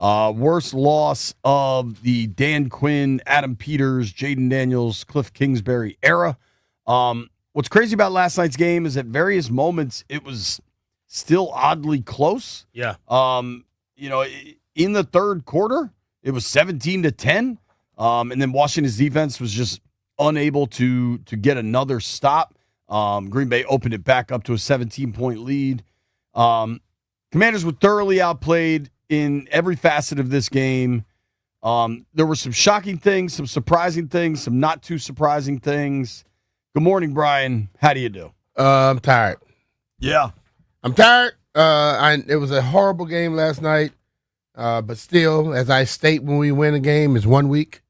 Worst loss of the Dan Quinn, Adam Peters, Jaden Daniels, Cliff Kingsbury era. What's crazy about last night's game is at various moments it was still oddly close. Yeah. In the third quarter, it was 17-10. And then Washington's defense was just unable to get another stop. Green Bay opened it back up to a 17-point lead. Commanders were thoroughly outplayed in every facet of this game. There were some shocking things, some surprising things, some not too surprising things. Good morning, Brian. How do you do? I'm tired. Yeah. I'm tired. It was a horrible game last night, but still, as I state when we win a game, it's 1 week.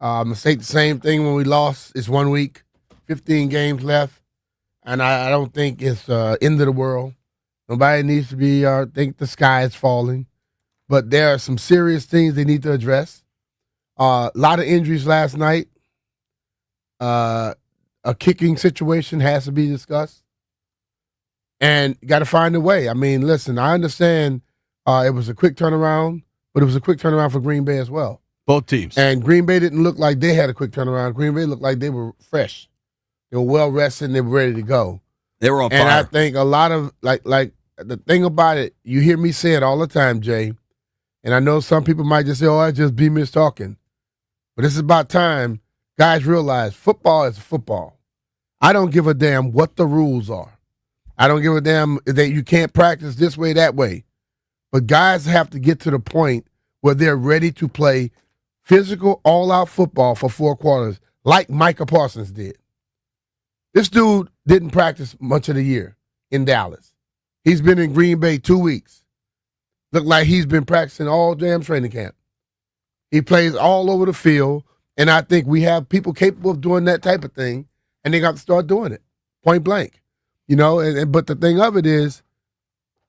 I'm going to state the same thing when we lost. It's 1 week, 15 games left, and I don't think it's end of the world. Nobody needs to be think the sky is falling, but there are some serious things they need to address. A lot of injuries last night. A kicking situation has to be discussed. And you got to find a way. I mean, listen, I understand it was a quick turnaround, but it was a quick turnaround for Green Bay as well. Both teams. And Green Bay didn't look like they had a quick turnaround. Green Bay looked like they were fresh. They were well rested and they were ready to go. They were on fire. And I think a lot of, like the thing about it, you hear me say it all the time, Jay, and I know some people might just say, I just be mistalking. But this is about time guys realize football is football. I don't give a damn what the rules are. I don't give a damn that you can't practice this way, that way. But guys have to get to the point where they're ready to play physical, all-out football for 4 quarters, like Micah Parsons did. This dude didn't practice much of the year in Dallas. He's been in Green Bay 2 weeks. Looked like he's been practicing all damn training camp. He plays all over the field, and I think we have people capable of doing that type of thing, and they got to start doing it, point blank. But the thing of it is,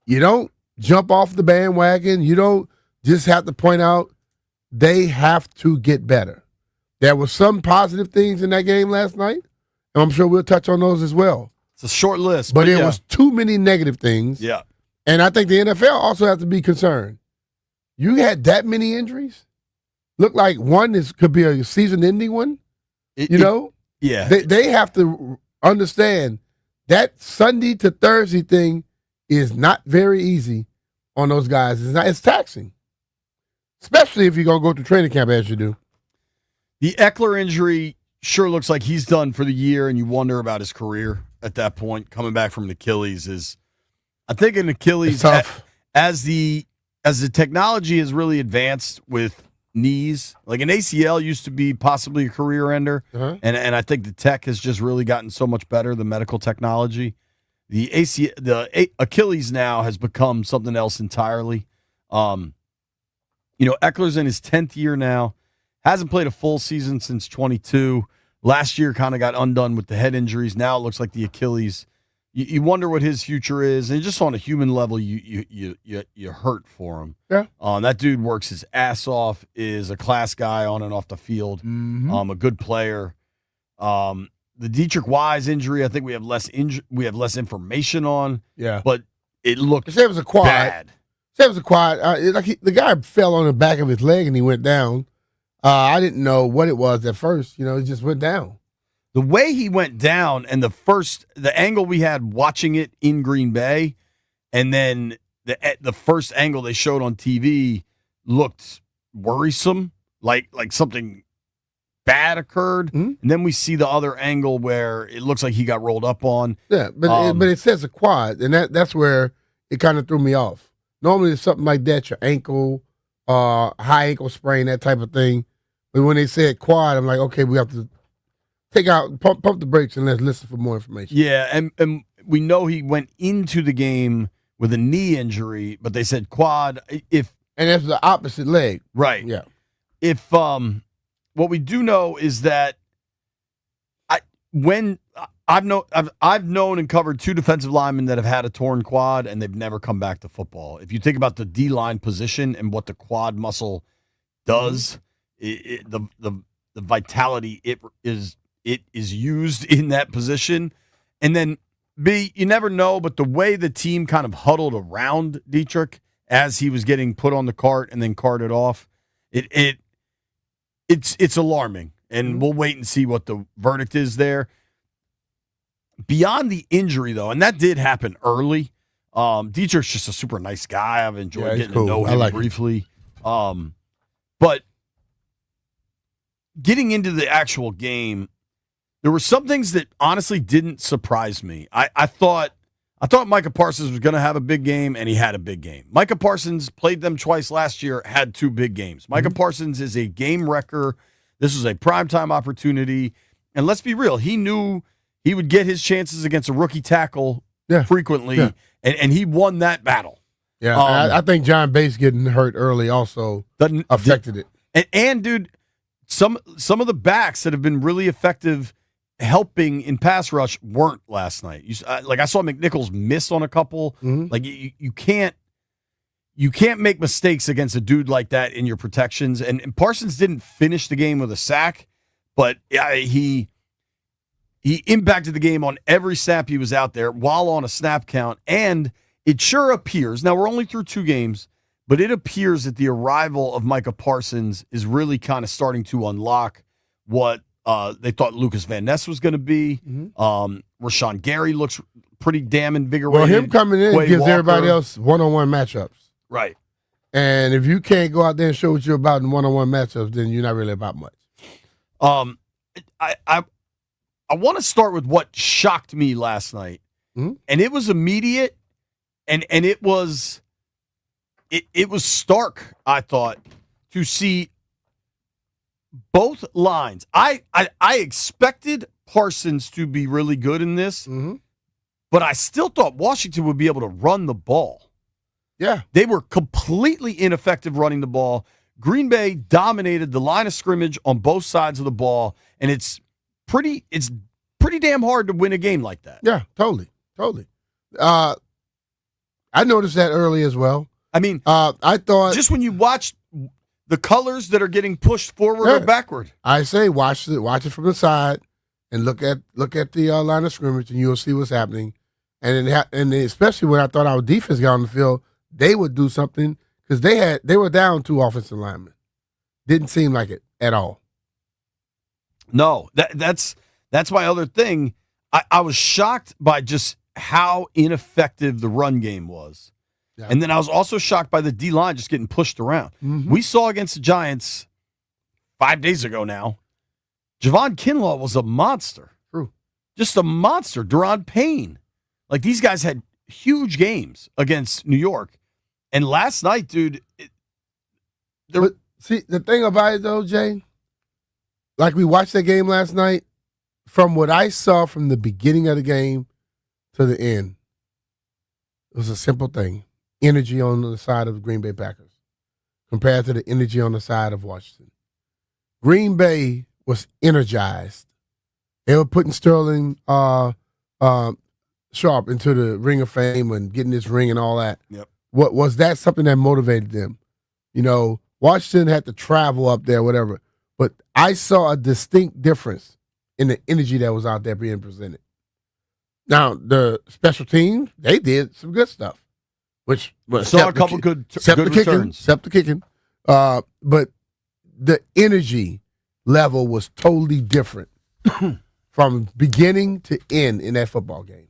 you don't jump off the bandwagon. You don't just have to point out they have to get better. There were some positive things in that game last night, and I'm sure we'll touch on those as well. It's a short list. But there was too many negative things. Yeah. And I think the NFL also has to be concerned. You had that many injuries? Look like one could be a season-ending one. Yeah. They have to understand that Sunday to Thursday thing is not very easy on those guys. It's taxing, especially if you're going to go to training camp as you do. The Eckler injury sure looks like he's done for the year, and you wonder about his career at that point. Coming back from an Achilles is, I think, an Achilles as the technology has really advanced with knees. Like an ACL used to be possibly a career ender, and I think the tech has just really gotten so much better. The medical technology, the Achilles now has become something else entirely. Eckler's in his 10th year now, hasn't played a full season since 22. Last year kind of got undone with the head injuries. Now it looks like the Achilles. You wonder what his future is, and just on a human level, you hurt for him. Yeah. That dude works his ass off. Is a class guy on and off the field. A good player. The Dietrich Wise injury, I think we have less information on. Yeah. But it looked it was a quad. bad. It was a quad. The guy fell on the back of his leg and he went down. I didn't know what it was at first. He just went down. The way he went down and the angle we had watching it in Green Bay, and then the first angle they showed on TV looked worrisome, like something bad occurred. And then we see the other angle where it looks like he got rolled up on. Yeah, but it says a quad, and that's where it kind of threw me off. Normally it's something like that, your ankle, high ankle sprain, that type of thing. But when they said quad, I'm like, okay, we have to pump the brakes and let's listen for more information. Yeah, and we know he went into the game with a knee injury, but they said quad. And that's the opposite leg. Right. Yeah. If what we do know is that I've known and covered 2 defensive linemen that have had a torn quad and they've never come back to football. If you think about the D-line position and what the quad muscle does, the vitality it is used in that position. And then B, you never know, but the way the team kind of huddled around Dietrich as he was getting put on the cart and then carted off. It's alarming, and we'll wait and see what the verdict is there. Beyond the injury, though, and that did happen early. Dietrich's just a super nice guy. I've enjoyed getting to know him briefly. But getting into the actual game, there were some things that honestly didn't surprise me. I thought Micah Parsons was going to have a big game, and he had a big game. Micah Parsons played them twice last year, had 2 big games. Micah Parsons is a game wrecker. This was a primetime opportunity. And let's be real, he knew he would get his chances against a rookie tackle frequently, and he won that battle. Yeah, I think John Bates getting hurt early also affected it. And dude, some of the backs that have been really effective helping in pass rush weren't last night. I saw McNichols miss on a couple. Like you can't make mistakes against a dude like that in your protections. And Parsons didn't finish the game with a sack, but he impacted the game on every snap he was out there while on a snap count. And it sure appears, now we're only through 2 games, but it appears that the arrival of Micah Parsons is really kind of starting to unlock what they thought Lucas Van Ness was going to be. Rashawn Gary looks pretty damn invigorated. Well, him coming in gives everybody else one-on-one matchups. Right. And if you can't go out there and show what you're about in one-on-one matchups, then you're not really about much. I want to start with what shocked me last night. And it was immediate, and it was stark, I thought, to see both lines. I expected Parsons to be really good in this, but I still thought Washington would be able to run the ball. Yeah. They were completely ineffective running the ball. Green Bay dominated the line of scrimmage on both sides of the ball, and it's pretty damn hard to win a game like that. Yeah, totally. I noticed that early as well. I mean, I thought just when you watch the colors that are getting pushed forward or backward. I say watch it from the side and look at the line of scrimmage, and you'll see what's happening. And especially when I thought our defense got on the field, they would do something because they were down 2 offensive linemen. Didn't seem like it at all. No, that's my other thing. I was shocked by just how ineffective the run game was. Yeah. And then I was also shocked by the D-line just getting pushed around. We saw against the Giants 5 days ago now, Javon Kinlaw was a monster. True. Just a monster. Deron Payne. Like, these guys had huge games against New York. And last night, dude. But see, the thing about it, though, Jay, like we watched that game last night, from what I saw from the beginning of the game to the end, it was a simple thing. Energy on the side of the Green Bay Packers compared to the energy on the side of Washington. Green Bay was energized. They were putting Sterling Sharp into the Ring of Fame and getting this ring and all that. Yep. What was that something that motivated them? You know, Washington had to travel up there, whatever. But I saw a distinct difference in the energy that was out there being presented. Now, the special teams, they did some good stuff. Which saw a couple good returns. Except the kicking. But the energy level was totally different from beginning to end in that football game.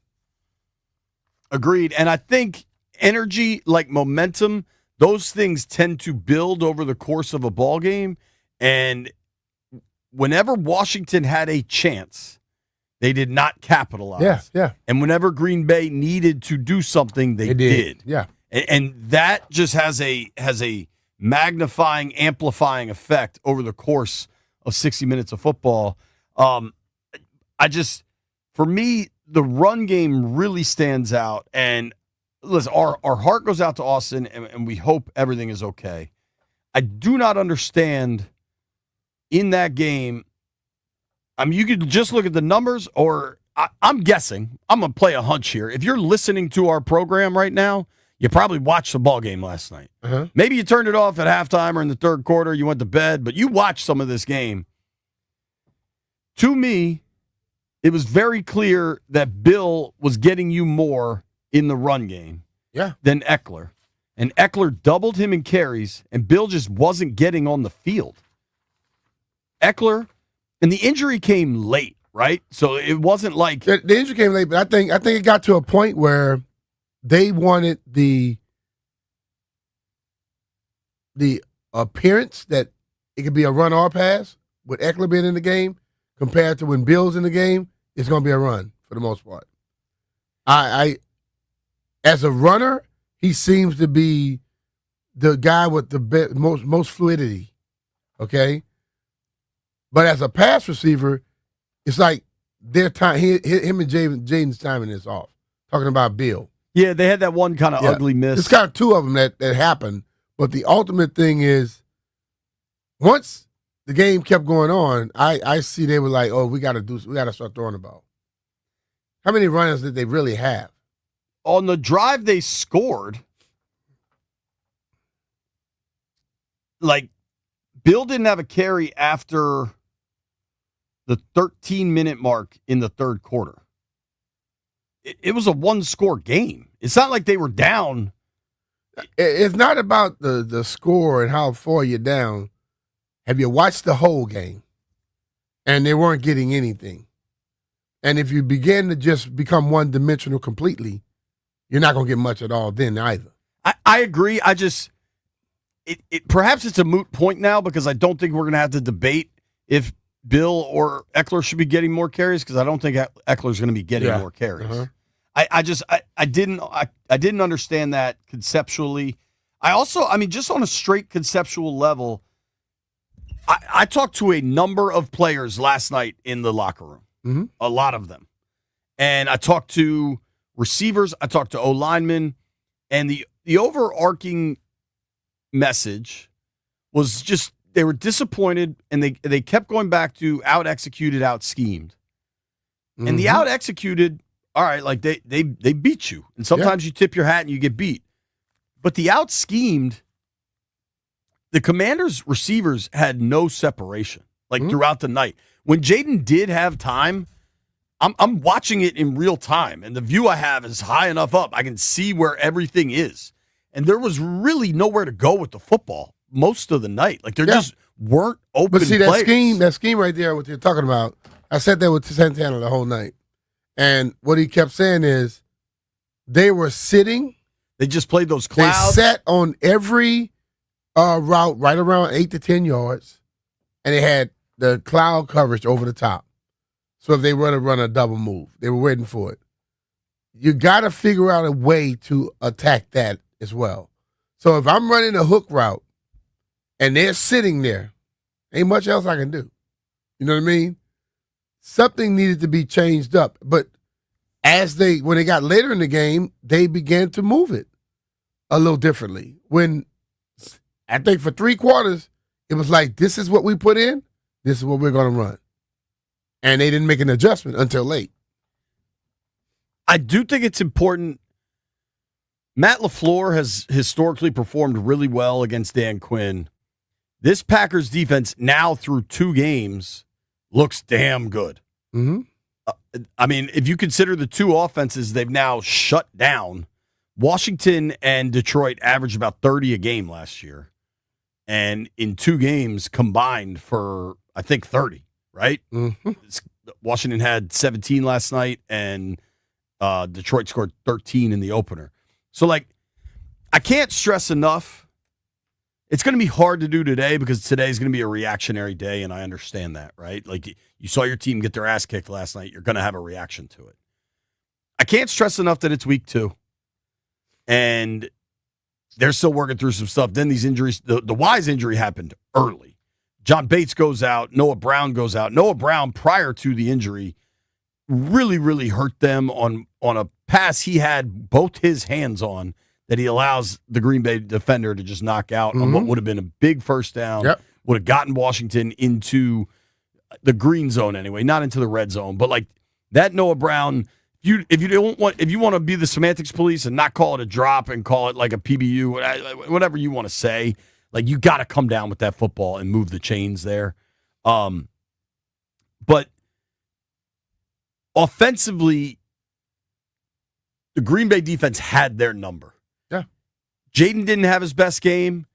Agreed. And I think energy, like momentum, those things tend to build over the course of a ball game. And whenever Washington had a chance, they did not capitalize. Yeah. And whenever Green Bay needed to do something, they did. Yeah. And that just has a magnifying, amplifying effect over the course of 60 minutes of football. For me, the run game really stands out. And listen, our heart goes out to Austin, and we hope everything is okay. I do not understand in that game. I mean, you could just look at the numbers, or I'm guessing. I'm going to play a hunch here. If you're listening to our program right now, you probably watched the ball game last night. Maybe you turned it off at halftime or in the third quarter. You went to bed, but you watched some of this game. To me, it was very clear that Bill was getting you more in the run game than Eckler. and Eckler doubled him in carries, and Bill just wasn't getting on the field. Eckler, and the injury came late, right? So it wasn't like the injury came late, but I think it got to a point where they wanted the appearance that it could be a run or pass with Eckler being in the game compared to when Bill's in the game. It's going to be a run for the most part. I as a runner, he seems to be the guy with the most fluidity. Okay, but as a pass receiver, it's like their time. Him and Jaden's timing is off. Talking about Bill. Yeah, they had that one kind of ugly miss. It's kind of two of them that happened. But the ultimate thing is, once the game kept going on, I see they were like, oh, we got to start throwing the ball. How many runners did they really have? On the drive they scored, like, Bill didn't have a carry after the 13-minute mark in the third quarter. It was a one-score game. It's not like they were down. It's not about the score and how far you're down. Have you watched the whole game? And they weren't getting anything. And if you begin to just become one-dimensional completely, you're not going to get much at all then either. I agree. I just perhaps it's a moot point now because I don't think we're going to have to debate if Bill or Eckler should be getting more carries because I don't think Eckler's going to be getting more carries. Uh-huh. I didn't understand that conceptually. Just on a straight conceptual level, I talked to a number of players last night in the locker room, a lot of them. And I talked to receivers, I talked to O-linemen, and the overarching message was just they were disappointed, and they kept going back to out-executed, out-schemed. And the out-executed, all right, like they beat you. And sometimes you tip your hat and you get beat. But the out-schemed, the Commanders' receivers had no separation, throughout the night. When Jaden did have time, I'm watching it in real time, and the view I have is high enough up. I can see where everything is. And there was really nowhere to go with the football most of the night. Like, there just weren't open But see, players. that scheme right there, what you're talking about, I said that with Santana the whole night. And what he kept saying is they were sitting. They just played those clouds. They sat on every route right around 8 to 10 yards, and they had the cloud coverage over the top. So if they were to run a double move, they were waiting for it. You got to figure out a way to attack that as well. So if I'm running a hook route and they're sitting there, ain't much else I can do. You know what I mean? Something needed to be changed up. But when they got later in the game, they began to move it a little differently. When I think for 3 quarters, it was like, this is what we put in, this is what we're going to run. And they didn't make an adjustment until late. I do think it's important. Matt LaFleur has historically performed really well against Dan Quinn. This Packers defense now through 2 games looks damn good. Mm-hmm. If you consider the 2 offenses they've now shut down, Washington and Detroit averaged about 30 a game last year. And in 2 games combined for, I think, 30, right? Mm-hmm. Washington had 17 last night, and Detroit scored 13 in the opener. So, I can't stress enough. It's going to be hard to do today because today's going to be a reactionary day, and I understand that, right? Like, you saw your team get their ass kicked last night. You're going to have a reaction to it. I can't stress enough that it's week 2, and they're still working through some stuff. Then these injuries, the Wise injury happened early. John Bates goes out. Noah Brown goes out. Noah Brown, prior to the injury, really, really hurt them on a pass he had both his hands on that he allows the Green Bay defender to just knock out on what would have been a big first down. Yep. Would have gotten Washington into the green zone anyway, not into the red zone. But that Noah Brown, if you want to be the semantics police and not call it a drop and call it like a PBU, whatever you want to say, you got to come down with that football and move the chains there. But offensively, the Green Bay defense had their number. Yeah. Jaden didn't have his best game.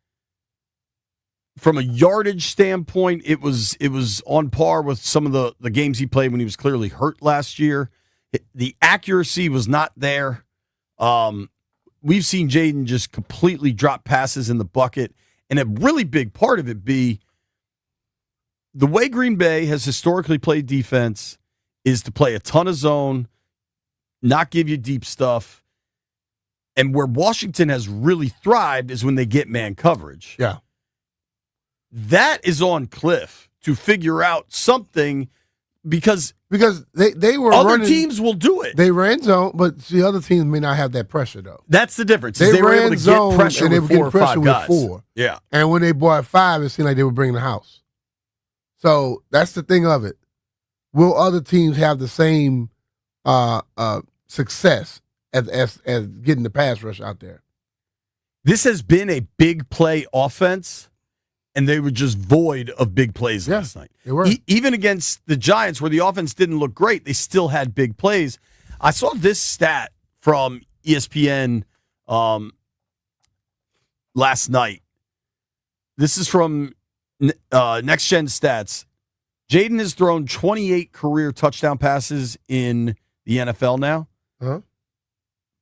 From a yardage standpoint, it was on par with some of the games he played when he was clearly hurt last year. The accuracy was not there. We've seen Jaden just completely drop passes in the bucket, and a really big part of it be the way Green Bay has historically played defense is to play a ton of zone, not give you deep stuff. And where Washington has really thrived is when they get man coverage. Yeah. That is on Cliff to figure out something because they were other running, teams will do it. They ran zone, but the other teams may not have that pressure though. That's the difference. They were able to get pressure and they were with 4 or 5 guys. With 4. Yeah. And when they brought 5, it seemed like they were bringing the house. So that's the thing of it. Will other teams have the same success as getting the pass rush out there? This has been a big play offense. And they were just void of big plays last night. They were. Even against the Giants, where the offense didn't look great, they still had big plays. I saw this stat from ESPN last night. This is from Next Gen Stats. Jaden has thrown 28 career touchdown passes in the NFL now. Uh-huh.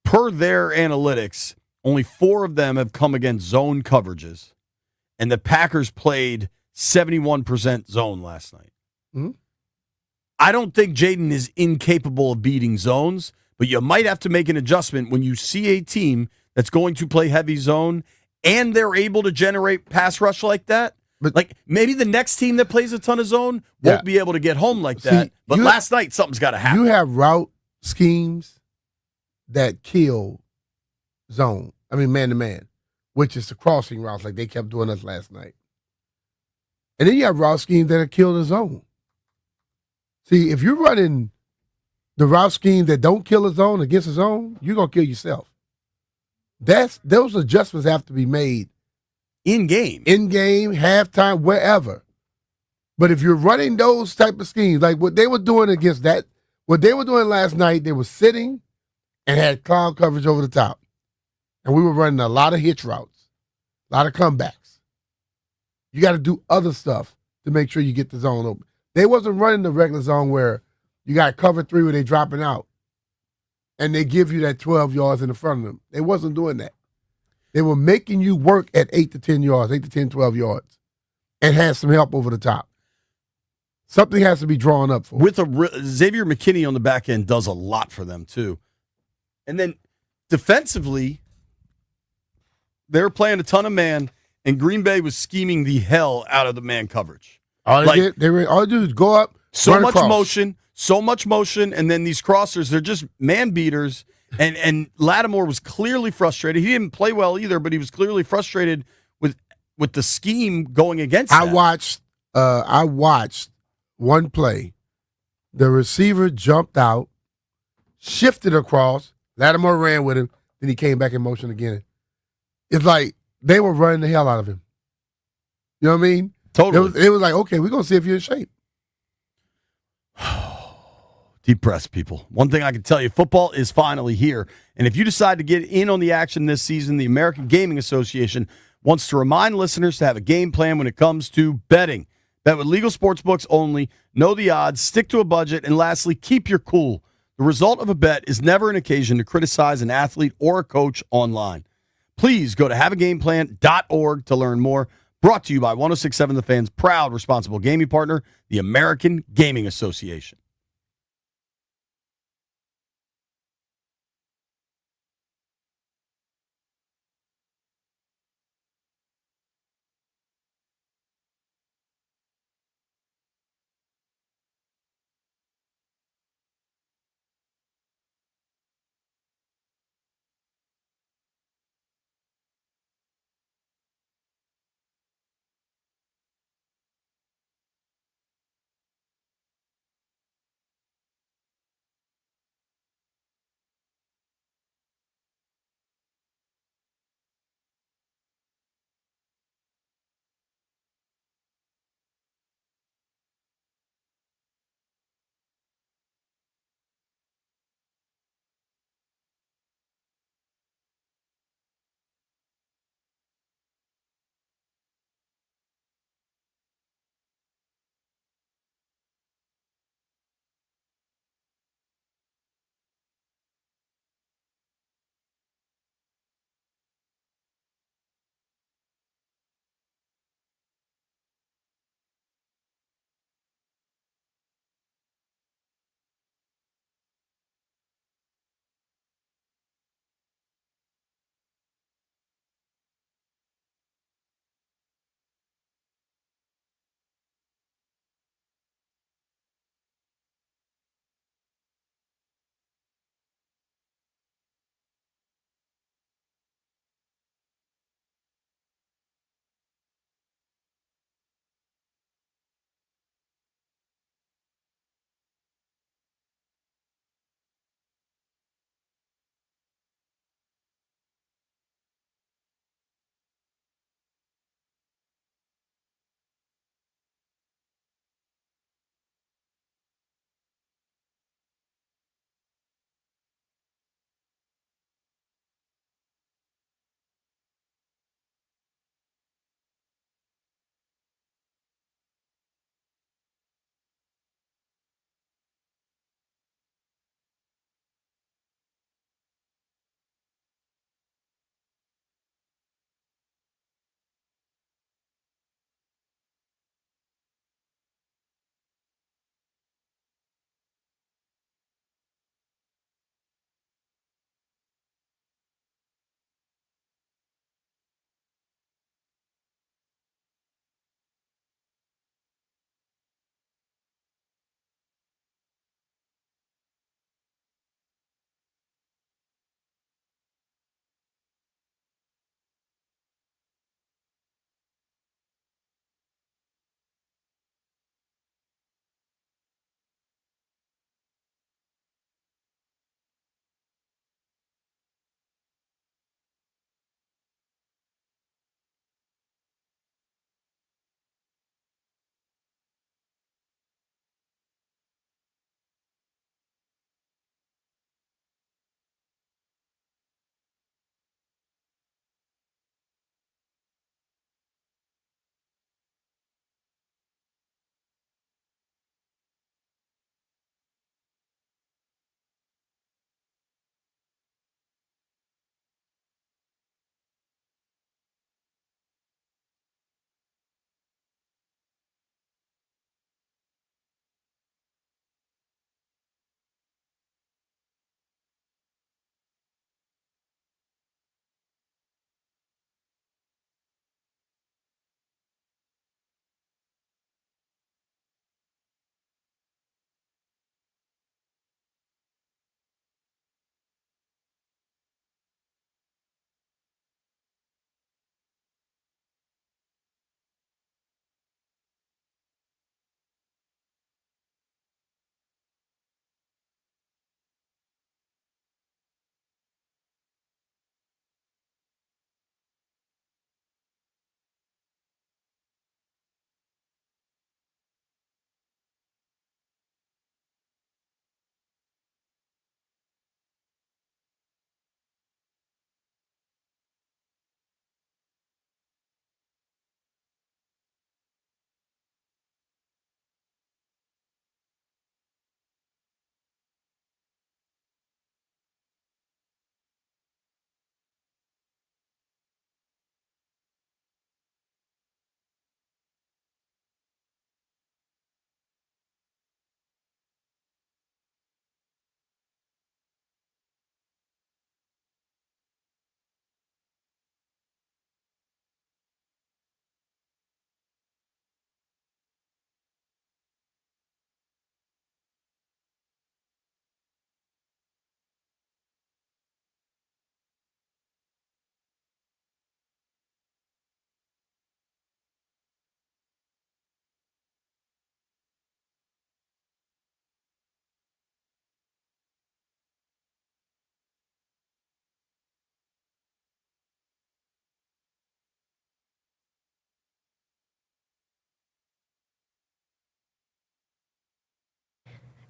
Per their analytics, only 4 of them have come against zone coverages. And the Packers played 71% zone last night. Mm-hmm. I don't think Jaden is incapable of beating zones, but you might have to make an adjustment when you see a team that's going to play heavy zone and they're able to generate pass rush like that. But like maybe the next team that plays a ton of zone won't be able to get home like that. But last night, something's got to happen. You have route schemes that kill zone. I mean, man-to-man. Which is the crossing routes like they kept doing us last night. And then you have route schemes that kill the zone. See, if you're running the route scheme that don't kill the zone against the zone, you're going to kill yourself. Those adjustments have to be made. In-game, halftime, wherever. But if you're running those type of schemes, like what they were doing against that, what they were doing last night, they were sitting and had cloud coverage over the top. And we were running a lot of hitch routes, a lot of comebacks. You got to do other stuff to make sure you get the zone open. They wasn't running the regular zone where you got cover 3 where they dropping out and they give you that 12 yards in the front of them. They wasn't doing that. They were making you work at 8 to 10 yards, 8 to 10, 12 yards, and had some help over the top. Something has to be drawn up for with Xavier McKinney on the back end does a lot for them too. And then defensively, they were playing a ton of man, and Green Bay was scheming the hell out of the man coverage. All they do is go up, so much motion, and then these crossers, they're just man beaters. And Lattimore was clearly frustrated. He didn't play well either, but he was clearly frustrated with the scheme going against that. I watched one play. The receiver jumped out, shifted across. Lattimore ran with him. Then he came back in motion again. It's like they were running the hell out of him. You know what I mean? Totally. It was like, okay, we're going to see if you're in shape. Deep breaths, people. One thing I can tell you, football is finally here. And if you decide to get in on the action this season, the American Gaming Association wants to remind listeners to have a game plan when it comes to betting. Bet with legal sports books only, know the odds, stick to a budget, and lastly, keep your cool. The result of a bet is never an occasion to criticize an athlete or a coach online. Please go to haveagameplan.org to learn more. Brought to you by 106.7 The Fan's proud responsible gaming partner, the American Gaming Association.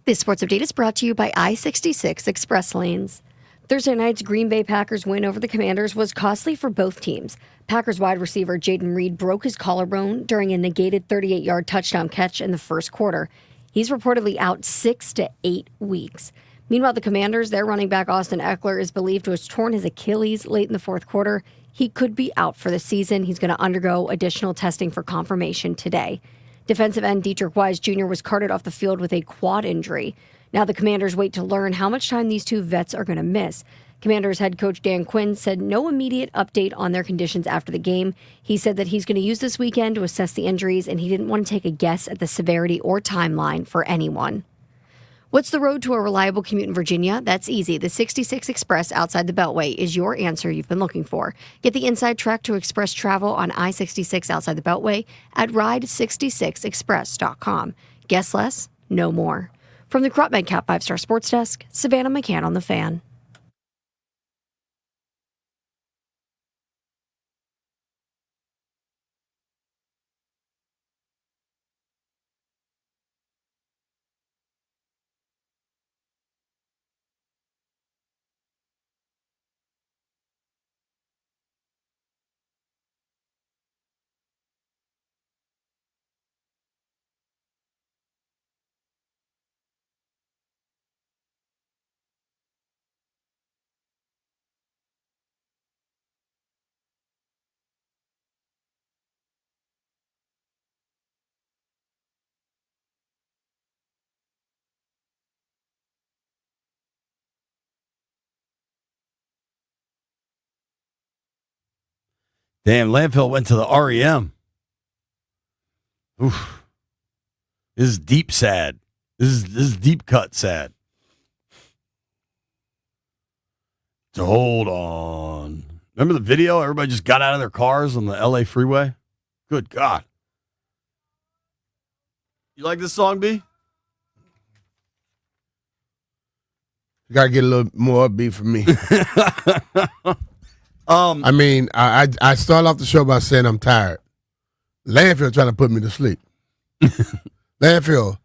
This sports update is brought to you by I-66 Express Lanes. Thursday night's Green Bay Packers win over the Commanders was costly for both teams. Packers wide receiver Jaden Reed broke his collarbone during a negated 38-yard touchdown catch in the first quarter. He's reportedly out 6 to 8 weeks. Meanwhile, the Commanders, their running back Austin Eckler is believed to have torn his Achilles late in the fourth quarter. He could be out for the season. He's going to undergo additional testing for confirmation today. Defensive end Dietrich Wise Jr. was carted off the field with a quad injury. Now the Commanders wait to learn how much time these two vets are going to miss. Commanders head coach Dan Quinn said no immediate update on their conditions after the game. He said that he's going to use this weekend to assess the injuries, and he didn't want to take a guess at the severity or timeline for anyone. What's the road to a reliable commute in Virginia? That's easy. The 66 Express outside the Beltway is your answer you've been looking for. Get the inside track to express travel on I-66 outside the Beltway at ride66express.com. Guess less, know more. From the Crop Medcap 5-Star Sports Desk, Savannah McCann on the Fan. Damn, Landfill went to the REM. Oof. This is deep sad. This is deep cut sad. So hold on. Remember the video? Everybody just got out of their cars on the LA freeway? Good God. You like this song, B? You got to get a little more upbeat for me. I mean, I start off the show by saying I'm tired. Landfill trying to put me to sleep. Landfill,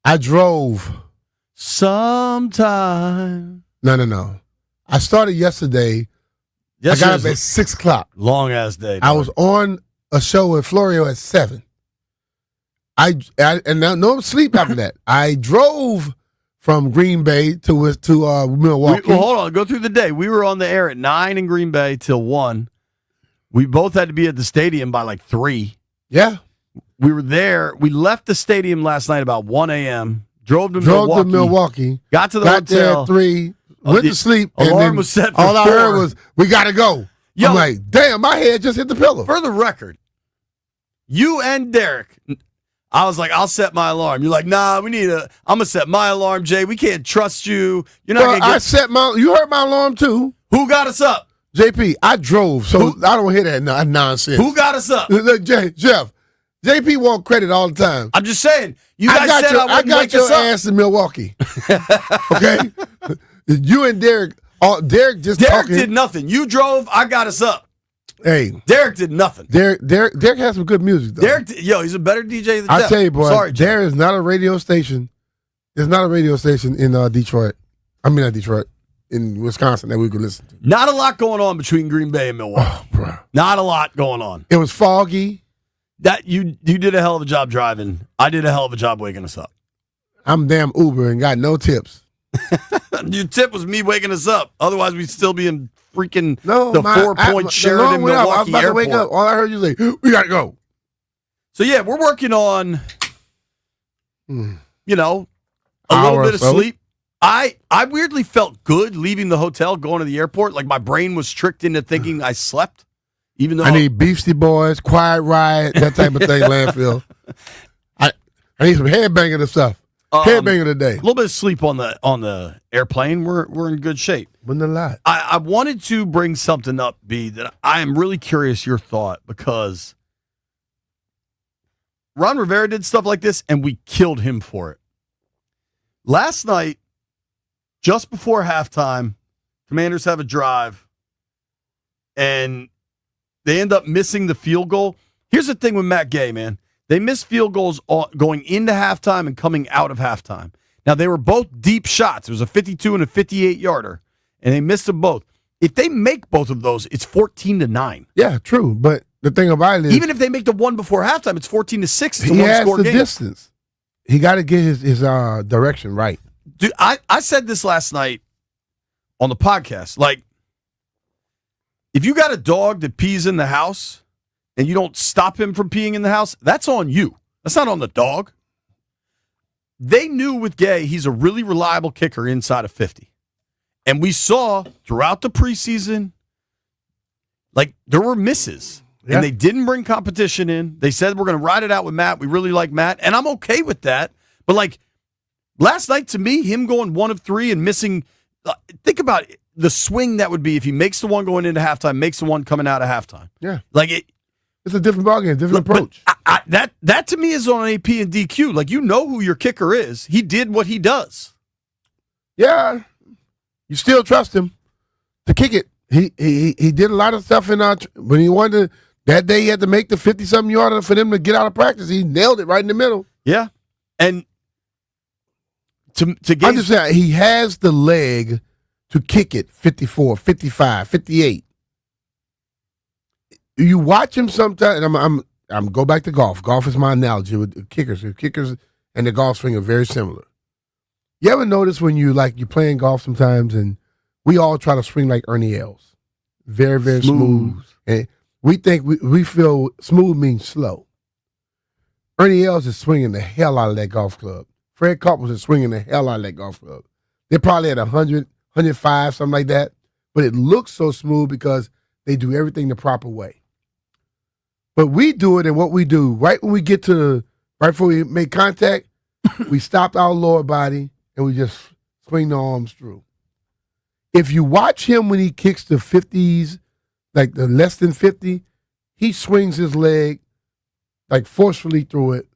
I drove. Sometime. No. I started yesterday. I got up at 6 o'clock. Long ass day. I was on a show in Florio at 7. And now no sleep after that. I drove from Green Bay to Milwaukee. Hold on. Go through the day. We were on the air at 9 in Green Bay till 1. We both had to be at the stadium by like 3. Yeah. We were there. We left the stadium last night about 1 a.m. Drove to Milwaukee. Got to the hotel. There at 3. Went to sleep. Alarm was set for all 4. I heard was, we got to go. I'm like, damn, my head just hit the pillow. For the record, you and Derek, I was like, I'll set my alarm. You're like, nah, I'm going to set my alarm, Jay. We can't trust you. You're not going to get. You heard my alarm too. Who got us up? JP, I drove, so I don't hear that nonsense. Who got us up? Jeff, JP want credit all the time. I'm just saying. You guys said I got your ass in Milwaukee. Okay? You and Derek just talking. Derek did nothing. You drove, I got us up. Hey. Derek did nothing. Derek has some good music, though. He's a better DJ than I tell you, boy, sorry, there is not a radio station. There's not a radio station in Detroit. I mean, not Detroit. In Wisconsin that we could listen to. Not a lot going on between Green Bay and Milwaukee. Oh, bro. Not a lot going on. It was foggy. That you did a hell of a job driving. I did a hell of a job waking us up. I'm damn Uber and got no tips. Your tip was me waking us up. Otherwise, we'd still be in freaking 4-point Sheridan Milwaukee I was about Airport. to wake up. All I heard you say, we got to go. So, yeah, we're working on, a little bit of sleep. I weirdly felt good leaving the hotel, going to the airport. Like my brain was tricked into thinking I slept, even though I need Beastie Boys, Quiet Riot, that type of thing. Landfill. I need some headbanging and stuff. Headbanging today. A little bit of sleep on the airplane. We're in good shape. Wasn't a lot. I wanted to bring something up, B, that I am really curious your thought, because Ron Rivera did stuff like this and we killed him for it. Last night, just before halftime, Commanders have a drive, and they end up missing the field goal. Here's the thing with Matt Gay, man. They miss field goals going into halftime and coming out of halftime. Now, they were both deep shots. It was a 52 and a 58-yarder, and they missed them both. If they make both of those, it's 14-9. Yeah, true. But the thing about it is, even if they make the one before halftime, it's 14-6. It's a he has one-score the game. distance. He got to get his direction right. Dude, I said this last night on the podcast. Like, if you got a dog that pees in the house and you don't stop him from peeing in the house, that's on you. That's not on the dog. They knew with Gay, he's a really reliable kicker inside of 50. And we saw throughout the preseason, like, there were misses. Yeah. And they didn't bring competition in. They said, we're going to ride it out with Matt. We really like Matt. And I'm okay with that. But, like, last night, to me, him going 1 of 3 and missing, think about it, the swing that would be if he makes the one going into halftime, makes the one coming out of halftime. Yeah. Like, it's a different ballgame, different approach. That to me is on AP and DQ. Like, you know who your kicker is. He did what he does. Yeah. You still trust him to kick it. He did a lot of stuff when he wanted to, that day he had to make the 50-something yarder for them to get out of practice. He nailed it right in the middle. Yeah. And to I'm just saying, he has the leg to kick it 54, 55, 58. You watch him sometimes, and I'm go back to golf. Golf is my analogy with kickers. The kickers and the golf swing are very similar. You ever notice when you're playing golf sometimes, and we all try to swing like Ernie Els, very, very smooth. And we think we feel smooth means slow. Ernie Els is swinging the hell out of that golf club. Fred Couples is swinging the hell out of that golf club. They're probably at 100, 105, something like that. But it looks so smooth because they do everything the proper way. But we do it, and what we do, right when we get right before we make contact, we stop our lower body, and we just swing the arms through. If you watch him when he kicks the 50s, like the less than 50, he swings his leg like forcefully through it,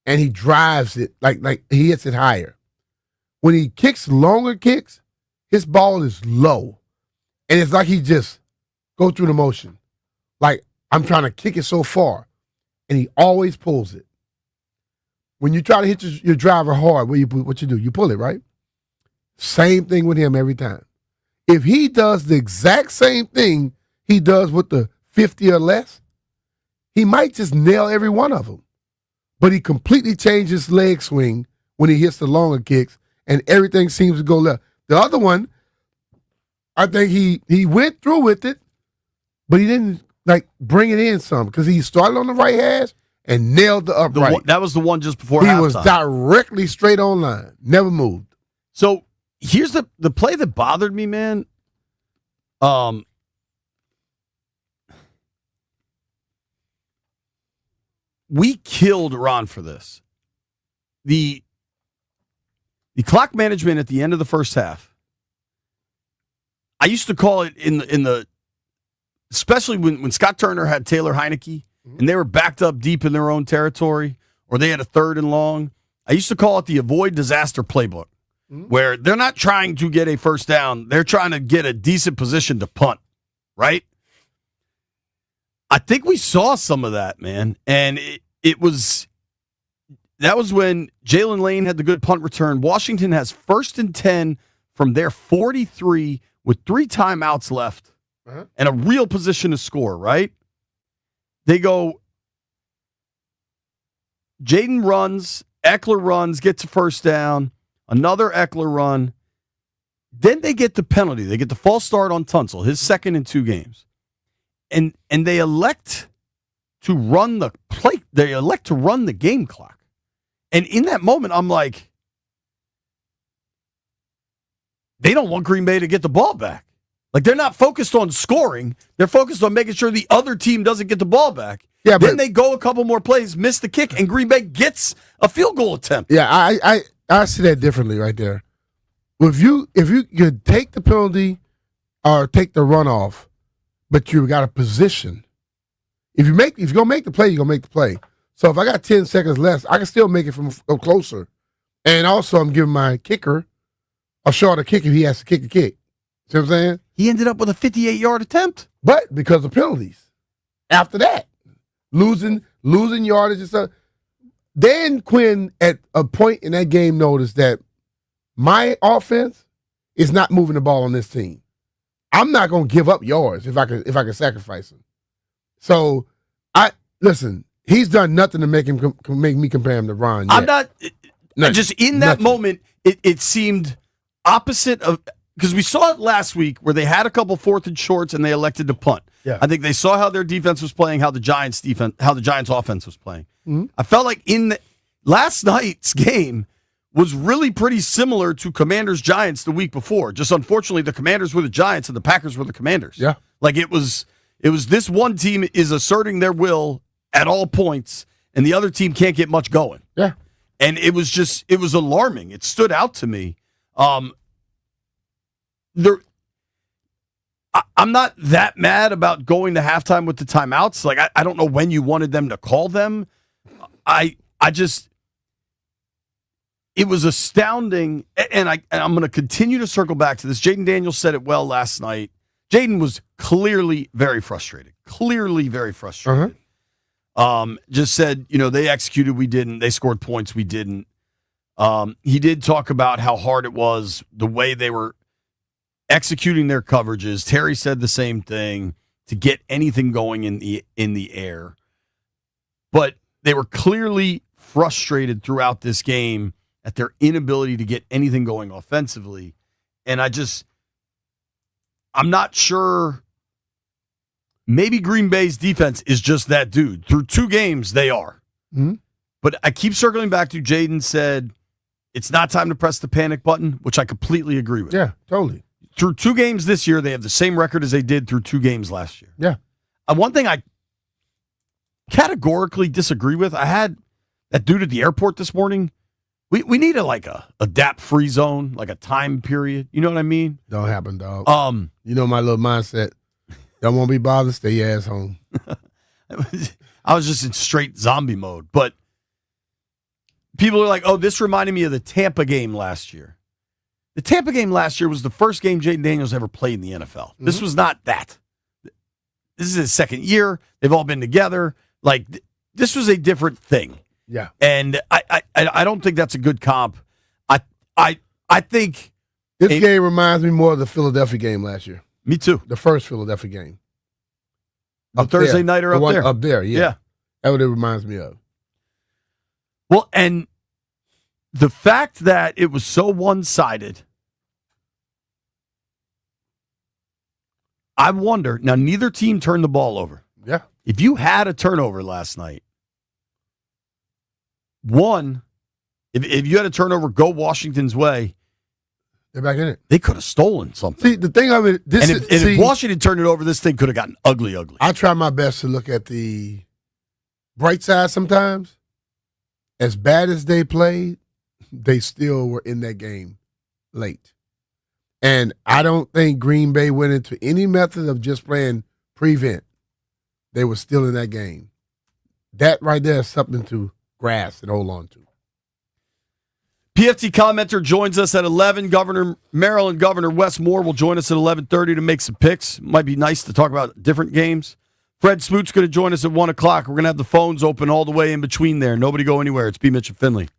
and he drives it like he hits it higher. When he kicks longer kicks, his ball is low, and it's like he just go through the motion. Like, I'm trying to kick it so far, and he always pulls it. When you try to hit your driver hard, what you do? You pull it, right? Same thing with him every time. If he does the exact same thing he does with the 50 or less, he might just nail every one of them. But he completely changes leg swing when he hits the longer kicks, and everything seems to go left. The other one, I think he went through with it, but he didn't bring it in some because he started on the right hash and nailed the upright. That was the one just before halftime. He was directly straight on line, never moved. So here's the play that bothered me, man. We killed Ron for this. The clock management at the end of the first half. I used to call it in the especially when Scott Turner had Taylor Heineke and they were backed up deep in their own territory, or they had a 3rd and long. I used to call it the avoid disaster playbook, where they're not trying to get a first down. They're trying to get a decent position to punt, right? I think we saw some of that, man. And that was when Jalen Lane had the good punt return. Washington has 1st and 10 from their 43 with 3 timeouts left. And a real position to score, right? They go, Jaden runs, Eckler runs, gets a first down, another Eckler run. Then they get the penalty. They get the false start on Tunsil, his 2nd in 2 games. And they elect to run the play. They elect to run the game clock. And in that moment, I'm like, they don't want Green Bay to get the ball back. Like, they're not focused on scoring. They're focused on making sure the other team doesn't get the ball back. Yeah, then they go a couple more plays, miss the kick, and Green Bay gets a field goal attempt. Yeah, I see that differently right there. If you could take the penalty or take the runoff, but you got a position. If you're gonna make the play, you're gonna make the play. So if I got 10 seconds less, I can still make it from closer. And also, I'm giving my kicker a shorter kick if he has to kick the kick. See what I'm saying? He ended up with a 58-yard attempt. But because of penalties. After that, losing yardage and stuff. Dan Quinn, at a point in that game, noticed that my offense is not moving the ball on this team. I'm not going to give up yards if I can sacrifice them. So listen. He's done nothing to make me compare him to Ron yet. I'm not. Just in that moment, it seemed opposite of, because we saw it last week where they had a couple 4th and shorts and they elected to punt. Yeah. I think they saw how their defense was playing, how the Giants offense was playing. Mm-hmm. I felt like last night's game was really pretty similar to Commanders Giants the week before. Just unfortunately, the Commanders were the Giants and the Packers were the Commanders. Yeah. Like it was this one team is asserting their will at all points, and the other team can't get much going. Yeah. And it was alarming. It stood out to me. I'm not that mad about going to halftime with the timeouts. Like, I don't know when you wanted them to call them. It was astounding, and I'm going to continue to circle back to this. Jaden Daniels said it well last night. Jaden was clearly very frustrated. Just said, they executed, we didn't. They scored points, we didn't. He did talk about how hard it was, the way they were executing their coverages. Terry said the same thing, to get anything going in the air. But they were clearly frustrated throughout this game at their inability to get anything going offensively. And I'm not sure. Maybe Green Bay's defense is just that dude. Through 2 games, they are. Mm-hmm. But I keep circling back to Jaden said, it's not time to press the panic button, which I completely agree with. Yeah, totally. Through 2 games this year, they have the same record as they did through 2 games last year. Yeah. One thing I categorically disagree with, I had that dude at the airport this morning. We need a adapt-free zone, like a time period. You know what I mean? Don't happen, dog. You know my little mindset. Don't want to be bothered, stay your ass home. I was just in straight zombie mode. But people are like, oh, this reminded me of the Tampa game last year. The Tampa game last year was the first game Jaden Daniels ever played in the NFL. Mm-hmm. This was not that. This is his 2nd year. They've all been together. Like, this was a different thing. Yeah. And I don't think that's a good comp. I think this game reminds me more of the Philadelphia game last year. Me too. The first Philadelphia game. The Thursday nighter up there. Up there, yeah. That's what it reminds me of. Well, and the fact that it was so one-sided, I wonder, now neither team turned the ball over. Yeah. If you had a turnover last night, if you had a turnover go Washington's way, they're back in it. They could have stolen something. See, the thing of it, if Washington turned it over, this thing could have gotten ugly. I try my best to look at the bright side sometimes. As bad as they played, they still were in that game late. And I don't think Green Bay went into any method of just playing prevent. They were still in that game. That right there is something to grasp and hold on to. PFT Commenter joins us at 11. Maryland Governor Wes Moore will join us at 11:30 to make some picks. Might be nice to talk about different games. Fred Smoot's going to join us at 1 o'clock. We're going to have the phones open all the way in between there. Nobody go anywhere. It's B. Mitch and Finley.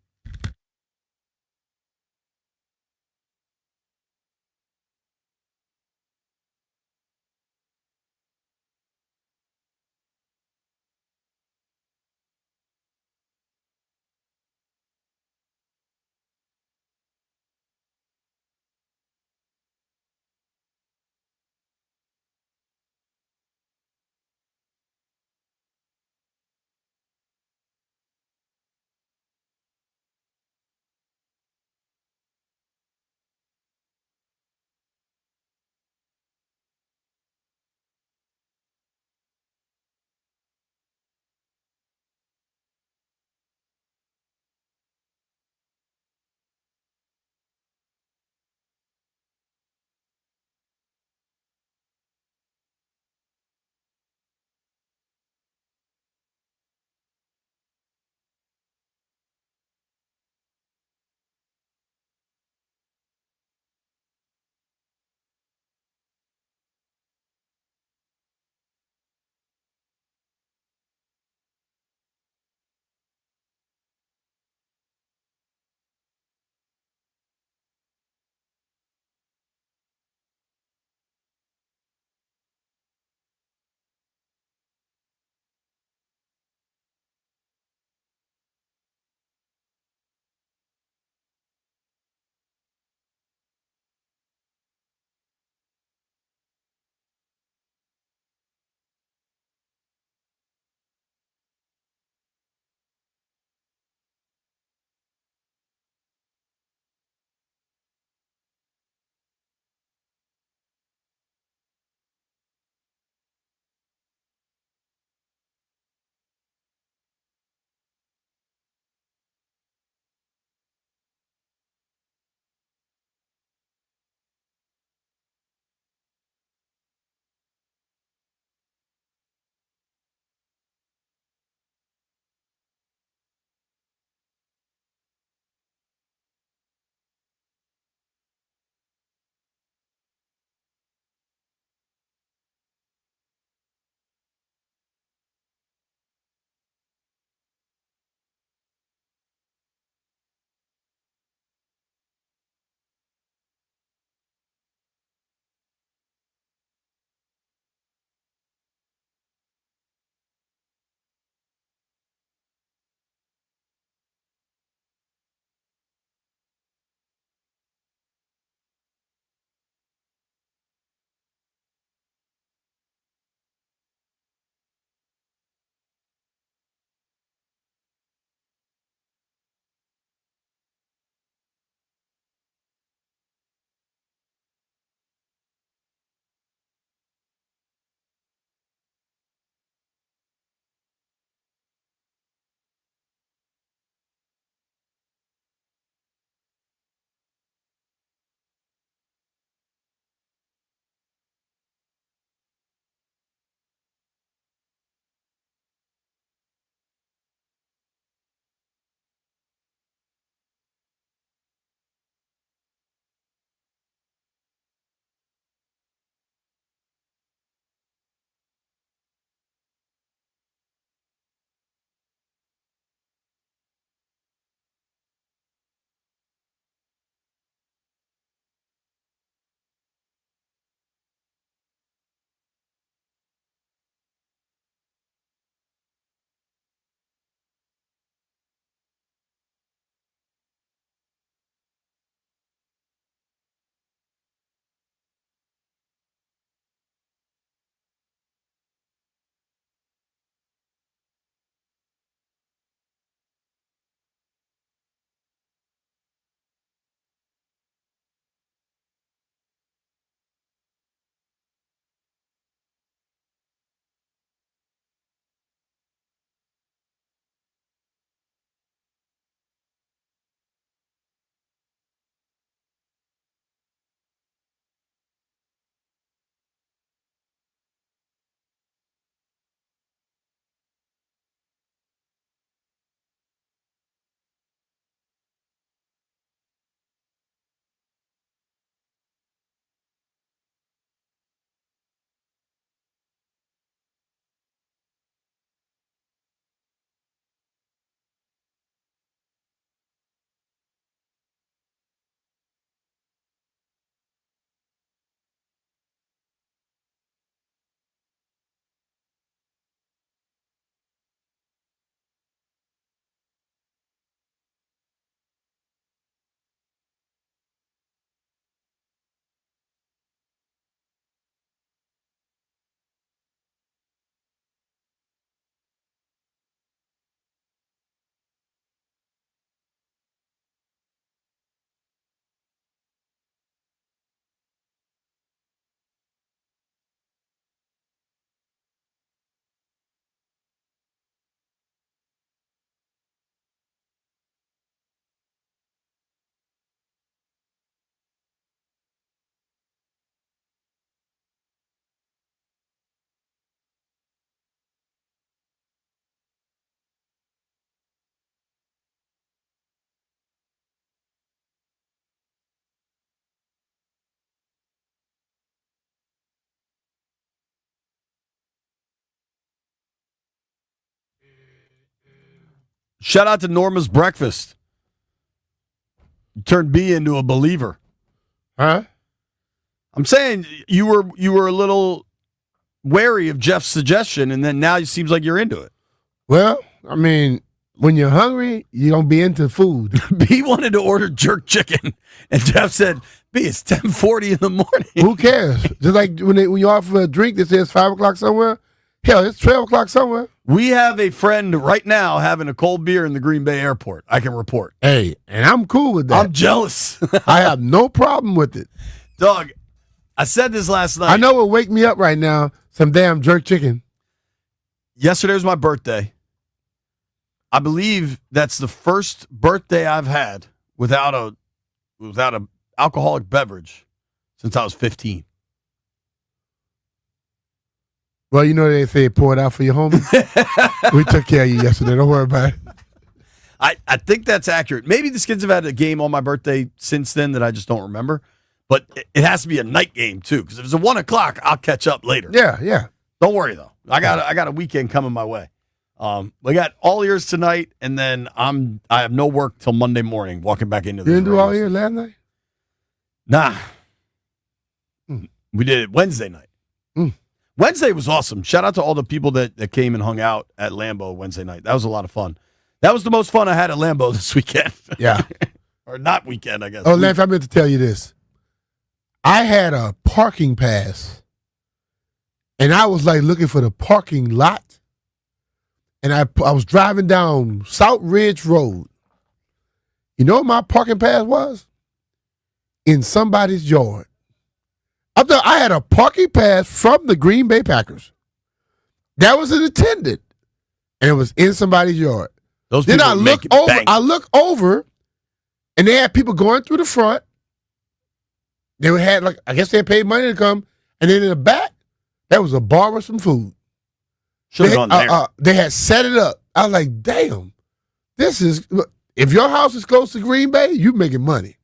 Shout out to Norma's Breakfast. You turned B into a believer. Huh? I'm saying you were a little wary of Jeff's suggestion, and then now it seems like you're into it. Well, I mean, when you're hungry, you're going to be into food. B wanted to order jerk chicken, and Jeff said, B, it's 10:40 in the morning. Who cares? Just like when you offer a drink that says 5 o'clock somewhere, hell, it's 12 o'clock somewhere. We have a friend right now having a cold beer in the Green Bay airport. I can report. Hey, and I'm cool with that. I'm jealous. I have no problem with it. Dog, I said this last night. I know what wake me up right now, some damn jerk chicken. Yesterday was my birthday. I believe that's the first birthday I've had without a alcoholic beverage since I was 15. Well, you know they say pour it out for your homies. We took care of you yesterday. Don't worry about it. I think that's accurate. Maybe the Skids have had a game on my birthday since then that I just don't remember. But it has to be a night game, too, because if it's a 1 o'clock, I'll catch up later. Yeah. Don't worry, though. I got a weekend coming my way. We got all ears tonight, and then I have no work till Monday morning, walking back into the You didn't do all ears last night? Nah. We did it Wednesday night. Wednesday was awesome. Shout out to all the people that came and hung out at Lambeau Wednesday night. That was a lot of fun. That was the most fun I had at Lambeau this weekend. Yeah. Or not weekend, I guess. Oh, Lance, I meant to tell you this. I had a parking pass, and I was like looking for the parking lot, and I was driving down South Ridge Road. You know what my parking pass was? In somebody's yard. I had a parking pass from the Green Bay Packers. That was an attendant, and it was in somebody's yard. Those then people I look over. bank. I look over, and they had people going through the front. They had I guess they had paid money to come, and then in the back, there was a bar with some food. Should have gone there. They had set it up. I was like, damn, this is. If your house is close to Green Bay, you making money.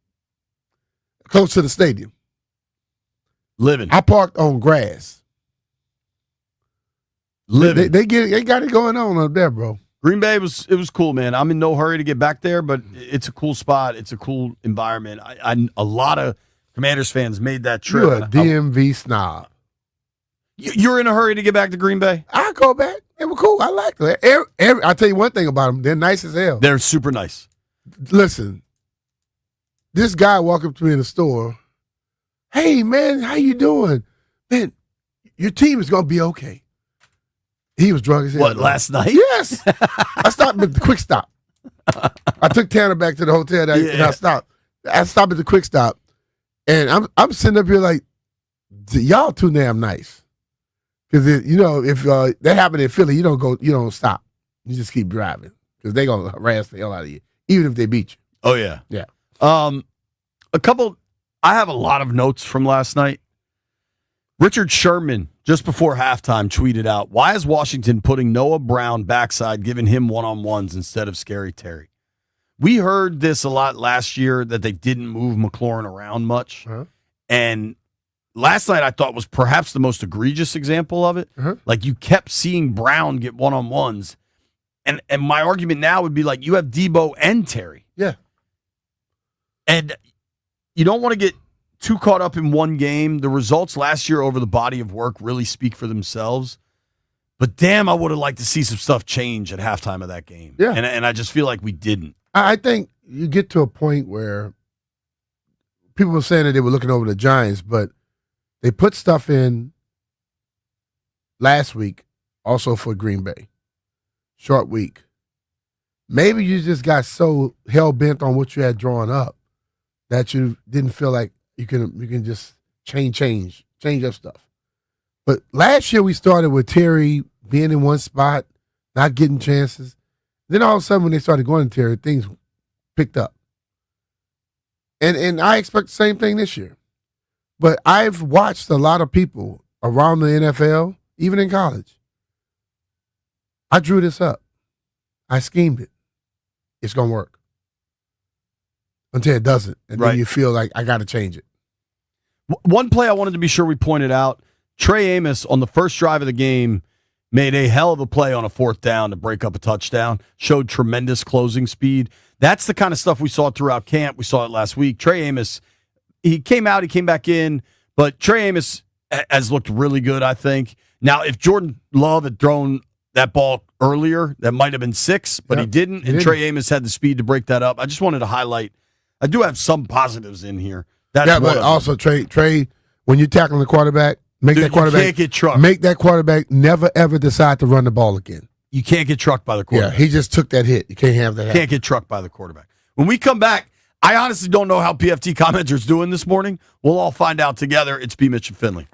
Close to the stadium. Living. I parked on grass. Living. They got it going on up there, bro. Green Bay it was cool, man. I'm in no hurry to get back there, but it's a cool spot. It's a cool environment. A lot of Commanders fans made that trip. You're a DMV snob. You're in a hurry to get back to Green Bay? I go back. It was cool. I liked it. I'll tell you one thing about them. They're nice as hell. They're super nice. Listen, this guy walked up to me in the store. Hey, man, how you doing? Man, your team is going to be okay. He was drunk as hell. What, last night? Yes. I stopped at the Quick Stop. I took Tanner back to the hotel and I stopped. I stopped at the Quick Stop. And I'm sitting up here like, y'all too damn nice. Because, if that happened in Philly, you don't stop. You just keep driving. Because they're going to harass the hell out of you, even if they beat you. Oh, yeah. Yeah. I have a lot of notes from last night. Richard Sherman, just before halftime, tweeted out, why is Washington putting Noah Brown backside, giving him one-on-ones instead of Scary Terry? We heard this a lot last year, that they didn't move McLaurin around much. Uh-huh. And last night I thought was perhaps the most egregious example of it. Uh-huh. Like, you kept seeing Brown get one-on-ones. And my argument now would be like, you have Debo and Terry. Yeah. And you don't want to get too caught up in one game. The results last year over the body of work really speak for themselves. But damn, I would have liked to see some stuff change at halftime of that game. Yeah. And I just feel like we didn't. I think you get to a point where people were saying that they were looking over the Giants, but they put stuff in last week also for Green Bay. Short week. Maybe you just got so hell-bent on what you had drawn up that you didn't feel like you can just change up stuff. But last year we started with Terry being in one spot, not getting chances. Then all of a sudden when they started going to Terry, things picked up. And I expect the same thing this year. But I've watched a lot of people around the NFL, even in college. I drew this up. I schemed it. It's going to work. Until it doesn't. And then you feel like I got to change it. One play I wanted to be sure we pointed out, Trey Amos on the first drive of the game made a hell of a play on a 4th down to break up a touchdown, showed tremendous closing speed. That's the kind of stuff we saw throughout camp. We saw it last week. Trey Amos, he came out, he came back in, but Trey Amos has looked really good, I think. Now, if Jordan Love had thrown that ball earlier, that might have been 6, but he didn't, and Trey Amos had the speed to break that up. I just wanted to highlight, I do have some positives in here. That's but also, Trey, when you're tackling the quarterback, make that quarterback, you can't get trucked. Make that quarterback never, ever decide to run the ball again. You can't get trucked by the quarterback. Yeah, he just took that hit. You can't have that happen. Can't get trucked by the quarterback. When we come back, I honestly don't know how PFT Commenter's doing this morning. We'll all find out together. It's B. Mitch and Finley.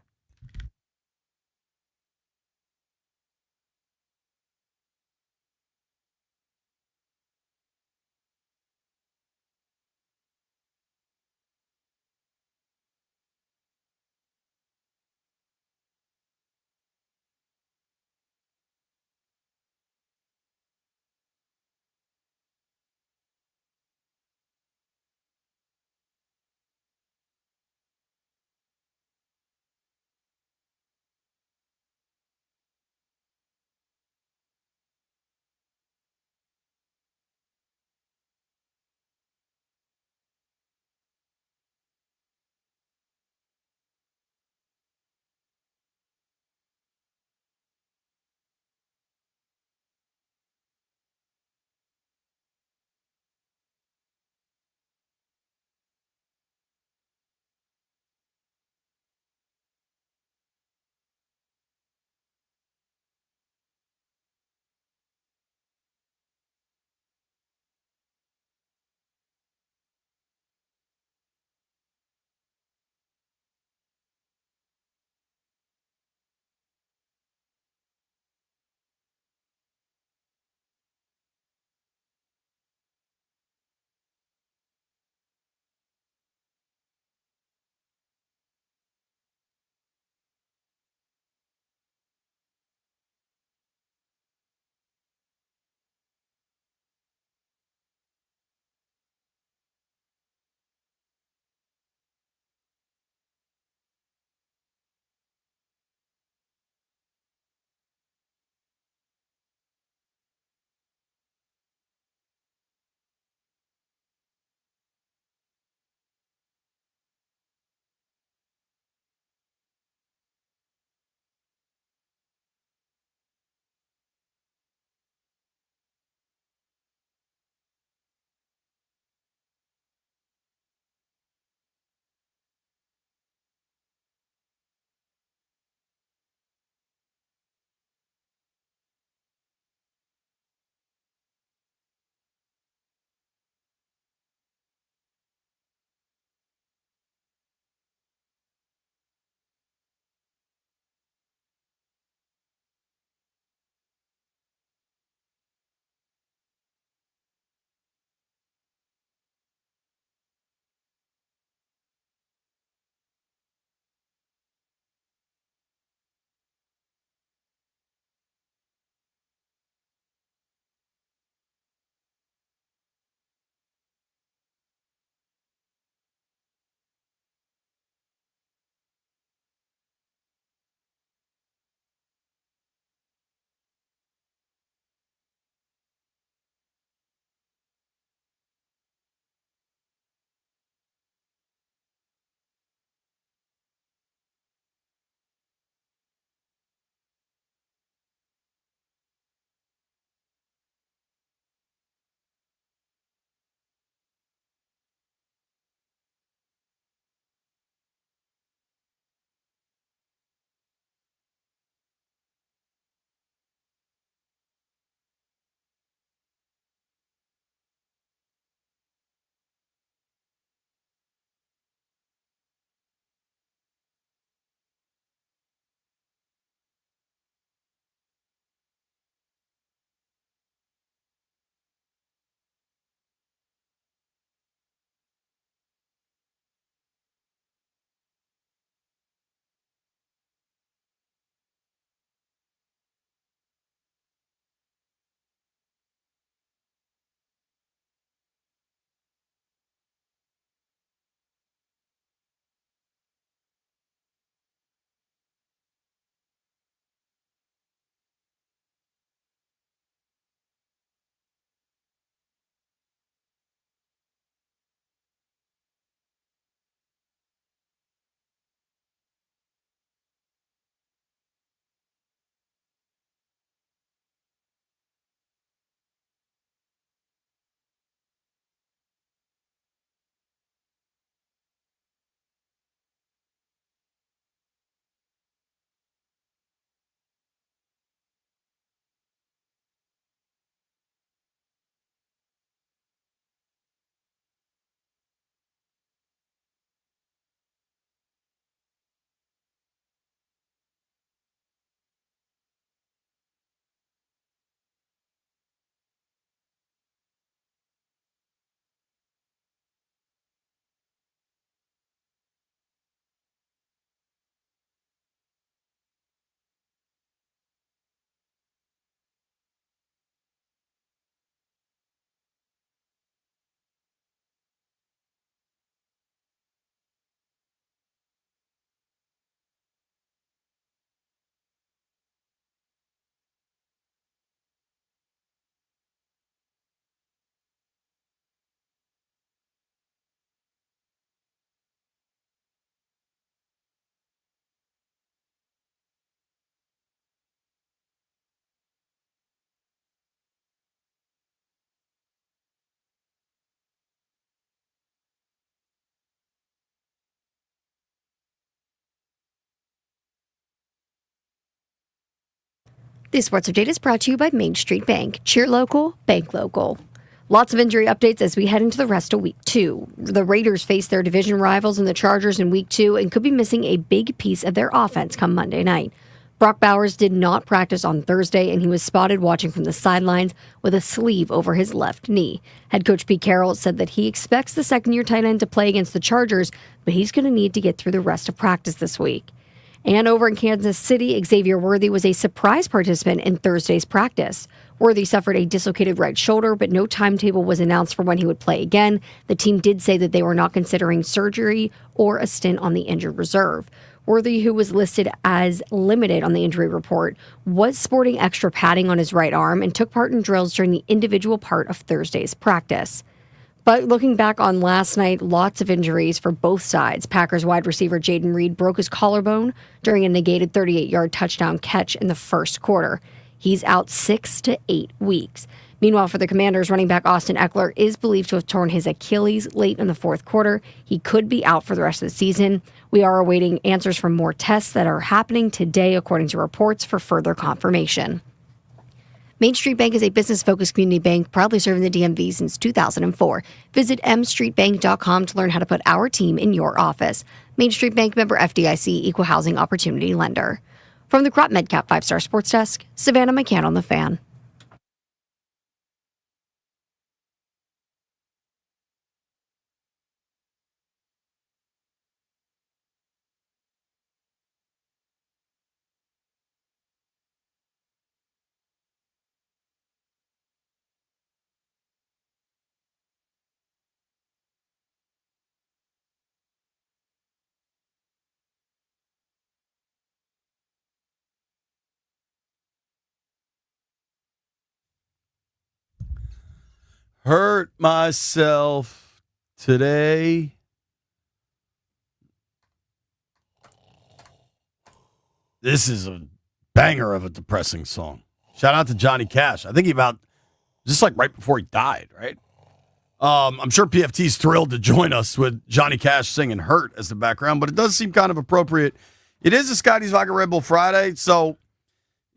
This sports update is brought to you by Main Street Bank. Cheer local, bank local. Lots of injury updates as we head into the rest of week 2. The Raiders face their division rivals in the Chargers in week 2 and could be missing a big piece of their offense come Monday night. Brock Bowers did not practice on Thursday, and he was spotted watching from the sidelines with a sleeve over his left knee. Head coach Pete Carroll said that he expects the second-year tight end to play against the Chargers, but he's going to need to get through the rest of practice this week. And over in Kansas City, Xavier Worthy was a surprise participant in Thursday's practice. Worthy suffered a dislocated right shoulder, but no timetable was announced for when he would play again. The team did say that they were not considering surgery or a stint on the injured reserve. Worthy, who was listed as limited on the injury report, was sporting extra padding on his right arm and took part in drills during the individual part of Thursday's practice. But looking back on last night, lots of injuries for both sides. Packers wide receiver Jaden Reed broke his collarbone during a negated 38-yard touchdown catch in the first quarter. He's out 6 to 8 weeks. Meanwhile, for the Commanders, running back Austin Eckler is believed to have torn his Achilles late in the fourth quarter. He could be out for the rest of the season. We are awaiting answers from more tests that are happening today, according to reports, for further confirmation. Main Street Bank is a business-focused community bank proudly serving the DMV since 2004. Visit mstreetbank.com to learn how to put our team in your office. Main Street Bank, member FDIC, equal housing opportunity lender. From the Crop MedCap 5-Star Sports Desk, Savannah McCann on the Fan. Hurt myself today. This is a banger of a depressing song. Shout out to Johnny Cash. I think he about just like right before he died, right? I'm sure PFT's thrilled to join us with Johnny Cash singing Hurt as the background, but it does seem kind of appropriate. It is a Scotty's Vodka Red Bull Friday, so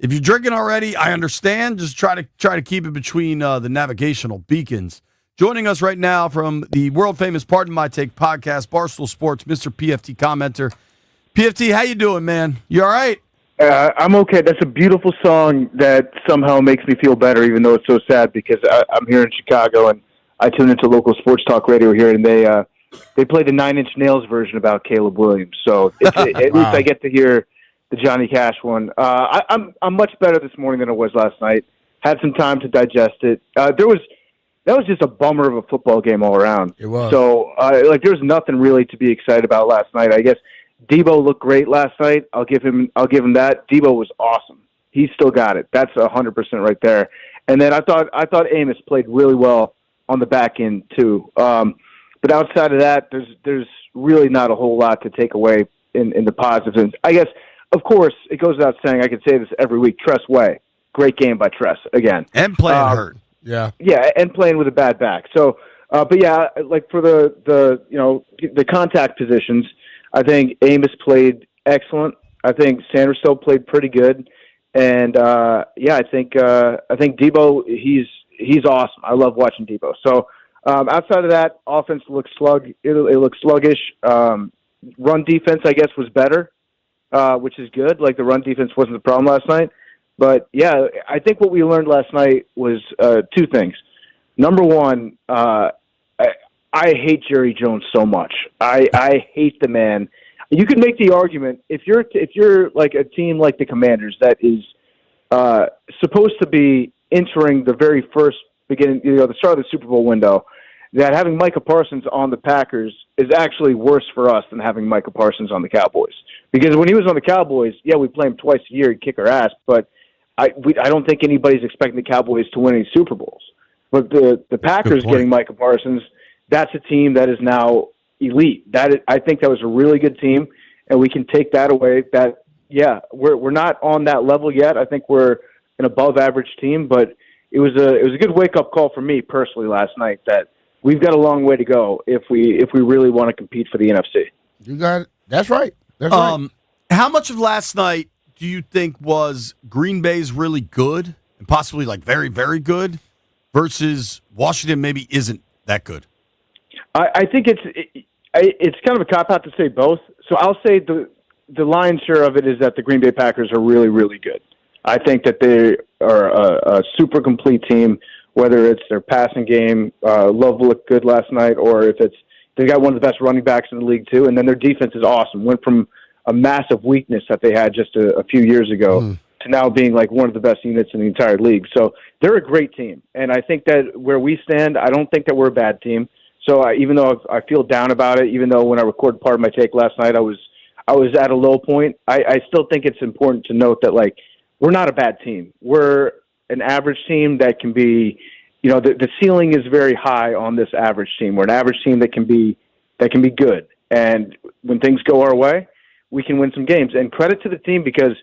if you're drinking already, I understand. Just try to keep it between the navigational beacons. Joining us right now from the world-famous Pardon My Take podcast, Barstool Sports, Mr. PFT Commenter. PFT, how you doing, man? You all right? I'm okay. That's a beautiful song that somehow makes me feel better, even though it's so sad, because I'm here in Chicago, and I tune into local sports talk radio here, and they play the Nine Inch Nails version about Caleb Williams. So at least I get to hear the Johnny Cash one. I'm much better this morning than I was last night. Had some time to digest it. That was just a bummer of a football game all around. It was. So there was nothing really to be excited about last night. I guess Debo looked great last night. I'll give him that. Debo was awesome. He still got it. That's 100% right there. And then I thought Amos played really well on the back end too. But outside of that, there's really not a whole lot to take away in the positives. And I guess, of course, it goes without saying, I could say this every week, Tress Way. Great game by Tress, again. And playing hurt. Yeah. Yeah, and playing with a bad back. So, but yeah, like for the contact positions, I think Amos played excellent. I think Sanderson played pretty good. And, I think Debo, he's awesome. I love watching Debo. So, outside of that, offense looks it looks sluggish. Run defense, I guess, was better. Which is good. Like, the run defense wasn't the problem last night. But, yeah, I think what we learned last night was two things. Number one, I hate Jerry Jones so much. I hate the man. You could make the argument, if you're like a team like the Commanders that is supposed to be entering the very first beginning, the start of the Super Bowl window, that having Micah Parsons on the Packers is actually worse for us than having Micah Parsons on the Cowboys. Because when he was on the Cowboys, yeah, we play him twice a year, he'd kick our ass, but I don't think anybody's expecting the Cowboys to win any Super Bowls. But the Packers getting Micah Parsons, that's a team that is now elite. I think that was a really good team, and we can take that away. That, yeah, we're not on that level yet. I think we're an above-average team, but it was a good wake-up call for me personally last night that we've got a long way to go if we really want to compete for the NFC. You got it. That's right. That's right. How much of last night do you think was Green Bay's really good and possibly like very, very good versus Washington maybe isn't that good? I think it's kind of a cop-out to say both. So I'll say the lion's share of it is that the Green Bay Packers are really, really good. I think that they are a super complete team, whether it's their passing game, Love looked good last night, or if it's they got one of the best running backs in the league too, and then their defense is awesome. Went from a massive weakness that they had just a few years ago to now being like one of the best units in the entire league. So they're a great team, and I think that where we stand, I don't think that we're a bad team. So even though I feel down about it, even though when I recorded part of my take last night, I was at a low point, I still think it's important to note that like we're not a bad team. We're an average team that can be. You know, the ceiling is very high on this average team. We're an average team that can be good. And when things go our way, we can win some games. And credit to the team because,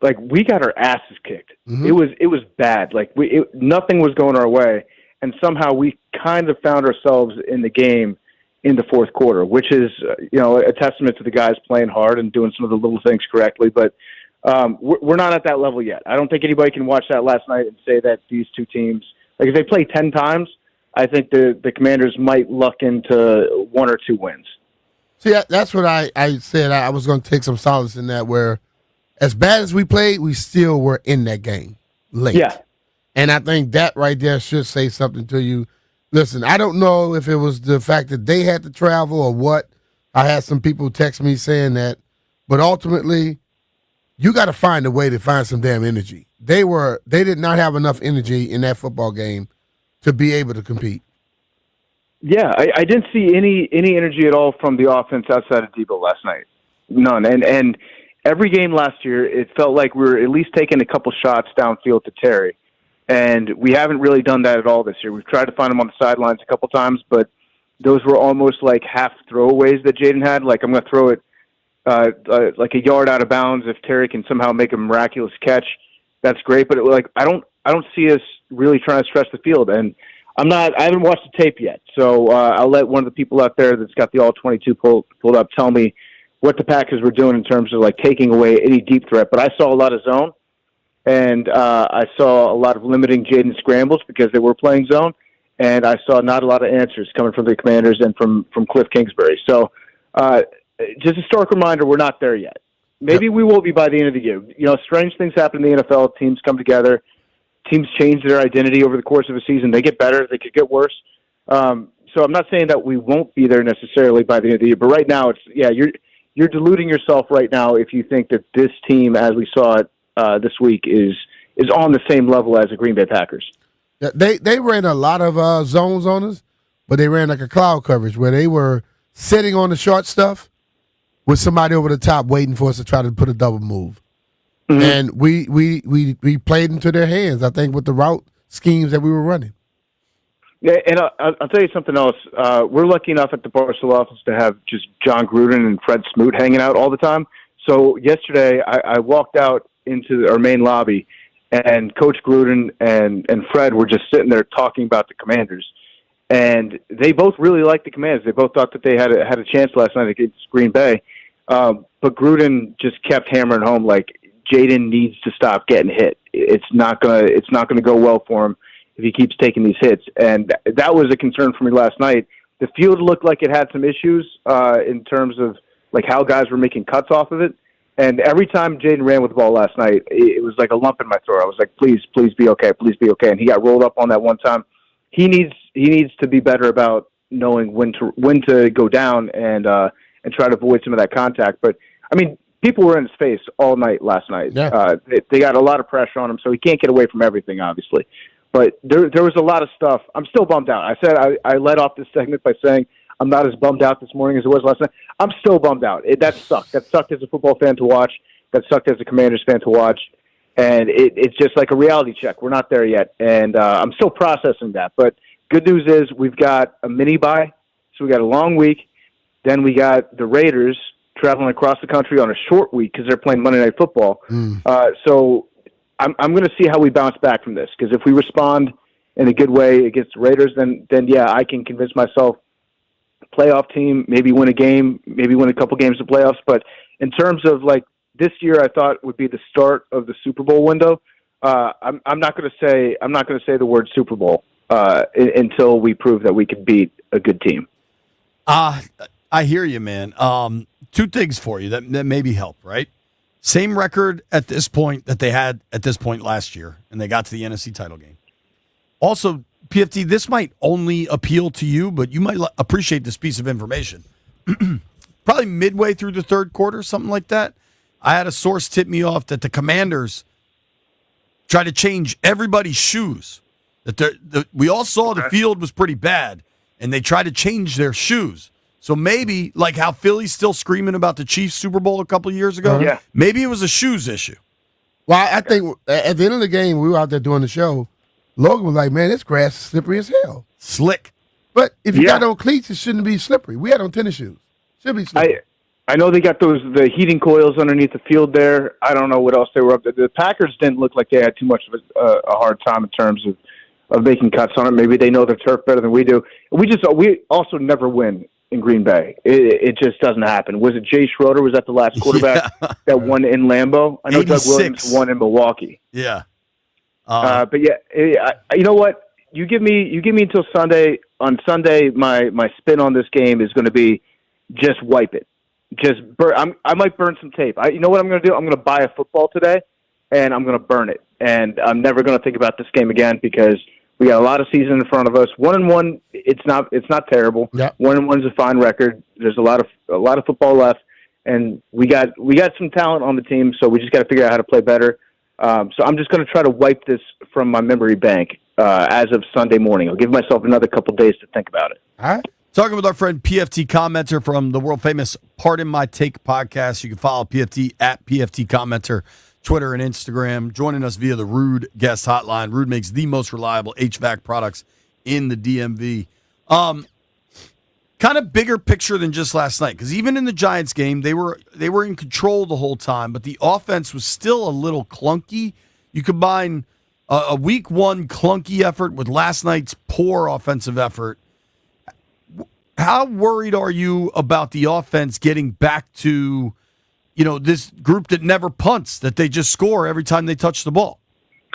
like, we got our asses kicked. Mm-hmm. It was bad. Like, nothing was going our way. And somehow we kind of found ourselves in the game in the fourth quarter, which is, a testament to the guys playing hard and doing some of the little things correctly. But we're not at that level yet. I don't think anybody can watch that last night and say that these two teams – like if they play 10 times, I think the Commanders might luck into 1 or 2 wins. See, that's what I said. I was going to take some solace in that where as bad as we played, we still were in that game late. Yeah. And I think that right there should say something to you. Listen, I don't know if it was the fact that they had to travel or what. I had some people text me saying that. But ultimately, you got to find a way to find some damn energy. They did not have enough energy in that football game to be able to compete. Yeah, I didn't see any energy at all from the offense outside of Debo last night. None. And every game last year, it felt like we were at least taking a couple shots downfield to Terry. And we haven't really done that at all this year. We've tried to find him on the sidelines a couple times, but those were almost like half throwaways that Jaden had. Like, I'm going to throw it like a yard out of bounds. If Terry can somehow make a miraculous catch, that's great. But I don't see us really trying to stretch the field. And I haven't watched the tape yet. So I'll let one of the people out there that's got the all 22 pulled up tell me what the Packers were doing in terms of like taking away any deep threat. But I saw a lot of zone, and I saw a lot of limiting Jaden scrambles because they were playing zone. And I saw not a lot of answers coming from the Commanders and from Cliff Kingsbury. So just a stark reminder, we're not there yet. Maybe we will be by the end of the year. Strange things happen in the NFL. Teams come together. Teams change their identity over the course of a season. They get better. They could get worse. So I'm not saying that we won't be there necessarily by the end of the year. But right now, you're deluding yourself right now if you think that this team, as we saw it this week, is on the same level as the Green Bay Packers. Yeah, they ran a lot of zones on us, but they ran like a cloud coverage where they were sitting on the short stuff with somebody over the top waiting for us to try to put a double move. Mm-hmm. And we played into their hands, I think, with the route schemes that we were running. Yeah, and I'll tell you something else. We're lucky enough at the Barstool office to have just John Gruden and Fred Smoot hanging out all the time. So yesterday I walked out into our main lobby, and Coach Gruden and Fred were just sitting there talking about the Commanders. And they both really liked the Commanders. They both thought that they had a chance last night against Green Bay. But Gruden just kept hammering home like Jaden needs to stop getting hit. It's not gonna go well for him if he keeps taking these hits. And that was a concern for me last night. The field looked like it had some issues in terms of like how guys were making cuts off of it. And every time Jaden ran with the ball last night, it was like a lump in my throat. I was like, please be okay, please be okay. And he got rolled up on that one time. He needs to be better about knowing when to go down and try to avoid some of that contact. But I mean, people were in his face all night last night. Yeah. They got a lot of pressure on him, so he can't get away from everything, obviously. But there was a lot of stuff. I'm still bummed out. I said I led off this segment by saying I'm not as bummed out this morning as it was last night. I'm still bummed out. That sucked. That sucked as a football fan to watch. That sucked as a Commanders fan to watch. And it's just like a reality check. We're not there yet. And I'm still processing that. But good news is we've got a mini bye. So we got a long week. Then we got the Raiders traveling across the country on a short week because they're playing Monday Night Football. So I'm going to see how we bounce back from this. Because if we respond in a good way against the Raiders, then yeah, I can convince myself playoff team, maybe win a game, maybe win a couple games of playoffs. But in terms of like this year I thought would be the start of the Super Bowl window. I'm not going to say the word Super Bowl until we prove that we can beat a good team. I hear you, man. Two things for you that maybe help, right? Same record at this point that they had at this point last year, and they got to the NFC title game. Also, PFT, this might only appeal to you, but you might appreciate this piece of information. Probably midway through the third quarter, something like that, I had a source tip me off that the Commanders tried to change everybody's shoes. We all saw the field was pretty bad, and they tried to change their shoes. So maybe, like how Philly's still screaming about the Chiefs Super Bowl a couple of years ago, maybe it was a shoes issue. Well, I think at the end of the game, we were out there doing the show. Logan was like, man, this grass is slippery as hell. Slick. But if you got on cleats, it shouldn't be slippery. We had on tennis shoes. Should be slippery. I know they got the heating coils underneath the field there. I don't know what else they were up to. The Packers didn't look like they had too much of a hard time in terms of making cuts on it. Maybe they know their turf better than we do. We also never win in Green Bay. It just doesn't happen. Was it Jay Schroeder? Was that the last quarterback that won in Lambeau? I know 86. Doug Williams won in Milwaukee. Yeah. But you know what? You give me until Sunday. On Sunday, my spin on this game is going to be just wipe it. Just burn. I might burn some tape. You know what I'm going to do? I'm going to buy a football today, and I'm going to burn it. And I'm never going to think about this game again because we got a lot of season in front of us. 1-1, it's not terrible. Yeah. 1-1 is a fine record. There's a lot of football left, and we got some talent on the team. So we just got to figure out how to play better. So I'm just going to try to wipe this from my memory bank as of Sunday morning. I'll give myself another couple days to think about it. All right. Talking with our friend PFT Commenter from the world-famous Pardon My Take podcast. You can follow PFT at PFT Commenter, Twitter and Instagram. Joining us via the Rude Guest Hotline. Rude makes the most reliable HVAC products in the DMV. Kind of bigger picture than just last night, because even in the Giants game, they were in control the whole time, but the offense was still a little clunky. You combine a week one clunky effort with last night's poor offensive effort. How worried are you about the offense getting back to, this group that never punts, that they just score every time they touch the ball?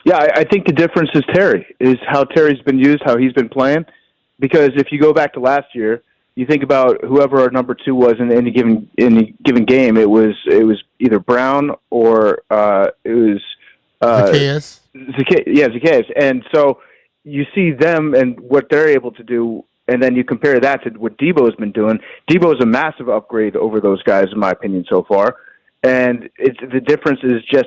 Yeah, I think the difference is how Terry's been used, how he's been playing. Because if you go back to last year, you think about whoever our number two was in any given game, it was either Brown or it was Zacchaeus. Zacchaeus. And so you see them and what they're able to do. And then you compare that to what Debo's been doing. Debo's a massive upgrade over those guys, in my opinion, so far. And the difference is just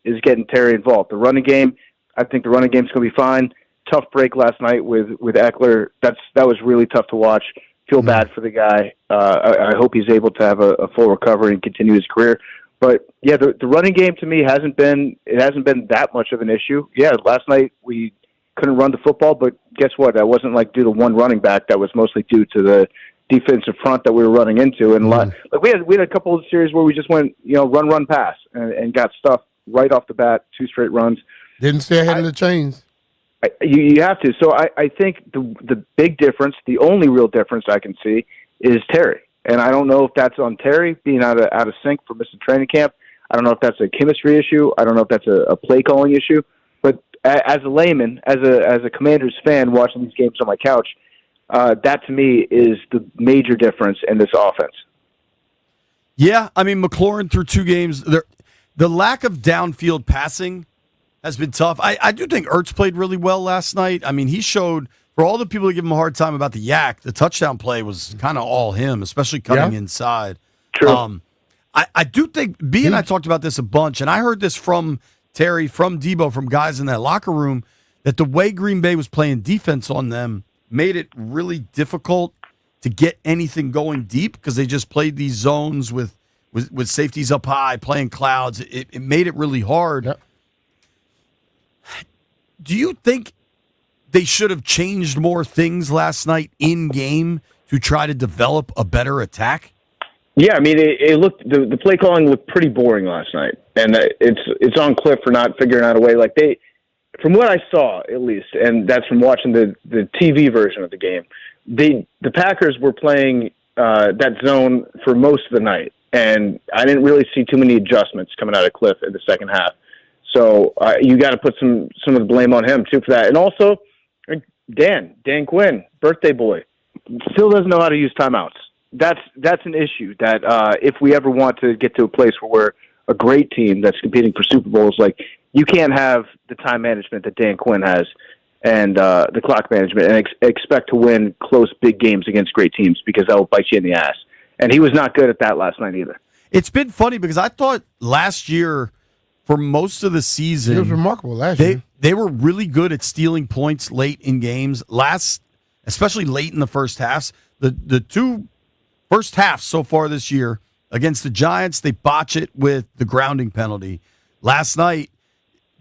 is getting Terry involved. The running game, I think the running game's going to be fine. Tough break last night with Eckler. That was really tough to watch. Feel bad for the guy. I hope he's able to have a full recovery and continue his career. But yeah, the running game to me hasn't been that much of an issue. Yeah, last night we couldn't run the football, but guess what? That wasn't due to one running back. That was mostly due to the defensive front that we were running into. And we had a couple of series where we just went, run, pass, and got stuff right off the bat, 2 straight runs. Didn't stay ahead of the chains. You have to. So I think the big difference, the only real difference I can see, is Terry. And I don't know if that's on Terry being out of sync for missing training camp. I don't know if that's a chemistry issue. I don't know if that's a play calling issue. But as a layman, as a Commanders fan watching these games on my couch, that to me is the major difference in this offense. Yeah, I mean, McLaurin through 2 games, the lack of downfield passing has been tough. I do think Ertz played really well last night. I mean, he showed, for all the people that give him a hard time about the yak, the touchdown play was kind of all him, especially cutting inside. True. I do think, B and I talked about this a bunch, and I heard this from Terry, from Debo, from guys in that locker room, that the way Green Bay was playing defense on them made it really difficult to get anything going deep because they just played these zones with safeties up high, playing clouds. It made it really hard. Yep. Do you think they should have changed more things last night in game to try to develop a better attack? Yeah, I mean, it looked the play calling looked pretty boring last night, and it's on Cliff for not figuring out a way. From what I saw at least, and that's from watching the TV version of the game, the Packers were playing that zone for most of the night, and I didn't really see too many adjustments coming out of Cliff in the second half. So you got to put some of the blame on him too for that. And also, Dan Quinn, birthday boy, still doesn't know how to use timeouts. That's an issue that if we ever want to get to a place where we're a great team that's competing for Super Bowls, like you can't have the time management that Dan Quinn has and the clock management and expect to win close big games against great teams, because that will bite you in the ass. And he was not good at that last night either. It's been funny because I thought last year, for most of the season, it was remarkable last year. They were really good at stealing points late in games. Especially late in the first halves. The two first halves so far this year against the Giants, they botch it with the grounding penalty. Last night,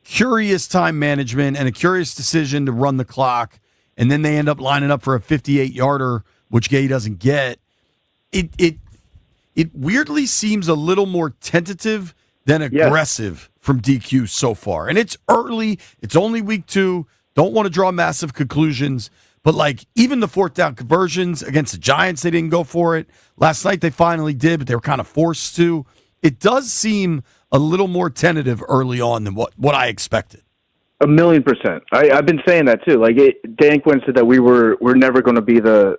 curious time management and a curious decision to run the clock, and then they end up lining up for a 58-yarder, which Gay doesn't get. It weirdly seems a little more tentative than aggressive from DQ so far. And it's early. It's only week 2. Don't want to draw massive conclusions. But, like, even the fourth down conversions against the Giants, they didn't go for it. Last night they finally did, but they were kind of forced to. It does seem a little more tentative early on than what I expected. 1,000,000%. I've been saying that too. Like Dan Quinn said that we're never going to be the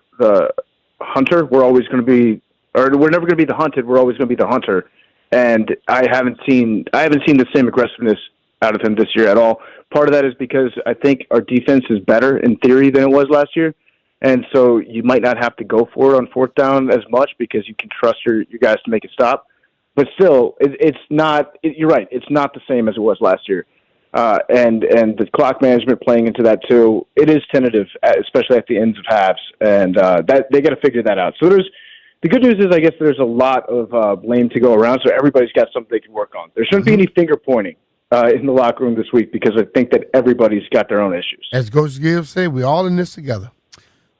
hunter. We're always going to be, or we're never going to be the hunted. We're always going to be the hunter. And I haven't seen the same aggressiveness out of him this year at all. Part of that is because I think our defense is better in theory than it was last year. And so you might not have to go for it on fourth down as much because you can trust your guys to make a stop. But still, it's not. You're right. It's not the same as it was last year. And the clock management playing into that too. It is tentative, especially at the ends of halves, and that they got to figure that out. So the good news is, I guess there's a lot of blame to go around, so everybody's got something they can work on. There shouldn't be any finger pointing in the locker room this week, because I think that everybody's got their own issues. As Coach Gibbs said, we're all in this together.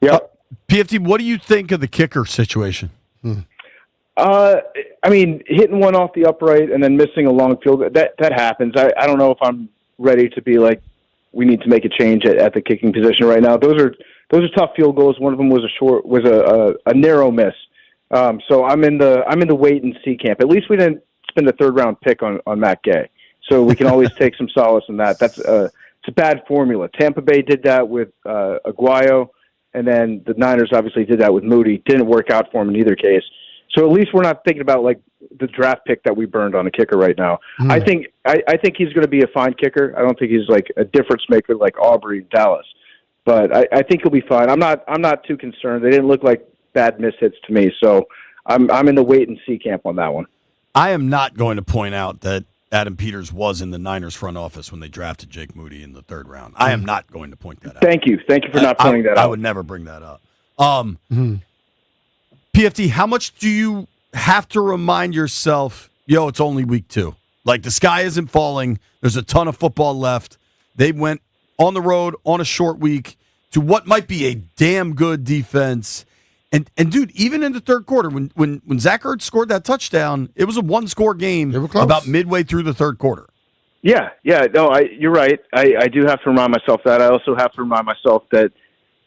Yep. PFT, what do you think of the kicker situation? I mean, hitting one off the upright and then missing a long field, that happens. I don't know if I'm ready to be like, we need to make a change at the kicking position right now. Those are tough field goals. One of them was a narrow miss. So I'm in the wait and see camp. At least we didn't spend a third round pick on Matt Gay, so we can always take some solace in that. It's a bad formula. Tampa Bay did that with Aguayo, and then the Niners obviously did that with Moody. Didn't work out for him in either case. So at least we're not thinking about like the draft pick that we burned on a kicker right now. I think he's going to be a fine kicker. I don't think he's like a difference maker like Aubrey, Dallas, but I think he'll be fine. I'm not too concerned. They didn't look like bad mishits to me, so I'm in the wait and see camp on that one. I am not going to point out that Adam Peters was in the Niners front office when they drafted Jake Moody in the third round. I am not going to point that out. Thank you for not pointing that out. I would never bring that up. PFT, how much do you have to remind yourself, it's only week 2? Like, the sky isn't falling. There's a ton of football left. They went on the road on a short week to what might be a damn good defense. And dude, even in the third quarter, when Zach Ertz scored that touchdown, it was a one-score game about midway through the third quarter. Yeah. No, you're right. I do have to remind myself that. I also have to remind myself that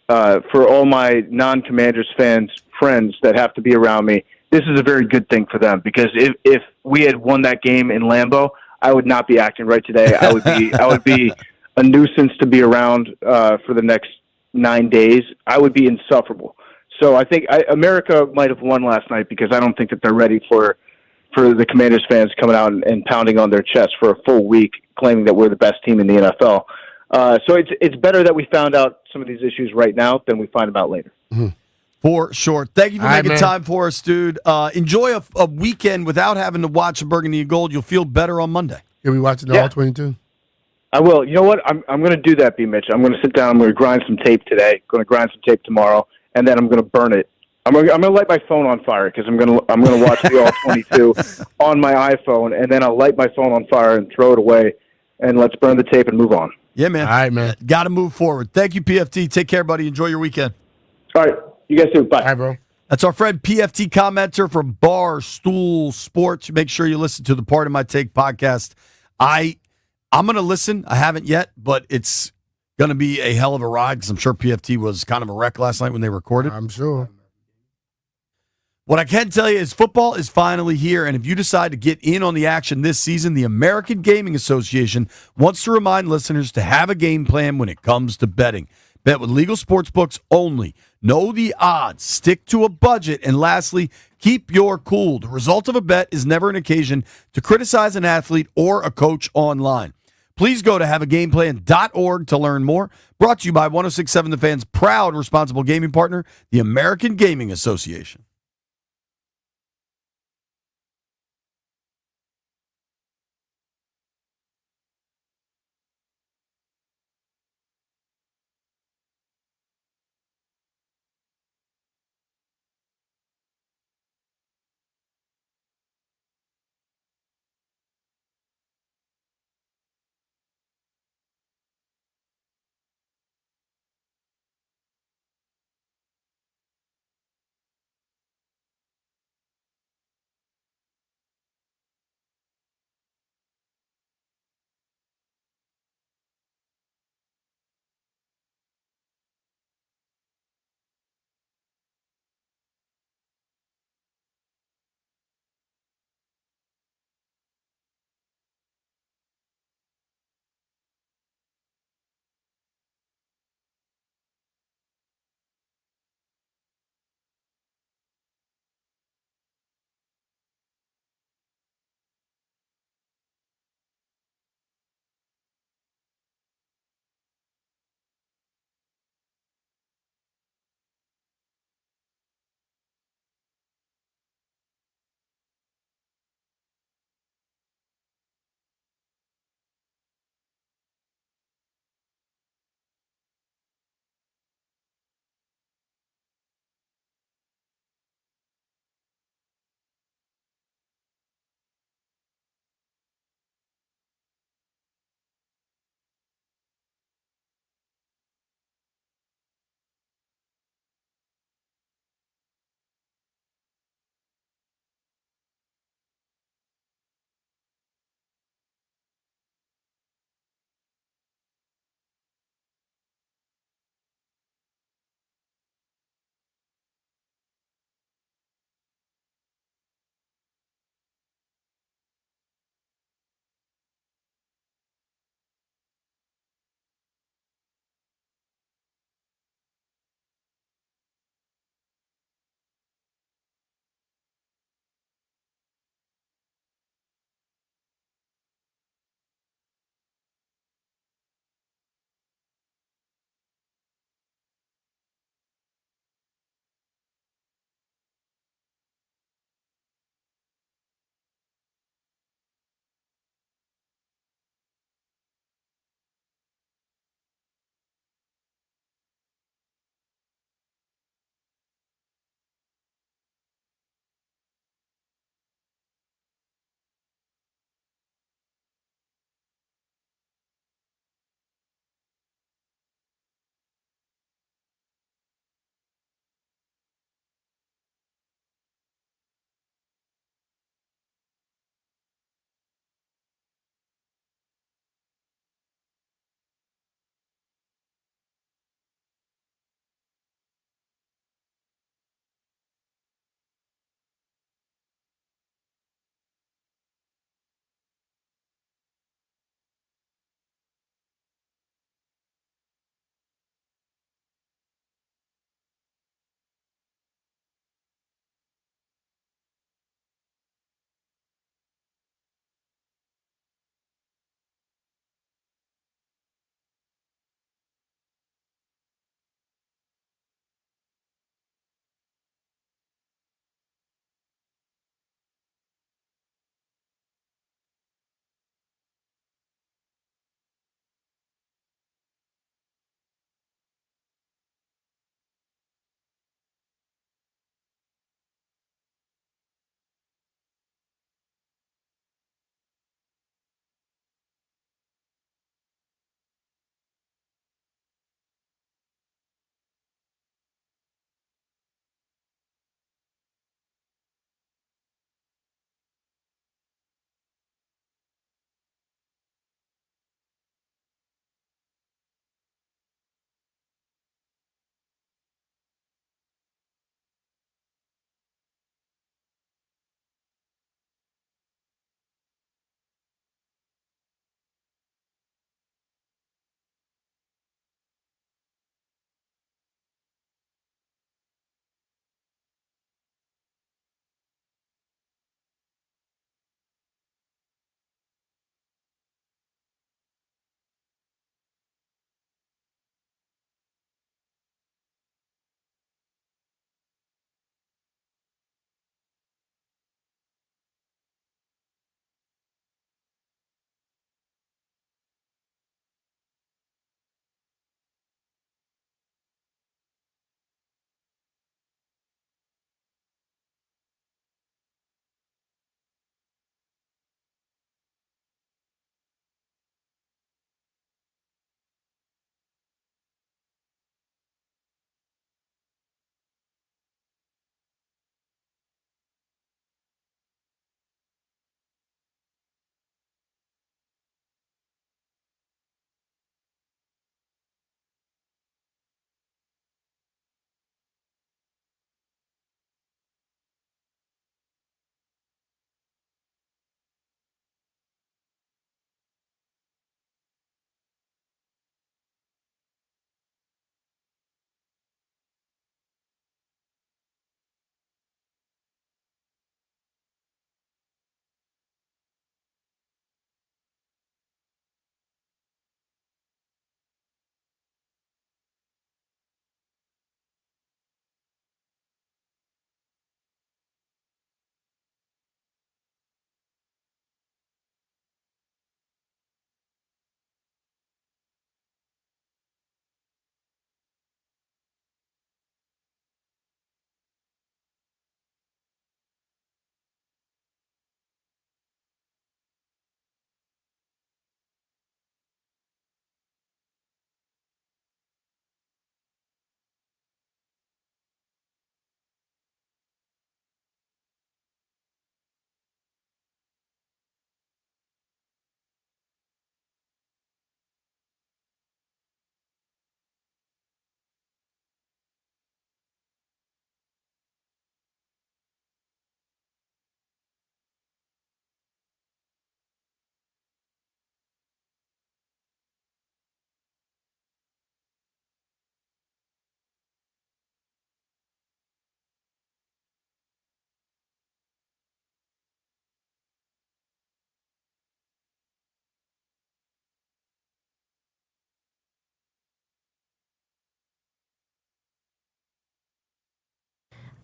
for all my non-Commanders friends that have to be around me, this is a very good thing for them, because if we had won that game in Lambeau, I would not be acting right today. I would be a nuisance to be around for the next 9 days. I would be insufferable. So I think America might have won last night, because I don't think that they're ready for the Commanders fans coming out and pounding on their chest for a full week, claiming that we're the best team in the NFL. So it's better that we found out some of these issues right now than we find them out later. For sure. Thank you for making time for us, dude. Enjoy a weekend without having to watch a Burgundy and Gold. You'll feel better on Monday. You'll be watching the All 22? I will. You know what? I'm going to do that, B-Mitch. I'm going to sit down. I'm going to grind some tape today. Going to grind some tape tomorrow, and then I'm going to burn it. I'm going to light my phone on fire, because I'm going to watch the All 22 on my iPhone, and then I'll light my phone on fire and throw it away, and let's burn the tape and move on. Yeah, man. All right, man. Got to move forward. Thank you, PFT. Take care, buddy. Enjoy your weekend. All right. You guys too. Bye. All right, bro. That's our friend PFT Commenter from Barstool Sports. Make sure you listen to the Part of My Take podcast. I'm going to listen. I haven't yet, but it's going to be a hell of a ride, because I'm sure PFT was kind of a wreck last night when they recorded. I'm sure. What I can tell you is football is finally here, and if you decide to get in on the action this season, the American Gaming Association wants to remind listeners to have a game plan when it comes to betting. Bet with legal sports books only. Know the odds. Stick to a budget. And lastly, keep your cool. The result of a bet is never an occasion to criticize an athlete or a coach online. Please go to haveagameplan.org to learn more. Brought to you by 1067 The Fan's proud responsible gaming partner, the American Gaming Association.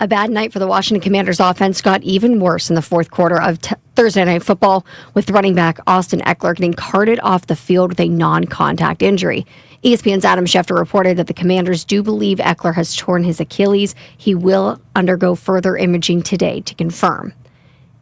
A bad night for the Washington Commanders offense got even worse in the fourth quarter of Thursday Night Football, with running back Austin Eckler getting carted off the field with a non-contact injury. ESPN's Adam Schefter reported that the Commanders do believe Eckler has torn his Achilles. He will undergo further imaging today to confirm.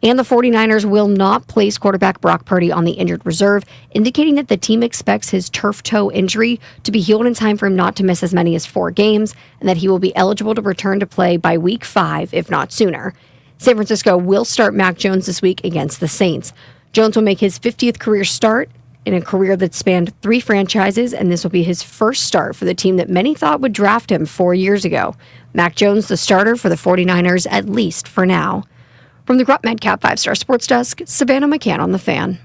And the 49ers will not place quarterback Brock Purdy on the injured reserve, indicating that the team expects his turf toe injury to be healed in time for him not to miss as many as 4 games, and that he will be eligible to return to play by week 5, if not sooner. San Francisco will start Mac Jones this week against the Saints. Jones will make his 50th career start in a career that spanned 3 franchises, and this will be his first start for the team that many thought would draft him 4 years ago. Mac Jones, the starter for the 49ers, at least for now. From the Grupp Medcap 5-Star Sports Desk, Savannah McCann on The Fan.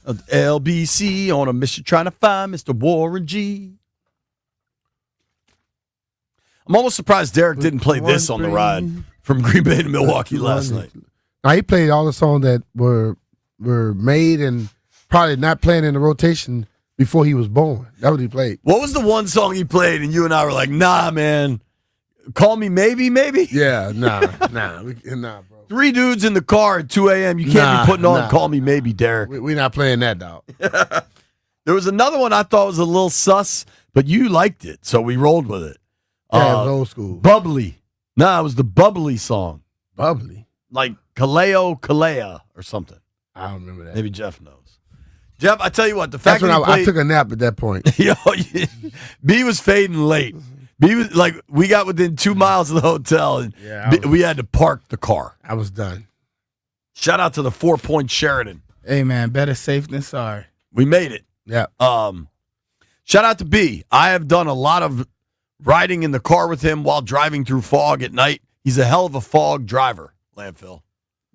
LBC on a mission trying to find Mr. Warren G. I'm almost surprised Derek didn't play this on the ride from Green Bay to Milwaukee last night. Now, he played all the songs that were made and probably not playing in the rotation before he was born. That's what he played. What was the one song he played and you and I were like, nah, man, call me maybe? Yeah, nah, bro. 3 dudes in the car at 2 a.m. You can't be putting on Call Me Maybe, Derek. We're not playing that, dog. There was another one I thought was a little sus, but you liked it, so we rolled with it. Yeah, it was old school. Bubbly. Nah, it was the Bubbly song. Bubbly? Like Kalea or something. I don't remember that. Maybe Jeff knows. Jeff, I tell you what, the fact that I took a nap at that point. Yo, B was fading late. B was like, we got within 2 miles of the hotel, and we had to park the car. I was done. Shout out to the 4 Point Sheridan. Hey, man, better safe than sorry. We made it. Yeah. Shout out to B. I have done a lot of riding in the car with him while driving through fog at night. He's a hell of a fog driver, Landfill.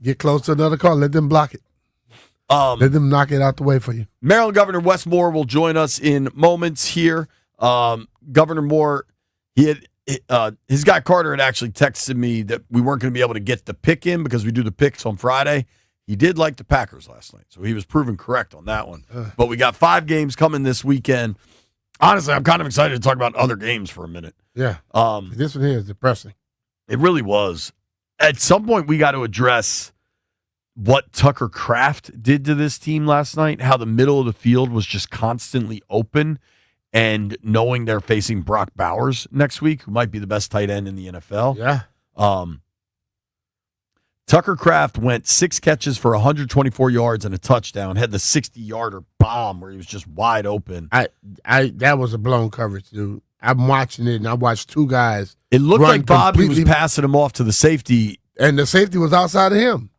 Get close to another car. Let them block it. Let them knock it out the way for you. Maryland Governor Wes Moore will join us in moments here. Governor Moore, his guy Carter had actually texted me that we weren't going to be able to get the pick in because we do the picks on Friday. He did like the Packers last night, so he was proven correct on that one. But we got 5 games coming this weekend. Honestly, I'm kind of excited to talk about other games for a minute. Yeah. This one here is depressing. It really was. At some point, we got to address what Tucker Kraft did to this team last night, how the middle of the field was just constantly open, and knowing they're facing Brock Bowers next week, who might be the best tight end in the NFL. Yeah. Tucker Kraft went 6 catches for 124 yards and a touchdown, had the 60-yarder bomb where he was just wide open. That was a blown coverage, dude. I'm watching it, and I watched 2 guys. It looked like Bobby was passing him off to the safety. And the safety was outside of him.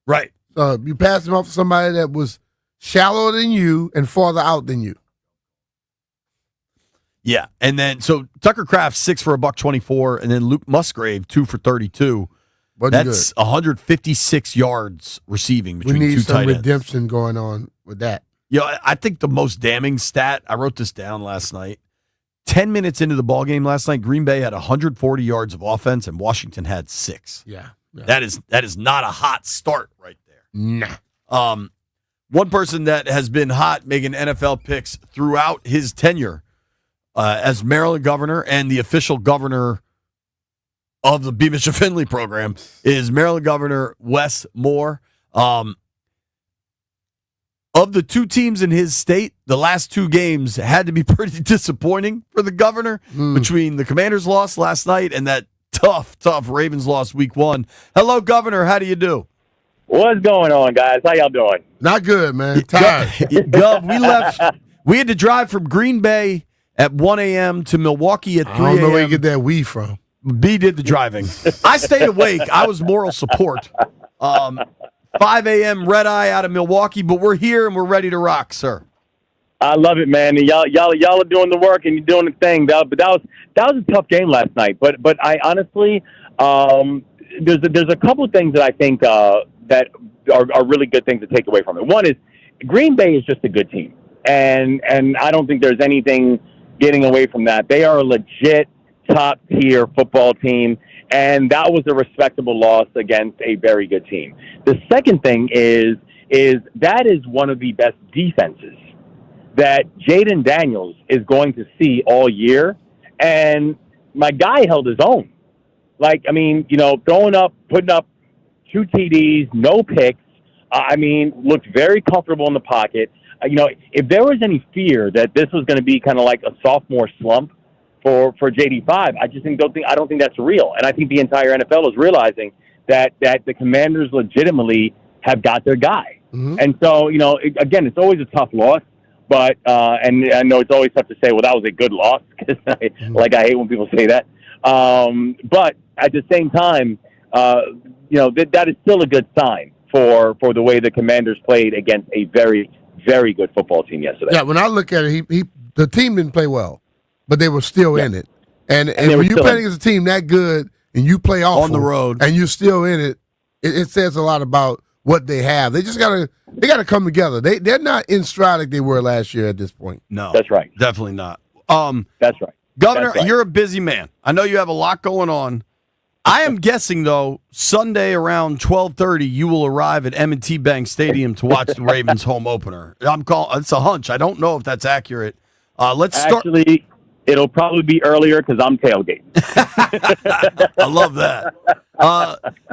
Right. So you passed him off to somebody that was shallower than you and farther out than you. Yeah, and then so Tucker Kraft 6 for $124, and then Luke Musgrave 2 for 32. That's 156 yards receiving between 2 tight ends. We need some redemption going on with that. Yeah, I think the most damning stat, I wrote this down last night. 10 minutes into the ballgame last night, Green Bay had 140 yards of offense, and Washington had 6. Yeah. That is not a hot start right there. Nah. One person that has been hot making NFL picks throughout his tenure as Maryland governor and the official governor of the Beamish Finley program is Maryland Governor Wes Moore. Of the 2 teams in his state, the last 2 games had to be pretty disappointing for the governor between the Commanders' loss last night and that tough Ravens loss week 1. Hello, Governor. How do you do? What's going on, guys? How y'all doing? Not good, man. Tired. Gov, We had to drive from Green Bay at 1 a.m. to Milwaukee at 3 a.m. I don't know where you get that "we" from. B did the driving. I stayed awake. I was moral support. 5 a.m. red eye out of Milwaukee, but we're here and we're ready to rock, sir. I love it, man. And y'all are doing the work and you're doing the thing. But that was a tough game last night. But I honestly, there's a couple of things that I think that are really good things to take away from it. One is Green Bay is just a good team, and I don't think there's anything getting away from that. They are a legit top tier football team, and that was a respectable loss against a very good team. The second thing is that is one of the best defenses that Jaden Daniels is going to see all year, and my guy held his own. Like, I mean, putting up 2 TDs, no picks. Looked very comfortable in the pocket. If there was any fear that this was going to be kind of like a sophomore slump for JD5, I don't think that's real. And I think the entire NFL is realizing that the Commanders legitimately have got their guy. Mm-hmm. And so, again, it's always a tough loss. But and I know it's always tough to say, well, that was a good loss, because I hate when people say that. But at the same time, that is still a good sign for the way the Commanders played against a very, very good football team yesterday. Yeah, when I look at it, the team didn't play well, but they were still in it. And when you're playing against a team that good and you play awful on the road and you're still in it, it says a lot about what they have. They just gotta come together. They're not in stride like they were last year at this point. No, that's right. Definitely not. That's right. Governor, that's right. You're a busy man. I know you have a lot going on. I am guessing, though, Sunday around 12:30, you will arrive at M&T Bank Stadium to watch the Ravens home opener. It's a hunch. I don't know if that's accurate. Let's start. Actually, it'll probably be earlier because I'm tailgating. I love that.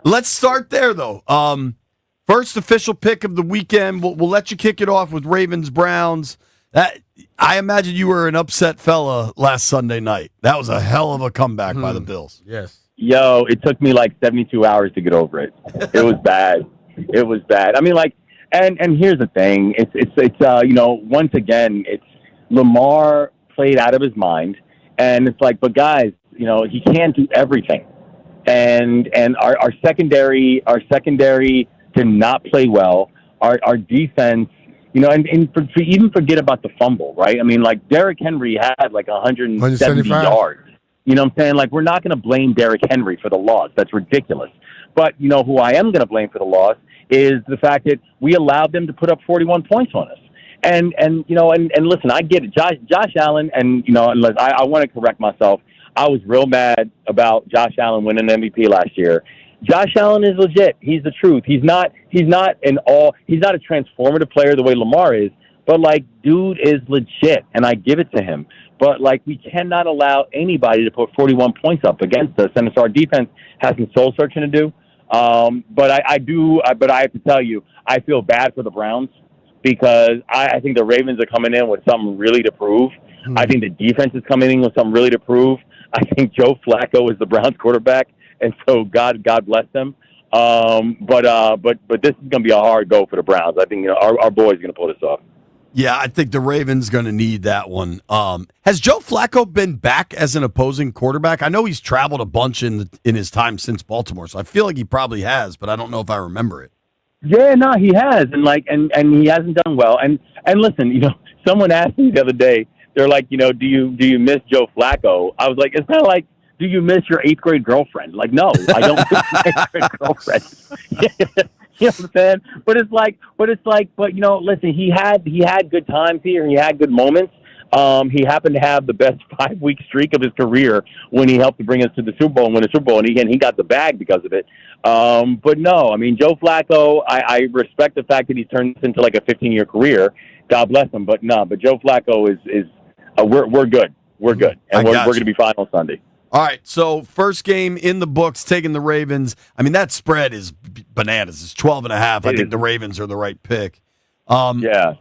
Let's start there, though. First official pick of the weekend. We'll let you kick it off with Ravens-Browns. I imagine you were an upset fella last Sunday night. That was a hell of a comeback by the Bills. Yes. Yo, it took me like 72 hours to get over it. It was bad. It was bad. And here's the thing. It's once again, it's Lamar played out of his mind, and it's like, but guys, he can't do everything. And our secondary did not play well. Our defense, even forget about the fumble, right? Derrick Henry had like 170 yards. You know what I'm saying? Like, we're not going to blame Derrick Henry for the loss. That's ridiculous. But, who I am going to blame for the loss is the fact that we allowed them to put up 41 points on us. And listen, I get it. Josh Allen, and I want to correct myself. I was real mad about Josh Allen winning MVP last year. Josh Allen is legit. He's the truth. He's not a transformative player the way Lamar is, but dude is legit, and I give it to him. But we cannot allow anybody to put 41 points up against us, and so our defense has some soul searching to do. But I have to tell you, I feel bad for the Browns, because I think the Ravens are coming in with something really to prove. Mm-hmm. I think the defense is coming in with something really to prove. I think Joe Flacco is the Browns quarterback, and so God bless them. But this is going to be a hard go for the Browns. I think our boy's going to pull this off. Yeah, I think the Ravens going to need that one. Has Joe Flacco been back as an opposing quarterback? I know he's traveled a bunch in his time since Baltimore, so I feel like he probably has, but I don't know if I remember it. Yeah, no, he has, and he hasn't done well. And listen, someone asked me the other day, they're like, do you miss Joe Flacco? I was like, it's kind of like, do you miss your 8th grade girlfriend? Like, no, I don't miss my 8th grade girlfriend. You know what I'm saying? But listen, he had good times here, and he had good moments. He happened to have the best 5-week streak of his career when he helped to bring us to the Super Bowl and win the Super Bowl, and he got the bag because of it. But no, Joe Flacco, I respect the fact that he turned this into like a 15-year career. God bless him. But Joe Flacco is we're good. We're good, and we're going to be fine on Sunday. All right, so first game in the books, taking the Ravens. That spread is bananas. It's 12.5. I think the Ravens are the right pick. Yeah.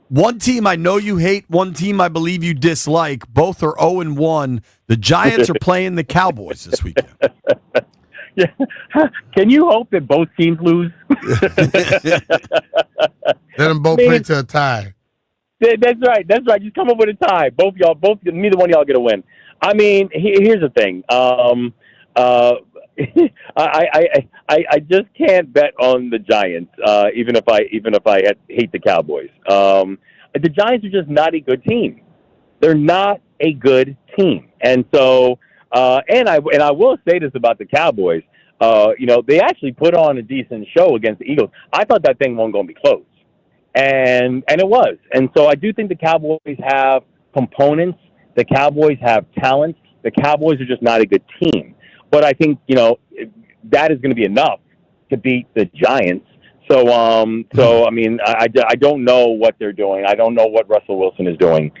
One team I know you hate, one team I believe you dislike. Both are 0-1. The Giants are playing the Cowboys this weekend. Yeah. Can you hope that both teams lose? Let them both play to a tie. That's right. That's right. Just come up with a tie. Neither one of y'all get a win. I mean, here's the thing. I just can't bet on the Giants, even if I hate the Cowboys. The Giants are just not a good team. They're not a good team, and so and I will say this about the Cowboys. They actually put on a decent show against the Eagles. I thought that thing wasn't going to be close, and it was. And so I do think the Cowboys have components. The Cowboys have talent. The Cowboys are just not a good team. But I think, that is going to be enough to beat the Giants. So I mean, I don't know what they're doing. I don't know what Russell Wilson is doing.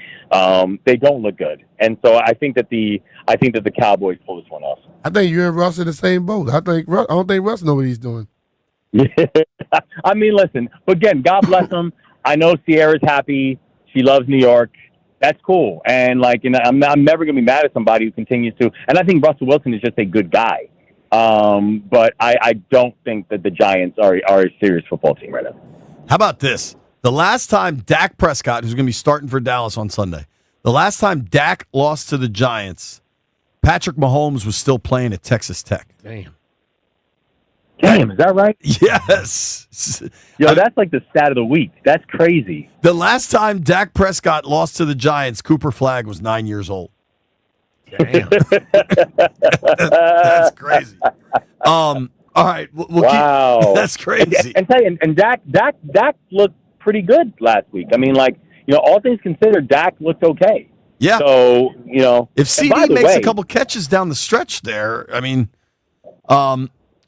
They don't look good. And so I think that the Cowboys pull this one off. I think you and Russ in the same boat. I don't think Russ knows what he's doing. I mean, listen, but again, God bless him. I know Sierra's happy. She loves New York. That's cool. And I'm never going to be mad at somebody who continues to. And I think Russell Wilson is just a good guy. But I don't think that the Giants are a serious football team right now. How about this? The last time Dak Prescott, who's going to be starting for Dallas on Sunday, the last time Dak lost to the Giants, Patrick Mahomes was still playing at Texas Tech. Damn, is that right? Yes. That's like the stat of the week. That's crazy. The last time Dak Prescott lost to the Giants, Cooper Flagg was 9 years old. Damn. That's crazy. All right. Wow. That's crazy. And tell you, and Dak looked pretty good last week. I mean, all things considered, Dak looked okay. Yeah. So, if CD makes a couple catches down the stretch there, I mean,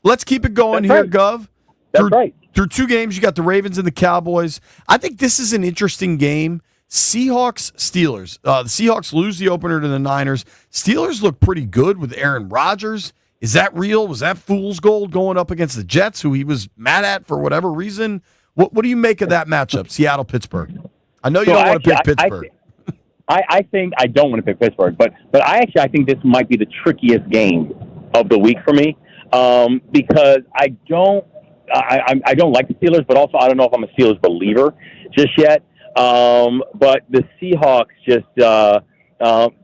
let's keep it going here, Gov. That's right. Through two games, you got the Ravens and the Cowboys. I think this is an interesting game. Seahawks-Steelers. The Seahawks lose the opener to the Niners. Steelers look pretty good with Aaron Rodgers. Is that real? Was that fool's gold going up against the Jets, who he was mad at for whatever reason? What do you make of that matchup, Seattle-Pittsburgh? I know you don't want to pick Pittsburgh. I think I don't want to pick Pittsburgh, but I think this might be the trickiest game of the week for me because I don't like the Steelers, but also I don't know if I'm a Steelers believer just yet. But the Seahawks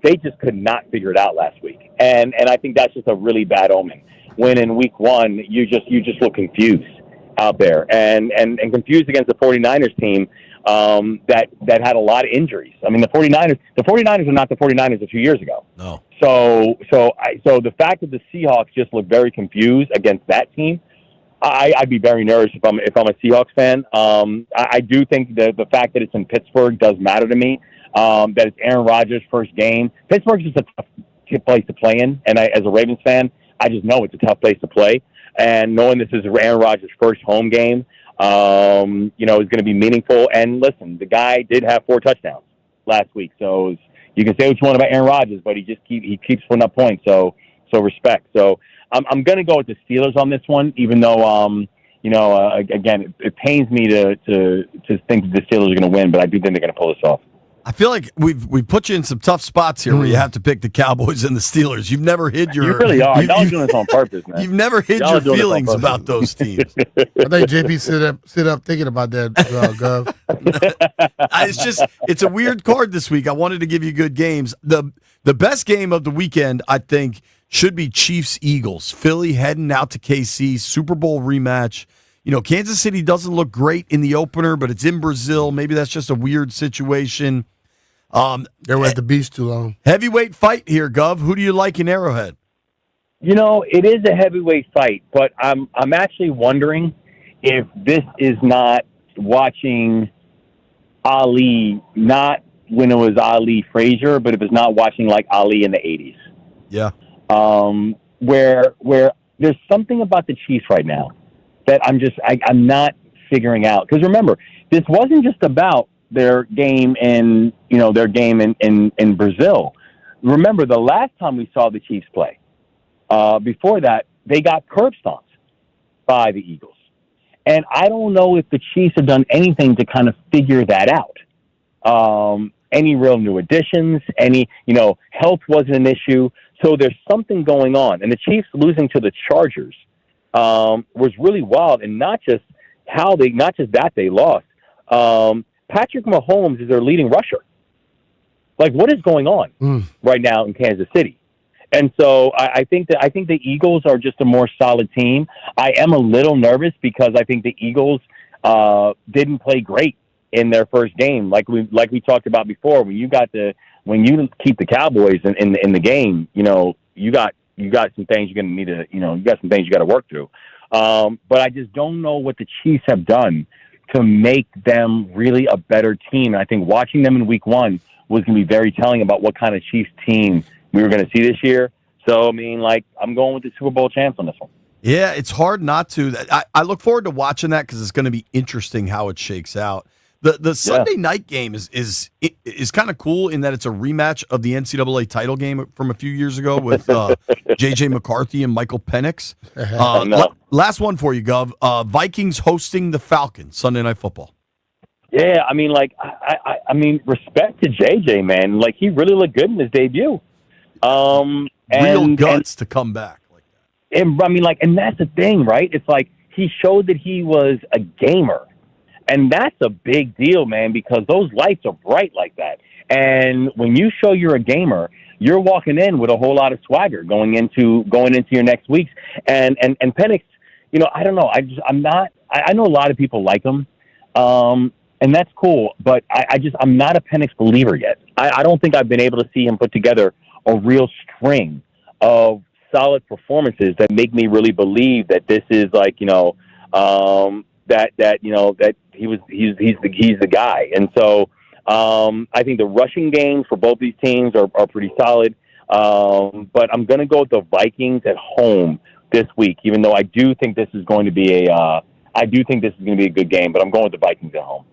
they just could not figure it out last week, and I think that's just a really bad omen. When in week one you just look confused out there, and confused against the 49ers team that had a lot of injuries. I mean, the 49ers are not the 49ers of 2 years ago. No. So the fact that the Seahawks just look very confused against that team, I'd be very nervous if I'm a Seahawks fan. I do think the fact that it's in Pittsburgh does matter to me. That it's Aaron Rodgers' first game. Pittsburgh's just a tough place to play in, and as a Ravens fan, I just know it's a tough place to play. And knowing this is Aaron Rodgers' first home game, is going to be meaningful. And listen, the guy did have 4 touchdowns last week, so you can say what you want about Aaron Rodgers, but he keeps putting up points. So respect. So I'm going to go with the Steelers on this one, even though again, it pains me to think that the Steelers are going to win, but I do think they're going to pull this off. I feel like we've put you in some tough spots here where you have to pick the Cowboys and the Steelers. You've never hid your. You really are. Y'all doing this on purpose, man. You've never hid your feelings about those teams. I think JP sit up thinking about that, Gov. It's a weird card this week. I wanted to give you good games. The best game of the weekend, I think, should be Chiefs-Eagles. Philly heading out to KC, Super Bowl rematch. Kansas City doesn't look great in the opener, but it's in Brazil. Maybe that's just a weird situation. They were at the beach too long. Heavyweight fight here, Gov. Who do you like in Arrowhead? It is a heavyweight fight, but I'm actually wondering if this is not watching Ali, not when it was Ali Frazier, but if it's not watching like Ali in the 80s. Yeah. Where there's something about the Chiefs right now that I'm not figuring out. Because remember, this wasn't just about their game in Brazil. Remember, the last time we saw the Chiefs play, before that, they got curb stomped by the Eagles. And I don't know if the Chiefs have done anything to kind of figure that out. Any real new additions, health wasn't an issue. So there's something going on. And the Chiefs losing to the Chargers was really wild. And not just that they lost. Patrick Mahomes is their leading rusher. Like, what is going on right now in Kansas City? And so I think the Eagles are just a more solid team. I am a little nervous because I think the Eagles didn't play great in their first game, like we talked about before. When you keep the Cowboys in the game, you got some things you're going to need to, you got some things you got to work through. But I just don't know what the Chiefs have done to make them really a better team. And I think watching them in Week 1 was going to be very telling about what kind of Chiefs team we were going to see this year. So, I mean, I'm going with the Super Bowl champs on this one. Yeah, it's hard not to. I look forward to watching that because it's going to be interesting how it shakes out. The Sunday night game is kind of cool in that it's a rematch of the NCAA title game from a few years ago with J.J. McCarthy and Michael Penix. Last one for you, Gov. Vikings hosting the Falcons, Sunday Night Football. Yeah, I mean, I mean, respect to JJ, man. Like, he really looked good in his debut. Real guts to come back like that. And I mean, and that's the thing, right? It's like he showed that he was a gamer, and that's a big deal, man, because those lights are bright like that. And when you show you're a gamer, you're walking in with a whole lot of swagger going into your next weeks. And Penix, I don't know. I know a lot of people like him. And that's cool, but I'm not a Penix believer yet. I don't think I've been able to see him put together a real string of solid performances that make me really believe that this is that he's the guy. And so I think the rushing games for both these teams are pretty solid. But I'm going to go with the Vikings at home this week, even though I do think this is going to be a good game. But I'm going with the Vikings at home.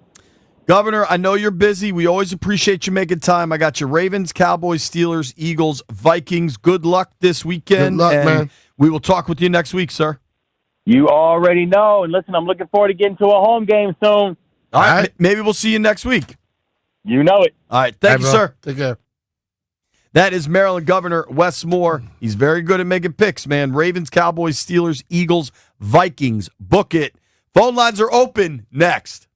Governor, I know you're busy. We always appreciate you making time. I got you Ravens, Cowboys, Steelers, Eagles, Vikings. Good luck this weekend. Good luck, man. We will talk with you next week, sir. You already know. And listen, I'm looking forward to getting to a home game soon. All right. Maybe we'll see you next week. You know it. All right. Thank you, sir. Take care. That is Maryland Governor Wes Moore. He's very good at making picks, man. Ravens, Cowboys, Steelers, Eagles, Vikings. Book it. Phone lines are open next.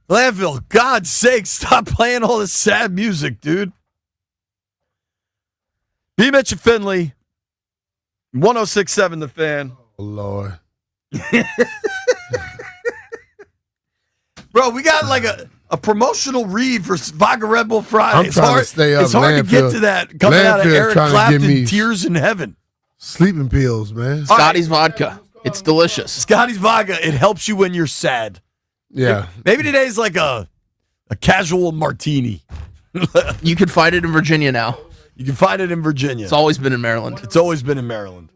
Landfill, God's sake, stop playing all this sad music, dude. B. Mitch and Finley, 106.7 The Fan. Oh, Lord. Bro, we got like a promotional read for Vodka Red Bull Friday. I'm trying to stay up. It's hard to get to that coming out of Eric Clapton, Tears in Heaven. Sleeping pills, man. Scotty's vodka. It's delicious. Scotty's vodka. It helps you when you're sad. Yeah. Maybe today's like a casual martini. You can find it in Virginia now. You can find it in Virginia. It's always been in Maryland. It's always been in Maryland.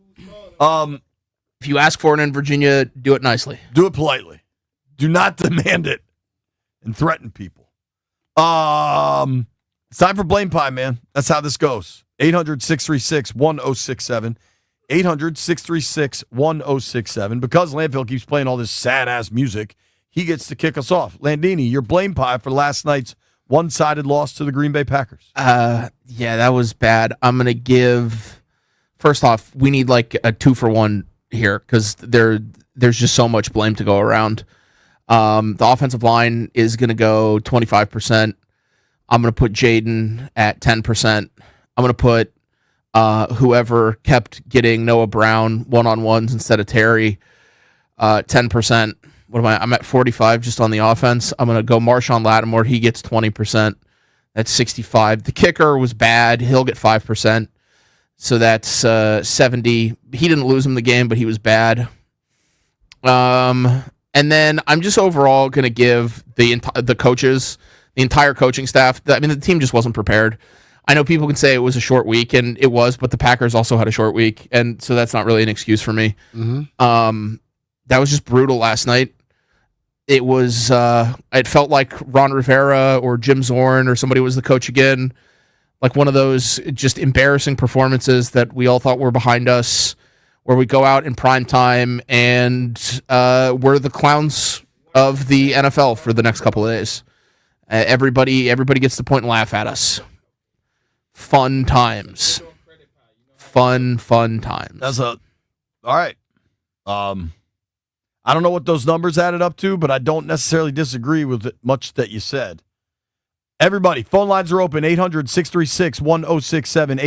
If you ask for it in Virginia, do it nicely. Do it politely. Do not demand it and threaten people. It's time for Blame Pie, man. That's how this goes. 800-636-1067. 800-636-1067. Because Landfill keeps playing all this sad-ass music, he gets to kick us off. Landini, your Blame Pie for last night's one-sided loss to the Green Bay Packers. Yeah, that was bad. I'm going to give, first off, we need like a 2-for-1 here because there's just so much blame to go around. The offensive line is going to go 25%. I'm going to put Jaden at 10%. I'm going to put whoever kept getting Noah Brown one-on-ones instead of Terry 10%. What am I? I'm at 45 just on the offense. I'm going to go Marshawn Lattimore. He gets 20%. That's 65. The kicker was bad. He'll get 5%. So that's 70. He didn't lose him the game, but he was bad. And then I'm just overall going to give the coaches, the entire coaching staff. I mean, the team just wasn't prepared. I know people can say it was a short week, and it was, but the Packers also had a short week, and so that's not really an excuse for me. Mm-hmm. That was just brutal last night. It was. It felt like Ron Rivera or Jim Zorn or somebody was the coach again. Like one of those just embarrassing performances that we all thought were behind us, where we go out in prime time and we're the clowns of the NFL for the next couple of days. Everybody gets to point and laugh at us. Fun times. Fun times. That's all right. I don't know what those numbers added up to, but I don't necessarily disagree with much that you said. Everybody, phone lines are open. 800-636-1067.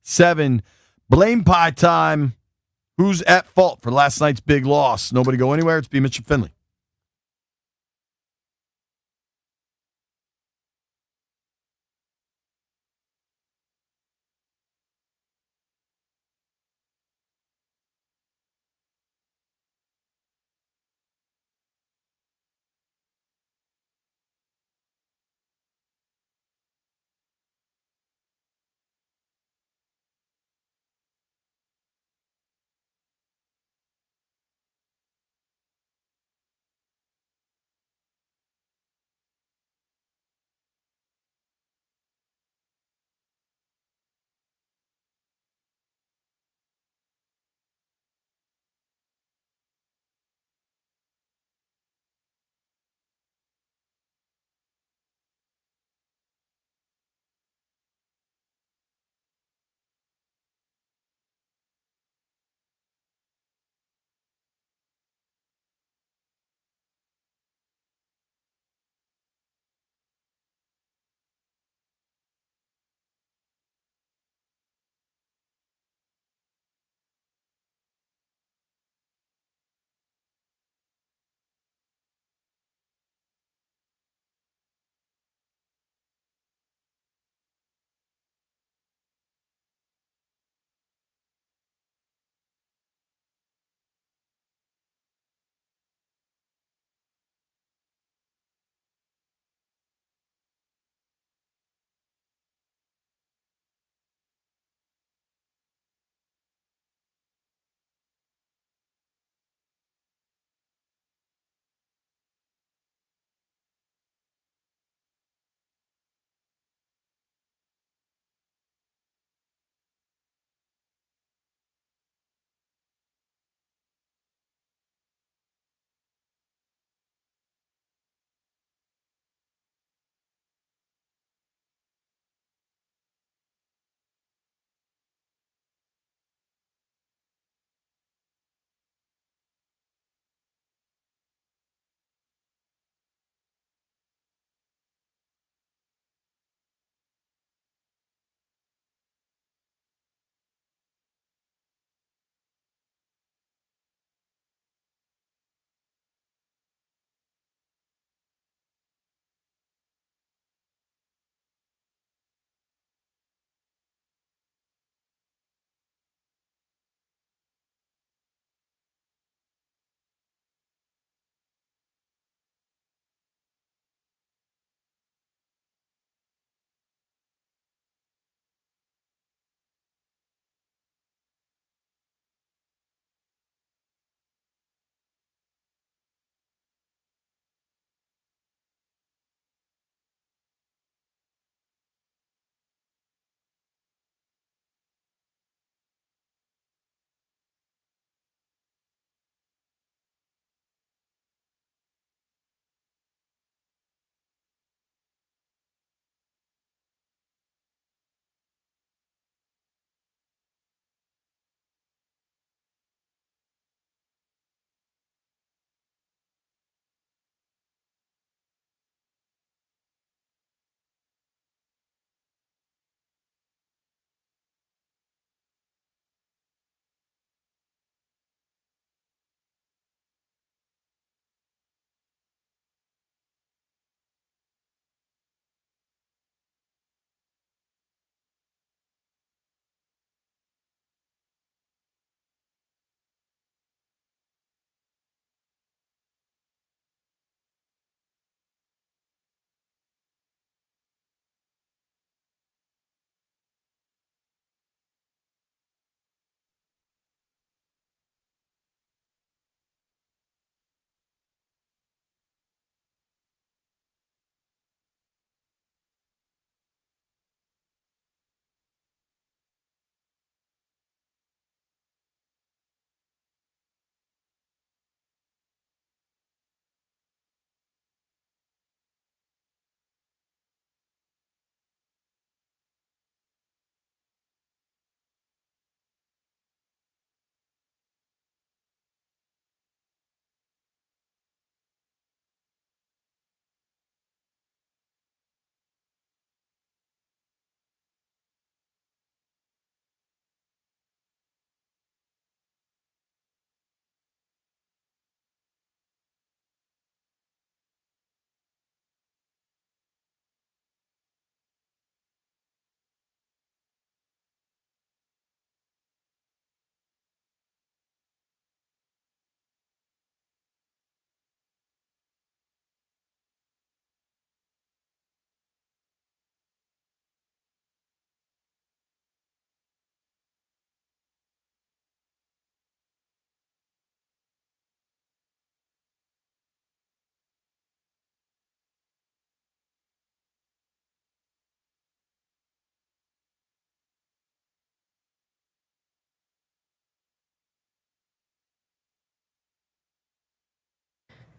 800-636-1067. Blame Pie time. Who's at fault for last night's big loss? Nobody go anywhere. It's B. Mitch and Finley.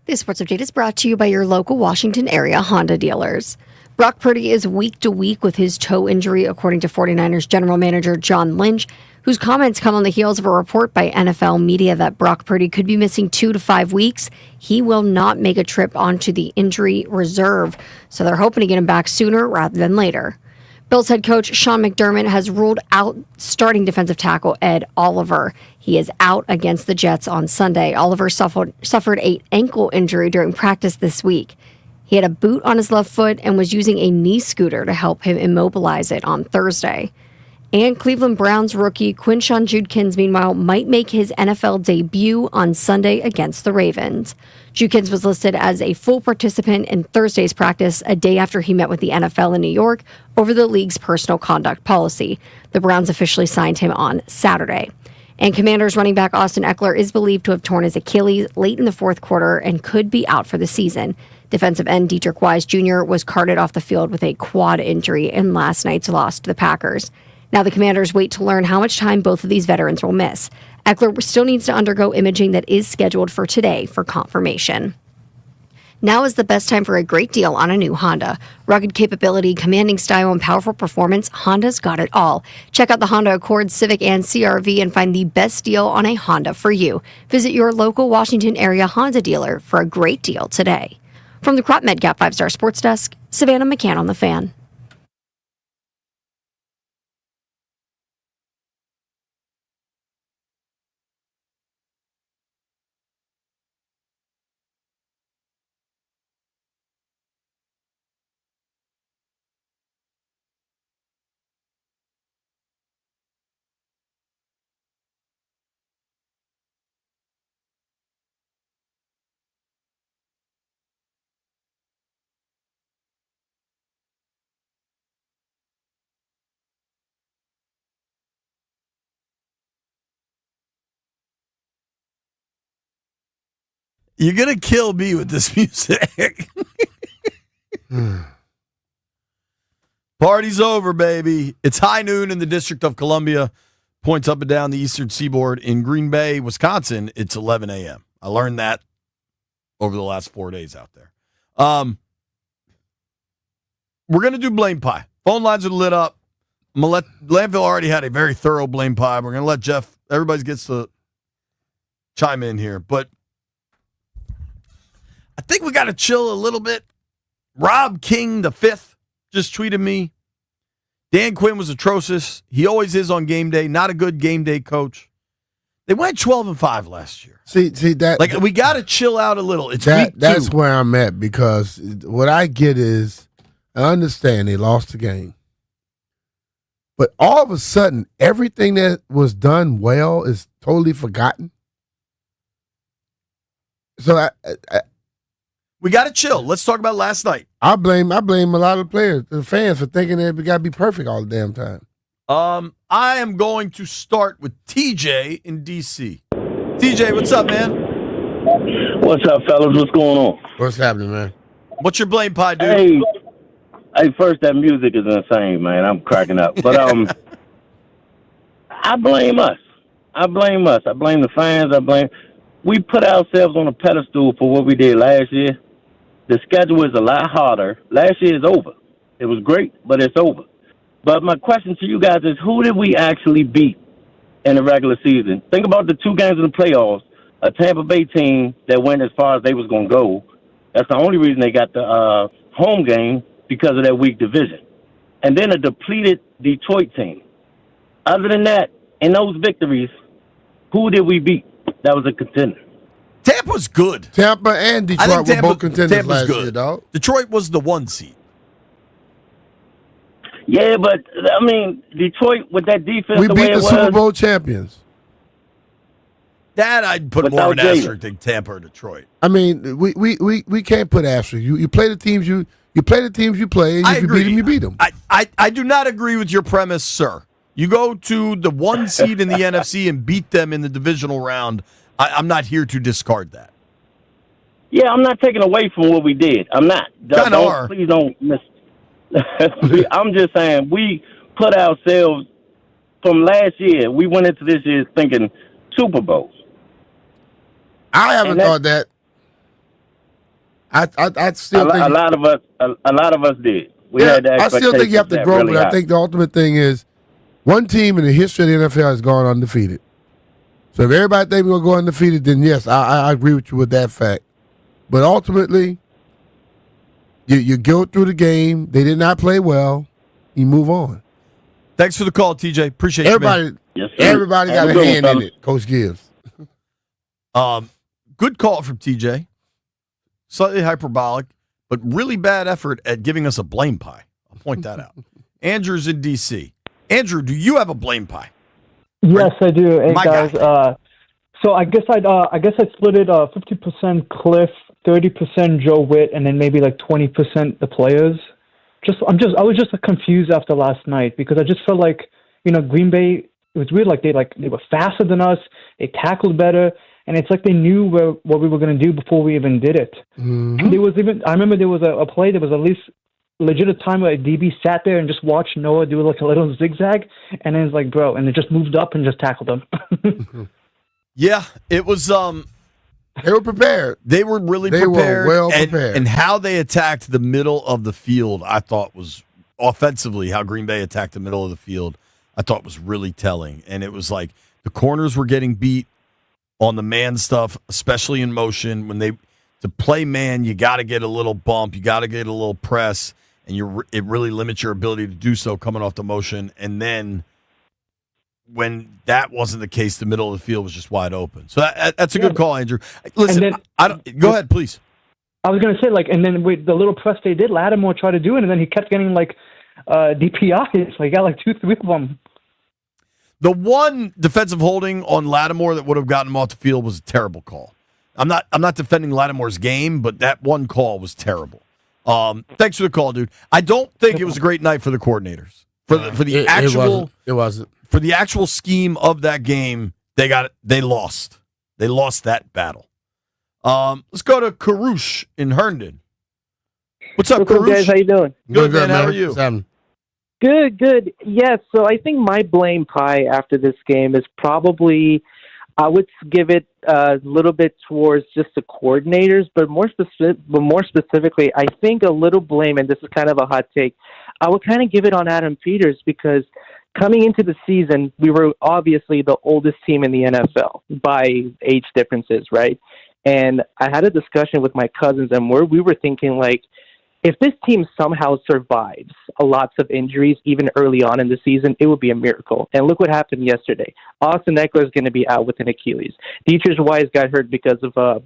This sports update is brought to you by your local Washington area Honda dealers. Brock Purdy is week to week with his toe injury, according to 49ers general manager John Lynch, whose comments come on the heels of a report by NFL media that Brock Purdy could be missing 2 to 5 weeks. He will not make a trip onto the injury reserve, so they're hoping to get him back sooner rather than later. Bills head coach Sean McDermott has ruled out starting defensive tackle Ed Oliver. He is out against the Jets on Sunday. Oliver suffered an ankle injury during practice this week. He had a boot on his left foot and was using a knee scooter to help him immobilize it on Thursday. And Cleveland Browns rookie Quinshon Judkins, meanwhile, might make his NFL debut on Sunday against the Ravens. Judkins was listed as a full participant in Thursday's practice, a day after he met with the NFL in New York over the league's personal conduct policy. The Browns officially signed him on Saturday. And Commanders running back Austin Eckler is believed to have torn his Achilles late in the fourth quarter and could be out for the season. Defensive end Dietrich Wise Jr. was carted off the field with a quad injury in last night's loss to the Packers. Now the Commanders wait to learn how much time both of these veterans will miss. Eckler still needs to undergo imaging that is scheduled for today for confirmation. Now is the best time for a great deal on a new Honda. Rugged capability, commanding style, and powerful performance, Honda's got it all. Check out the Honda Accord, Civic, and CR-V and find the best deal on a Honda for you. Visit your local Washington area Honda dealer for a great deal today. From the Crop Medcap 5-Star Sports Desk, Savannah McCann on the Fan. You're going to kill me with this music. Party's over, baby. It's high noon in the District of Columbia. Points up and down the eastern seaboard. In Green Bay, Wisconsin, it's 11 a.m. I learned that over the last 4 days out there. We're going to do Blame Pie. Phone lines are lit up. Landfill already had a very thorough Blame Pie. We're going to let Jeff, everybody gets to chime in here. But I think we got to chill a little bit. Rob King the fifth just tweeted me. Dan Quinn was atrocious. He always is on game day. Not a good game day coach. They went 12-5 last year. See that like we got to chill out a little. It's week 2. That's two. where I'm at because what I get is I understand they lost the game, but all of a sudden everything that was done well is totally forgotten. So we got to chill. Let's talk about last night. I blame a lot of players, the fans, for thinking that we got to be perfect all the damn time. I am going to start with TJ in DC. TJ, what's up, man? What's up, fellas? What's going on? What's happening, man? What's your blame pie, dude? Hey, first, that music is insane, man. I'm cracking up. But I blame us. I blame the fans. We put ourselves on a pedestal for what we did last year. The schedule is a lot harder. Last year is over. It was great, but it's over. But my question to you guys is, who did we actually beat in the regular season? Think about the 2 games in the playoffs. A Tampa Bay team that went as far as they was going to go. That's the only reason they got the home game, because of that weak division. And then a depleted Detroit team. Other than that, in those victories, who did we beat? That was a contender. Tampa's good. Tampa and Detroit were both contenders last year, dog. Detroit was the 1 seed. Yeah, but, I mean, Detroit, with that defense, we beat the Super Bowl champions. That I'd put more of an asterisk than Tampa or Detroit. I mean, we can't put asterisk. You play the teams you play the teams you play, and if you beat them, you beat them. I do not agree with your premise, sir. You go to the 1 seed in the NFC and beat them in the divisional round. I'm not here to discard that. Yeah, I'm not taking away from what we did. I'm not. Please don't miss. I'm just saying we put ourselves from last year. We went into this year thinking Super Bowls. I haven't thought that. I still think a lot of us did. We had the I still think you have to expectations grow, really but I high. think the ultimate thing is one team in the history of the NFL has gone undefeated. So if everybody think we're going to go undefeated, then yes, I agree with you with that fact. But ultimately, you go through the game. They did not play well. You move on. Thanks for the call, TJ. Appreciate Everybody, you, Yes, sir. everybody got Have a good one, hand in fellas. it. Coach Gibbs. man. Good call from TJ. Slightly hyperbolic, but really bad effort at giving us a blame pie. I'll point that out. Andrew's in D.C. Andrew, do you have a blame pie? Yes, I do. Hey My guys, guy. so I guess I'd split it 50% Cliff, 30% Joe Witt, and then maybe like 20% the players. I was just confused after last night because I just felt like Green Bay. It was weird. Like they were faster than us. They tackled better, and it's like they knew what we were going to do before we even did it. Mm-hmm. I remember there was a play. There was at least legit a time where a DB sat there and just watched Noah do like a little zigzag, and then it's like, bro, and they just moved up and just tackled him. Yeah, it was. They were prepared. They were really They prepared. were well and, prepared. And how they attacked the middle of the field, I thought was offensively, how Green Bay attacked the middle of the field, I thought was really telling. And it was like the corners were getting beat on the man stuff, especially in motion. To play man, you got to get a little bump, you got to get a little press, and it really limits your ability to do so coming off the motion. And then when that wasn't the case, the middle of the field was just wide open. So that's a good call, Andrew. Listen, go ahead, please. I was going to say, and then with the little press they did, Lattimore tried to do it, and then he kept getting, DPIs. He got, 2-3 of them. The one defensive holding on Lattimore that would have gotten him off the field was a terrible call. I'm not defending Lattimore's game, but that one call was terrible. Thanks for the call, dude. I don't think it was a great night for the coordinators. It wasn't. For the actual scheme of that game, they lost. They lost that battle. Let's go to Karush in Herndon. What's up, Karush? guys? How you doing? Good, man. How are you? Good. Yes, so I think my blame pie after this game is probably, I would give it a little bit towards just the coordinators, but more specifically, I think a little blame, and this is kind of a hot take, I would kind of give it on Adam Peters because coming into the season, we were obviously the oldest team in the NFL by age differences, right? And I had a discussion with my cousins, and we were thinking, if this team somehow survives lots of injuries, even early on in the season, it would be a miracle. And look what happened yesterday. Austin Eckler is going to be out with an Achilles. Dietrich Wise got hurt because of a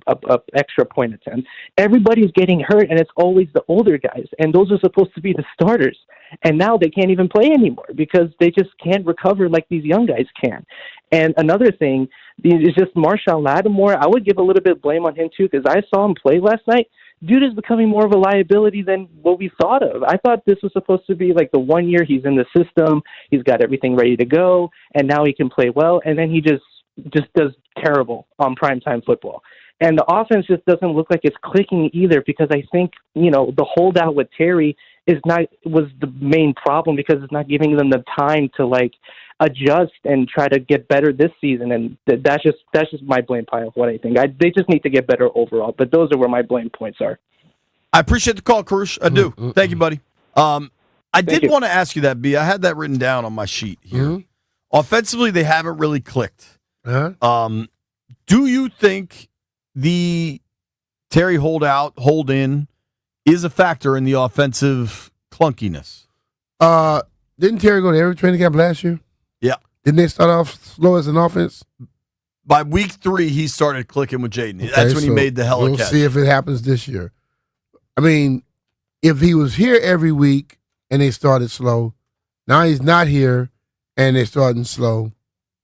extra point attempt. Everybody's getting hurt, and it's always the older guys. And those are supposed to be the starters. And now they can't even play anymore because they just can't recover like these young guys can. And another thing is just Marshawn Lattimore. I would give a little bit of blame on him, too, because I saw him play last night. Dude is becoming more of a liability than what we thought of. I thought this was supposed to be the 1 year he's in the system, he's got everything ready to go, and now he can play well, and then he just does terrible on primetime football. And the offense just doesn't look like it's clicking either because I think, the holdout with Terry was the main problem because it's not giving them the time to adjust and try to get better this season, and that's just my blame pile of what I think. They just need to get better overall, but those are where my blame points are. I appreciate the call, Karush. I do. Thank you, buddy. I did want to ask you that, B. I had that written down on my sheet here. Mm-hmm. Offensively, they haven't really clicked. Uh-huh. Do you think the Terry hold in is a factor in the offensive clunkiness? Didn't Terry go to every training camp last year? Yeah. Didn't they start off slow as an offense? By week 3, he started clicking with Jaden. That's when he made the hella we'll catch. see if it happens this year. I mean, if he was here every week and they started slow, now he's not here and they're starting slow,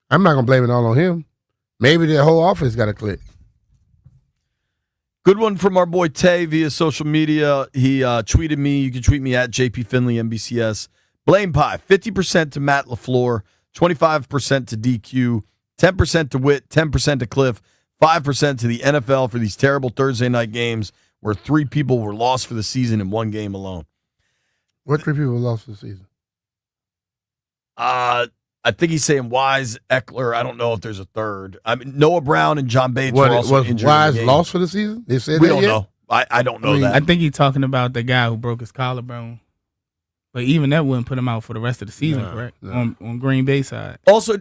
I'm not going to blame it all on him. Maybe the whole offense got to click. Good one from our boy Tay via social media. He tweeted me. You can tweet me at JP Finley NBCS. Blame pie, 50% to Matt LaFleur, 25% to DQ, 10% to Witt, 10% to Cliff, 5% to the NFL for these terrible Thursday night games where 3 people were lost for the season in one game alone. What 3 people lost for the season? I think he's saying Wise, Eckler. I don't know if there's a third. I mean, Noah Brown and John Bates were also was injured. Wise in the game. lost for the season? They said We that don't yet? know. I don't know that. I think he's talking about the guy who broke his collarbone. But even that wouldn't put him out for the rest of the season, correct? No. On Green Bay side. Also,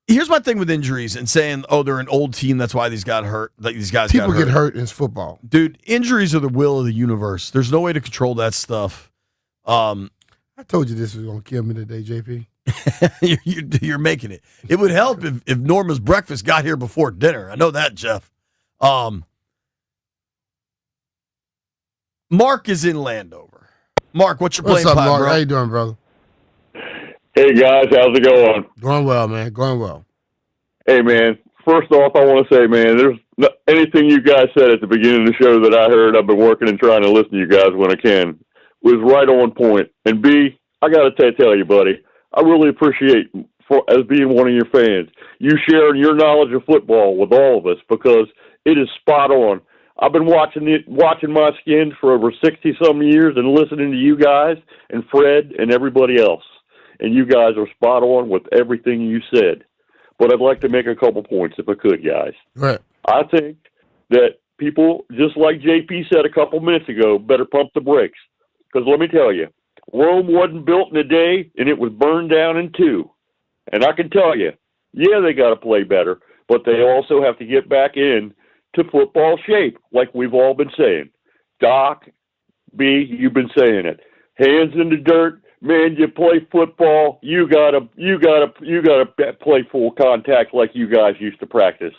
here's my thing with injuries and saying, "Oh, they're an old team. That's why these got hurt." Like these guys, people get hurt in football. Dude, injuries are the will of the universe. There's no way to control that stuff. I told you this was gonna kill me today, JP. You're making it. It would help if Norma's breakfast got here before dinner. I know that, Jeff. Mark is in Landover. Mark, what's your blame pie, Mark? Bro? How you doing, brother? Hey, guys. How's it going? Going well, man. Going well. Hey, man. First off, I want to say, man, there's anything you guys said at the beginning of the show that I heard. I've been working and trying to listen to you guys when I can. Was right on point. And B, I got to tell you, buddy, I really appreciate as being one of your fans, you sharing your knowledge of football with all of us because it is spot on. I've been watching my Skins for over 60-some years and listening to you guys and Fred and everybody else. And you guys are spot on with everything you said. But I'd like to make a couple points if I could, guys. Right. I think that people, just like JP said a couple minutes ago, better pump the brakes. Because let me tell you, Rome wasn't built in a day, and it was burned down in 2. And I can tell you, yeah, they got to play better, but they also have to get back in to football shape, like we've all been saying. Doc, B, you've been saying it. Hands in the dirt, man. You play football, you gotta play full contact like you guys used to practice.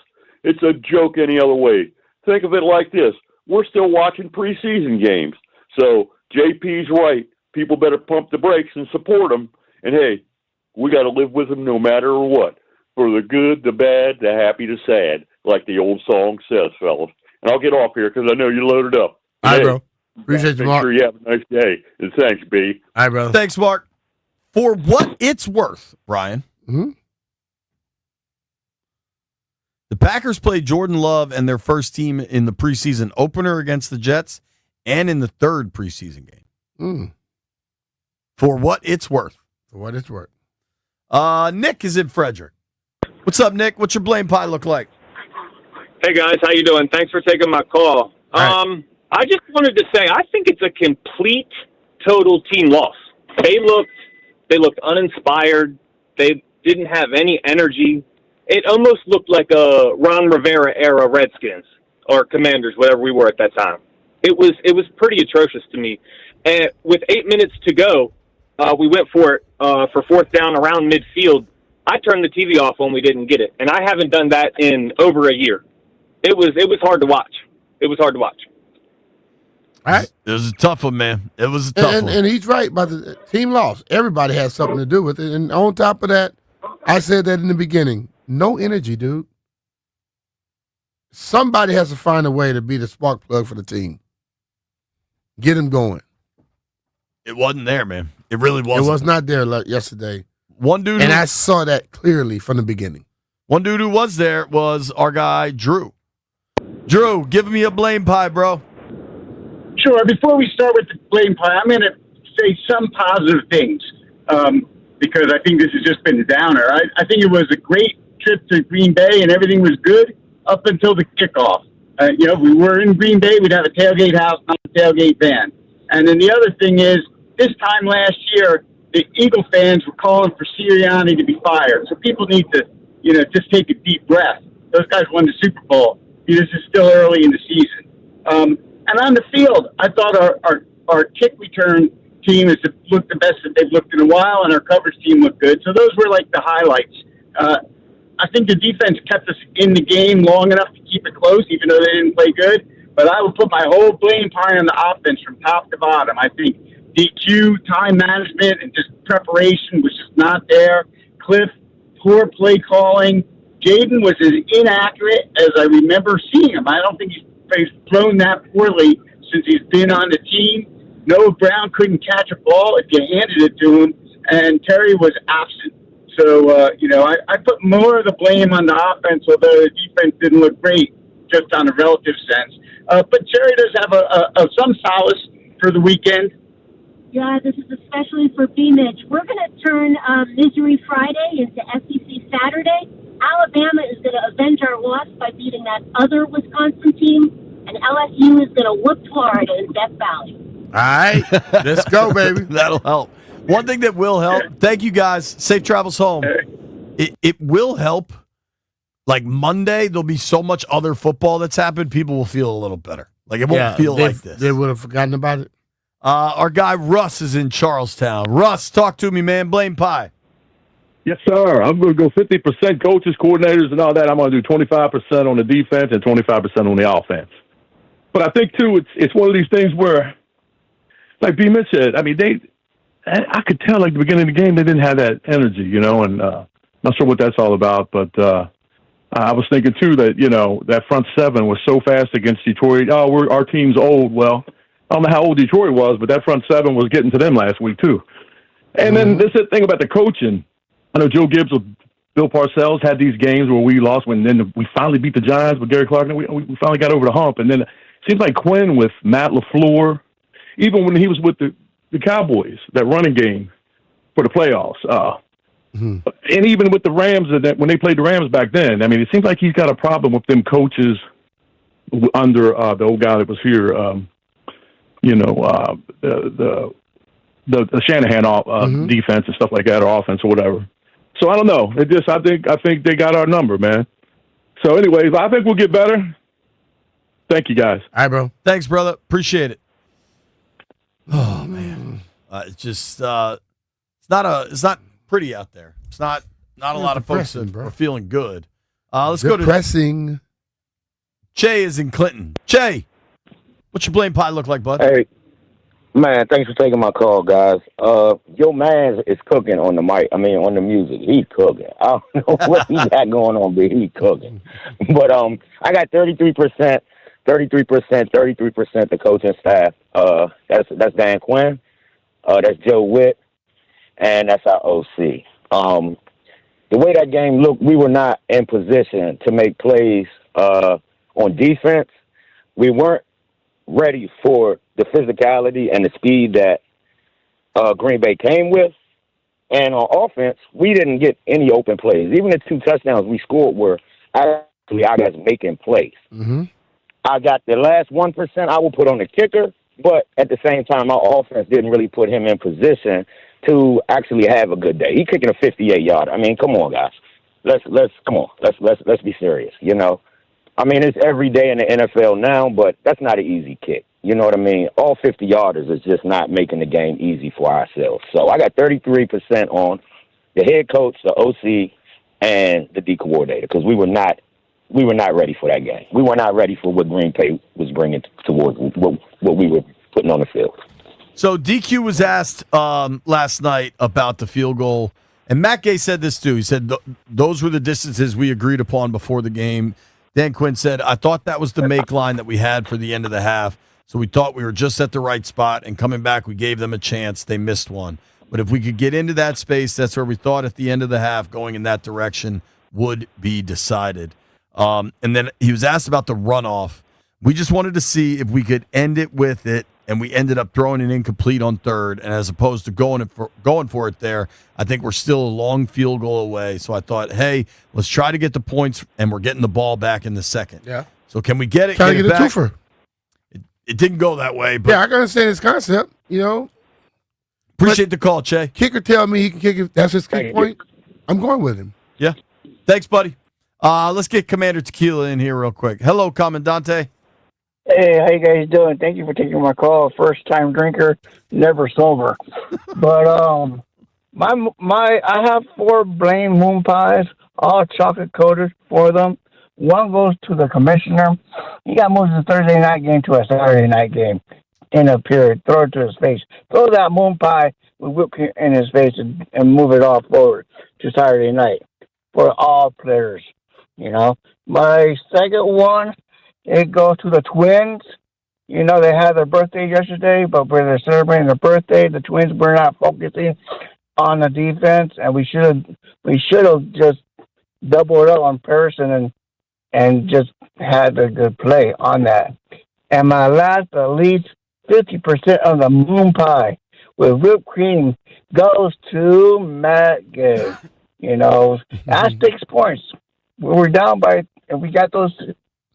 It's a joke any other way. Think of it like this: we're still watching preseason games, so JP's right. People better pump the brakes and support them. And hey, we got to live with them no matter what, for the good, the bad, the happy, the sad. Like the old song says, fellas. And I'll get off here because I know you're loaded up. All right, bro. Appreciate you, Mark. Make sure you have a nice day. And thanks, B. All right, bro. Thanks, Mark. For what it's worth, Brian, the Packers played Jordan Love and their first team in the preseason opener against the Jets and in the third preseason game. For what it's worth. For what it's worth. Nick is in Frederick. What's up, Nick? What's your blame pie look like? Hey guys, how you doing? Thanks for taking my call. Right. I just wanted to say I think it's a complete, total team loss. They looked uninspired. They didn't have any energy. It almost looked like a Ron Rivera era Redskins or Commanders, whatever we were at that time. It was pretty atrocious to me. And with 8 minutes to go, we went for it for fourth down around midfield. I turned the TV off when we didn't get it, and I haven't done that in over a year. It was hard to watch. It was hard to watch. All right. It was a tough one, man. It was a tough one. And he's right, but the team lost. Everybody has something to do with it. And on top of that, I said that in the beginning. No energy, dude. Somebody has to find a way to be the spark plug for the team. Get them going. It wasn't there, man. It really wasn't. It was not there yesterday. One dude, and I saw that clearly from the beginning. One dude who was there was our guy, Drew. Drew, give me a blame pie, bro. Sure. Before we start with the blame pie, I'm going to say some positive things because I think this has just been a downer. I think it was a great trip to Green Bay and everything was good up until the kickoff. We were in Green Bay. We'd have a tailgate house, not a tailgate van. And then the other thing is, this time last year, the Eagle fans were calling for Sirianni to be fired. So people need to, just take a deep breath. Those guys won the Super Bowl. This is still early in the season. And on the field, I thought our kick return team has looked the best that they've looked in a while, and our coverage team looked good. So those were like the highlights. I think the defense kept us in the game long enough to keep it close, even though they didn't play good. But I would put my whole blame pie on the offense from top to bottom. I think DQ, time management, and just preparation was just not there. Cliff, poor play calling. Jaden was as inaccurate as I remember seeing him. I don't think he's thrown that poorly since he's been on the team. Noah Brown couldn't catch a ball if you handed it to him, and Terry was absent. So, I put more of the blame on the offense, although the defense didn't look great, just on a relative sense. But Terry does have some solace for the weekend. Yeah, this is especially for B-Mitch. We're going to turn Misery Friday into SEC Saturday. Alabama is going to avenge our loss by beating that other Wisconsin team, and LSU is going to whoop right, let's go, baby. That'll help. One thing that will help. Thank you guys. Safe travels home. It will help. Like Monday, there'll be so much other football that's happened. People will feel a little better. Like it won't feel like this. They would have forgotten about it. Our guy Russ is in Charlestown. Russ, talk to me, man. Blame pie. Yes, sir. I'm going to go 50% coaches, coordinators, and all that. I'm going to do 25% on the defense and 25% on the offense. But I think, too, it's one of these things where, like B. Mitch said, I mean, I could tell, like, the beginning of the game, they didn't have that energy, you know, and not sure what that's all about. But I was thinking, too, that, you know, that front seven was so fast against Detroit. Oh, our team's old. Well, I don't know how old Detroit was, but that front seven was getting to them last week, too. And then this is the thing about the coaching. I know Joe Gibbs with Bill Parcells had these games where we lost then we finally beat the Giants with Gary Clark, and we finally got over the hump. And then it seems like Quinn with Matt LaFleur, even when he was with the Cowboys, that running game for the playoffs. And even with the Rams, when they played the Rams back then, I mean, it seems like he's got a problem with them coaches under the old guy that was here, the Shanahan defense and stuff like that, or offense or whatever. So I don't know. I think they got our number, man. So anyways, I think we'll get better. Thank you, guys. All right, bro. Thanks, brother. Appreciate it. Oh man, it's just it's not pretty out there. It's not a lot of folks that are feeling good. Let's go to depressing. Che is in Clinton. Che, what's your blame pie look like, bud? Hey, man, thanks for taking my call, guys. Your man is cooking on the mic. I mean, on the music. He's cooking. I don't know what he got going on, but he's cooking. But I got 33%, 33% the coaching staff. That's Dan Quinn. That's Joe Witt, and that's our OC. The way that game looked, we were not in position to make plays on defense. We weren't ready for the physicality and the speed that Green Bay came with. And on offense, we didn't get any open plays. Even the 2 touchdowns we scored were actually our guys making plays. I got the last 1% I will put on the kicker, but at the same time, our offense didn't really put him in position to actually have a good day. He kicking a 58-yarder. I mean, come on, guys. Let's be serious, you know. I mean, it's every day in the NFL now, but that's not an easy kick. You know what I mean? All 50-yarders is just not making the game easy for ourselves. So I got 33% on the head coach, the OC, and the D coordinator because we were not ready for that game. We were not ready for what Green Bay was bringing towards what we were putting on the field. So DQ was asked last night about the field goal, and Matt Gay said this too. He said those were the distances we agreed upon before the game. Dan Quinn said, I thought that was the make line that we had for the end of the half. So we thought we were just at the right spot, and coming back, we gave them a chance. They missed one. But if we could get into that space, that's where we thought at the end of the half going in that direction would be decided. And then he was asked about the runoff. We just wanted to see if we could end it with it, and we ended up throwing it incomplete on third. And as opposed to going for it there, I think we're still a long field goal away. So I thought, hey, let's try to get the points, and we're getting the ball back in the second. Yeah. So can we get it? Trying to get a back? twofer. It didn't go that way. But yeah, I can understand his concept, you know. Appreciate the call, Che. Kicker tell me he can kick it. That's his kick point. I'm going with him. Yeah. Thanks, buddy. Let's get Commander Tequila in here real quick. Hello, Commandante. Hey, how you guys doing? Thank you for taking my call. First time drinker, never sober. But I have 4 blame moon pies, all chocolate coated for them. One goes to the commissioner. He got moved the Thursday night game to a Saturday night game in a period. Throw it to his face. Throw that moon pie with whipped cream in his face and move it all forward to Saturday night for all players. You know, my second one, it goes to the Twins. You know, they had their birthday yesterday, but when they're celebrating their birthday, the Twins were not focusing on the defense, and we should have just doubled up on Patterson and just had a good play on that. And my last, at least 50% of the moon pie with whipped cream goes to Matt Gay. You know, that's 6 points. We were down by, and we got those 2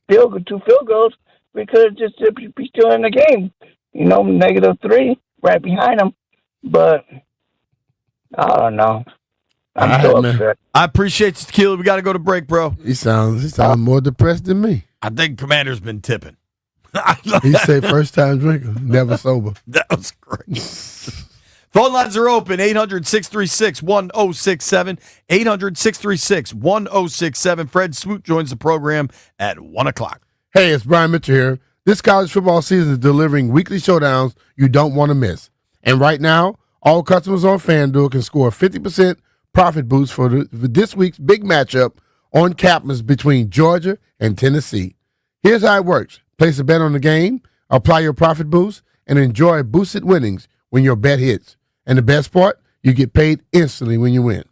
field goals. We could have just be still in the game. -3 right behind them. But I don't know. I'm so upset. I appreciate you, Tequila. We got to go to break, bro. He sounds more depressed than me. I think Commander's been tipping. He said first time drinker, never sober. That was great. Phone lines are open, 800-636-1067, 800-636-1067. Fred Smoot joins the program at 1 o'clock. Hey, it's Brian Mitchell here. This college football season is delivering weekly showdowns you don't want to miss. And right now, all customers on FanDuel can score a 50% profit boost for this week's big matchup on campus between Georgia and Tennessee. Here's how it works. Place a bet on the game, apply your profit boost, and enjoy boosted winnings when your bet hits. And the best part, you get paid instantly when you win.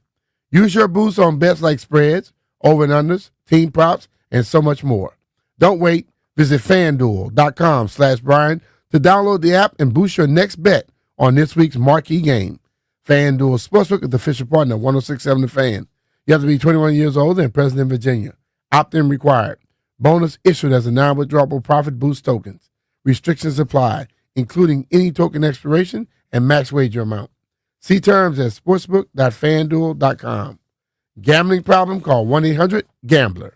Use your boost on bets like spreads, over and unders, team props, and so much more. Don't wait. Visit FanDuel.com/Brian to download the app and boost your next bet on this week's marquee game. FanDuel Sportsbook is the official partner of 106.7 The Fan. You have to be 21 years old and present in Virginia. Opt-in required. Bonus issued as a non-withdrawable profit boost tokens. Restrictions apply, including any token expiration and max wager amount. See terms at sportsbook.fanduel.com. Gambling problem? Call 1-800-GAMBLER.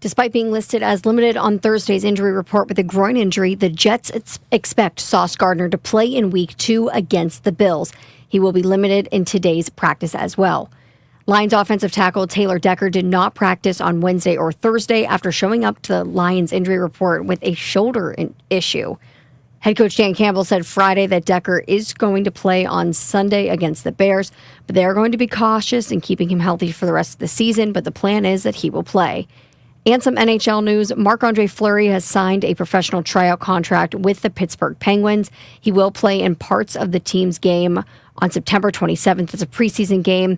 Despite being listed as limited on Thursday's injury report with a groin injury, the Jets expect Sauce Gardner to play in Week 2 against the Bills. He will be limited in today's practice as well. Lions offensive tackle Taylor Decker did not practice on Wednesday or Thursday after showing up to the Lions injury report with a shoulder issue. Head coach Dan Campbell said Friday that Decker is going to play on Sunday against the Bears, but they are going to be cautious in keeping him healthy for the rest of the season, but the plan is that he will play. And some NHL news, Marc-Andre Fleury has signed a professional tryout contract with the Pittsburgh Penguins. He will play in parts of the team's game on September 27th. It's a preseason game.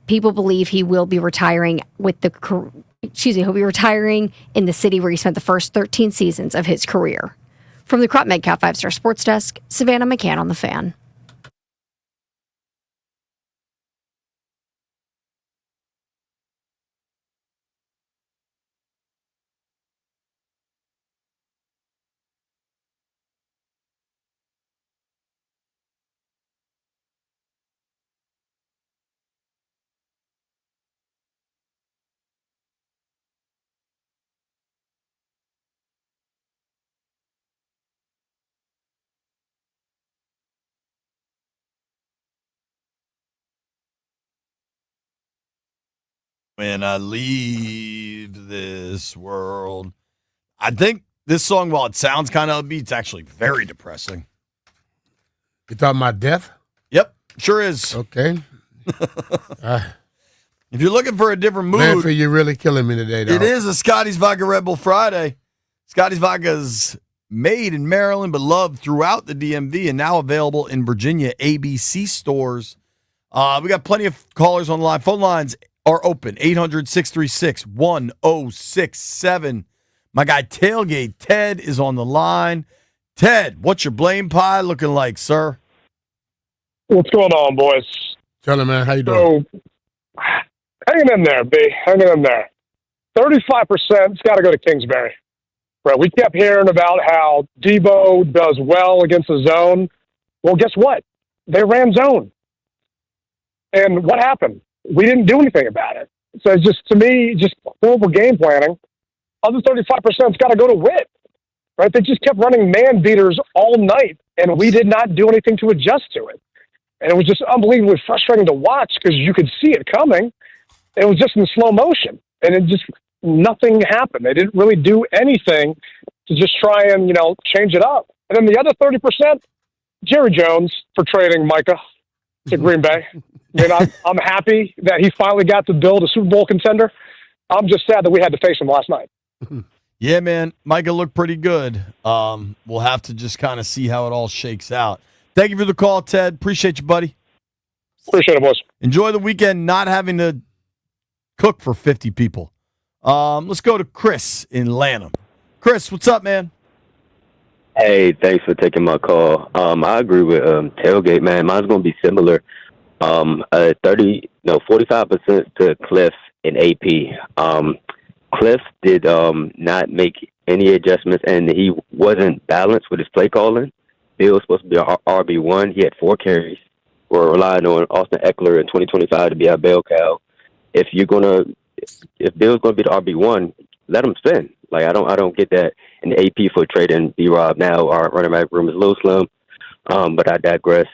People believe he will be retiring he'll be retiring in the city where he spent the first 13 seasons of his career. From the Crop Metcalf 5-Star Sports Desk, Savannah McCann on the Fan. When I leave this world. I think this song, while it sounds kind of upbeat, it's actually very depressing. You talking about death? Yep, sure is. Okay. If you're looking for a different mood. Manfred, you're really killing me today, dog. It is a Scotty's Vodka Red Bull Friday. Scotty's Vodka's made in Maryland but loved throughout the DMV and now available in Virginia ABC stores. We got plenty of callers on the line. Phone lines are open. 800-636-1067. My guy Tailgate Ted is on the line. Ted, what's your blame pie looking like, sir? What's going on, boys? Tell him, man. How you doing? So, hanging in there, B. Hanging in there. 35%, it's got to go to Kingsbury. Right? We kept hearing about how Debo does well against the zone. Well, guess what? They ran zone. And what happened? We didn't do anything about it. So it's just, to me, just horrible game planning. Other 35%'s got to go to Witt. Right? They just kept running man beaters all night, and we did not do anything to adjust to it. And it was just unbelievably frustrating to watch because you could see it coming. It was just in slow motion, and it just nothing happened. They didn't really do anything to just try and change it up. And then the other 30%, Jerry Jones for trading Micah to Green Bay. I mean, I'm happy that he finally got to build a Super Bowl contender. I'm just sad that we had to face him last night. Yeah, man. Micah looked pretty good. We'll have to just kind of see how it all shakes out. Thank you for the call, Ted. Appreciate you, buddy. Appreciate it, boys. Enjoy the weekend not having to cook for 50 people. Let's go to Chris in Lanham. Chris, what's up, man? Hey, thanks for taking my call. I agree with Tailgate, man. Mine's going to be similar. 45% to Cliff and AP. Cliff did not make any adjustments, and he wasn't balanced with his play calling. Bill was supposed to be our RB1. He had 4 carries. We're relying on Austin Eckler in 2025 to be our bell cow. If Bill's going to be the RB1, let him spin. Like I don't get that. And the AP for trading B-Rob now, our running back room is a little slim. But I digress.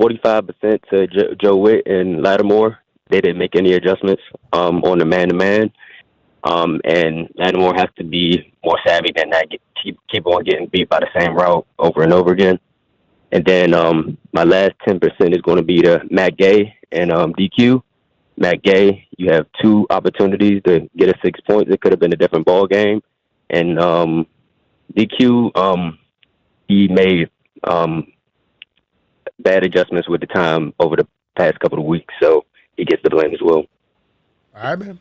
45% to Joe Witt and Lattimore. They didn't make any adjustments on the man-to-man. And Lattimore has to be more savvy than that. Keep on getting beat by the same route over and over again. And then my last 10% is going to be to Matt Gay and DQ. Matt Gay, you have 2 opportunities to get us 6 points. It could have been a different ball game. And DQ, he made bad adjustments with the time over the past couple of weeks, so he gets the blame as well. All right, man.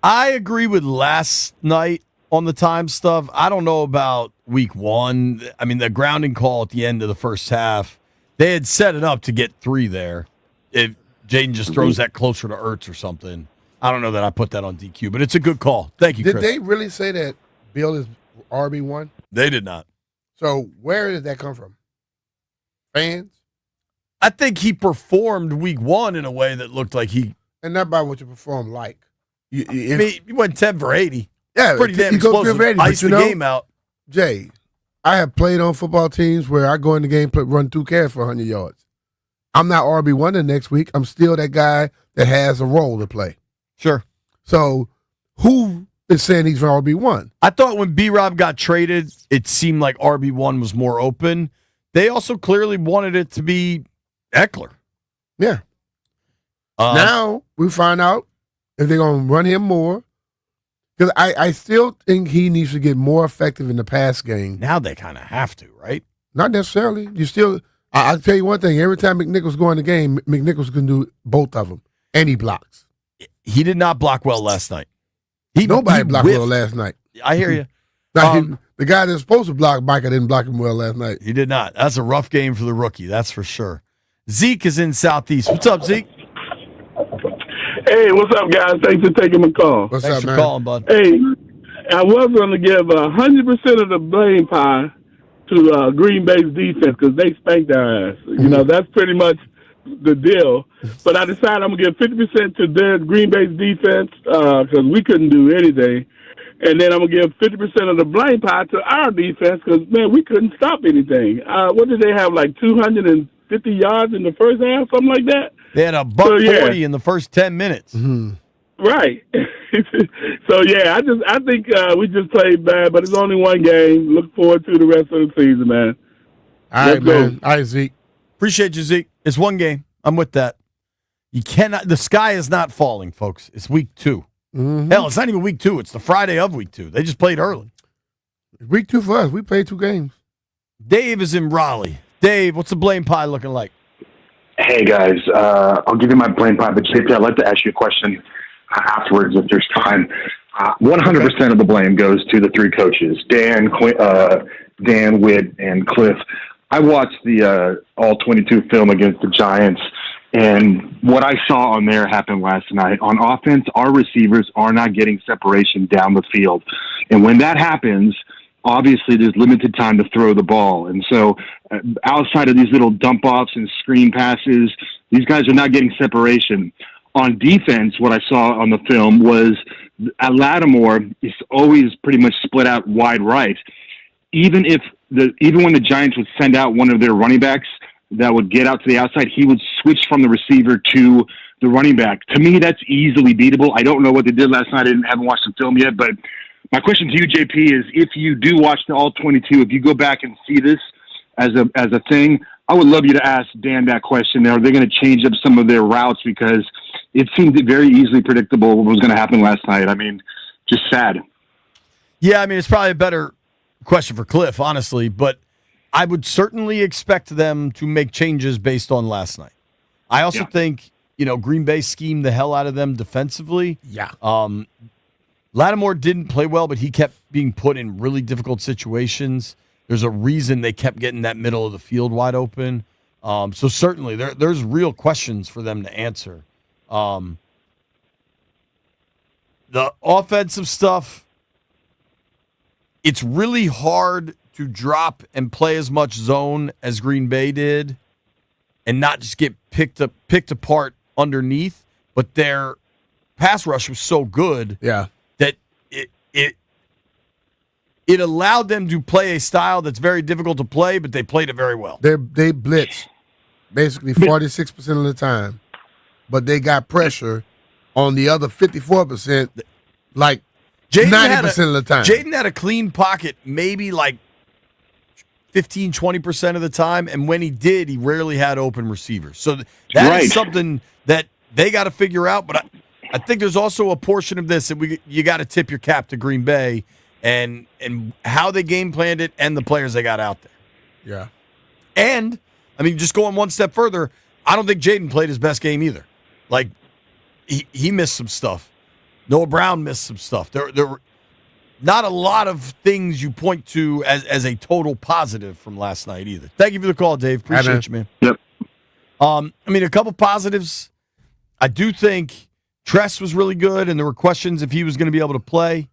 I agree with last night on the time stuff. I don't know about week 1. I mean, the grounding call at the end of the first half, they had set it up to get 3 there. If Jaden just throws that closer to Ertz or something, I don't know that I put that on DQ, but it's a good call. Thank you, Chris. Did they really say that Bill is RB1? They did not. So where did that come from? Fans? I think he performed week 1 in a way that looked like he... And not by what you performed like. I mean, he went 10 for 80. Yeah, pretty damn he goes explosive. 10 for 80, Ice the game out. Jay, I have played on football teams where I go in the game, run 2 carries for 100 yards. I'm not RB1 the next week. I'm still that guy that has a role to play. Sure. So who is saying he's RB1? I thought when B-Rob got traded, it seemed like RB1 was more open. They also clearly wanted it to be Eckler. Yeah. Now we find out if they're going to run him more. Because I still think he needs to get more effective in the pass game. Now they kind of have to, right? Not necessarily. You still, I'll tell you one thing. Every time McNichols go in the game, McNichols can do both of them. And he blocks. He did not block well last night. Nobody blocked well last night. I hear you. The guy that's supposed to block Micah didn't block him well last night. He did not. That's a rough game for the rookie, that's for sure. Zeke is in Southeast. What's up, Zeke? Hey, what's up, guys? Thanks for taking my call. Thanks for calling, bud. Hey, I was going to give 100% of the blame pie to Green Bay's defense because they spanked our ass. You know, that's pretty much the deal. But I decided I'm going to give 50% to their Green Bay's defense because we couldn't do anything. And then I'm going to give 50% of the blame pie to our defense because, man, we couldn't stop anything. What did they have, like 250 yards in the first half, something like that? They had a buck 40 in the first 10 minutes. Right. So, yeah, I think we just played bad, but it's only one game. Look forward to the rest of the season, man. All right, man. All right, Zeke. Appreciate you, Zeke. It's one game. I'm with that. You cannot. The sky is not falling, folks. It's week 2. Hell, it's not even week 2. It's the Friday of week 2. They just played early. Week 2 for us. We played 2 games. Dave is in Raleigh. Dave, what's the blame pie looking like? Hey, guys. I'll give you my blame pie, but JP, I'd like to ask you a question afterwards if there's time. 100% of the blame goes to the 3 coaches, Dan, Witt, and Cliff. I watched the All-22 film against the Giants, and what I saw on there happened last night. On offense, our receivers are not getting separation down the field. And when that happens, obviously there's limited time to throw the ball. And so outside of these little dump-offs and screen passes, these guys are not getting separation. On defense, what I saw on the film was Lattimore is always pretty much split out wide right. Even when the Giants would send out one of their running backs that would get out to the outside, he would switch from the receiver to the running back. To me, that's easily beatable. I don't know what they did last night. I haven't watched the film yet, but my question to you, JP, is if you do watch the All-22, if you go back and see this as a thing, I would love you to ask Dan that question. Are they going to change up some of their routes? Because it seemed very easily predictable what was going to happen last night. I mean, just sad. Yeah, I mean, it's probably a better question for Cliff, honestly, but I would certainly expect them to make changes based on last night. I also think, Green Bay schemed the hell out of them defensively. Yeah. Lattimore didn't play well, but he kept being put in really difficult situations. There's a reason they kept getting that middle of the field wide open. So certainly there's real questions for them to answer. The offensive stuff, it's really hard to drop and play as much zone as Green Bay did and not just get picked apart underneath, but their pass rush was so good that it allowed them to play a style that's very difficult to play, but they played it very well. They blitz basically 46% of the time, but they got pressure on the other 54%, like 90% of the time. Jaden had a clean pocket maybe like 15, 20% of the time, and when he did, he rarely had open receivers. So that is something that they got to figure out, but I think there's also a portion of this that you got to tip your cap to Green Bay and how they game planned it and the players they got out there. Yeah. And, I mean, just going one step further, I don't think Jaden played his best game either. Like, he missed some stuff. Noah Brown missed some stuff. There were not a lot of things you point to as a total positive from last night either. Thank you for the call, Dave. Appreciate you, man. Yep. I mean, a couple positives. I do think Tress was really good, and there were questions if he was going to be able to play.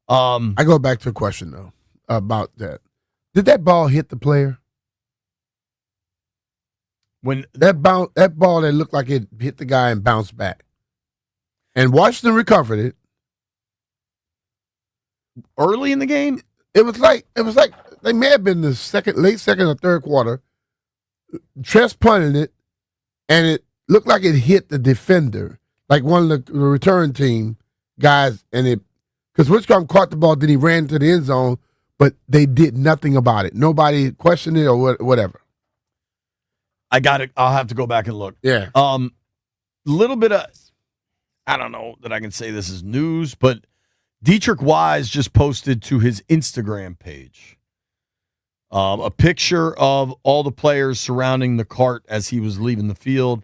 I go back to a question, though, about that. Did that ball hit the player? When that ball that looked like it hit the guy and bounced back. And Washington recovered it. Early in the game? It was like they may have been the late second or third quarter. Tress punted it, and it looked like it hit the defender, like one of the return team guys, and because Whitcomb caught the ball, then he ran to the end zone, but they did nothing about it. Nobody questioned it or whatever. I got it. I'll have to go back and look. Yeah. Little bit of, I don't know that I can say this is news, but Dietrich Wise just posted to his Instagram page a picture of all the players surrounding the cart as he was leaving the field.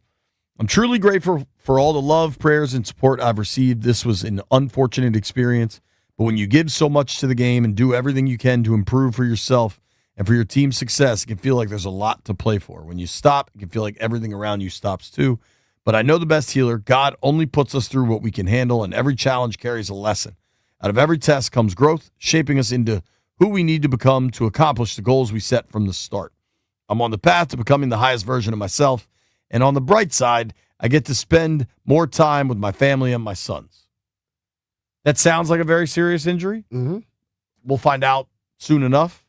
I'm truly grateful for all the love, prayers, and support I've received. This was an unfortunate experience, but when you give so much to the game and do everything you can to improve for yourself and for your team's success, it can feel like there's a lot to play for. When you stop, it can feel like everything around you stops too. But I know the best healer, God, only puts us through what we can handle, and every challenge carries a lesson. Out of every test comes growth, shaping us into who we need to become to accomplish the goals we set from the start. I'm on the path to becoming the highest version of myself, and on the bright side, I get to spend more time with my family and my sons. That sounds like a very serious injury. Mm-hmm. We'll find out soon enough.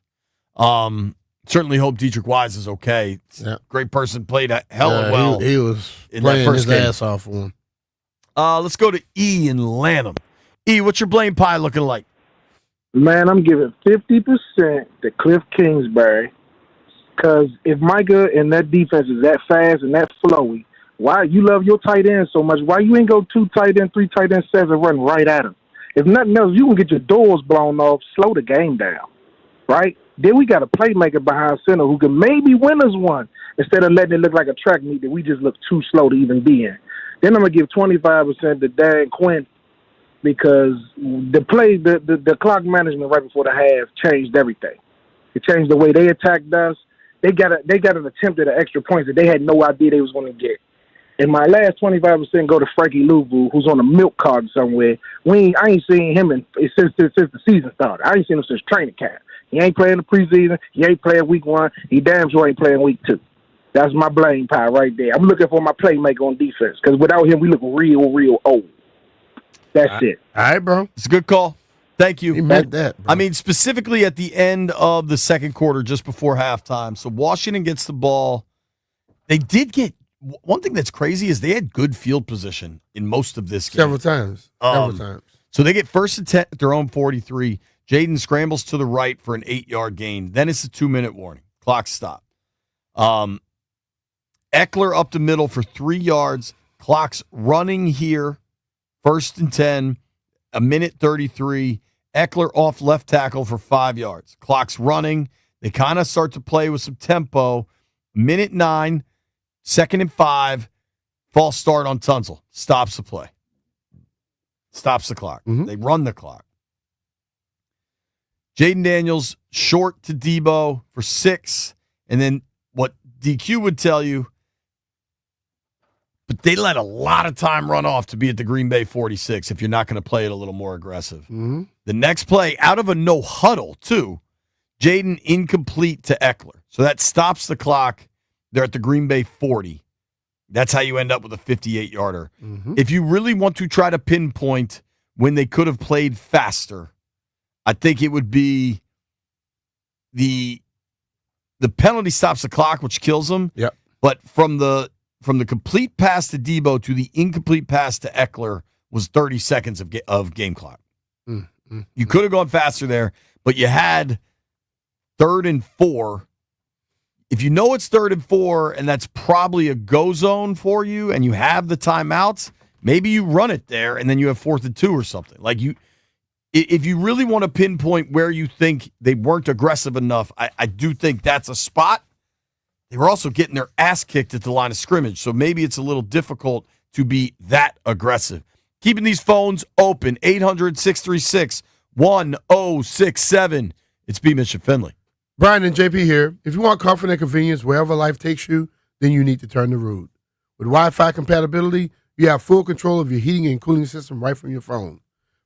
Certainly hope Dietrich Wise is okay. Great person, played hella well. He was in playing that first his game. ass off for him. Let's go to E in Lanham. E, what's your blame pie looking like? Man, I'm giving 50% to Cliff Kingsbury because if Micah and that defense is that fast and that flowy, why you love your tight end so much? Why you ain't go 2 tight end, 3 tight end sets and run right at him? If nothing else, you can get your doors blown off, slow the game down, right? Then we got a playmaker behind center who can maybe win us one instead of letting it look like a track meet that we just look too slow to even be in. Then I'm going to give 25% to Dan Quinn because the clock management right before the half changed everything. It changed the way they attacked us. They got an attempt at an extra point that they had no idea they was going to get. And my last 25% go to Frankie Louvu, who's on a milk cart somewhere. I ain't seen him since the season started. I ain't seen him since training camp. He ain't playing the preseason. He ain't playing week 1. He damn sure ain't playing week 2. That's my blame pie right there. I'm looking for my playmaker on defense because without him, we look real, real old. That's it. All right, bro. It's a good call. Thank you. He meant that, bro. I mean, specifically at the end of the second quarter, just before halftime. So Washington gets the ball. They did get one thing that's crazy is they had good field position in most of this game. Several times. So they get first and 10 at their own 43. Jaden scrambles to the right for an 8-yard gain. Then it's a 2-minute warning. Clock stop. Eckler up the middle for 3 yards. Clock's running here. First and 10, a minute 33. Eckler off left tackle for 5 yards. Clock's running. They kind of start to play with some tempo. Minute 9, 2nd and 5. False start on Tunsil. Stops the play. Stops the clock. They run the clock. Jaden Daniels short to Debo for 6. And then what DQ would tell you, but they let a lot of time run off to be at the Green Bay 46 if you're not going to play it a little more aggressive. Mm-hmm. The next play, out of a no huddle, too, Jaden incomplete to Eckler. So that stops the clock. They're at the Green Bay 40. That's how you end up with a 58-yarder. Mm-hmm. If you really want to try to pinpoint when they could have played faster, I think it would be the penalty stops the clock, which kills them. Yep. But from the complete pass to Debo to the incomplete pass to Eckler was 30 seconds of game clock. Mm-hmm. You could have gone faster there, but you had 3rd and 4. If you know it's 3rd and 4 and that's probably a go zone for you and you have the timeouts, maybe you run it there and then you have 4th and 2 or something. Like if you really want to pinpoint where you think they weren't aggressive enough, I do think that's a spot. They were also getting their ass kicked at the line of scrimmage, so maybe it's a little difficult to be that aggressive. Keeping these phones open, 800-636-1067. It's B. Mitch and Finley. Brian and JP here. If you want comfort and convenience wherever life takes you, then you need to turn to Rude. With Wi-Fi compatibility, you have full control of your heating and cooling system right from your phone.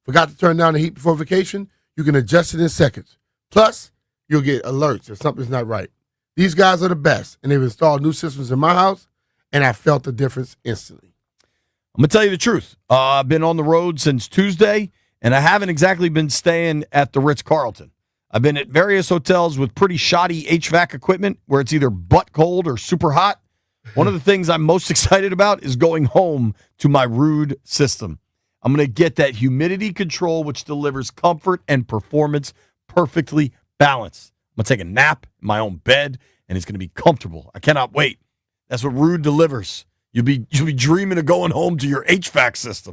Forgot to turn down the heat before vacation? You can adjust it in seconds. Plus, you'll get alerts if something's not right. These guys are the best, and they've installed new systems in my house, and I felt the difference instantly. I'm going to tell you the truth. I've been on the road since Tuesday, and I haven't exactly been staying at the Ritz-Carlton. I've been at various hotels with pretty shoddy HVAC equipment where it's either butt cold or super hot. One of the things I'm most excited about is going home to my Rude system. I'm going to get that humidity control, which delivers comfort and performance perfectly balanced. I'm going to take a nap in my own bed, and it's going to be comfortable. I cannot wait. That's what Rude delivers. You'll be dreaming of going home to your HVAC system.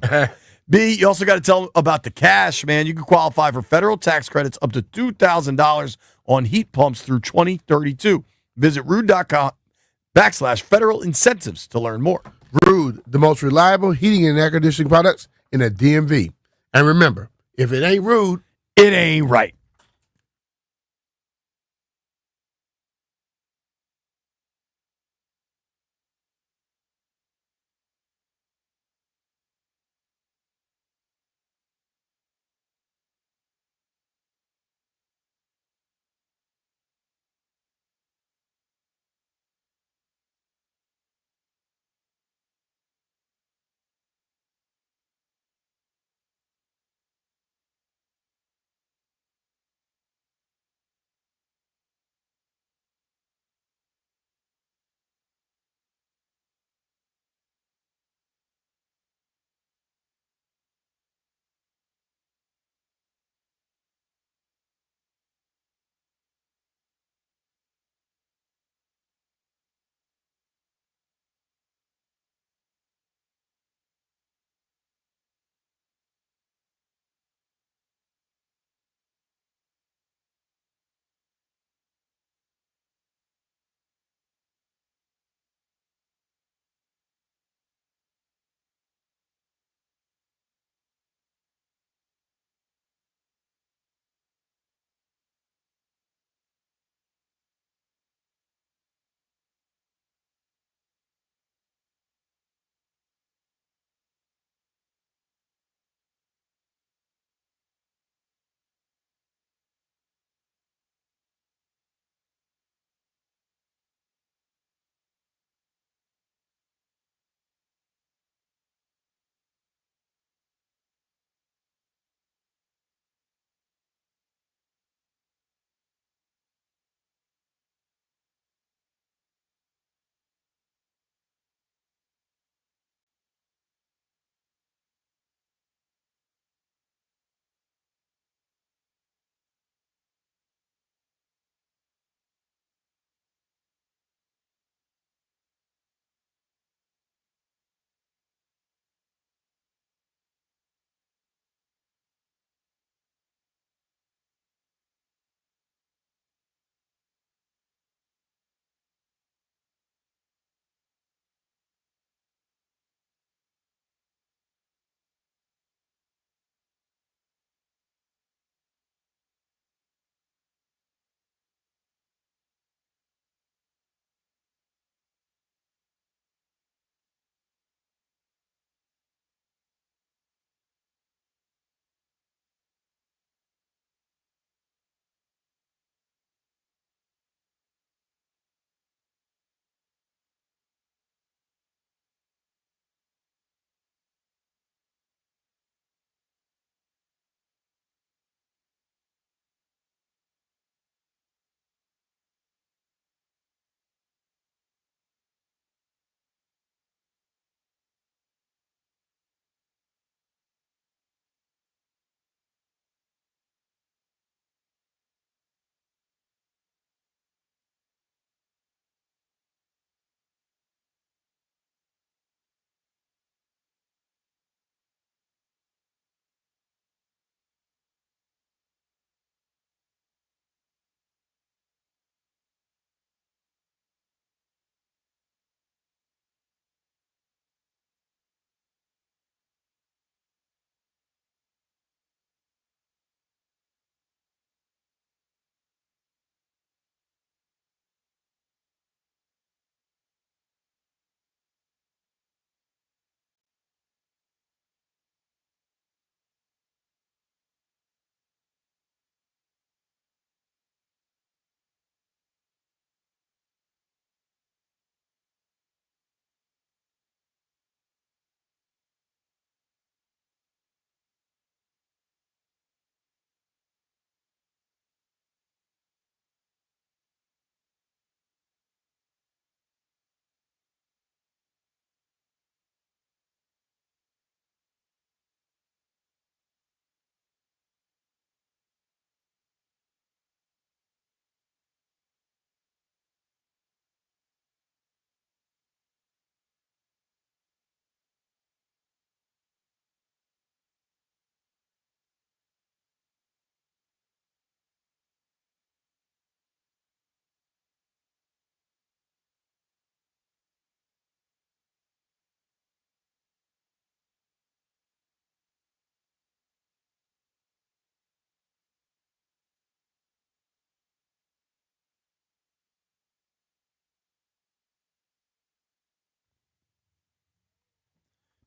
B, you also got to tell them about the cash, man. You can qualify for federal tax credits up to $2,000 on heat pumps through 2032. Visit rude.com/federal incentives to learn more. Rude, the most reliable heating and air conditioning products in the DMV. And remember, if it ain't Rude, it ain't right.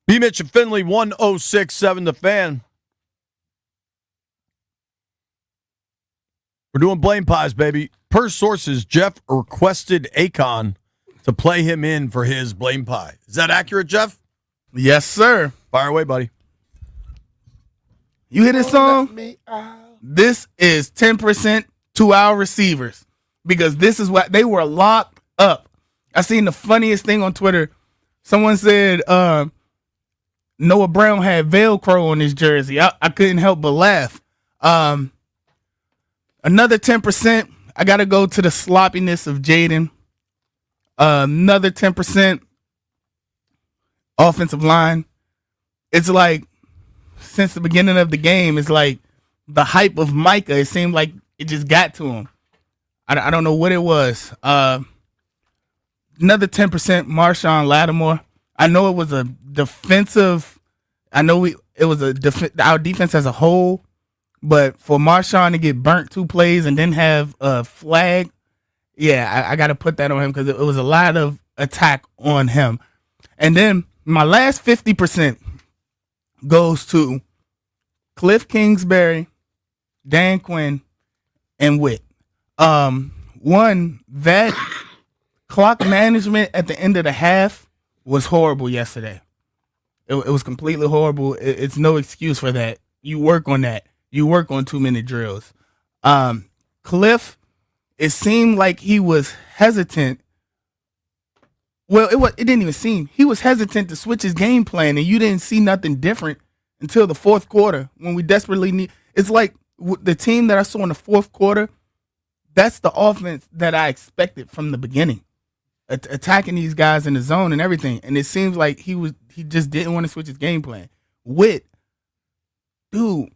B. Mitch and Finley, 106.7 The Fan. We're doing blame pies, baby. Per sources, Jeff requested Akon to play him in for his blame pie. Is that accurate, Jeff? Yes, sir. Fire away, buddy. You hear this song? This is 10% to our receivers because this is what they were locked up. I seen the funniest thing on Twitter. Someone said Noah Brown had Velcro on his jersey. I couldn't help but laugh. Another 10%, I got to go to the sloppiness of Jaden. Another 10%, offensive line. It's like, since the beginning of the game, it's like the hype of Micah. It seemed like it just got to him. I don't know what it was. Another 10%, Marshawn Lattimore. I know it was a defensive. I know it was our defense as a whole. But for Marshawn to get burnt 2 plays and then have a flag, yeah, I got to put that on him because it was a lot of attack on him. And then my last 50% goes to Cliff Kingsbury, Dan Quinn, and Witt. One, that clock management at the end of the half was horrible yesterday. It was completely horrible. It's no excuse for that. You work on that. You work on 2-minute drills. Cliff, it seemed like he was hesitant. Well, it didn't even seem. He was hesitant to switch his game plan, and you didn't see nothing different until the fourth quarter when we desperately need. It's like the team that I saw in the fourth quarter, that's the offense that I expected from the beginning. Attacking these guys in the zone and everything. And it seems like he just didn't want to switch his game plan. Witt, dude,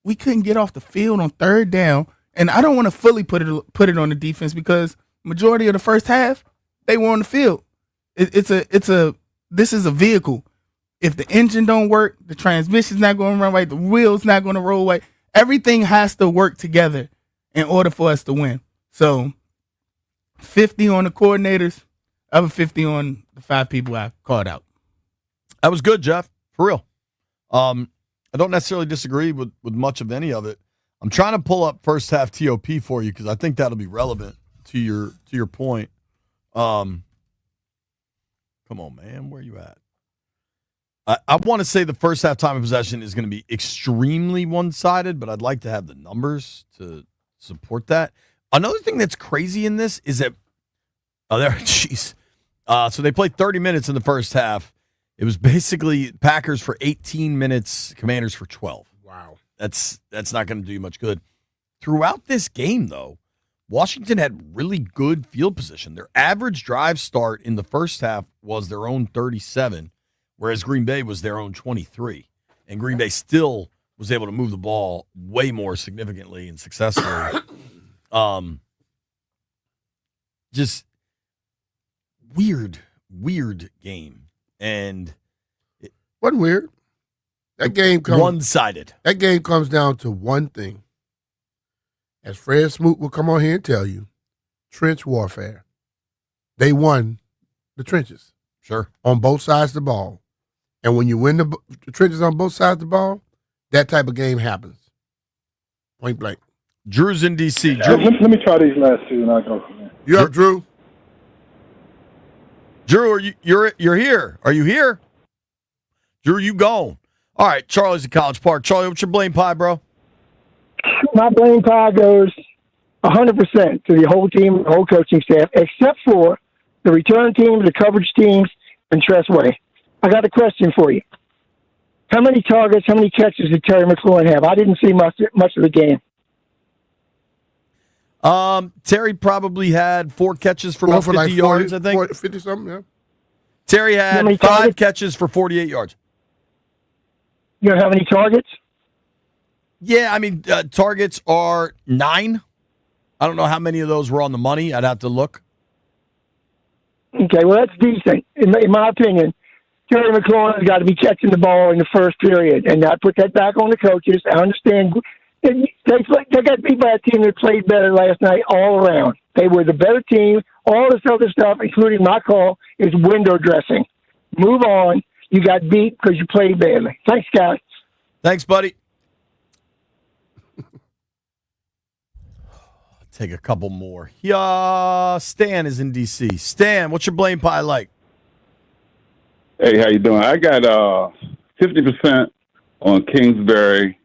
we couldn't get off the field on third down. And I don't want to fully put it on the defense because majority of the first half, they were on the field. This is a vehicle. If the engine don't work, the transmission's not going to run right, the wheel's not going to roll right. Everything has to work together in order for us to win. So 50 on the coordinators, other 50 on the 5 people I called out. That was good, Jeff. For real. I don't necessarily disagree with much of any of it. I'm trying to pull up first half TOP for you because I think that'll be relevant to your point. Come on, man. Where you at? I want to say the first half time of possession is going to be extremely one-sided, but I'd like to have the numbers to support that. Another thing that's crazy in this is that so they played 30 minutes in the first half. It was basically Packers for 18 minutes, Commanders for 12. Wow. That's not going to do you much good. Throughout this game, though, Washington had really good field position. Their average drive start in the first half was their own 37, whereas Green Bay was their own 23. And Green Bay still was able to move the ball way more significantly and successfully. Just weird game. And what weird? That game comes one-sided. That game comes down to one thing. As Fred Smoot will come on here and tell you, trench warfare. They won the trenches. Sure. On both sides of the ball. And when you win the trenches on both sides of the ball, that type of game happens. Point blank. Drew's in D.C. Drew. Let me try these last two and I'll go from there. You up, Drew? Drew, you're here? Are you here? Drew, you gone? All right, Charlie's at College Park. Charlie, what's your blame pie, bro? My blame pie goes 100% to the whole team, the whole coaching staff, except for the return teams, the coverage teams, and Tressway. I got a question for you. How many targets, how many catches did Terry McLaurin have? I didn't see much of the game. Terry probably had 4 catches for about 50 yards, I think. 50-something, yeah. Terry had 5 catches for 48 yards. You know how many targets? Yeah, I mean, targets are 9. I don't know how many of those were on the money. I'd have to look. Okay, well, that's decent. In my opinion, Terry McLaurin's got to be catching the ball in the first period, and I put that back on the coaches. I understand they got beat by a team that played better last night all around. They were the better team. All this other stuff, including my call, is window dressing. Move on. you got beat because you played badly. Thanks, guys. Thanks, buddy. Take a couple more. Yeah, Stan is in D.C. Stan, what's your blame pie like? Hey, how you doing? I got 50% on Kingsbury.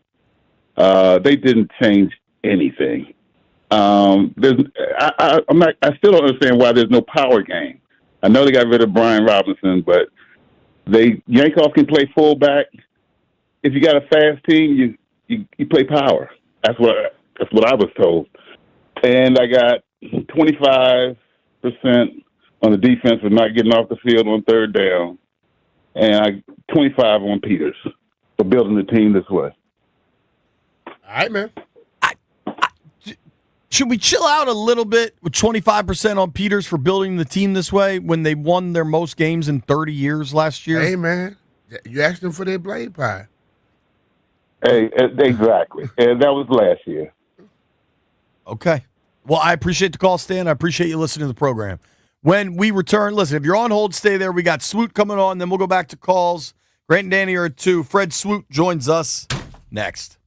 They didn't change anything. I'm not. I still don't understand why there's no power game. I know they got rid of Brian Robinson, but Yankoff can play fullback. If you got a fast team, you play power. That's what I was told. And I got 25% on the defense for not getting off the field on third down, and 25 on Peters for building the team this way. All right, man. Should we chill out a little bit with 25% on Peters for building the team this way when they won their most games in 30 years last year? Hey, man, you asked them for their blame pie. Hey, exactly. And that was last year. Okay. Well, I appreciate the call, Stan. I appreciate you listening to the program. When we return, listen, if you're on hold, stay there. We got Swoot coming on, then we'll go back to calls. Grant and Danny are at 2. Fred Swoot joins us next.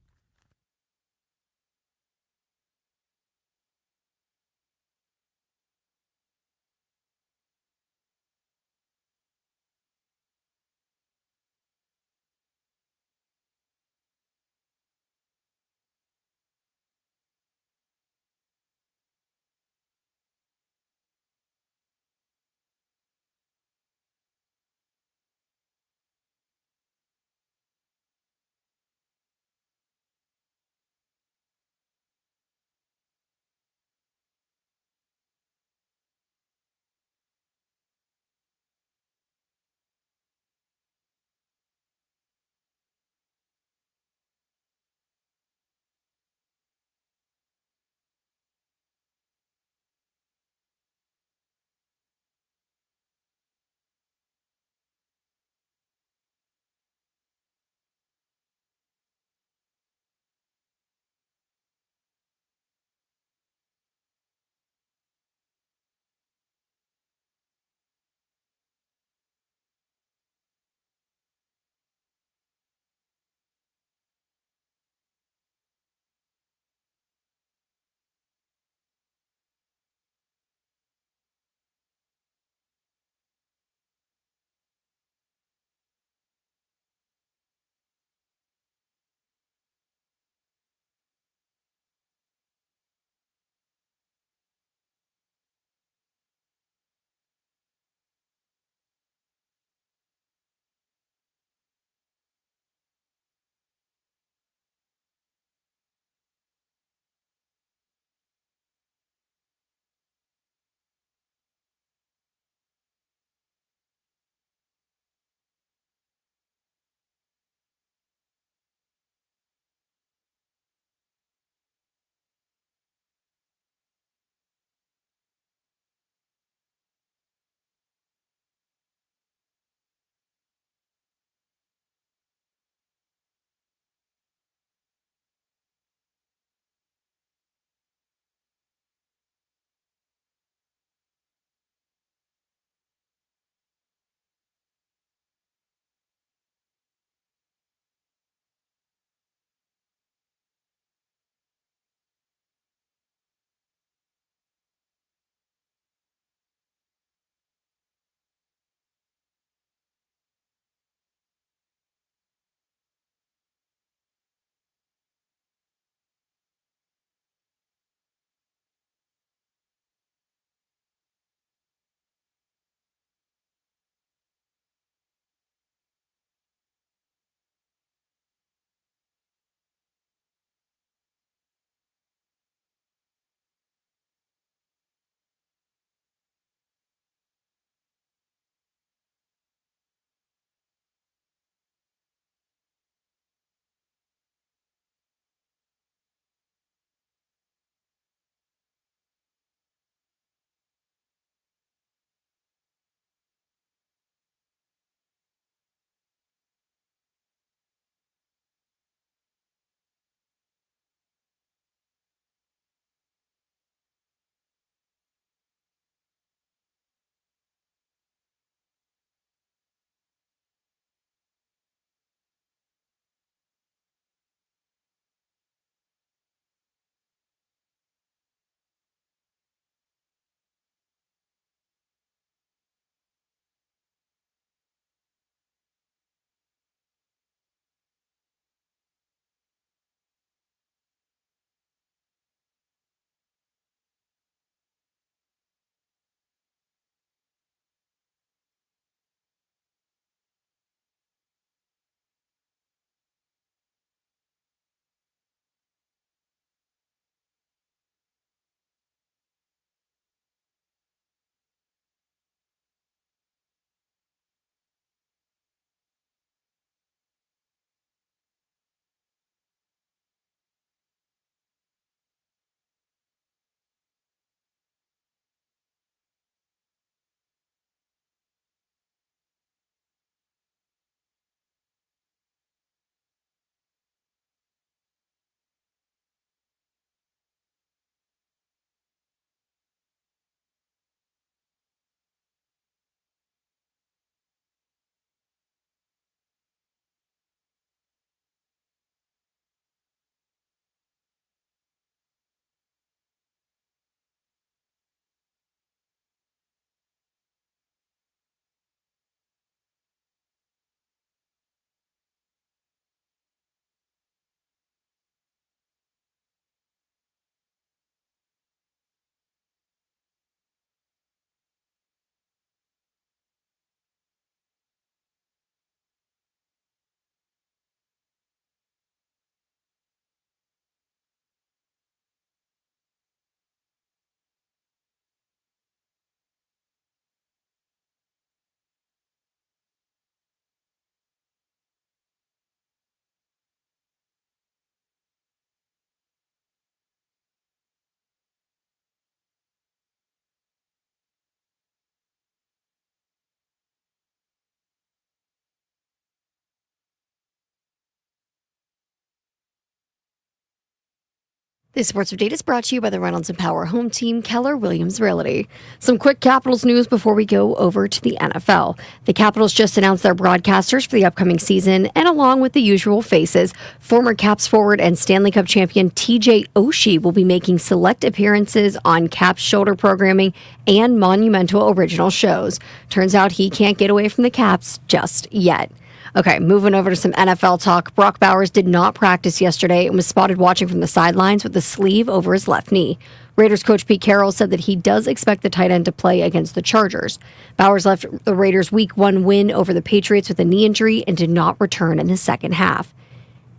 This sports update is brought to you by the Reynolds and Power Home Team, Keller Williams Realty. Some quick Capitals news before we go over to the NFL. The Capitals just announced their broadcasters for the upcoming season, and along with the usual faces, former Caps forward and Stanley Cup champion TJ Oshie will be making select appearances on Caps shoulder programming and monumental original shows. Turns out he can't get away from the Caps just yet. Okay, moving over to some NFL talk. Brock Bowers did not practice yesterday and was spotted watching from the sidelines with a sleeve over his left knee. Raiders coach Pete Carroll said that he does expect the tight end to play against the Chargers. Bowers left the Raiders' Week 1 win over the Patriots with a knee injury and did not return in the second half.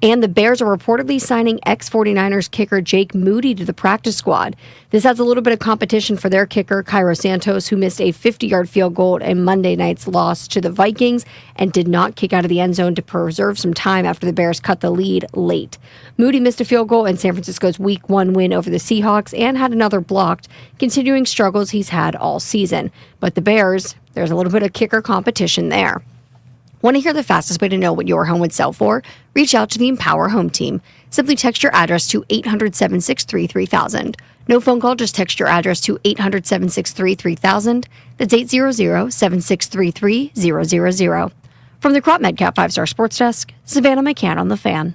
And the Bears are reportedly signing ex-49ers kicker Jake Moody to the practice squad. This adds a little bit of competition for their kicker, Cairo Santos, who missed a 50-yard field goal in Monday night's loss to the Vikings and did not kick out of the end zone to preserve some time after the Bears cut the lead late. Moody missed a field goal in San Francisco's Week 1 win over the Seahawks and had another blocked, continuing struggles he's had all season. But the Bears, there's a little bit of kicker competition there. Want to hear the fastest way to know what your home would sell for? Reach out to the Empower Home Team. Simply text your address to 800-763-3000. No phone call, just text your address to 800-763-3000. That's 800-763-3000. From the Crop MedCap 5-Star Sports Desk, Savannah McCann on The Fan.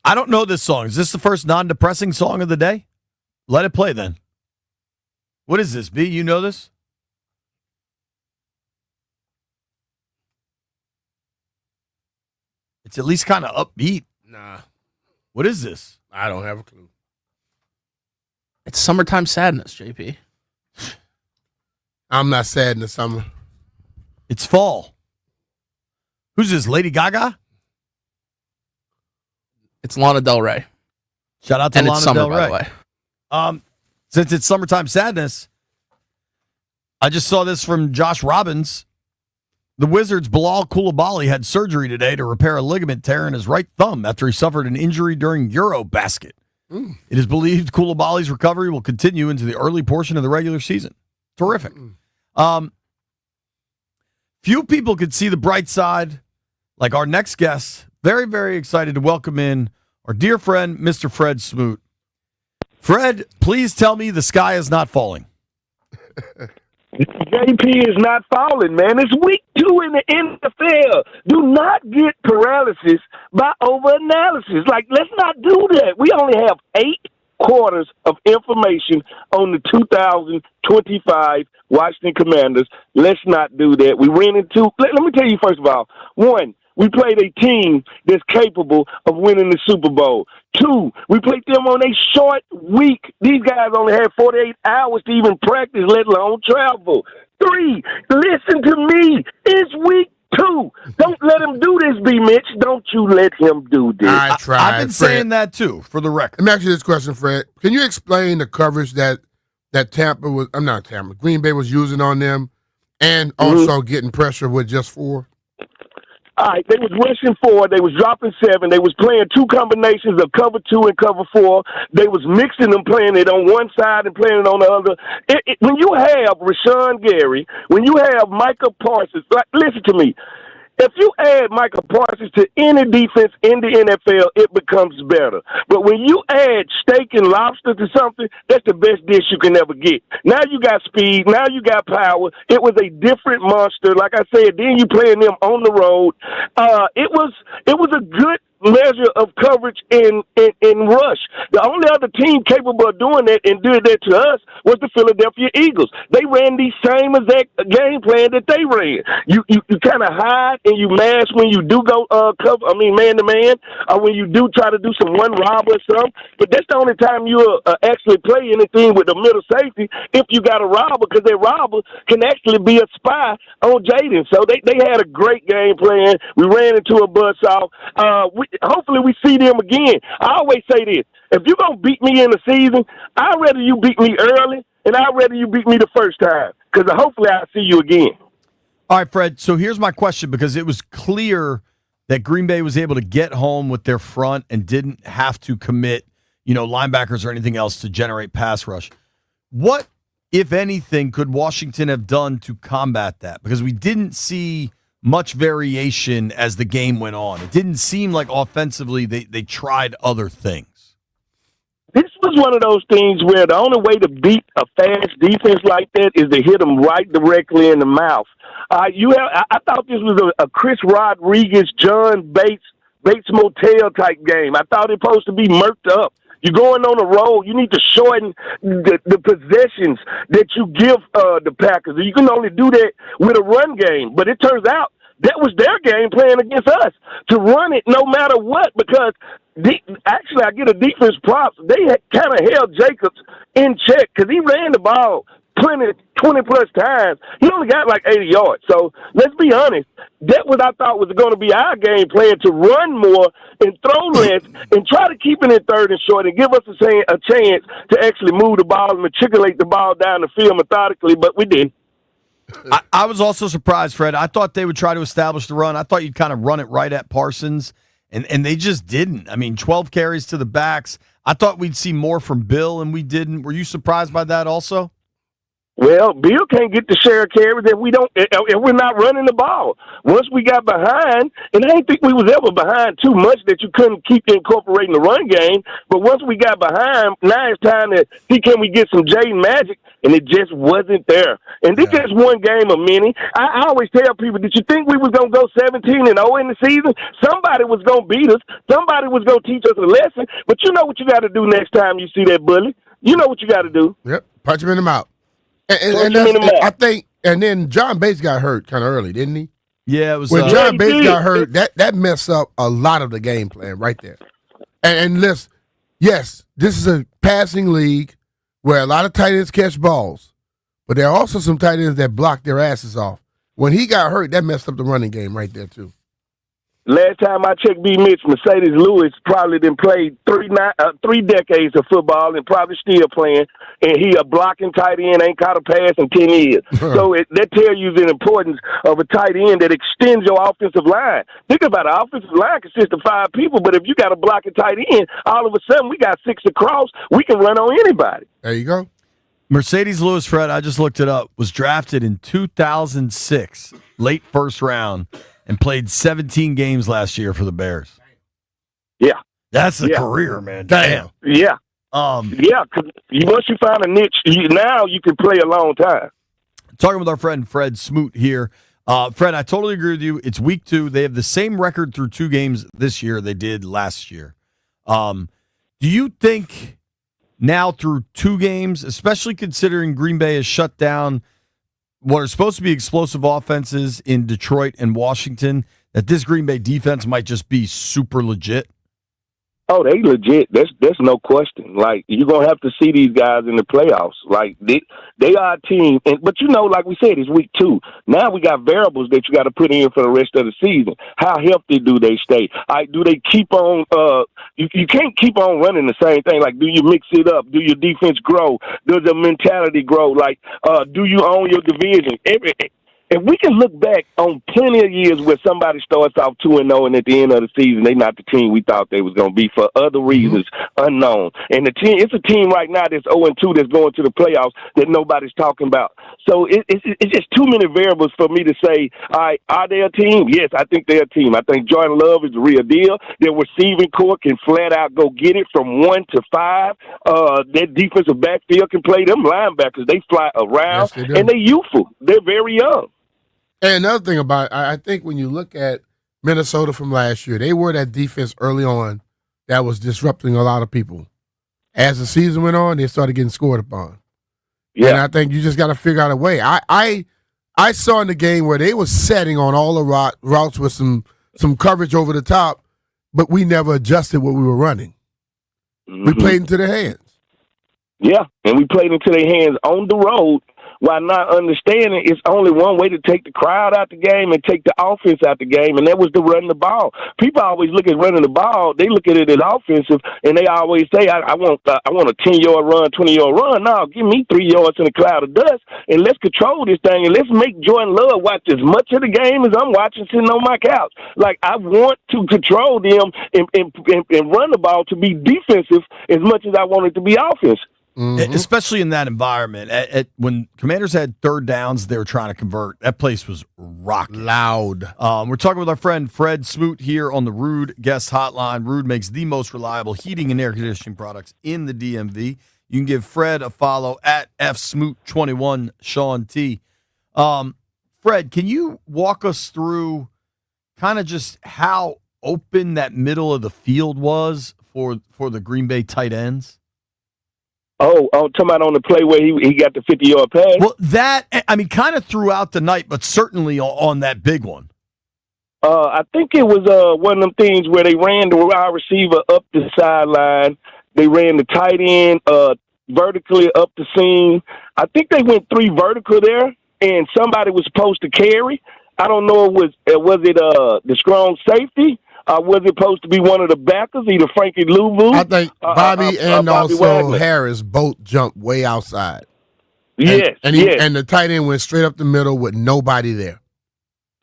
I don't know this song. Is this the first non-depressing song of the day? Let it play then. What is this, B? You know this? It's at least kind of upbeat. Nah. What is this? I don't have a clue. It's Summertime Sadness, JP. I'm not sad in the summer. It's fall. Who's this, Lady Gaga? It's Lana Del Rey. Shout out to and Lana it's summer, Del Rey. by the way. Since it's Summertime Sadness, I just saw this from Josh Robbins. The Wizards' Bilal Coulibaly had surgery today to repair a ligament tear in his right thumb after he suffered an injury during Eurobasket. It is believed Coulibaly's recovery will continue into the early portion of the regular season. Terrific. Few people could see the bright side like our next guest. Very, very excited to welcome in our dear friend, Mr. Fred Smoot. Fred, please tell me the sky is not falling. JP is not falling, man. It's week 2 in the NFL. Do not get paralysis by overanalysis. Like, let's not do that. We only have 8 quarters of information on the 2025 Washington Commanders. Let's not do that. We ran into, let me tell you first of all, 1, we played a team that's capable of winning the Super Bowl. 2, we played them on a short week. These guys only had 48 hours to even practice, let alone travel. 3, listen to me. It's week 2. Don't let him do this, B. Mitch. Don't you let him do this. I tried. I've been Fred. saying that too, for the record. Let me ask you this question, Fred. Can you explain the coverage that Green Bay was using on them, and also getting pressure with just 4? All right, they was rushing 4. They was dropping 7. They was playing 2 combinations of cover 2 and cover 4. They was mixing them, playing it on one side and playing it on the other. When you have Rashawn Gary, when you have Micah Parsons, like, listen to me. If you add Micah Parsons to any defense in the NFL, it becomes better. But when you add steak and lobster to something, that's the best dish you can ever get. Now you got speed. Now you got power. It was a different monster. Like I said, then you playing them on the road. It was a good measure of coverage in rush. The only other team capable of doing that and doing that to us was the Philadelphia Eagles. They ran the same exact game plan that they ran. You kind of hide and you mask when you do go man to man, or when you do try to do some one rob or something. But that's the only time you'll actually play anything with the middle safety if you got a robber, because that robber can actually be a spy on Jaden. So they had a great game plan. We ran into a buzzsaw. Hopefully we see them again. I always say this: if you're gonna beat me in the season, I'd rather you beat me early, and I'd rather you beat me the first time, because hopefully I'll see you again. All right, Fred. So here's my question, because it was clear that Green Bay was able to get home with their front and didn't have to commit, linebackers or anything else to generate pass rush. What, if anything, could Washington have done to combat that? Because we didn't see much variation as the game went on. It didn't seem like offensively they tried other things. This was one of those things where the only way to beat a fast defense like that is to hit them right directly in the mouth. I thought this was a Chris Rodriguez, John Bates Motel type game. I thought it was supposed to be murked up. You're going on a roll. You need to shorten the possessions that you give the Packers. You can only do that with a run game. But it turns out that was their game plan against us, to run it no matter what, because actually I get a defense props. They kind of held Jacobs in check because he ran the ball 20-plus times. He only got like 80 yards. So let's be honest. That was I thought was going to be our game plan, to run more and throw less and try to keep it in third and short and give us a chance to actually move the ball and matriculate the ball down the field methodically, but we did. I was also surprised, Fred. I thought they would try to establish the run. I thought you'd kind of run it right at Parsons, and they just didn't. 12 carries to the backs. I thought we'd see more from Bill, and we didn't. Were you surprised by that also? Well, Bill can't get the share of carries if we're not running the ball. Once we got behind, and I didn't think we was ever behind too much that you couldn't keep incorporating the run game, but once we got behind, now it's time to see, can we get some Jaden magic, and it just wasn't there. And this just one game of many. I always tell people, did you think we was going to go 17-0 in the season? Somebody was going to beat us. Somebody was going to teach us a lesson, but you know what you got to do next time you see that bully. You know what you got to do. Yep, punch him in the mouth. And I think, and then John Bates got hurt kind of early, didn't he? Yeah, it was. When John Bates got hurt, that messed up a lot of the game plan right there. And listen, yes, this is a passing league where a lot of tight ends catch balls, but there are also some tight ends that block their asses off. When he got hurt, that messed up the running game right there too. Last time I checked B. Mitch, Mercedes Lewis probably done played 3 decades of football and probably still playing, and he a blocking tight end, ain't caught a pass in 10 years. So that tells you the importance of a tight end that extends your offensive line. Think about it. Our offensive line consists of 5 people, but if you got a blocking tight end, all of a sudden we got 6 across. We can run on anybody. There you go. Mercedes Lewis, Fred, I just looked it up, was drafted in 2006, late first round, and played 17 games last year for the Bears. Yeah. That's a career, man. Damn. Yeah. Cause once you find a niche, now you can play a long time. Talking with our friend Fred Smoot here. Fred, I totally agree with you. It's week 2. They have the same record through 2 games this year they did last year. Do you think now through 2 games, especially considering Green Bay has shut down what are supposed to be explosive offenses in Detroit and Washington, that this Green Bay defense might just be super legit? Oh, they legit. There's no question. Like, you're gonna have to see these guys in the playoffs. Like, they are a team, but like we said, it's week 2. Now we got variables that you got to put in for the rest of the season. How healthy do they stay? Do they keep on? You can't keep on running the same thing. Like, do you mix it up? Do your defense grow? Does the mentality grow? Like, do you own your division? If we can look back on plenty of years where somebody starts off 2-0 and at the end of the season they're not the team we thought they was going to be for other reasons unknown. And it's a team right now that's 0-2 that's going to the playoffs that nobody's talking about. So it's just too many variables for me to say, all right, are they a team? Yes, I think they're a team. I think Jordan Love is the real deal. Their receiving core can flat out go get it from 1 to 5. Their defensive backfield can play them linebackers. They fly around, and they're youthful. They're very young. And another thing about it, I think when you look at Minnesota from last year. They were that defense early on that was disrupting a lot of people. As the season went on, they started getting scored upon. Yeah. And I think you just got to figure out a way. I saw in the game where they were setting on all the routes with some coverage over the top, but we never adjusted what we were running. Mm-hmm. We played into their hands. Yeah, and we played into their hands on the road while not understanding it's only one way to take the crowd out the game and take the offense out the game, and that was to run the ball. People always look at running the ball. They look at it as offensive, and they always say, I want a 10-yard run, 20-yard run. No, give me 3 yards in a cloud of dust, and let's control this thing, and let's make Jordan Love watch as much of the game as I'm watching sitting on my couch. Like, I want to control them and run the ball to be defensive as much as I want it to be offensive. Mm-hmm. Especially in that environment. When Commanders had third downs, they were trying to convert. That place was rocking. Loud. We're talking with our friend Fred Smoot here on the Rude Guest Hotline. Rude makes the most reliable heating and air conditioning products in the DMV. You can give Fred a follow at FSmoot21 Sean T. Fred, can you walk us through kind of just how open that middle of the field was for the Green Bay tight ends? Oh, talking about on the play where he got the 50-yard pass? Well, kind of throughout the night, but certainly on that big one. I think it was one of them things where they ran the wide receiver up the sideline. They ran the tight end vertically up the seam. I think they went 3 vertical there, and somebody was supposed to carry. I don't know, was it the strong safety? Was it supposed to be one of the backers, either Frankie Louvu? I think Bobby and Bobby also Wagner. Harris both jumped way outside. Yes, and the tight end went straight up the middle with nobody there.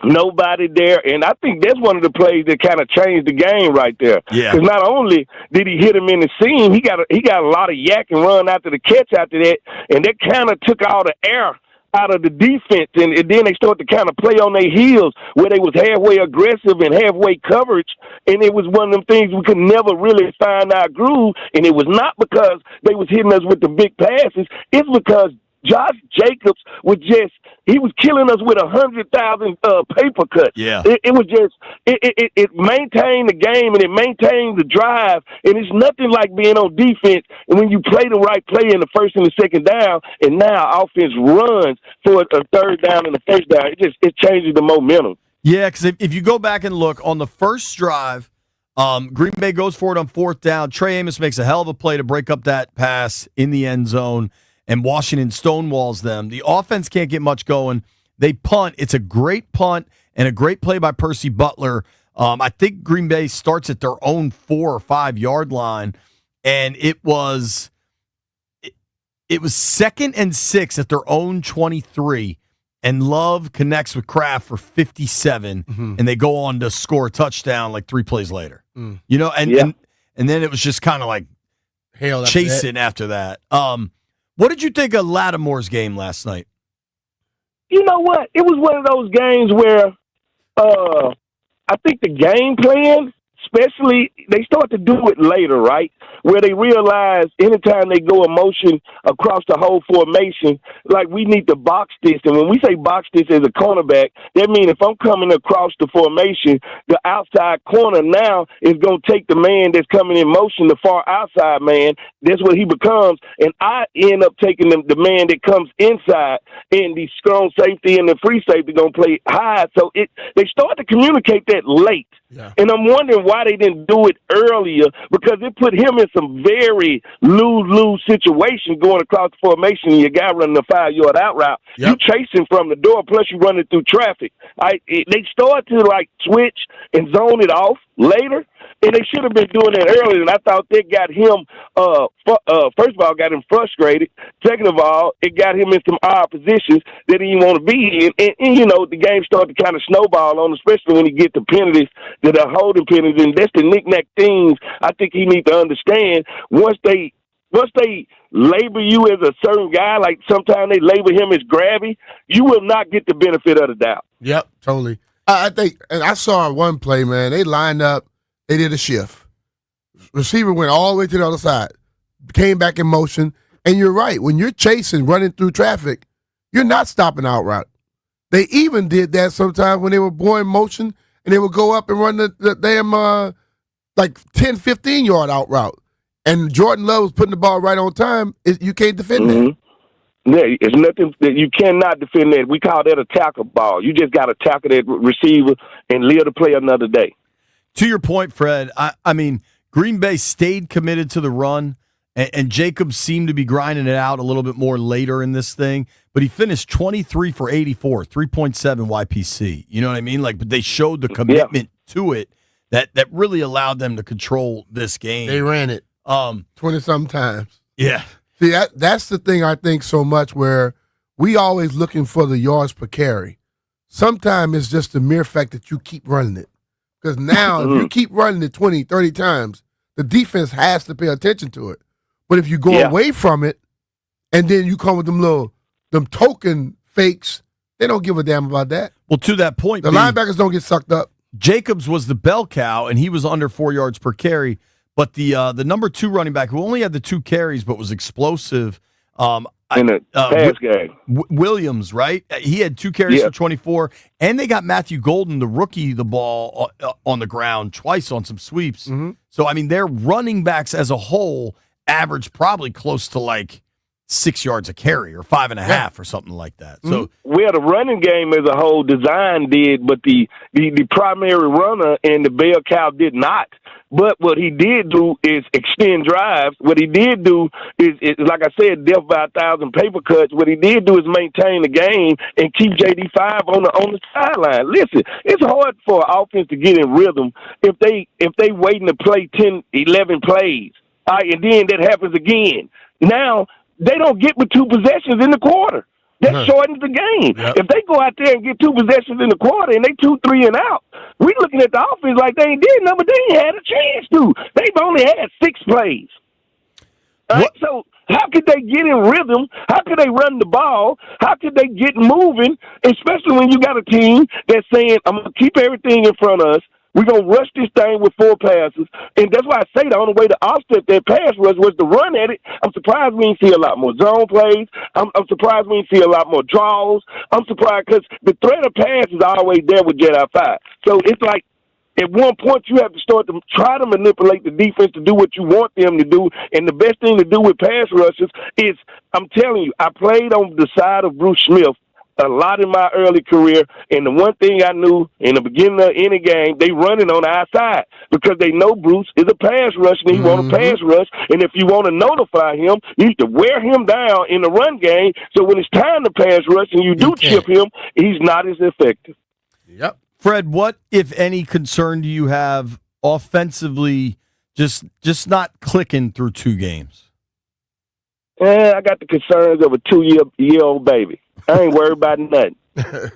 Nobody there, and I think that's one of the plays that kind of changed the game right there. Yeah, because not only did he hit him in the seam, he got a lot of yak and run after the catch after that, and that kind of took all the air out of the defense, and then they started to kind of play on their heels where they was halfway aggressive and halfway coverage, and it was one of them things we could never really find our groove, and it was not because they was hitting us with the big passes. It's because Josh Jacobs he was killing us with 100,000 paper cuts. Yeah. It was just, it maintained the game and it maintained the drive, and it's nothing like being on defense and when you play the right play in the first and the second down, and now offense runs for a third down and a first down. It changes the momentum. Yeah, because if you go back and look, on the first drive, Green Bay goes for it on fourth down. Trey Amos makes a hell of a play to break up that pass in the end zone, and Washington stonewalls them. The offense can't get much going. They punt. It's a great punt and a great play by Percy Butler. I think Green Bay starts at their own 4 or 5 yard line, and it was 2nd and 6 at their own 23, and Love connects with Kraft for 57, and they go on to score a touchdown like 3 plays later. You know, and then it was just kind of like chasing after that. What did you think of Lattimore's game last night? You know what? It was one of those games where I think the game plan, especially, they start to do it later, right? Where they realize anytime they go in motion across the whole formation, like, we need to box this. And when we say box this as a cornerback, that means if I'm coming across the formation, the outside corner now is going to take the man that's coming in motion, the far outside man. That's what he becomes. And I end up taking the man that comes inside, and the strong safety and the free safety going to play high. So they start to communicate that late. Yeah. And I'm wondering why they didn't do it earlier, because it put him in some very lose-lose situation going across the formation, and your guy running a 5-yard out route. Yep. You chasing from the door, plus you running through traffic. They start to, like, switch and zone it off later, and they should have been doing that earlier, and I thought that got him, first of all, got him frustrated. Second of all, it got him in some odd positions that he didn't want to be in, and you know, the game started to kind of snowball on him, especially when he get the penalties that are holding penalties, and that's the knick-knack things I think he needs to understand. Once they label you as a certain guy, like sometimes they label him as grabby, you will not get the benefit of the doubt. Yep, totally. I think, and I saw one play, man, they lined up, they did a shift. Receiver went all the way to the other side, came back in motion, and you're right. When you're chasing, running through traffic, you're not stopping out route. They even did that sometimes when they were going motion and they would go up and run the damn like 10, 15-yard out route. And Jordan Love was putting the ball right on time. You can't defend that. Yeah, it's nothing that you cannot defend that. We call that a tackle ball. You just got to tackle that receiver and live to play another day. To your point, Fred, I mean, Green Bay stayed committed to the run, and Jacobs seemed to be grinding it out a little bit more later in this thing, but he finished 23 for 84, 3.7 YPC. You know what I mean? Like, but they showed the commitment to it that really allowed them to control this game. They ran it 20-something times. Yeah. See, that's the thing I think so much where we always looking for the yards per carry. Sometimes it's just the mere fact that you keep running it. Because now if you keep running it 20, 30 times, the defense has to pay attention to it. But if you go away from it and then you come with them token fakes, they don't give a damn about that. Well, to that point, the linebackers don't get sucked up. Jacobs was the bell cow, and he was under 4 yards per carry. But the number 2 running back, who only had the 2 carries but was explosive, in the pass game, Williams, right? He had 2 carries for 24, and they got Matthew Golden, the rookie, the ball on the ground twice on some sweeps. Mm-hmm. So, I mean, their running backs as a whole average probably close to like 6 yards a carry or 5.5 or something like that. So, well, the running game as a whole design did, but the primary runner and the bell cow did not. But what he did do is extend drives. What he did do is like I said, death by 1,000 paper cuts. What he did do is maintain the game and keep JD5 on the sideline. Listen, it's hard for an offense to get in rhythm if they waiting to play 10, 11 plays. All right, and then that happens again. Now they don't get but 2 possessions in the quarter. That shortens the game. Yep. If they go out there and get 2 possessions in the quarter and they 2, 3 and out, we looking at the offense like they ain't did nothing, but they ain't had a chance to. They've only had 6 plays. Right? So how could they get in rhythm? How could they run the ball? How could they get moving? Especially when you got a team that's saying, I'm going to keep everything in front of us. We're going to rush this thing with 4 passes. And that's why I say the only way to offset that pass rush was to run at it. I'm surprised we didn't see a lot more zone plays. I'm surprised we didn't see a lot more draws. I'm surprised because the threat of pass is always there with Jedi 5. So it's like at one point you have to start to try to manipulate the defense to do what you want them to do. And the best thing to do with pass rushes is, I'm telling you, I played on the side of Bruce Smith a lot in my early career, and the one thing I knew in the beginning of any game, they running on the outside because they know Bruce is a pass rush and he want a pass rush, and if you want to notify him, you need to wear him down in the run game so when it's time to pass rush and you do chip him, he's not as effective. Yep. Fred, what, if any, concern do you have offensively just not clicking through 2 games? I got the concerns of a 2-year-old baby. I ain't worried about nothing. All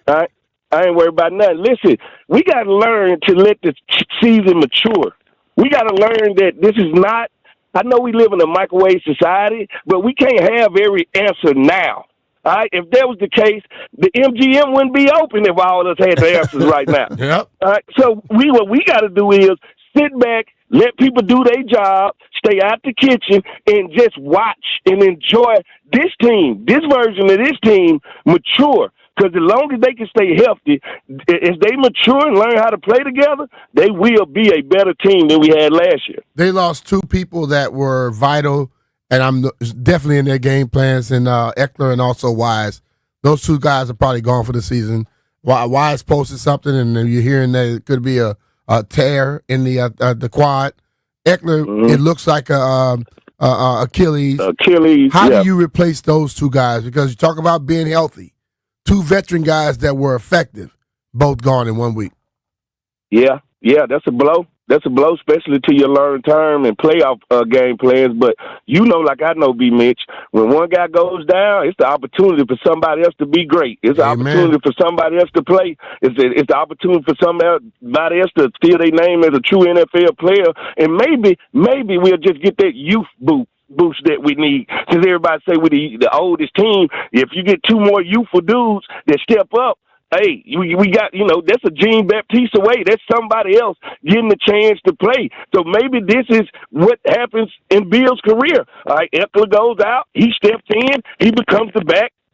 right? I ain't worried about nothing. Listen, we got to learn to let the season mature. We got to learn that this is not, I know we live in a microwave society, but we can't have every answer now. All right? If that was the case, the MGM wouldn't be open if all of us had the answers right now. Yep. All right? So what we got to do is sit back, let people do their job, stay out the kitchen, and just watch and enjoy this team, this version of this team mature. Because as long as they can stay healthy, as they mature and learn how to play together, they will be a better team than we had last year. They lost 2 people that were vital, and I'm definitely in their game plans, and Eckler and also Wise. Those 2 guys are probably gone for the season. Wise posted something, and you're hearing that it could be a tear in the quad. Eckler, it looks like Achilles. How do you replace those 2 guys? Because you talk about being healthy. 2 veteran guys that were effective, both gone in 1 week. Yeah, that's a blow. That's a blow, especially to your long-term and playoff game plans. But you know, like I know, B. Mitch, when one guy goes down, it's the opportunity for somebody else to be great. It's the opportunity for somebody else to play. It's the opportunity for somebody else to steal their name as a true NFL player. And maybe we'll just get that youth boost that we need. Because everybody say with the oldest team, if you get 2 more youthful dudes that step up, hey, we got, that's a Jean Baptiste away. That's somebody else getting the chance to play. So maybe this is what happens in Bill's career. All right, Eckler goes out. He steps in. He becomes the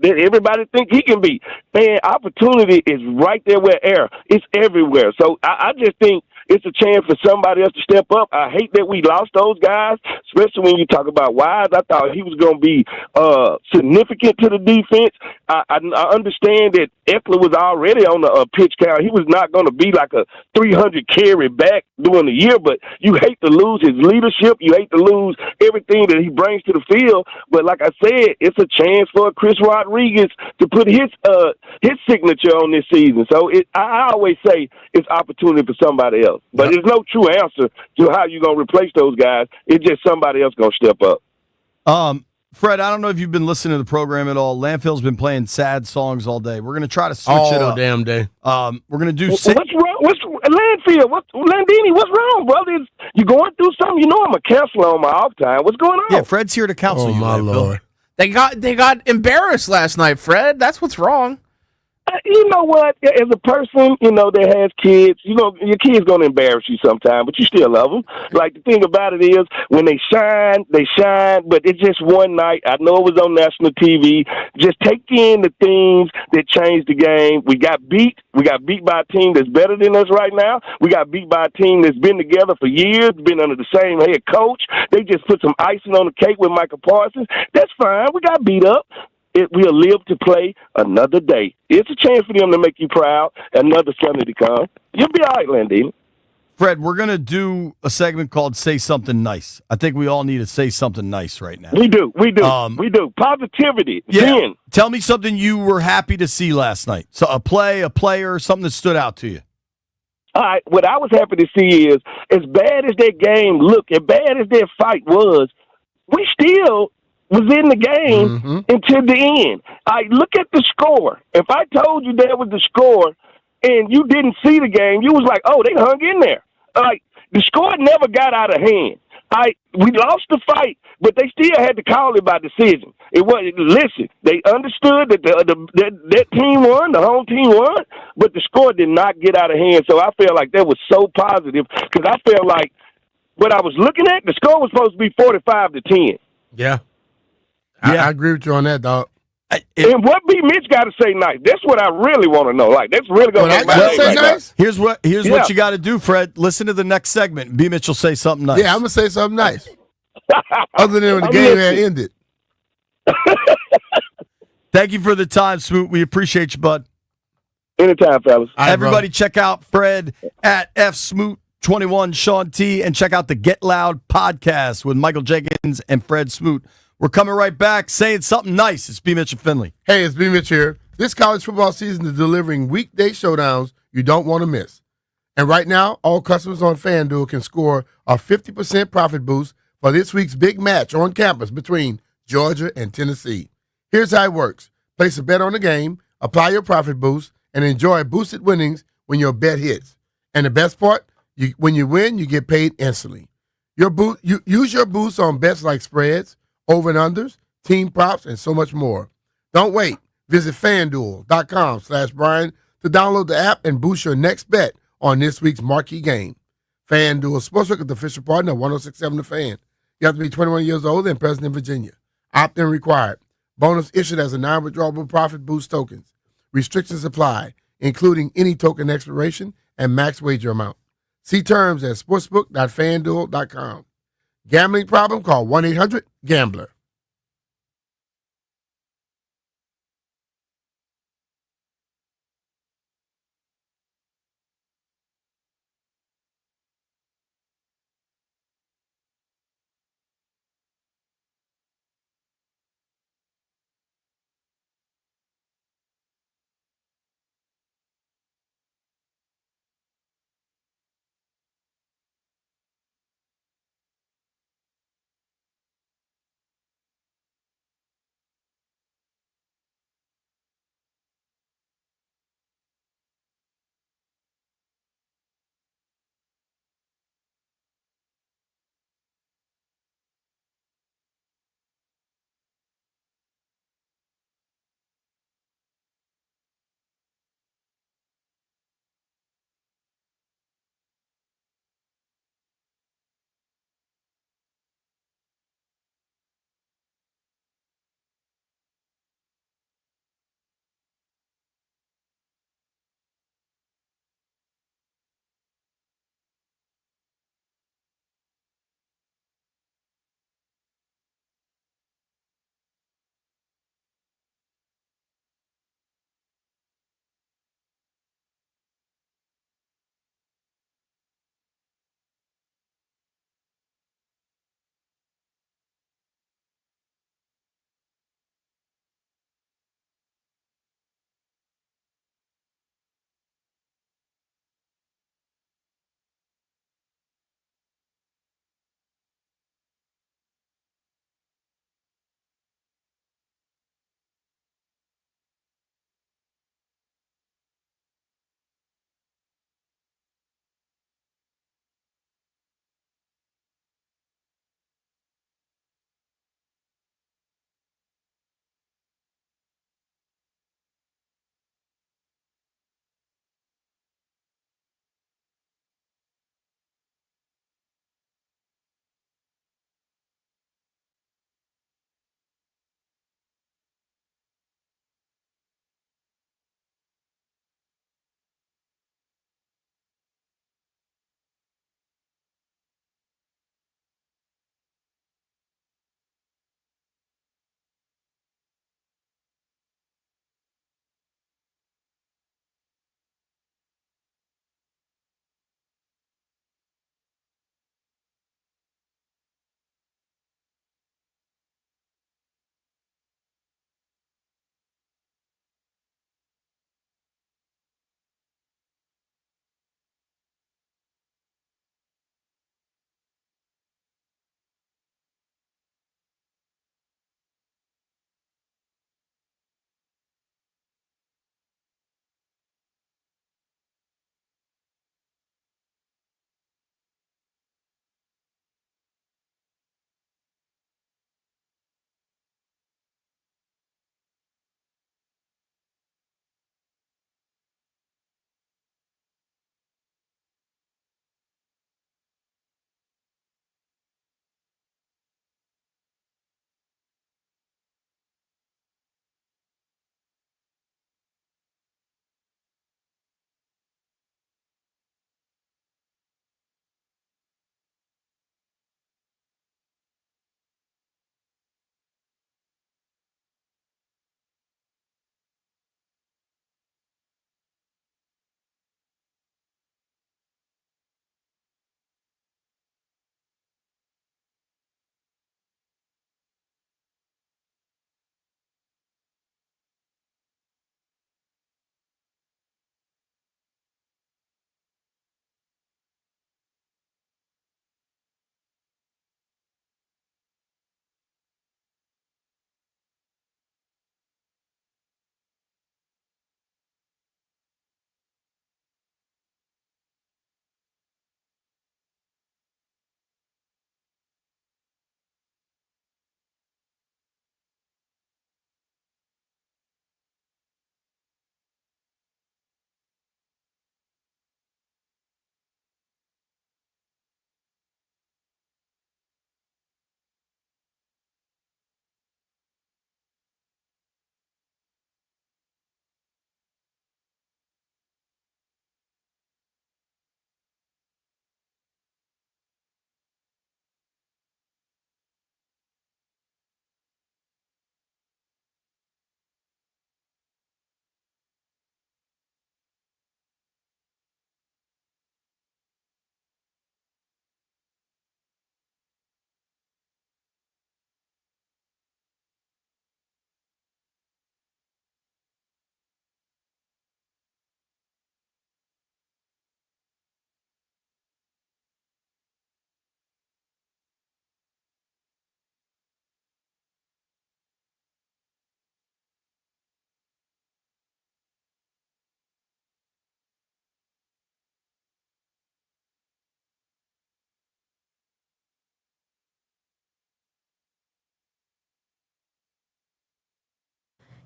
that everybody think he can be. Man, opportunity is right there where air. It's everywhere. So I just think it's a chance for somebody else to step up. I hate that we lost those guys, especially when you talk about Wise. I thought he was going to be significant to the defense. I understand that Eckler was already on the pitch count. He was not going to be like a 300 carry back during the year, but you hate to lose his leadership. You hate to lose everything that he brings to the field. But like I said, it's a chance for Chris Rodriguez to put his signature on this season. So I always say it's opportunity for somebody else. But there's no true answer to how you're going to replace those guys. It's just somebody else going to step up. Fred, I don't know if you've been listening to the program at all. Landfill's been playing sad songs all day. We're going to try to switch it up. Damn day. We're going to do... What's wrong? Landfill? Landini, what's wrong, brother? You going through something? You know I'm a counselor on my off time. What's going on? Yeah, Fred's here to counsel you, my Landfill. Lord. They got embarrassed last night, Fred. That's what's wrong. You know what? As a person, that has kids, your kid's going to embarrass you sometime, but you still love them. Like, the thing about it is, when they shine, but it's just one night. I know it was on national TV. Just take in the things that changed the game. We got beat. We got beat by a team that's better than us right now. We got beat by a team that's been together for years, been under the same head coach. They just put some icing on the cake with Michael Parsons. That's fine. We got beat up. We'll live to play another day. It's a chance for them to make you proud. Another Sunday to come. You'll be all right, Landini. Fred, we're going to do a segment called Say Something Nice. I think we all need to say something nice right now. We do. We do. Positivity. Yeah. 10. Tell me something you were happy to see last night. So a player, something that stood out to you. All right. What I was happy to see is, as bad as their game looked, as bad as their fight was, we still was in the game until the end. Look at the score. If I told you that was the score and you didn't see the game, you was like, oh, they hung in there. The score never got out of hand. We lost the fight, but they still had to call it by decision. Listen, they understood that that team won, the home team won, but the score did not get out of hand. So I felt like that was so positive because I felt like what I was looking at, the score was supposed to be 45-10. Yeah. I agree with you on that, dog. And what B. Mitch got to say nice? That's what I really want to know. Like, that's really going to make my day say right nice? Here's what you got to do, Fred. Listen to the next segment. B. Mitch will say something nice. Yeah, I'm going to say something nice. Other than when the game had ended. Thank you for the time, Smoot. We appreciate you, bud. Anytime, fellas. Everybody check out Fred at FSmoot21, Sean T, and check out the Get Loud podcast with Michael Jenkins and Fred Smoot. We're coming right back, saying something nice. It's B. Mitch and Finley. Hey, it's B. Mitch here. This college football season is delivering weekday showdowns you don't want to miss. And right now, all customers on FanDuel can score a 50% profit boost for this week's big match on campus between Georgia and Tennessee. Here's how it works. Place a bet on the game, apply your profit boost, and enjoy boosted winnings when your bet hits. And the best part, when you win, you get paid instantly. Use your boost on bets like spreads, over and unders, team props, and so much more. Don't wait. Visit FanDuel.com/Brian to download the app and boost your next bet on this week's marquee game. FanDuel Sportsbook is the official partner of 106.7 The Fan. You have to be 21 years old and present in Virginia. Opt-in required. Bonus issued as a non-withdrawable profit boost tokens. Restrictions apply, including any token expiration and max wager amount. See terms at sportsbook.fanduel.com. Gambling problem? Call 1-800-GAMBLER.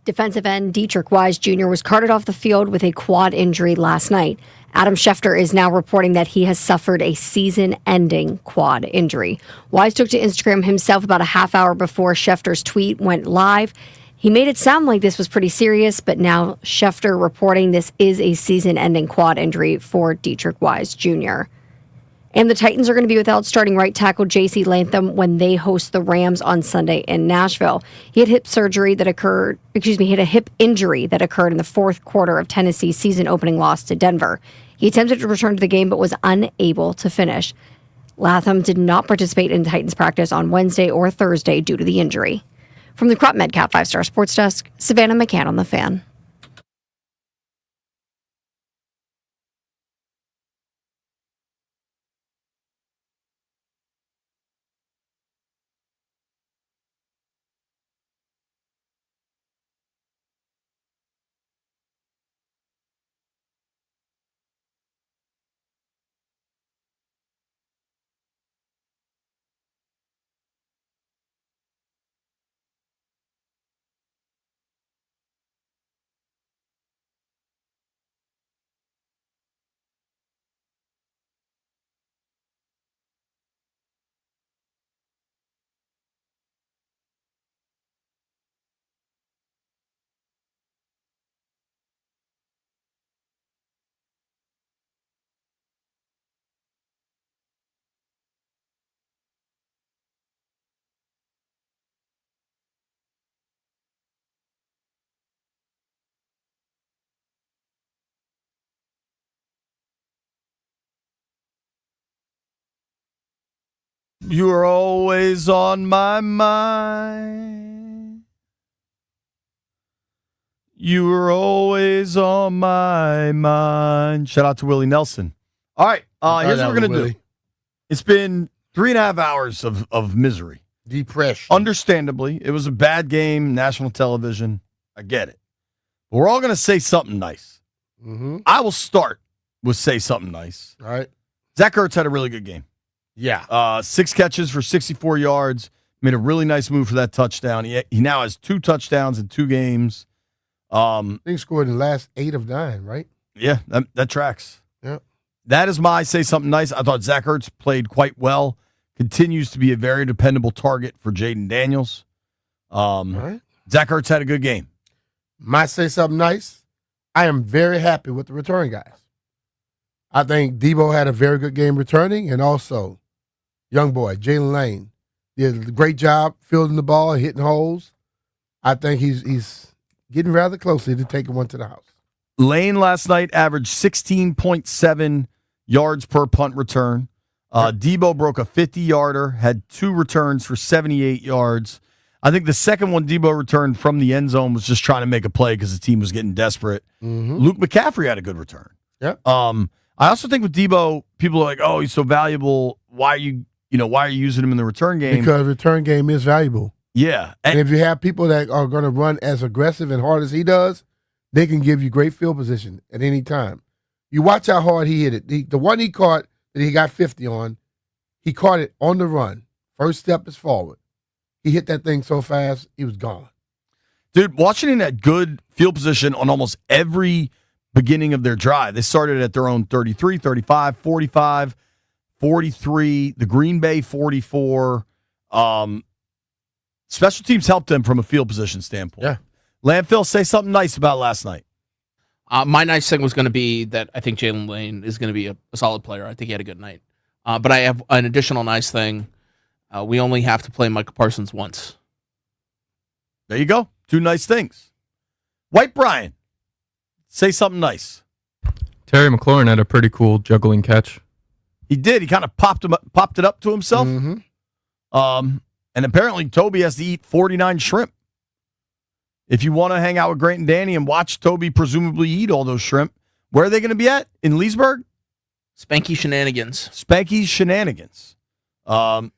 Defensive end Dietrich Wise Jr. was carted off the field with a quad injury last night. Adam Schefter is now reporting that he has suffered a season-ending quad injury. Wise took to Instagram himself about a half hour before Schefter's tweet went live. He made it sound like this was pretty serious, but now Schefter reporting this is a season-ending quad injury for Dietrich Wise Jr. And the Titans are going to be without starting right tackle J.C. Latham when they host the Rams on Sunday in Nashville. He had a hip injury that occurred in the fourth quarter of Tennessee's season-opening loss to Denver. He attempted to return to the game but was unable to finish. Latham did not participate in Titans practice on Wednesday or Thursday due to the injury. From the Crop Medcap 5-Star Sports Desk, Savannah McCann on The Fan. You are always on my mind. You are always on my mind. Shout out to Willie Nelson. All right, here's what we're going to do. It's been 3.5 hours of misery. Depression. Understandably, it was a bad game, national television. I get it. But we're all going to say something nice. Mm-hmm. I will start with say something nice. All right. Zach Ertz had a really good game. Yeah. 6 catches for 64 yards. Made a really nice move for that touchdown. He now has 2 touchdowns in 2 games. I think he scored in the last 8 of 9, right? Yeah, that tracks. Yeah. That is my say something nice. I thought Zach Ertz played quite well. Continues to be a very dependable target for Jaden Daniels. Right. Zach Ertz had a good game. My say something nice. I am very happy with the return guys. I think Debo had a very good game returning, and also young boy, Jalen Lane, did a great job fielding the ball and hitting holes. I think he's getting rather closely to taking one to the house. Lane last night averaged 16.7 yards per punt return. Debo broke a 50-yarder, had 2 returns for 78 yards. I think the second one Debo returned from the end zone was just trying to make a play because the team was getting desperate. Mm-hmm. Luke McCaffrey had a good return. Yeah. I also think with Debo, people are like, "Oh, he's so valuable. Why are you using him in the return game?" Because return game is valuable. Yeah. And if you have people that are going to run as aggressive and hard as he does, they can give you great field position at any time. You watch how hard he hit it. The one he caught that he got 50 on, he caught it on the run. First step is forward. He hit that thing so fast, he was gone. Dude, Washington had good field position on almost every beginning of their drive. They started at their own 33, 35, 45, 43, the Green Bay 44. Special teams helped them from a field position standpoint. Yeah. Landfill, say something nice about last night. My nice thing was going to be that I think Jalen Lane is going to be a solid player. I think he had a good night. But I have an additional nice thing. We only have to play Micah Parsons once. There you go. 2 nice things. White Brian, say something nice. Terry McLaurin had a pretty cool juggling catch. He did. He kind of popped it up to himself. Mm-hmm. And apparently Toby has to eat 49 shrimp. If you want to hang out with Grant and Danny and watch Toby presumably eat all those shrimp, where are they going to be at? In Leesburg? Spanky Shenanigans. Spanky's Shenanigans. I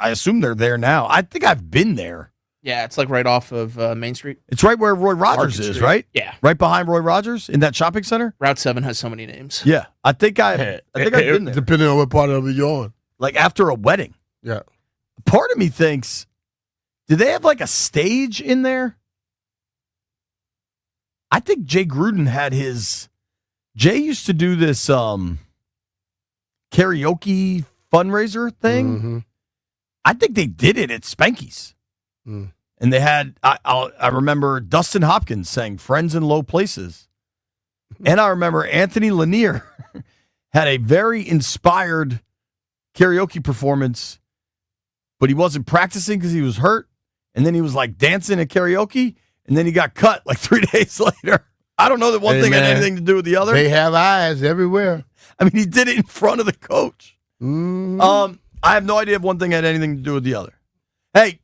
assume they're there now. I think I've been there. Yeah, it's like right off of Main Street. It's right where Roy Rogers Market is, Street. right? Yeah. Right behind Roy Rogers in that shopping center? Route 7 has so many names. Yeah. I think I've been there. Depending on what part of it you're on. Like after a wedding. Yeah. Part of me thinks, do they have like a stage in there? I think Jay Gruden had his. Jay used to do this karaoke fundraiser thing. Mm-hmm. I think they did it at Spanky's. Mm. And they had, I remember Dustin Hopkins sang Friends in Low Places. And I remember Anthony Lanier had a very inspired karaoke performance, but he wasn't practicing because he was hurt. And then he was like dancing at karaoke, and then he got cut like 3 days later. I don't know that one thing had anything to do with the other. They have eyes everywhere. I mean, he did it in front of the coach. Mm. I have no idea if one thing had anything to do with the other. Hey,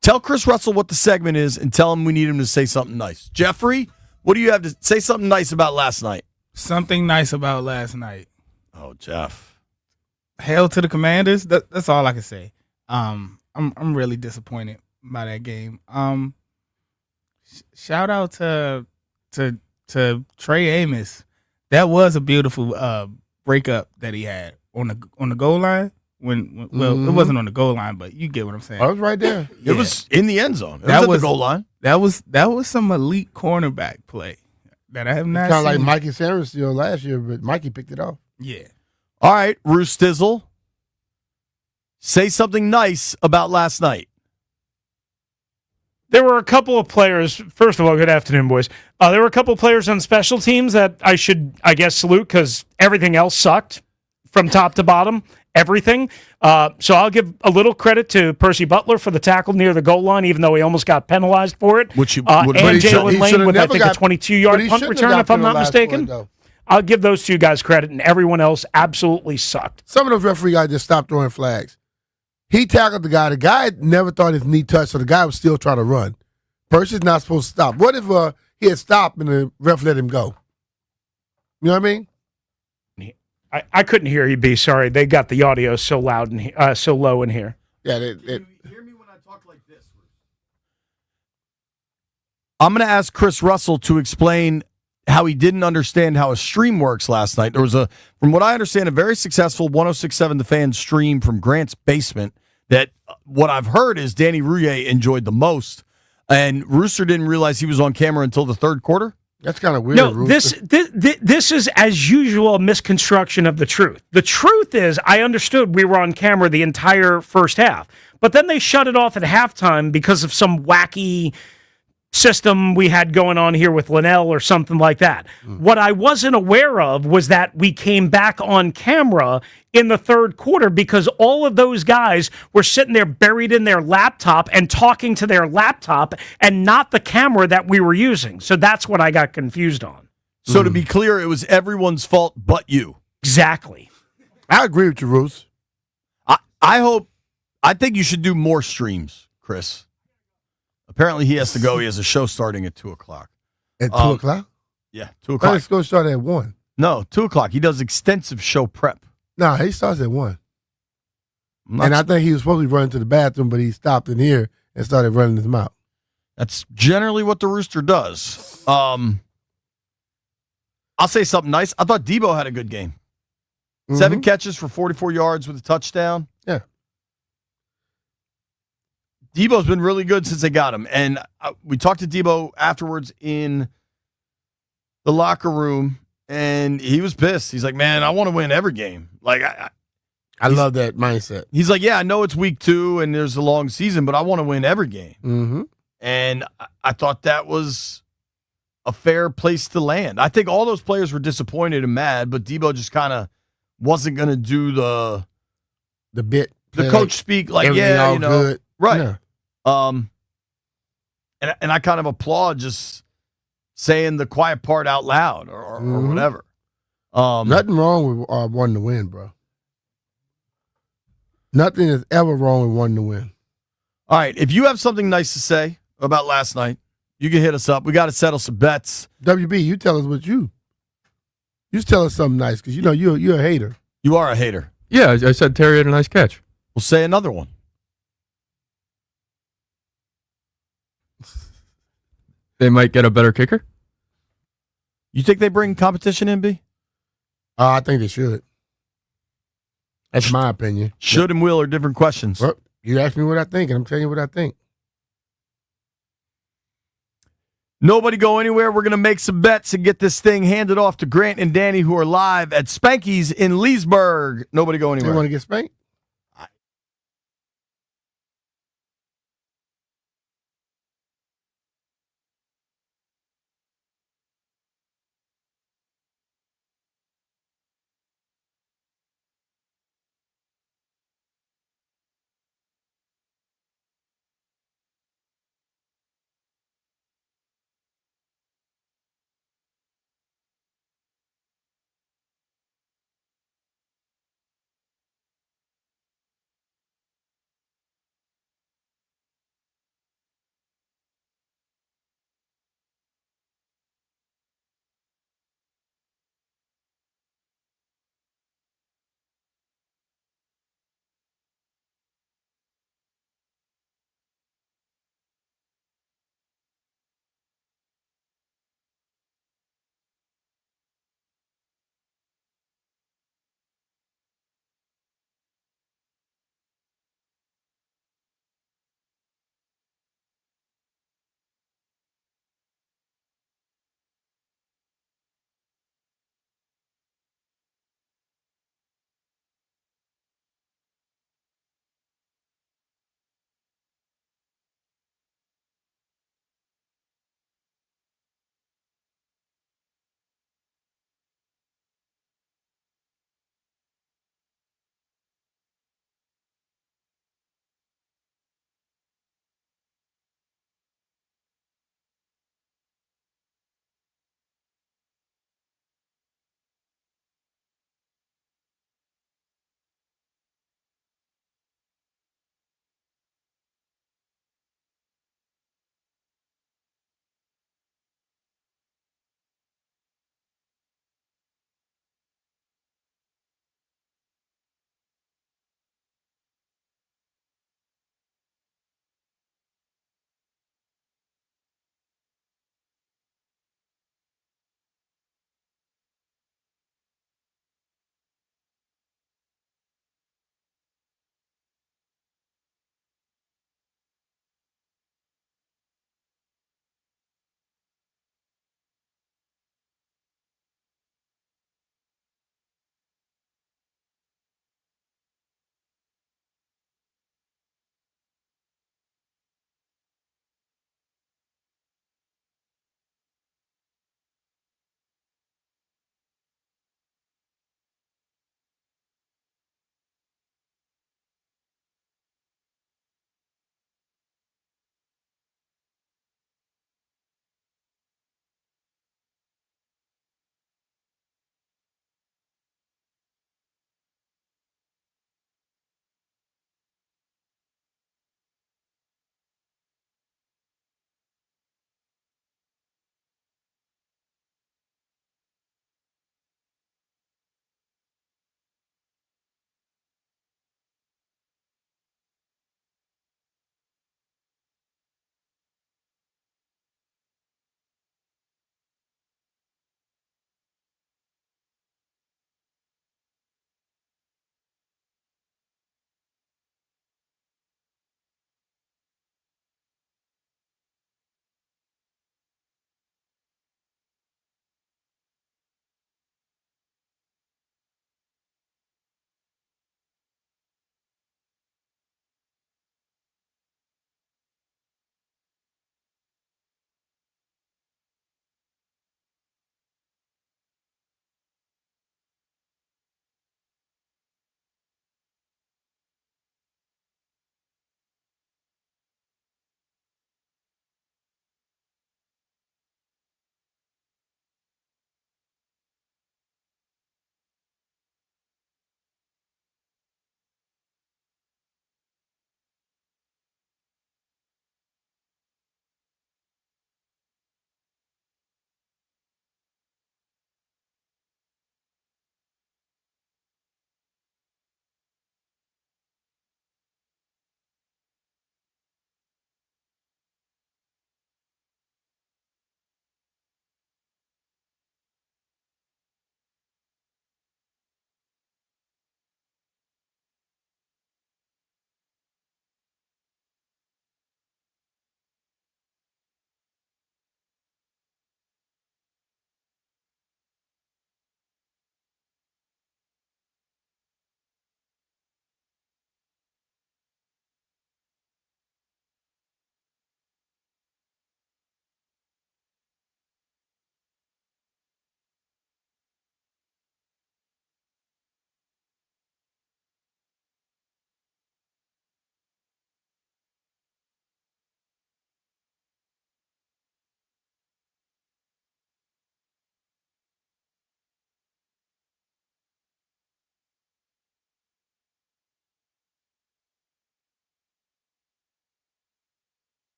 tell Chris Russell what the segment is and tell him we need him to say something nice. Jeffrey, what do you have to say something nice about last night? Something nice about last night. Oh, Jeff. Hail to the Commanders. That's all I can say. I'm really disappointed by that game. Shout out to Trey Amos. That was a beautiful breakup that he had on the goal line. It wasn't on the goal line, but you get what I'm saying. I was right there. It was in the end zone. It was at the goal line. That was some elite cornerback play that I have not seen. Kind of like Mikey Sanders last year, but Mikey picked it off. Yeah. All right, Roos Stizzle. Say something nice about last night. There were a couple of players. First of all, good afternoon, boys. There were a couple of players on special teams that I should, salute because everything else sucked from top to bottom. Everything. So I'll give a little credit to Percy Butler for the tackle near the goal line, even though he almost got penalized for it. And Jalen Lane with, I think, a 22-yard punt return, if I'm not mistaken. I'll give those two guys credit, and everyone else absolutely sucked. Some of those referee guys just stopped throwing flags. He tackled the guy. The guy never thought his knee touched, so the guy was still trying to run. Percy's not supposed to stop. What if he had stopped and the ref let him go? You know what I mean? I couldn't hear you, B. Sorry. They got the audio so loud and so low in here. Yeah. Hear me when I talk like this. I'm going to ask Chris Russell to explain how he didn't understand how a stream works last night. There was from what I understand, a very successful 106.7 The Fan stream from Grant's basement that what I've heard is Danny Rouillet enjoyed the most. And Rooster didn't realize he was on camera until the third quarter. That's kind of weird. No, this is, as usual, a misconstruction of the truth. The truth is, I understood we were on camera the entire first half, but then they shut it off at halftime because of some wacky system we had going on here with Linnell or something like that. What I wasn't aware of was that we came back on camera in the third quarter because all of those guys were sitting there buried in their laptop and talking to their laptop and not the camera that we were using. So that's what I got confused on. So to be clear, it was everyone's fault but you. Exactly. I agree with you, Roos. I think you should do more streams, Chris. Apparently he has to go. He has a show starting at 2 o'clock. At 2 o'clock? Yeah, 2 o'clock. Let's go start at 1. No, 2 o'clock. He does extensive show prep. No, he starts at 1. And I think he was supposed to be running to the bathroom, but he stopped in here and started running his mouth. That's generally what the Rooster does. I'll say something nice. I thought Debo had a good game. 7 catches for 44 yards with a touchdown. Yeah. Debo's been really good since they got him. And we talked to Debo afterwards in the locker room, and he was pissed. He's like, man, I want to win every game. Like, I love that mindset. He's like, yeah, I know it's week 2 and there's a long season, but I want to win every game. Mm-hmm. And I thought that was a fair place to land. I think all those players were disappointed and mad, but Debo just kind of wasn't going to do the bit. The coach speak like, yeah, you know. Good. Right. Yeah. And I kind of applaud just saying the quiet part out loud or whatever. Nothing wrong with wanting to win, bro. Nothing is ever wrong with wanting to win. All right. If you have something nice to say about last night, you can hit us up. We got to settle some bets. WB, you tell us what you just tell us something nice because you know you're a hater. You are a hater. Yeah, I said Terry had a nice catch. We'll say another one. They might get a better kicker. You think they bring competition in, B? I think they should. That's my opinion. Should and will are different questions. Well, you asked me what I think, and I'm telling you what I think. Nobody go anywhere. We're going to make some bets and get this thing handed off to Grant and Danny, who are live at Spanky's in Leesburg. Nobody go anywhere. You want to get spanked?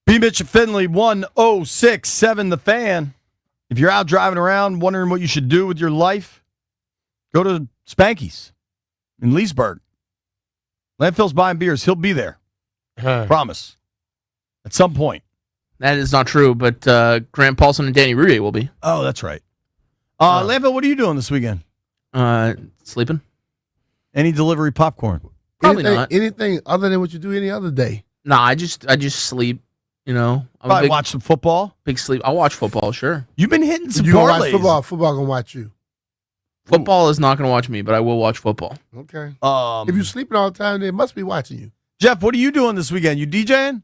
B. Mitch and Finley, 1067 The Fan. If you're out driving around wondering what you should do with your life, go to Spanky's in Leesburg. Landfill's buying beers. He'll be there. Promise. At some point. That is not true, but Grant Paulson and Danny Roudier will be. Oh, that's right. Landfill, what are you doing this weekend? Sleeping. Any delivery popcorn? Probably not. Anything other than what you do any other day? Nah, I just sleep. You know, Probably watch some football. Big sleep. I'll watch football, sure. You've been hitting some You gonna watch parlays. football? Football gonna watch you. Football is not going to watch me, but I will watch football. Okay. If you're sleeping all the time, they must be watching you. Jeff, what are you doing this weekend? You DJing?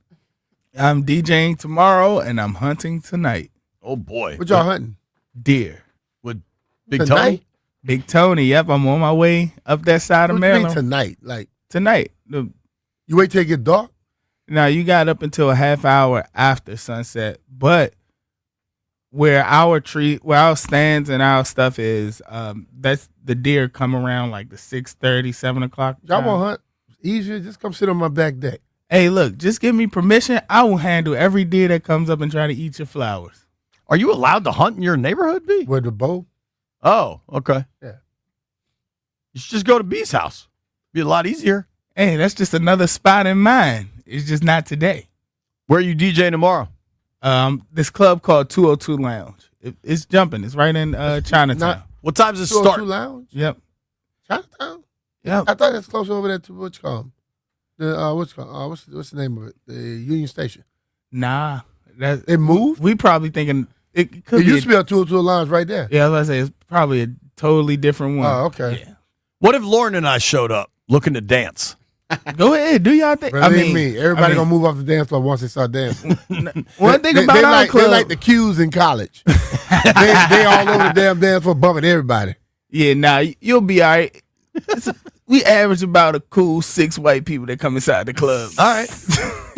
I'm DJing tomorrow, and I'm hunting tonight. Oh, boy. What y'all hunting? Deer. With Big Tonight? Tony? Big Tony, yep. I'm on my way up that side of What do you mean Maryland. tonight? Like Tonight. you wait till it get dark? Now, you got up until a half hour after sunset, but where our stands and our stuff is, that's the deer come around like the 6:30, 7 o'clock. Y'all time. want to hunt? Easier, just come sit on my back deck. Hey, look, just give me permission. I will handle every deer that comes up and try to eat your flowers. Are you allowed to hunt in your neighborhood, B? With the bow? Oh, okay. Yeah. You should just go to B's house. Be a lot easier. Hey, that's just another spot in mine. It's just not today. Where are you DJing tomorrow? This club called 202 Lounge. It's jumping. It's right in Chinatown. What time does it 202 start? Lounge? Yep. Chinatown? Yep. I thought that's close over there to what's called. What's the name of it? The Union Station. Nah. It moved? We probably thinking it could It be used to be a 202 Lounge right there. Yeah, I was about to say it's probably a totally different one. Oh, okay. Yeah. What if Lauren and I showed up looking to dance? Go ahead, do y'all think? Believe me, everybody gonna move off the dance floor once they start dancing. One thing about our like, club, they like the cues in college. they all over the damn dance floor bumping everybody. Yeah, nah, you'll be all right. We average about a cool 6 white people that come inside the club. All right.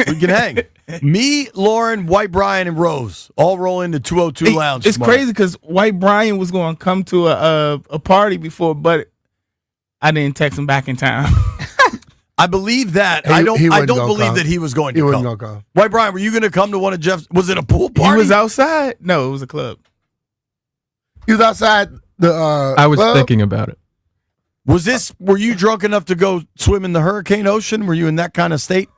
We can hang. Me, Lauren, White Brian, and Rose all roll into 202 Lounge. It's tomorrow. crazy because White Brian was going to come to a party before, but I didn't text him back in time. I believe that. He I don't wasn't gonna believe come. that he was going to He wasn't come. gonna come. White Brian, were you going to come to one of Jeff's? Was it a pool He party? was outside. No, it was a club. He was outside the. I was club? thinking about it. Were you drunk enough to go swim in the Hurricane Ocean? Were you in that kind of state?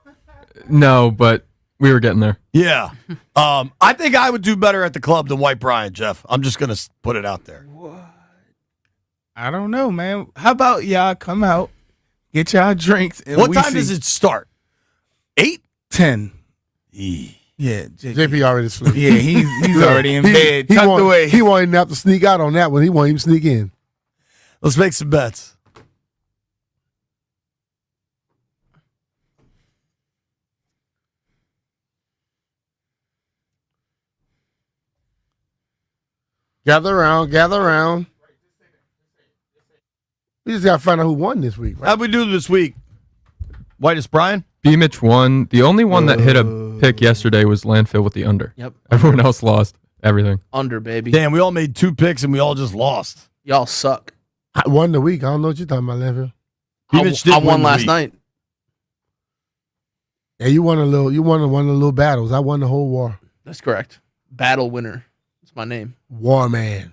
No, but we were getting there. Yeah. I think I would do better at the club than White Brian, Jeff. I'm just going to put it out there. I don't know, man. How about y'all come out, get y'all drinks, and What we time see does it start? 8? 10. Yeah. Yeah, JP already asleep. Yeah, he's already in bed, tucked away. He won't even have to sneak out on that one. He won't even sneak in. Let's make some bets. Gather around, gather around. We just got to find out who won this week, right? How'd we do this week? Whitest Brian? B. Mitch won. The only one that hit a pick yesterday was Landfill with the under. Yep. Everyone else lost everything. Under, baby. Damn, we all made 2 picks and we all just lost. Y'all suck. I won the week. I don't know what you're talking about, Landfill. I won last night. Yeah, you won one of the little battles. I won the whole war. That's correct. Battle winner. That's my name. War man.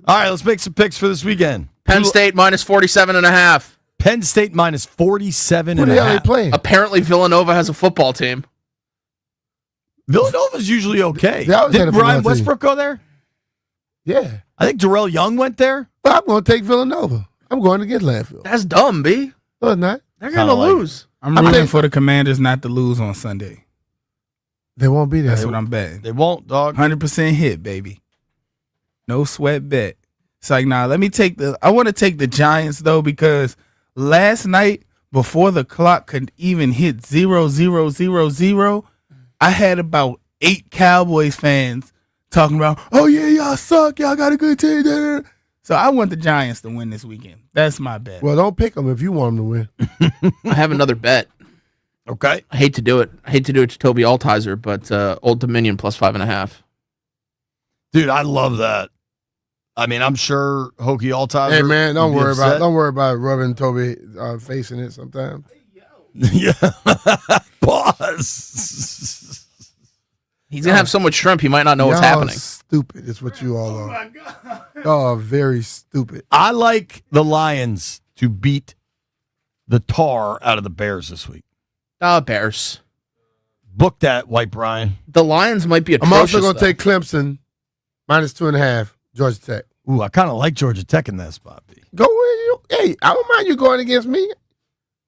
All right, let's make some picks for this weekend. Penn State minus 47.5. Penn State minus 47 Who and the a hell they half. playing? Apparently Villanova has a football team. Villanova's usually okay. They always had Did a Brian football team. Westbrook go there? Yeah. I think Darrell Young went there. But I'm going to take Villanova. I'm going to get Landfill. That's dumb, B. No, it's not. They're going to lose. I'm rooting for the Commanders not to lose on Sunday. They won't be there. That's what I'm betting. They won't, dog. 100% hit, baby. No sweat bet. It's like, nah, I want to take the Giants, though, because last night, before the clock could even hit 0-0-0-0, I had about 8 Cowboys fans talking about, oh, yeah, y'all suck. Y'all got a good team. So I want the Giants to win this weekend. That's my bet. Well, don't pick them if you want them to win. I have another bet. Okay. I hate to do it. I hate to do it to Toby Altizer, but Old Dominion plus 5.5. Dude, I love that. I mean, I'm sure Hokie Altizer. Hey man, don't would be worry upset. about rubbing Toby face in it sometime. Yeah. Pause. He's gonna have so much shrimp, he might not know what's Y'all happening. Stupid is what you all are. Y'all are very stupid. I like the Lions to beat the tar out of the Bears this week. Bears. Book that, White Brian. The Lions might be I'm atrocious. also going to take Clemson -2.5, Georgia Tech. Ooh, I kind of like Georgia Tech in that spot, B. Go where you. Hey, I don't mind you going against me.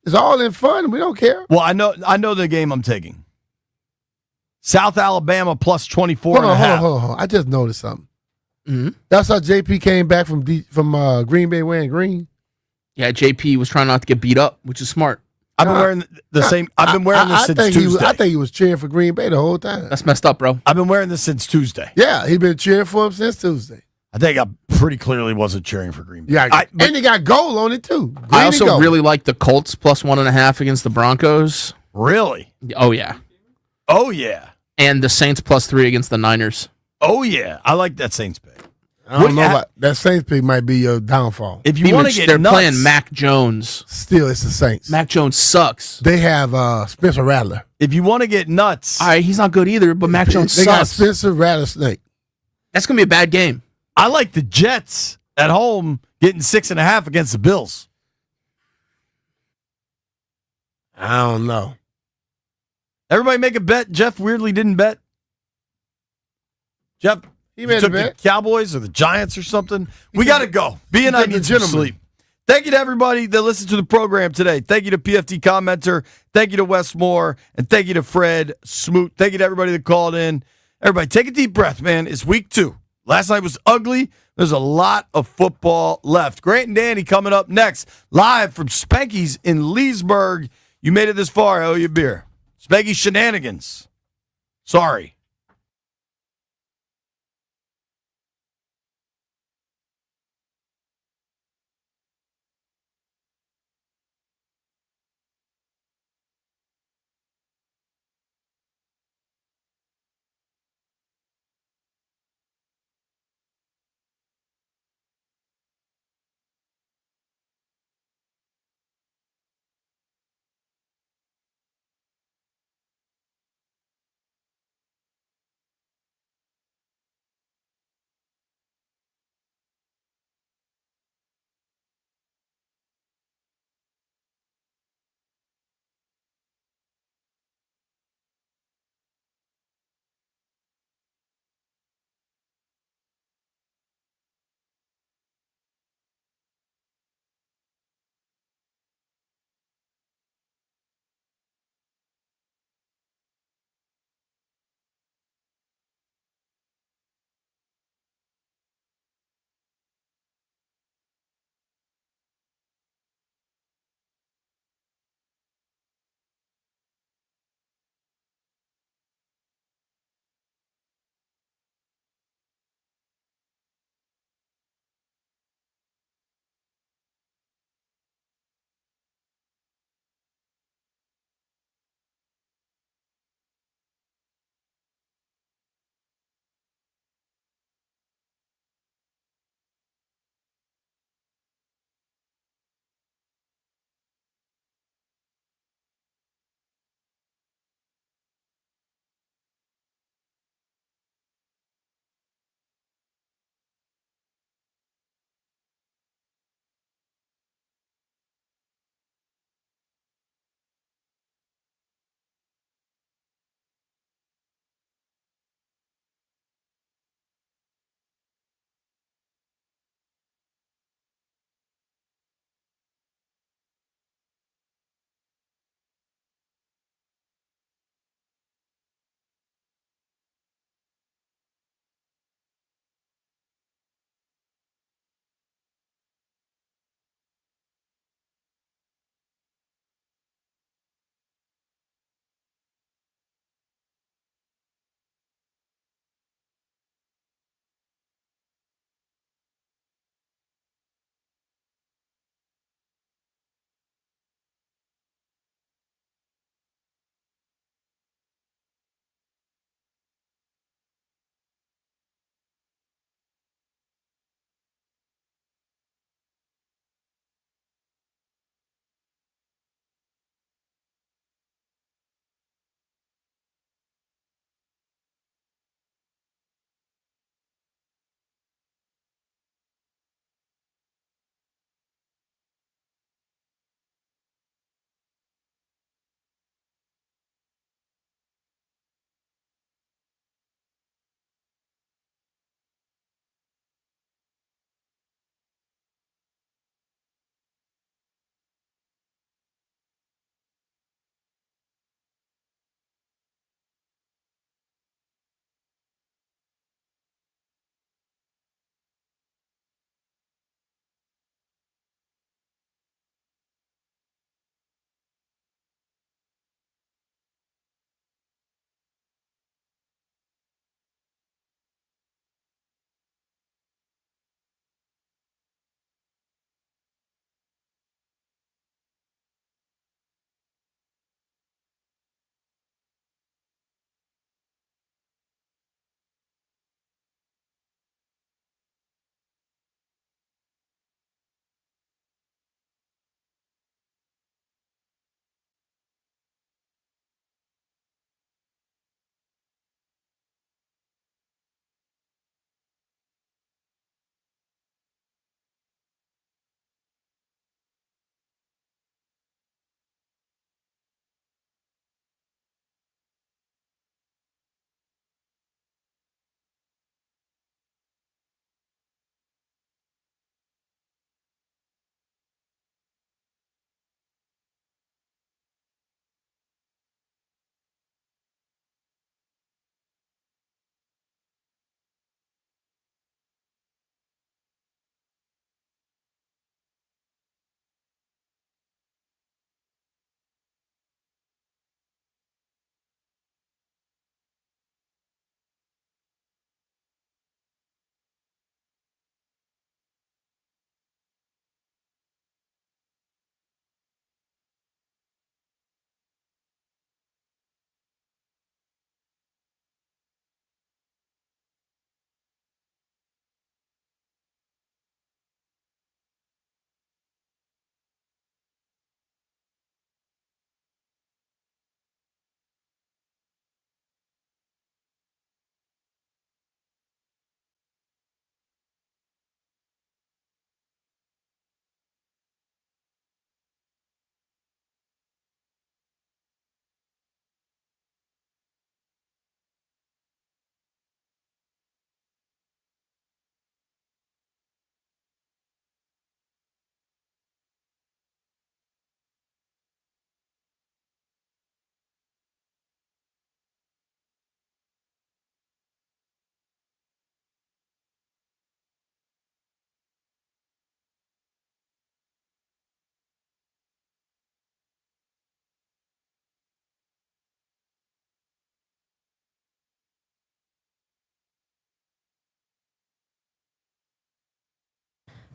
It's all in fun. We don't care. Well, I know the game I'm taking. South Alabama plus 24 Hold and a half. on. I just noticed something. Mm-hmm. That's how JP came back from Green Bay wearing green. Yeah, JP was trying not to get beat up, which is smart. I've been wearing the same. I've been wearing this since Tuesday. I think he was cheering for Green Bay the whole time. That's messed up, bro. I've been wearing this since Tuesday. Yeah, he's been cheering for him since Tuesday. I think I pretty clearly wasn't cheering for Green Bay. Yeah, and he got goal on it too. Green I also and goal. really like the Colts plus 1.5 against the Broncos. Really? Oh yeah. Oh yeah. And the Saints plus 3 against the Niners. Oh yeah. I like that Saints pick. I don't know about that Saints pick might be your downfall. If you want to get they're nuts, playing Mac Jones. Still, it's the Saints. Mac Jones sucks. They have Spencer Rattler. If you want to get nuts, All right, he's not good either, but Mac Jones They got sucks. Spencer Rattlesnake. That's gonna be a bad game. I like the Jets at home getting 6.5 against the Bills. I don't know. Everybody make a bet. Jeff weirdly didn't bet. Jeff, He made a took bet. the Cowboys or the Giants or something. We got to go. B and I took the need some gentleman. sleep. Thank you to everybody that listened to the program today. Thank you to PFT Commenter. Thank you to Wes Moore. And thank you to Fred Smoot. Thank you to everybody that called in. Everybody, take a deep breath, man. It's week 2. Last night was ugly. There's a lot of football left. Grant and Danny coming up next, live from Spanky's in Leesburg. You made it this far. I owe you a beer. Spanky Shenanigans. Sorry.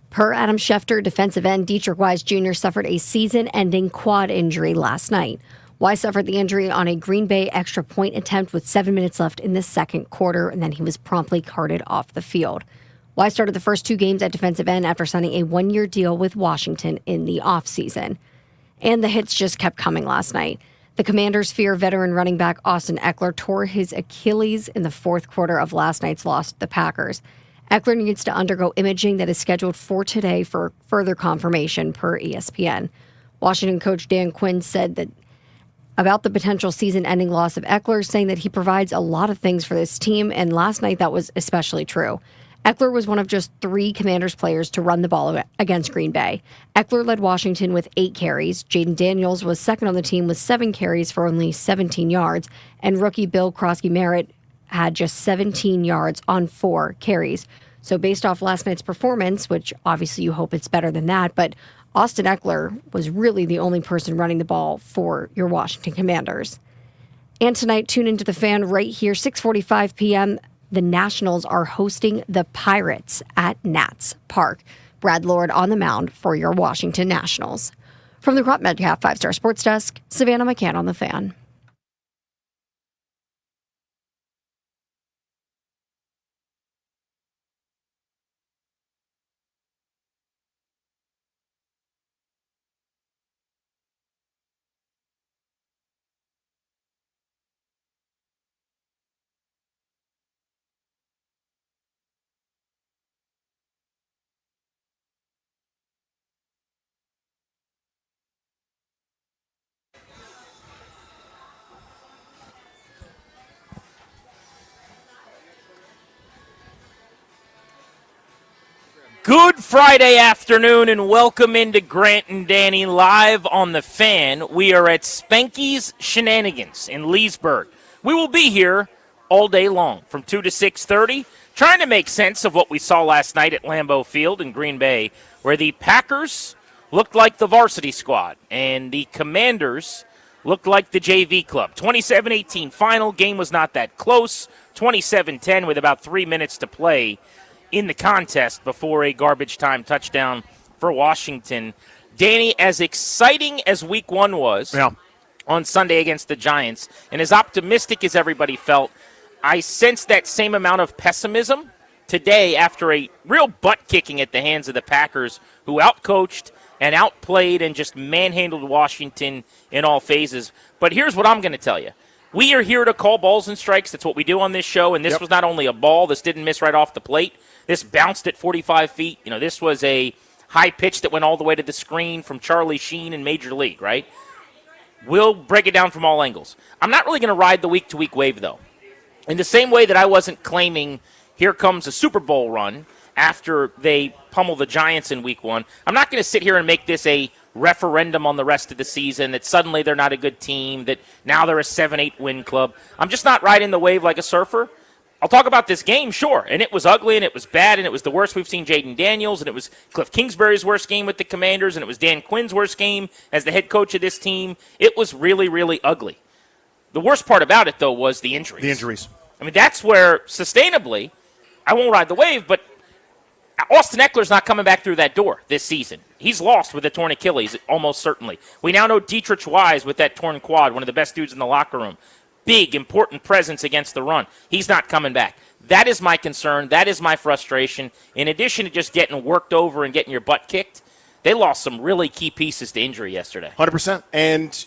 Per Adam Schefter, defensive end Dietrich Wise Jr. suffered a season-ending quad injury last night. Wise suffered the injury on a Green Bay extra point attempt with 7 minutes left in the second quarter, and then he was promptly carted off the field. Wise started the first 2 games at defensive end after signing a 1-year deal with Washington in the offseason. And the hits just kept coming last night. The Commanders fear veteran running back Austin Eckler tore his Achilles in the fourth quarter of last night's loss to the Packers. Eckler needs to undergo imaging that is scheduled for today for further confirmation, per ESPN. Washington coach Dan Quinn said that about the potential season-ending loss of Eckler, saying that he provides a lot of things for this team, and last night that was especially true. Eckler was one of just 3 Commanders players to run the ball against Green Bay. Eckler led Washington with 8 carries. Jaden Daniels was second on the team with 7 carries for only 17 yards, and rookie Bill Krosky-Merritt had just 17 yards on 4 carries. So based off last night's performance, which obviously you hope it's better than that, but Austin Eckler was really the only person running the ball for your Washington Commanders. And tonight, tune into the Fan right here, 6:45 p.m. The Nationals are hosting the Pirates at Nats Park. Brad Lord on the mound for your Washington Nationals. From the Crop Metcalf 5-Star Sports Desk, Savannah McCann on the Fan. Good Friday afternoon and welcome into Grant and Danny live on the Fan. We are at Spanky's Shenanigans in Leesburg. We will be here all day long from 2 to 6:30, trying to make sense of what we saw last night at Lambeau Field in Green Bay, where the Packers looked like the varsity squad and the Commanders looked like the JV club. 27-18 final. Game was not that close. 27-10 with about 3 minutes to play in the contest before a garbage time touchdown for Washington. Danny, as exciting as week 1 was on Sunday against the Giants, and as optimistic as everybody felt, I sensed that same amount of pessimism today after a real butt-kicking at the hands of the Packers, who outcoached and outplayed and just manhandled Washington in all phases. But here's what I'm going to tell you. We are here to call balls and strikes. That's what we do on this show, and this was not only a ball. This didn't miss right off the plate. This bounced at 45 feet. You know, this was a high pitch that went all the way to the screen from Charlie Sheen in Major League, right? We'll break it down from all angles. I'm not really going to ride the week-to-week wave, though. In the same way that I wasn't claiming here comes a Super Bowl run after they pummel the Giants in week 1, I'm not going to sit here and make this a referendum on the rest of the season, that suddenly they're not a good team, that now they're a 7-8 win club. I'm just not riding the wave like a surfer. I'll talk about this game, sure, and it was ugly, and it was bad, and it was the worst we've seen Jaden Daniels, and it was Cliff Kingsbury's worst game with the Commanders, and it was Dan Quinn's worst game as the head coach of this team. It was really, really ugly. The worst part about it, though, was the injuries. I mean, that's where, sustainably, I won't ride the wave, but Austin Eckler's not coming back through that door this season. He's lost with a torn Achilles, almost certainly. We now know Dietrich Wise with that torn quad, one of the best dudes in the locker room. Big, important presence against the run. He's not coming back. That is my concern. That is my frustration. In addition to just getting worked over and getting your butt kicked, they lost some really key pieces to injury yesterday. 100%. And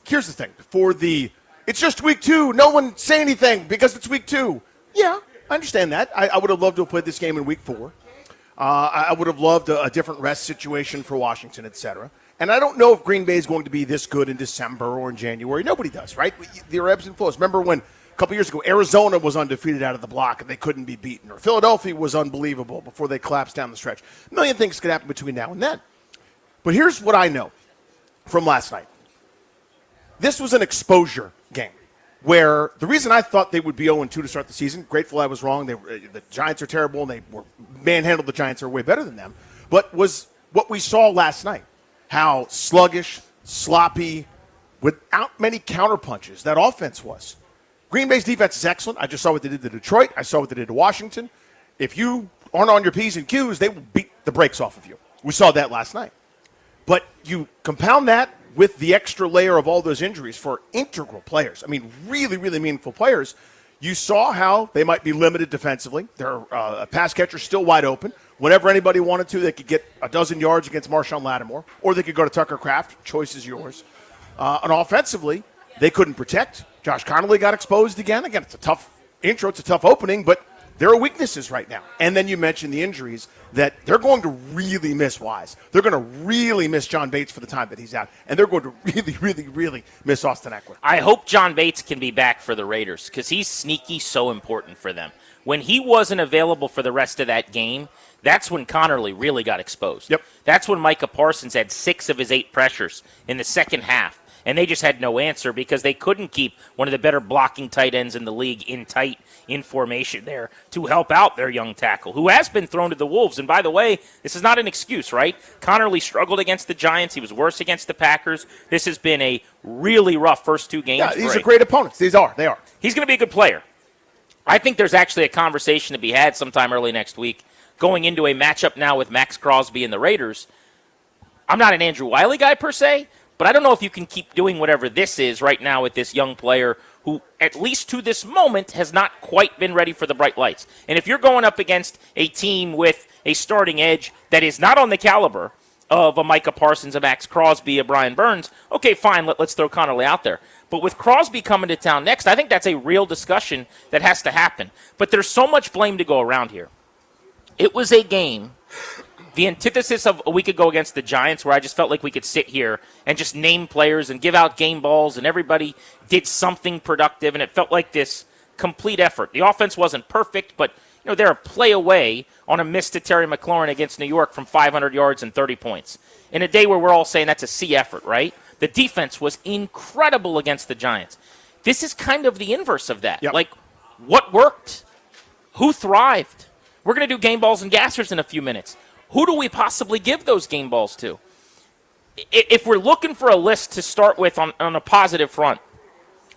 here's the thing. It's just week 2. No one say anything because it's week 2. Yeah, I understand that. I would have loved to have played this game in week 4. I would have loved a different rest situation for Washington, et cetera. And I don't know if Green Bay is going to be this good in December or in January. Nobody does, right? There are ebbs and flows. Remember when a couple years ago Arizona was undefeated out of the block and they couldn't be beaten, or Philadelphia was unbelievable before they collapsed down the stretch. A million things could happen between now and then. But here's what I know from last night. This was an exposure game where the reason I thought they would be 0-2 to start the season, grateful I was wrong. The Giants are terrible, and they were manhandled. The Giants are way better than them. But was what we saw last night, how sluggish, sloppy, without many counterpunches that offense was. Green Bay's defense is excellent. I just saw what they did to Detroit. I saw what they did to Washington. If you aren't on your P's and Q's, they will beat the brakes off of you. We saw that last night. But you compound that with the extra layer of all those injuries for integral players. I mean, really, really meaningful players. You saw how they might be limited defensively. Their pass catcher's still wide open. Whenever anybody wanted to, they could get a dozen yards against Marshawn Lattimore, or they could go to Tucker Kraft. Choice is yours. And offensively, they couldn't protect. Josh Connolly got exposed again. Again, it's a tough intro. It's a tough opening, but there are weaknesses right now. And then you mentioned the injuries that they're going to really miss Wise. They're going to really miss John Bates for the time that he's out. And they're going to really, really, really miss Austin Eckler. I hope John Bates can be back for the Raiders because he's sneaky so important for them. When he wasn't available for the rest of that game, that's when Connerly really got exposed. Yep. That's when Micah Parsons had 6 of his 8 pressures in the second half. And they just had no answer because they couldn't keep one of the better blocking tight ends in the league in formation there to help out their young tackle, who has been thrown to the wolves. And by the way, this is not an excuse, right? Connerly struggled against the Giants. He was worse against the Packers. This has been a really rough first 2 games. Yeah, these are great opponents. They are. He's going to be a good player. I think there's actually a conversation to be had sometime early next week going into a matchup now with Max Crosby and the Raiders. I'm not an Andrew Wiley guy per se, but I don't know if you can keep doing whatever this is right now with this young player who, at least to this moment, has not quite been ready for the bright lights. And if you're going up against a team with a starting edge that is not on the caliber of a Micah Parsons, a Max Crosby, a Brian Burns, okay, fine, let's throw Connolly out there. But with Crosby coming to town next, I think that's a real discussion that has to happen. But there's so much blame to go around here. It was a game, the antithesis of a week ago against the Giants, where I just felt like we could sit here and just name players and give out game balls and everybody did something productive, and it felt like this complete effort. The offense wasn't perfect, but they're a play away on a miss to Terry McLaurin against New York from 500 yards and 30 points. In a day where we're all saying that's a C effort, right? The defense was incredible against the Giants. This is kind of the inverse of that. Yep. Like, what worked? Who thrived? We're going to do game balls and gassers in a few minutes. Who do we possibly give those game balls to? If we're looking for a list to start with on a positive front,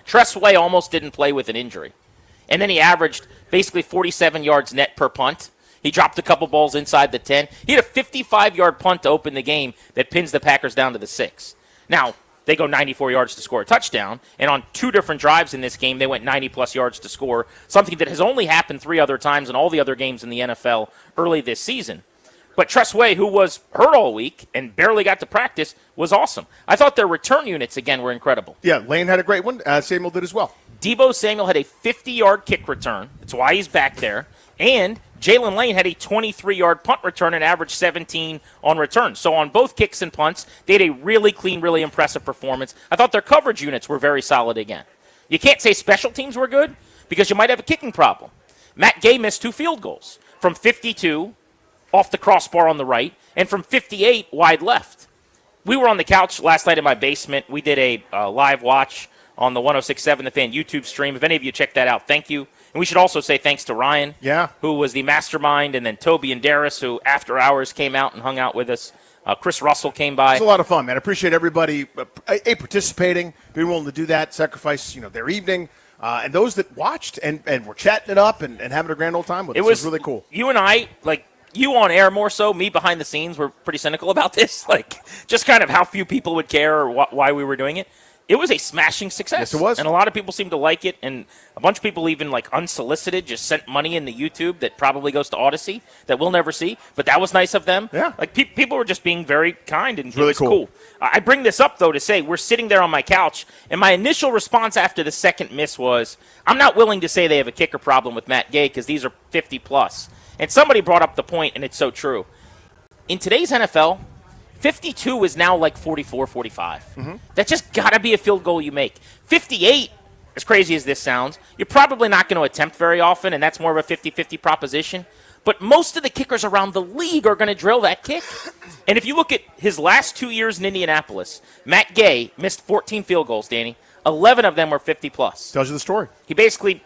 Tress Way almost didn't play with an injury. And then he averaged basically 47 yards net per punt. He dropped a couple balls inside the 10. He had a 55-yard punt to open the game that pins the Packers down to the 6. Now, they go 94 yards to score a touchdown, and on 2 different drives in this game, they went 90-plus yards to score, something that has only happened 3 other times in all the other games in the NFL early this season. But Tress Way, who was hurt all week and barely got to practice, was awesome. I thought their return units, again, were incredible. Yeah, Lane had a great one. Samuel did as well. Deebo Samuel had a 50-yard kick return. That's why he's back there. And Jalen Lane had a 23-yard punt return and averaged 17 on return. So on both kicks and punts, they had a really clean, really impressive performance. I thought their coverage units were very solid again. You can't say special teams were good because you might have a kicking problem. Matt Gay missed 2 field goals from 52 off the crossbar on the right and from 58 wide left. We were on the couch last night in my basement. We did a live watch on the 106.7 The Fan YouTube stream. If any of you checked that out, thank you. And we should also say thanks to Ryan, who was the mastermind, and then Toby and Darius, who after hours came out and hung out with us. Chris Russell came by. It was a lot of fun, man. I appreciate everybody participating, being willing to do that, sacrifice their evening, and those that watched and were chatting it up and having a grand old time with us. It was really cool. You and I, you on air more so, me behind the scenes, were pretty cynical about this. Just kind of how few people would care or why we were doing it. It was a smashing success. Yes, it was. And a lot of people seemed to like it, and a bunch of people even, unsolicited, just sent money in the YouTube that probably goes to Odyssey that we'll never see. But that was nice of them. Yeah. People were just being very kind, and really it was cool. I bring this up, though, to say we're sitting there on my couch, and my initial response after the second miss was, I'm not willing to say they have a kicker problem with Matt Gay because these are 50-plus. And somebody brought up the point, and it's so true. In today's NFL, 52 is now 44, 45. Mm-hmm. That's just got to be a field goal you make. 58, as crazy as this sounds, you're probably not going to attempt very often, and that's more of a 50-50 proposition. But most of the kickers around the league are going to drill that kick. And if you look at his last 2 years in Indianapolis, Matt Gay missed 14 field goals, Danny. 11 of them were 50-plus. Tells you the story. He basically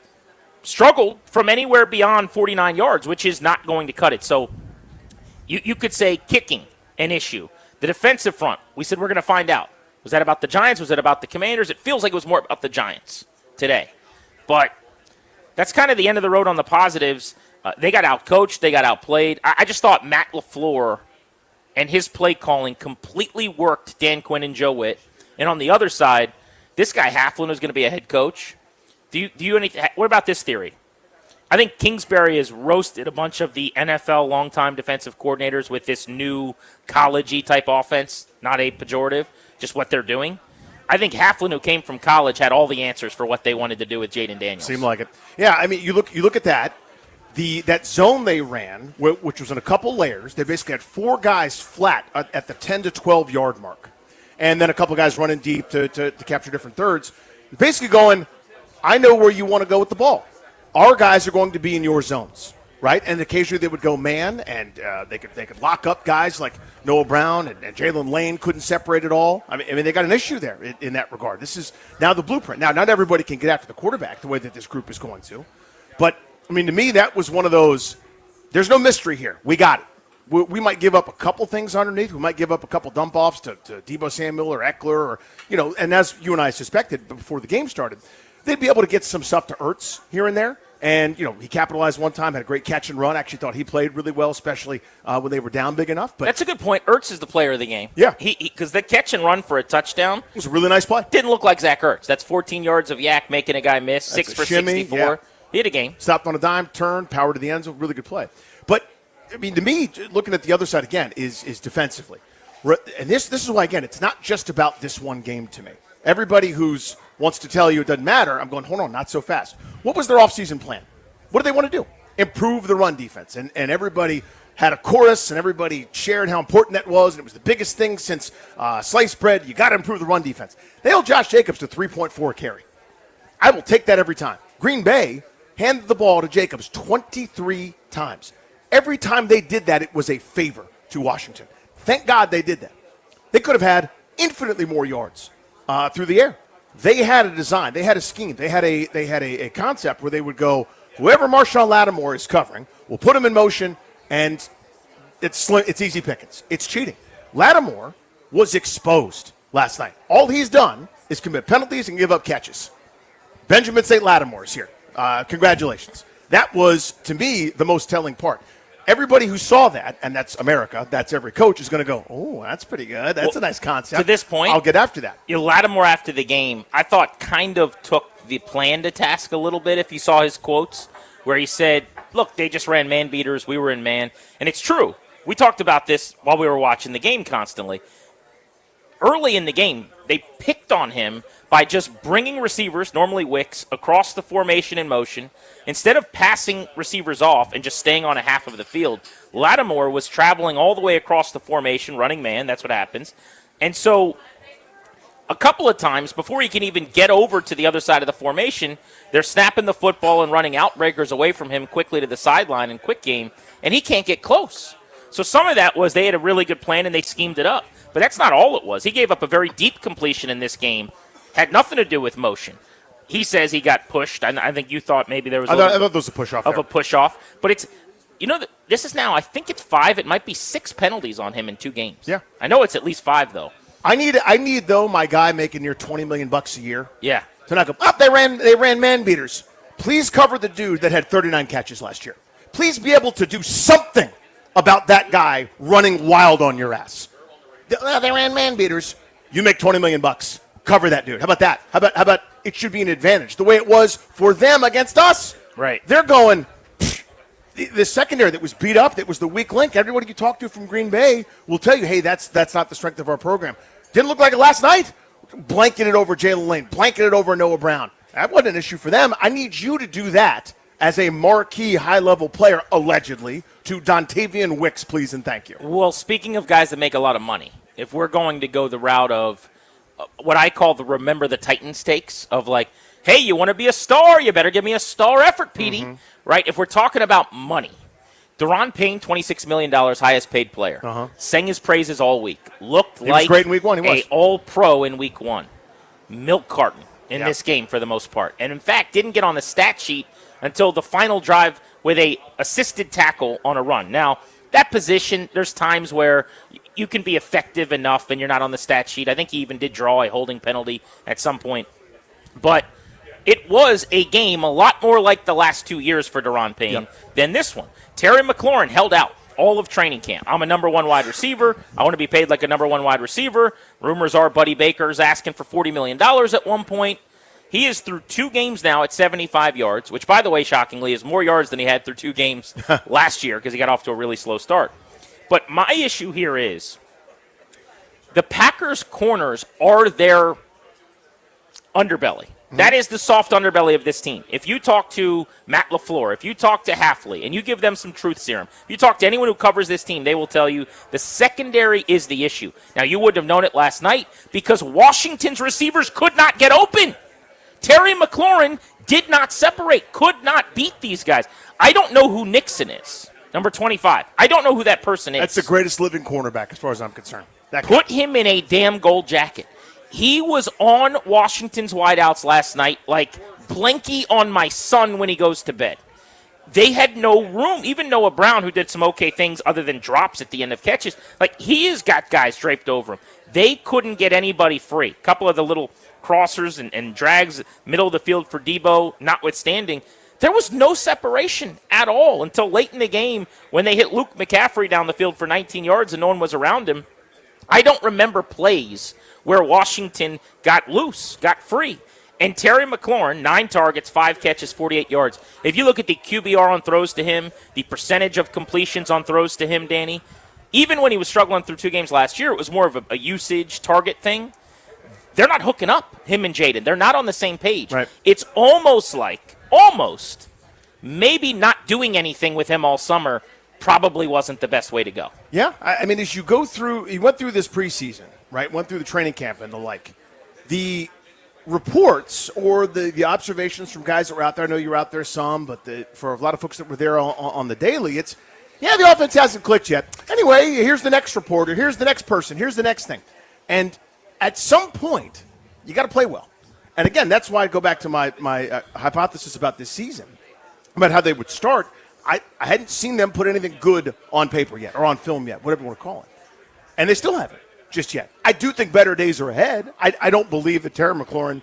struggled from anywhere beyond 49 yards, which is not going to cut it. So you could say kicking, an issue. The defensive front, we said we're going to find out. Was that about the Giants? Was that about the Commanders? It feels like it was more about the Giants today. But that's kind of the end of the road on the positives. They got outcoached. They got outplayed. I just thought Matt LaFleur and his play calling completely worked Dan Quinn and Joe Witt. And on the other side, this guy Haflin is going to be a head coach. What about this theory? I think Kingsbury has roasted a bunch of the NFL longtime defensive coordinators with this new college-y type offense, not a pejorative, just what they're doing. I think Haflin, who came from college, had all the answers for what they wanted to do with Jaden Daniels. Seemed like it. Yeah, I mean, you look at that. That zone they ran, which was in a couple layers, they basically had 4 guys flat at the 10 to 12 yard mark, and then a couple guys running deep to capture different thirds. Basically going, I know where you want to go with the ball. Our guys are going to be in your zones, right? And occasionally they would go man, and they could lock up guys like Noah Brown and Jalen Lane couldn't separate it all. I mean they got an issue there in that regard. This is now the blueprint. Now, not everybody can get after the quarterback the way that this group is going to, but I mean, to me, that was one of those. There's no mystery here. We got it. We might give up a couple things underneath. We might give up a couple dump offs to Deebo Samuel or Eckler, or and as you and I suspected before the game started, they'd be able to get some stuff to Ertz here and there. And, he capitalized one time, had a great catch and run. Actually thought he played really well, especially when they were down big enough. But that's a good point. Ertz is the player of the game. Yeah. Because the catch and run for a touchdown. It was a really nice play. Didn't look like Zach Ertz. That's 14 yards of yak making a guy miss, That's 6 for shimmy, 64. Yeah. He had a game. Stopped on a dime, turned, power to the end zone. Really good play. But, I mean, to me, looking at the other side again is defensively. And this is why, again, it's not just about this one game to me. Everybody wants to tell you it doesn't matter, I'm going, hold on, not so fast. What was their offseason plan? What do they want to do? Improve the run defense. And everybody had a chorus, and everybody shared how important that was, and it was the biggest thing since sliced bread. You got to improve the run defense. They held Josh Jacobs to 3.4 carry. I will take that every time. Green Bay handed the ball to Jacobs 23 times. Every time they did that, it was a favor to Washington. Thank God they did that. They could have had infinitely more yards through the air. They had a design. They had a scheme. They had a concept where they would go, whoever Marshawn Lattimore is covering, we'll put him in motion, and it's easy pickings. It's cheating. Lattimore was exposed last night. All he's done is commit penalties and give up catches. Benjamin St. Lattimore is here. Congratulations. That was, to me, the most telling part. Everybody who saw that, and that's America, that's every coach, is going to go, oh, that's pretty good. That's a nice concept. To this point, I'll get after that. Lattimore after the game, I thought kind of took the plan to task a little bit if you saw his quotes, where he said, look, they just ran man beaters, we were in man. And it's true. We talked about this while we were watching the game constantly. Early in the game, they picked on him by just bringing receivers, normally Wicks, across the formation in motion. Instead of passing receivers off and just staying on a half of the field, Lattimore was traveling all the way across the formation, running man. That's what happens. And so a couple of times, before he can even get over to the other side of the formation, they're snapping the football and running outbreakers away from him quickly to the sideline in quick game, and he can't get close. So some of that was they had a really good plan and they schemed it up. But that's not all it was. He gave up a very deep completion in this game. Had nothing to do with motion. He says he got pushed. I think you thought maybe there was I thought there was a push-off of a push-off. But it's, this is now, I think it's 5. It might be 6 penalties on him in 2 games. Yeah. I know it's at least 5, though. I need though, my guy making near $20 million a year. Yeah. To not go, they ran man beaters. Please cover the dude that had 39 catches last year. Please be able to do something about that guy running wild on your ass. They ran man beaters. You make $20 million. Cover that dude. How about that? How about it should be an advantage? The way it was for them against us. Right. They're going, the secondary that was beat up, that was the weak link. Everybody you talk to from Green Bay will tell you, hey, that's not the strength of our program. Didn't look like it last night. Blanketed over Jalen Lane. Blanketed over Noah Brown. That wasn't an issue for them. I need you to do that as a marquee high-level player, allegedly, to Dontavian Wicks, please and thank you. Well, speaking of guys that make a lot of money, if we're going to go the route of what I call the remember the Titans takes of like, hey, you want to be a star, you better give me a star effort, Petey. Mm-hmm. Right? If we're talking about money, Deron Payne, $26 million, highest paid player. Sang his praises all week. Looked he like was great in week 1. He was. a all-pro in week 1. Milk carton in this game for the most part. And, in fact, didn't get on the stat sheet until the final drive with a assisted tackle on a run. Now, that position, there's times where you can be effective enough and you're not on the stat sheet. I think he even did draw a holding penalty at some point. But it was a game a lot more like the last 2 years for Daron Payne than this one. Terry McLaurin held out all of training camp. I'm a number one wide receiver. I want to be paid like a number one wide receiver. Rumors are Buddy Baker's asking for $40 million at one point. He is through 2 games now at 75 yards, which, by the way, shockingly, is more yards than he had through 2 games last year because he got off to a really slow start. But my issue here is the Packers' corners are their underbelly. That is the soft underbelly of this team. If you talk to Matt LaFleur, if you talk to Hafley, and you give them some truth serum, if you talk to anyone who covers this team, they will tell you the secondary is the issue. Now, you wouldn't have known it last night because Washington's receivers could not get open. Terry McLaurin did not separate, could not beat these guys. I don't know who Nixon is, number 25. I don't know who that person is. That's the greatest living cornerback as far as I'm concerned. Put him in a damn gold jacket. He was on Washington's wideouts last night like Blanky on my son when he goes to bed. They had no room. Even Noah Brown, who did some okay things other than drops at the end of catches, like he has got guys draped over him. They couldn't get anybody free. A couple of the little crossers and drags, middle of the field for Debo notwithstanding, there was no separation at all until late in the game when they hit Luke McCaffrey down the field for 19 yards and no one was around him. I don't remember plays where Washington got loose, got free. And Terry McLaurin, 9 targets, 5 catches, 48 yards. If you look at the QBR on throws to him, the percentage of completions on throws to him, Danny, even when he was struggling through 2 games last year, it was more of a usage target thing. They're not hooking up, him and Jaden. They're not on the same page. Right. It's almost maybe not doing anything with him all summer probably wasn't the best way to go. Yeah, I mean, as you went through this preseason, right, went through the training camp and the like, the reports or the observations from guys that were out there, I know you were out there some, but for a lot of folks that were there on the daily, it's, the offense hasn't clicked yet. Anyway, here's the next reporter, here's the next person, here's the next thing. And at some point, you got to play well. And again, that's why I go back to my hypothesis about this season, about how they would start. I hadn't seen them put anything good on paper yet or on film yet, whatever you want to call it. And they still haven't just yet. I do think better days are ahead. I don't believe that Terry McLaurin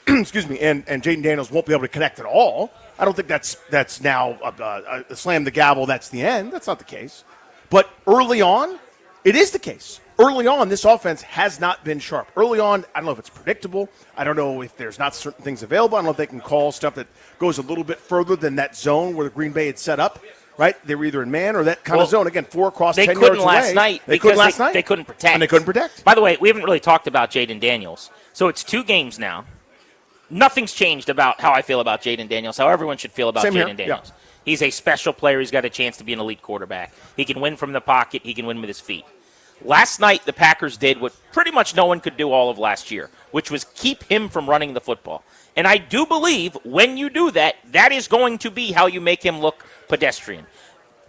excuse me, and Jaden Daniels won't be able to connect at all. I don't think that's now a slam the gavel, that's the end. That's not the case. But early on, it is the case. Early on, this offense has not been sharp. Early on, I don't know if it's predictable. I don't know if there's not certain things available. I don't know if they can call stuff that goes a little bit further than that zone where the Green Bay had set up, right? They were either in man or that kind of zone. Again, 4 across 10 yards away. They couldn't last night because they couldn't protect. And they couldn't protect. By the way, we haven't really talked about Jaden Daniels. So it's 2 games now. Nothing's changed about how I feel about Jaden Daniels, how everyone should feel about Jaden Daniels. Yeah. He's a special player. He's got a chance to be an elite quarterback. He can win from the pocket. He can win with his feet. Last night, the Packers did what pretty much no one could do all of last year, which was keep him from running the football. And I do believe when you do that, that is going to be how you make him look pedestrian.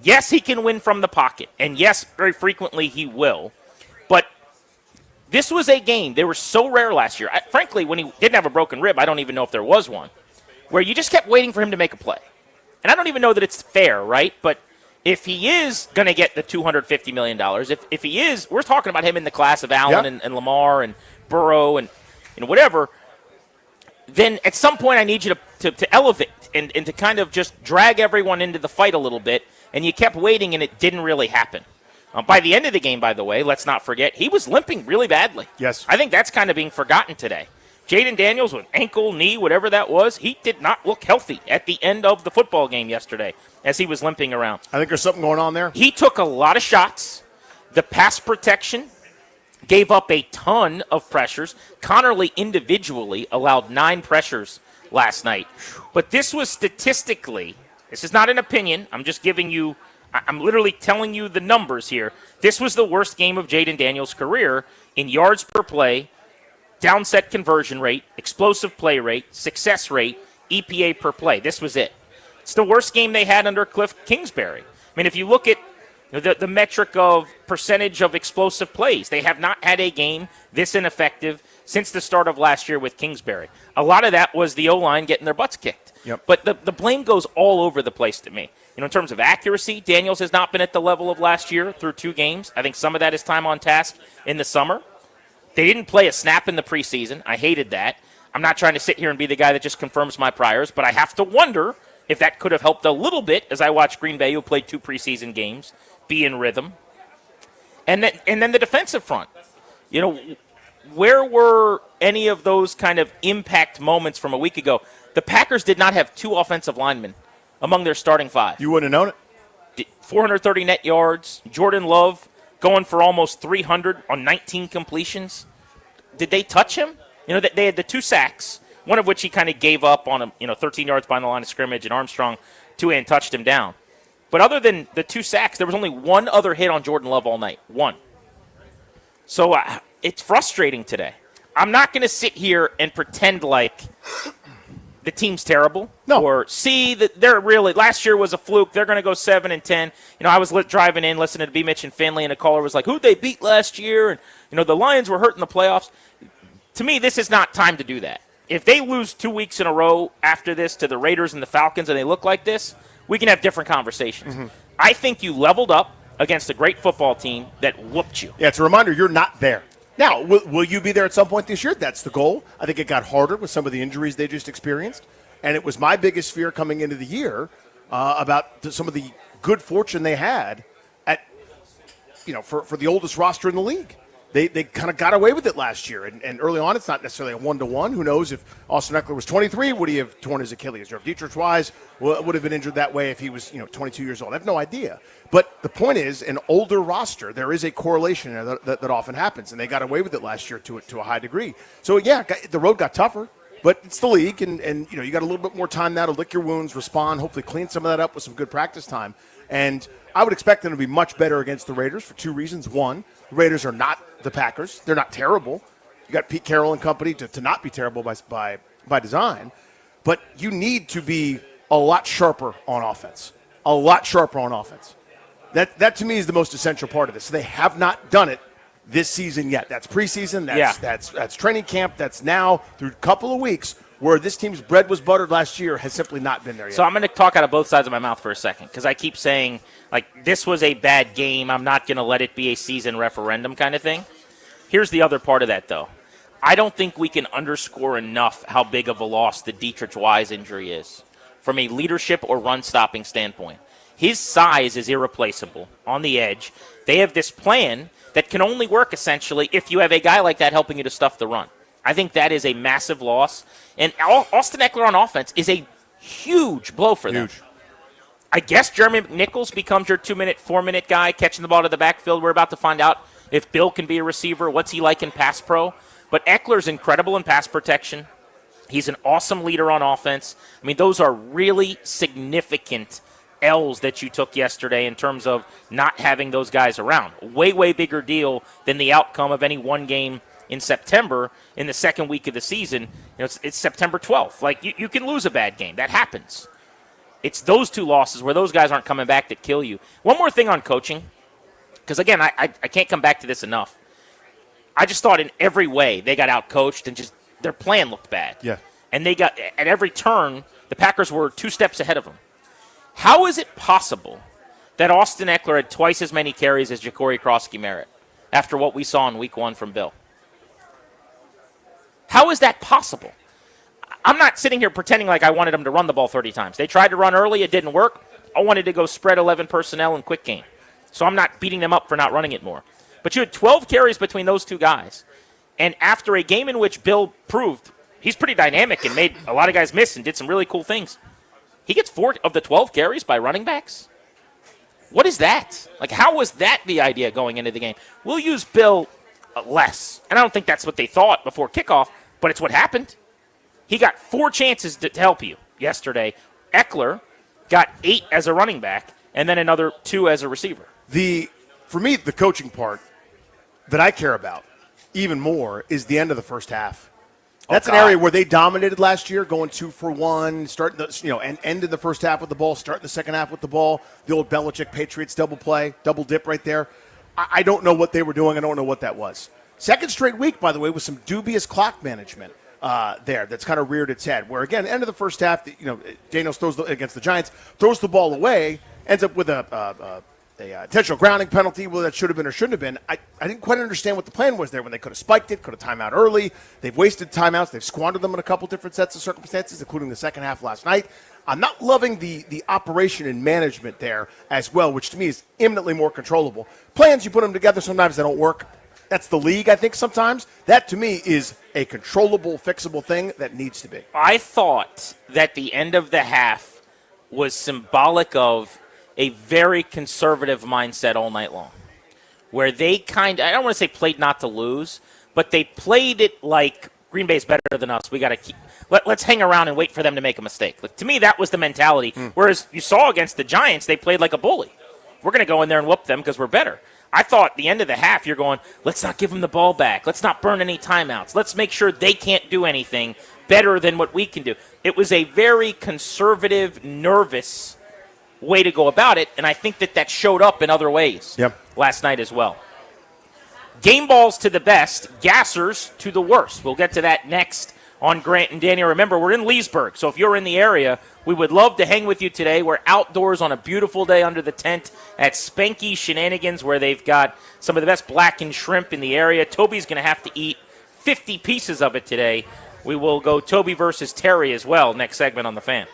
Yes, he can win from the pocket. And yes, very frequently he will. But this was a game. They were so rare last year. Frankly, when he didn't have a broken rib, I don't even know if there was one, where you just kept waiting for him to make a play. And I don't even know that it's fair, right? But if he is going to get the $250 million, if he is, we're talking about him in the class of Allen and Lamar and Burrow and whatever, then at some point I need you to elevate and to kind of just drag everyone into the fight a little bit, and you kept waiting and it didn't really happen. By the end of the game, by the way, let's not forget, he was limping really badly. Yes. I think that's kind of being forgotten today. Jaden Daniels with ankle, knee, whatever that was, he did not look healthy at the end of the football game yesterday as he was limping around. I think there's something going on there. He took a lot of shots. The pass protection gave up a ton of pressures. Connerly individually allowed 9 pressures last night. But this was statistically, this is not an opinion, I'm just giving you, I'm literally telling you the numbers here. This was the worst game of Jaden Daniels' career in yards per play, downset conversion rate, explosive play rate, success rate, EPA per play. This was it. It's the worst game they had under Cliff Kingsbury. I mean, if you look at the metric of percentage of explosive plays, they have not had a game this ineffective since the start of last year with Kingsbury. A lot of that was the O-line getting their butts kicked. Yep. But the blame goes all over the place to me. In terms of accuracy, Daniels has not been at the level of last year through 2 games. I think some of that is time on task in the summer. They didn't play a snap in the preseason. I hated that. I'm not trying to sit here and be the guy that just confirms my priors, but I have to wonder if that could have helped a little bit as I watched Green Bay, who played 2 preseason games, be in rhythm. And then the defensive front. Where were any of those kind of impact moments from a week ago? The Packers did not have 2 offensive linemen among their starting 5. You wouldn't have known it. 430 net yards. Jordan Love going for almost 300 on 19 completions. Did they touch him? They had the 2 sacks, one of which he kind of gave up on him, 13 yards behind the line of scrimmage, and Armstrong 2-hand touched him down. But other than the 2 sacks, there was only 1 other hit on Jordan Love all night. 1. So it's frustrating today. I'm not going to sit here and pretend like the team's terrible. No. Or see that they're really, last year was a fluke. They're going to go 7-10. I was driving in, listening to B. Mitch and Finley, and a caller was like, who'd they beat last year? And, the Lions were hurt in the playoffs. To me, this is not time to do that. If they lose 2 weeks in a row after this to the Raiders and the Falcons and they look like this, we can have different conversations. Mm-hmm. I think you leveled up against a great football team that whooped you. Yeah, it's a reminder you're not there. Now, will you be there at some point this year? That's the goal. I think it got harder with some of the injuries they just experienced. And it was my biggest fear coming into the year about some of the good fortune they had at, for the oldest roster in the league. They kind of got away with it last year. And early on, it's not necessarily a 1-to-1. Who knows if Austin Eckler was 23, would he have torn his Achilles? Or if Dietrich Wise would have been injured that way if he was 22 years old. I have no idea. But the point is, an older roster, there is a correlation that often happens. And they got away with it last year to a high degree. So, yeah, the road got tougher. But it's the league, and you got a little bit more time now to lick your wounds, respond, hopefully clean some of that up with some good practice time. And I would expect them to be much better against the Raiders for 2 reasons. One, the Raiders are not the Packers. They're not terrible. You got Pete Carroll and company to not be terrible by design. But you need to be a lot sharper on offense. A lot sharper on offense. That to me is the most essential part of this. They have not done it this season yet. That's preseason. That's training camp. That's now through a couple of weeks where this team's bread was buttered last year has simply not been there yet. So I'm going to talk out of both sides of my mouth for a second because I keep saying, this was a bad game. I'm not going to let it be a season referendum kind of thing. Here's the other part of that, though. I don't think we can underscore enough how big of a loss the Dietrich Wise injury is from a leadership or run-stopping standpoint. His size is irreplaceable on the edge. They have this plan that can only work, essentially, if you have a guy like that helping you to stuff the run. I think that is a massive loss. And Austin Eckler on offense is a huge blow for them. I guess Jeremy McNichols becomes your 2-minute, 4-minute guy catching the ball to the backfield. We're about to find out if Bill can be a receiver. What's he like in pass pro? But Eckler's incredible in pass protection. He's an awesome leader on offense. I mean, those are really significant L's that you took yesterday in terms of not having those guys around. Way, way bigger deal than the outcome of any one game in September in the second week of the season. It's September 12th. You can lose a bad game. That happens. It's those 2 losses where those guys aren't coming back that kill you. One more thing on coaching, because, again, I can't come back to this enough. I just thought in every way they got out-coached and just their plan looked bad. Yeah. And they got, at every turn, the Packers were 2 steps ahead of them. How is it possible that Austin Eckler had twice as many carries as Ja'Cory Krosky-Merritt after what we saw in Week 1 from Bill? How is that possible? I'm not sitting here pretending like I wanted them to run the ball 30 times. They tried to run early. It didn't work. I wanted to go spread 11 personnel in quick game. So I'm not beating them up for not running it more. But you had 12 carries between those 2 guys. And after a game in which Bill proved he's pretty dynamic and made a lot of guys miss and did some really cool things, he gets 4 of the 12 carries by running backs? What is that? How was that the idea going into the game? We'll use Bill less. And I don't think that's what they thought before kickoff, but it's what happened. He got 4 chances to help you yesterday. Eckler got 8 as a running back and then another 2 as a receiver. For me, the coaching part that I care about even more is the end of the first half. That's an area where they dominated last year, going 2 for 1, starting and ended the first half with the ball, starting the second half with the ball. The old Belichick Patriots double play, double dip right there. I don't know what they were doing. I don't know what that was. Second straight week, by the way, with some dubious clock management there. That's kind of reared its head. Where again, end of the first half, Daniels throws against the Giants, throws the ball away, ends up with a the intentional grounding penalty, well, that should have been or shouldn't have been. I didn't quite understand what the plan was there when they could have spiked it, could have timeout early. They've wasted timeouts. They've squandered them in a couple different sets of circumstances, including the second half last night. I'm not loving the operation and management there as well, which to me is eminently more controllable. Plans, you put them together, sometimes they don't work. That's the league, I think, sometimes. That, to me, is a controllable, fixable thing that needs to be. I thought that the end of the half was symbolic of a very conservative mindset all night long, where they I don't want to say played not to lose, but they played it like Green Bay's better than us. We got to let's hang around and wait for them to make a mistake. Like, to me, that was the mentality. Whereas you saw against the Giants, they played like a bully. We're going to go in there and whoop them because we're better. I thought at the end of the half, you're going, let's not give them the ball back. Let's not burn any timeouts. Let's make sure they can't do anything better than what we can do. It was a very conservative, nervous way to go about it, and I think that showed up in other ways last night as well. Game balls to the best, gassers to the worst. We'll get to that next on Grant and Danny. Remember, we're in Leesburg, so if you're in the area, we would love to hang with you today. We're outdoors on a beautiful day under the tent at Spanky Shenanigans, where they've got some of the best blackened shrimp in the area. Toby's going to have to eat 50 pieces of it today. We will go Toby versus Terry as well next segment on The Fan.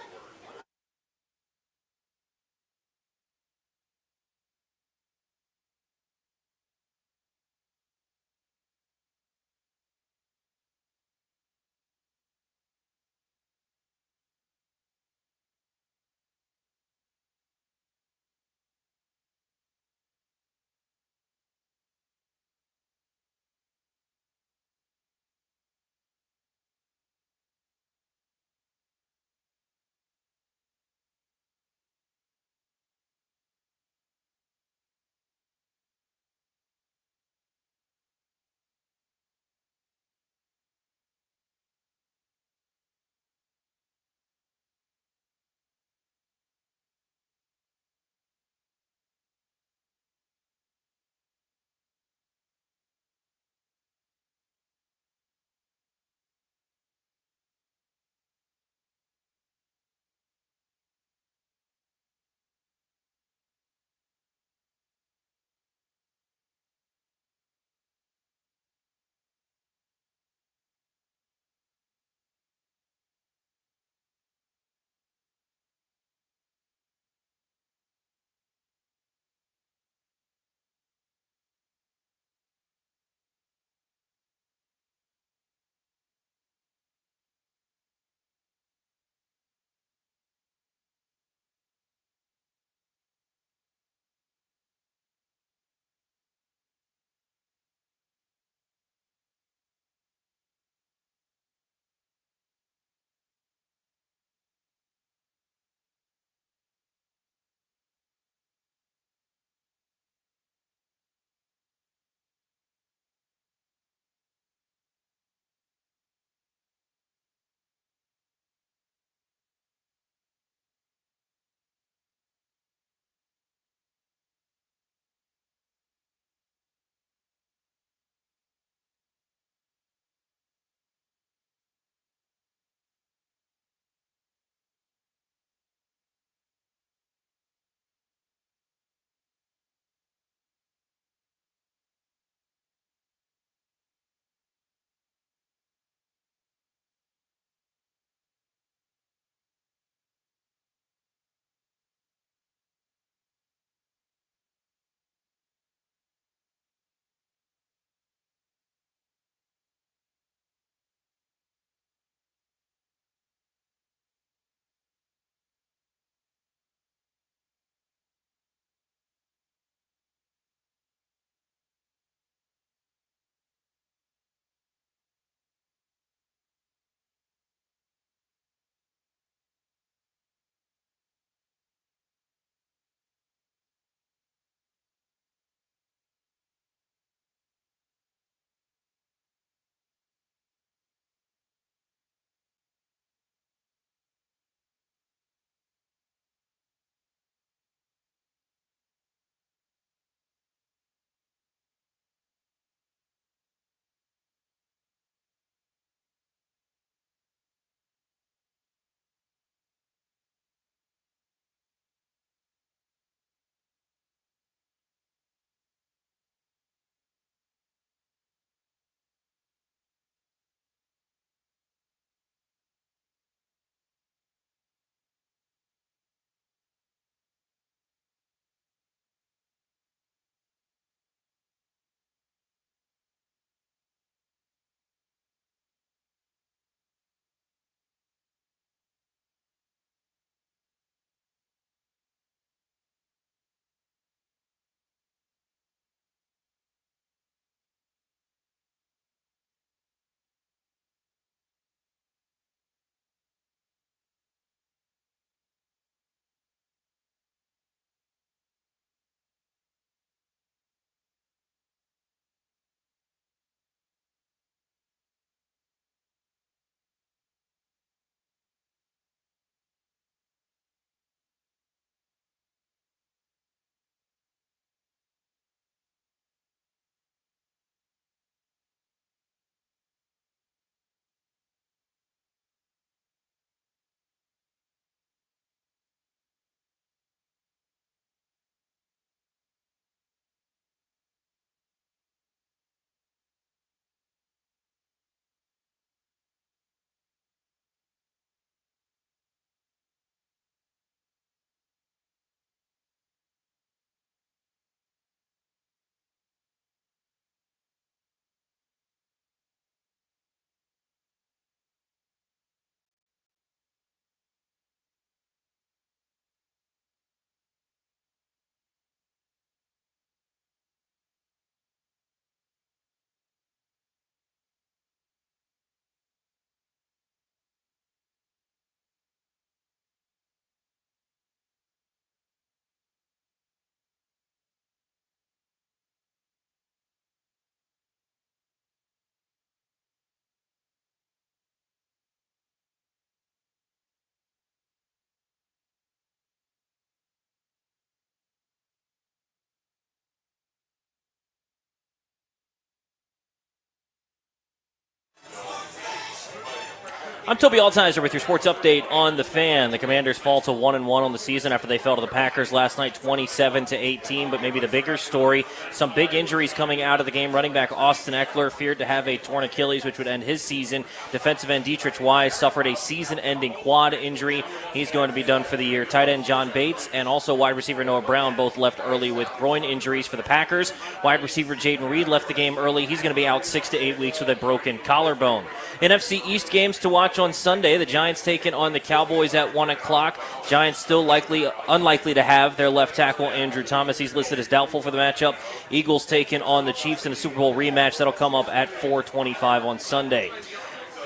I'm Toby Altizer with your sports update on the Fan. The Commanders fall to 1-1 on the season after they fell to the Packers last night, 27-18. But maybe the bigger story, some big injuries coming out of the game. Running back Austin Eckler feared to have a torn Achilles, which would end his season. Defensive end Dietrich Wise suffered a season-ending quad injury. He's going to be done for the year. Tight end John Bates and also wide receiver Noah Brown both left early with groin injuries for the Packers. Wide receiver Jaden Reed left the game early. He's going to be out 6 to 8 weeks with a broken collarbone. NFC East games to watch on Sunday. The Giants taking on the Cowboys at 1 o'clock. Giants still unlikely to have their left tackle, Andrew Thomas. He's listed as doubtful for the matchup. Eagles taking on the Chiefs in a Super Bowl rematch. That'll come up at 4:25 on Sunday.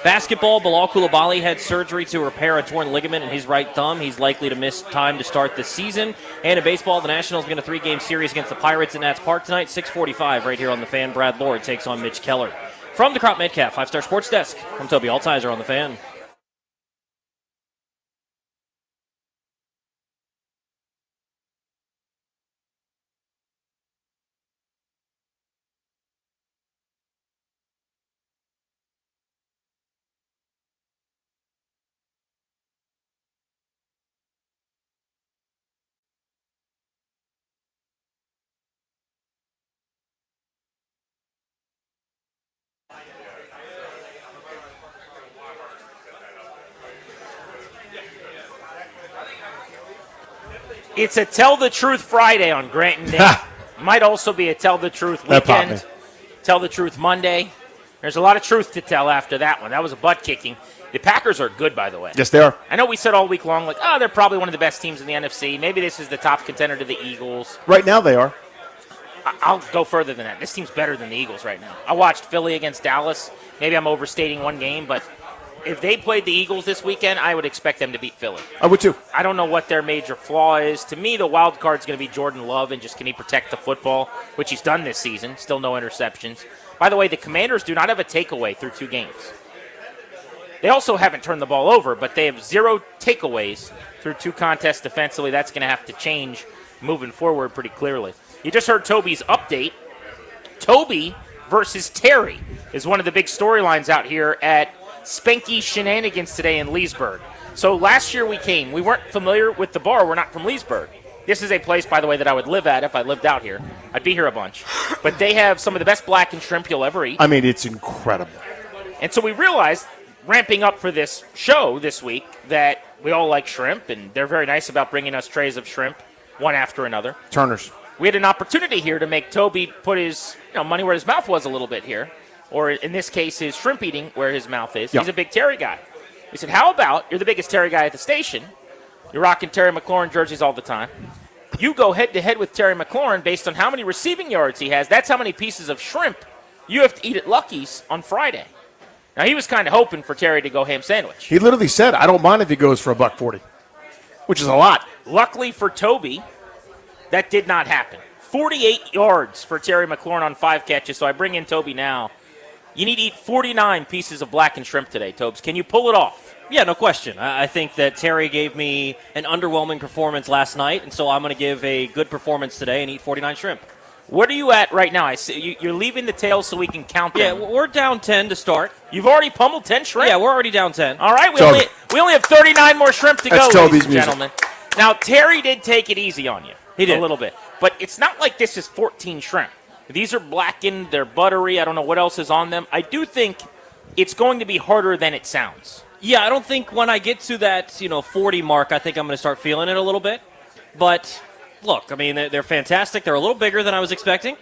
Basketball, Bilal Coulibaly had surgery to repair a torn ligament in his right thumb. He's likely to miss time to start the season. And in baseball, the Nationals begin a 3-game series against the Pirates at Nats Park tonight, 6:45 right here on the Fan. Brad Lord takes on Mitch Keller. From the Crop Metcalf 5-Star Sports Desk, I'm Toby Altizer on the Fan. It's a Tell the Truth Friday on Grant and Dan. Might also be a Tell the Truth weekend. Tell the Truth Monday. There's a lot of truth to tell after that one. That was a butt kicking. The Packers are good, by the way. Yes, they are. I know we said all week long, they're probably one of the best teams in the NFC. Maybe this is the top contender to the Eagles. Right now they are. I'll go further than that. This team's better than the Eagles right now. I watched Philly against Dallas. Maybe I'm overstating one game, but if they played the Eagles this weekend, I would expect them to beat Philly. I would too. I don't know what their major flaw is. To me, the wild card is going to be Jordan Love and just can he protect the football, which he's done this season. Still no interceptions. By the way, the Commanders do not have a takeaway through 2 games. They also haven't turned the ball over, but they have 0 takeaways through 2 contests defensively. That's going to have to change moving forward pretty clearly. You just heard Toby's update. Toby versus Terry is one of the big storylines out here at Spanky Shenanigans today in Leesburg. So last year we weren't familiar with the bar. We're not from Leesburg. This is a place, by the way, that I would live at if I lived out here. I'd be here a bunch. But they have some of the best blackened shrimp you'll ever eat. I mean, it's incredible. And so we realized, ramping up for this show this week, that we all like shrimp, and they're very nice about bringing us trays of shrimp, one after another. Turner's. We had an opportunity here to make Toby put his money where his mouth was a little bit here. Or in this case, his shrimp eating where his mouth is. Yep. He's a big Terry guy. We said, how about you're the biggest Terry guy at the station. You're rocking Terry McLaurin jerseys all the time. You go head-to-head with Terry McLaurin based on how many receiving yards he has. That's how many pieces of shrimp you have to eat at Lucky's on Friday. Now, he was kind of hoping for Terry to go ham sandwich. He literally said, I don't mind if he goes for $140, which is a lot. Luckily for Toby, that did not happen. 48 yards for Terry McLaurin on 5 catches, so I bring in Toby now. You need to eat 49 pieces of blackened shrimp today, Tobes. Can you pull it off? Yeah, no question. I think that Terry gave me an underwhelming performance last night, and so I'm going to give a good performance today and eat 49 shrimp. What are you at right now? I see you're leaving the tails so we can count them. Yeah, we're down 10 to start. You've already pummeled 10 shrimp? Yeah, we're already down 10. All right, we only have 39 more shrimp to go, ladies and gentlemen. Now, Terry did take it easy on you. He did. A little bit. But it's not like this is 14 shrimp. These are blackened. They're buttery. I don't know what else is on them. I do think it's going to be harder than it sounds. Yeah, I don't think when I get to that 40 mark, I think I'm going to start feeling it a little bit. But, look, I mean, they're fantastic. They're a little bigger than I was expecting.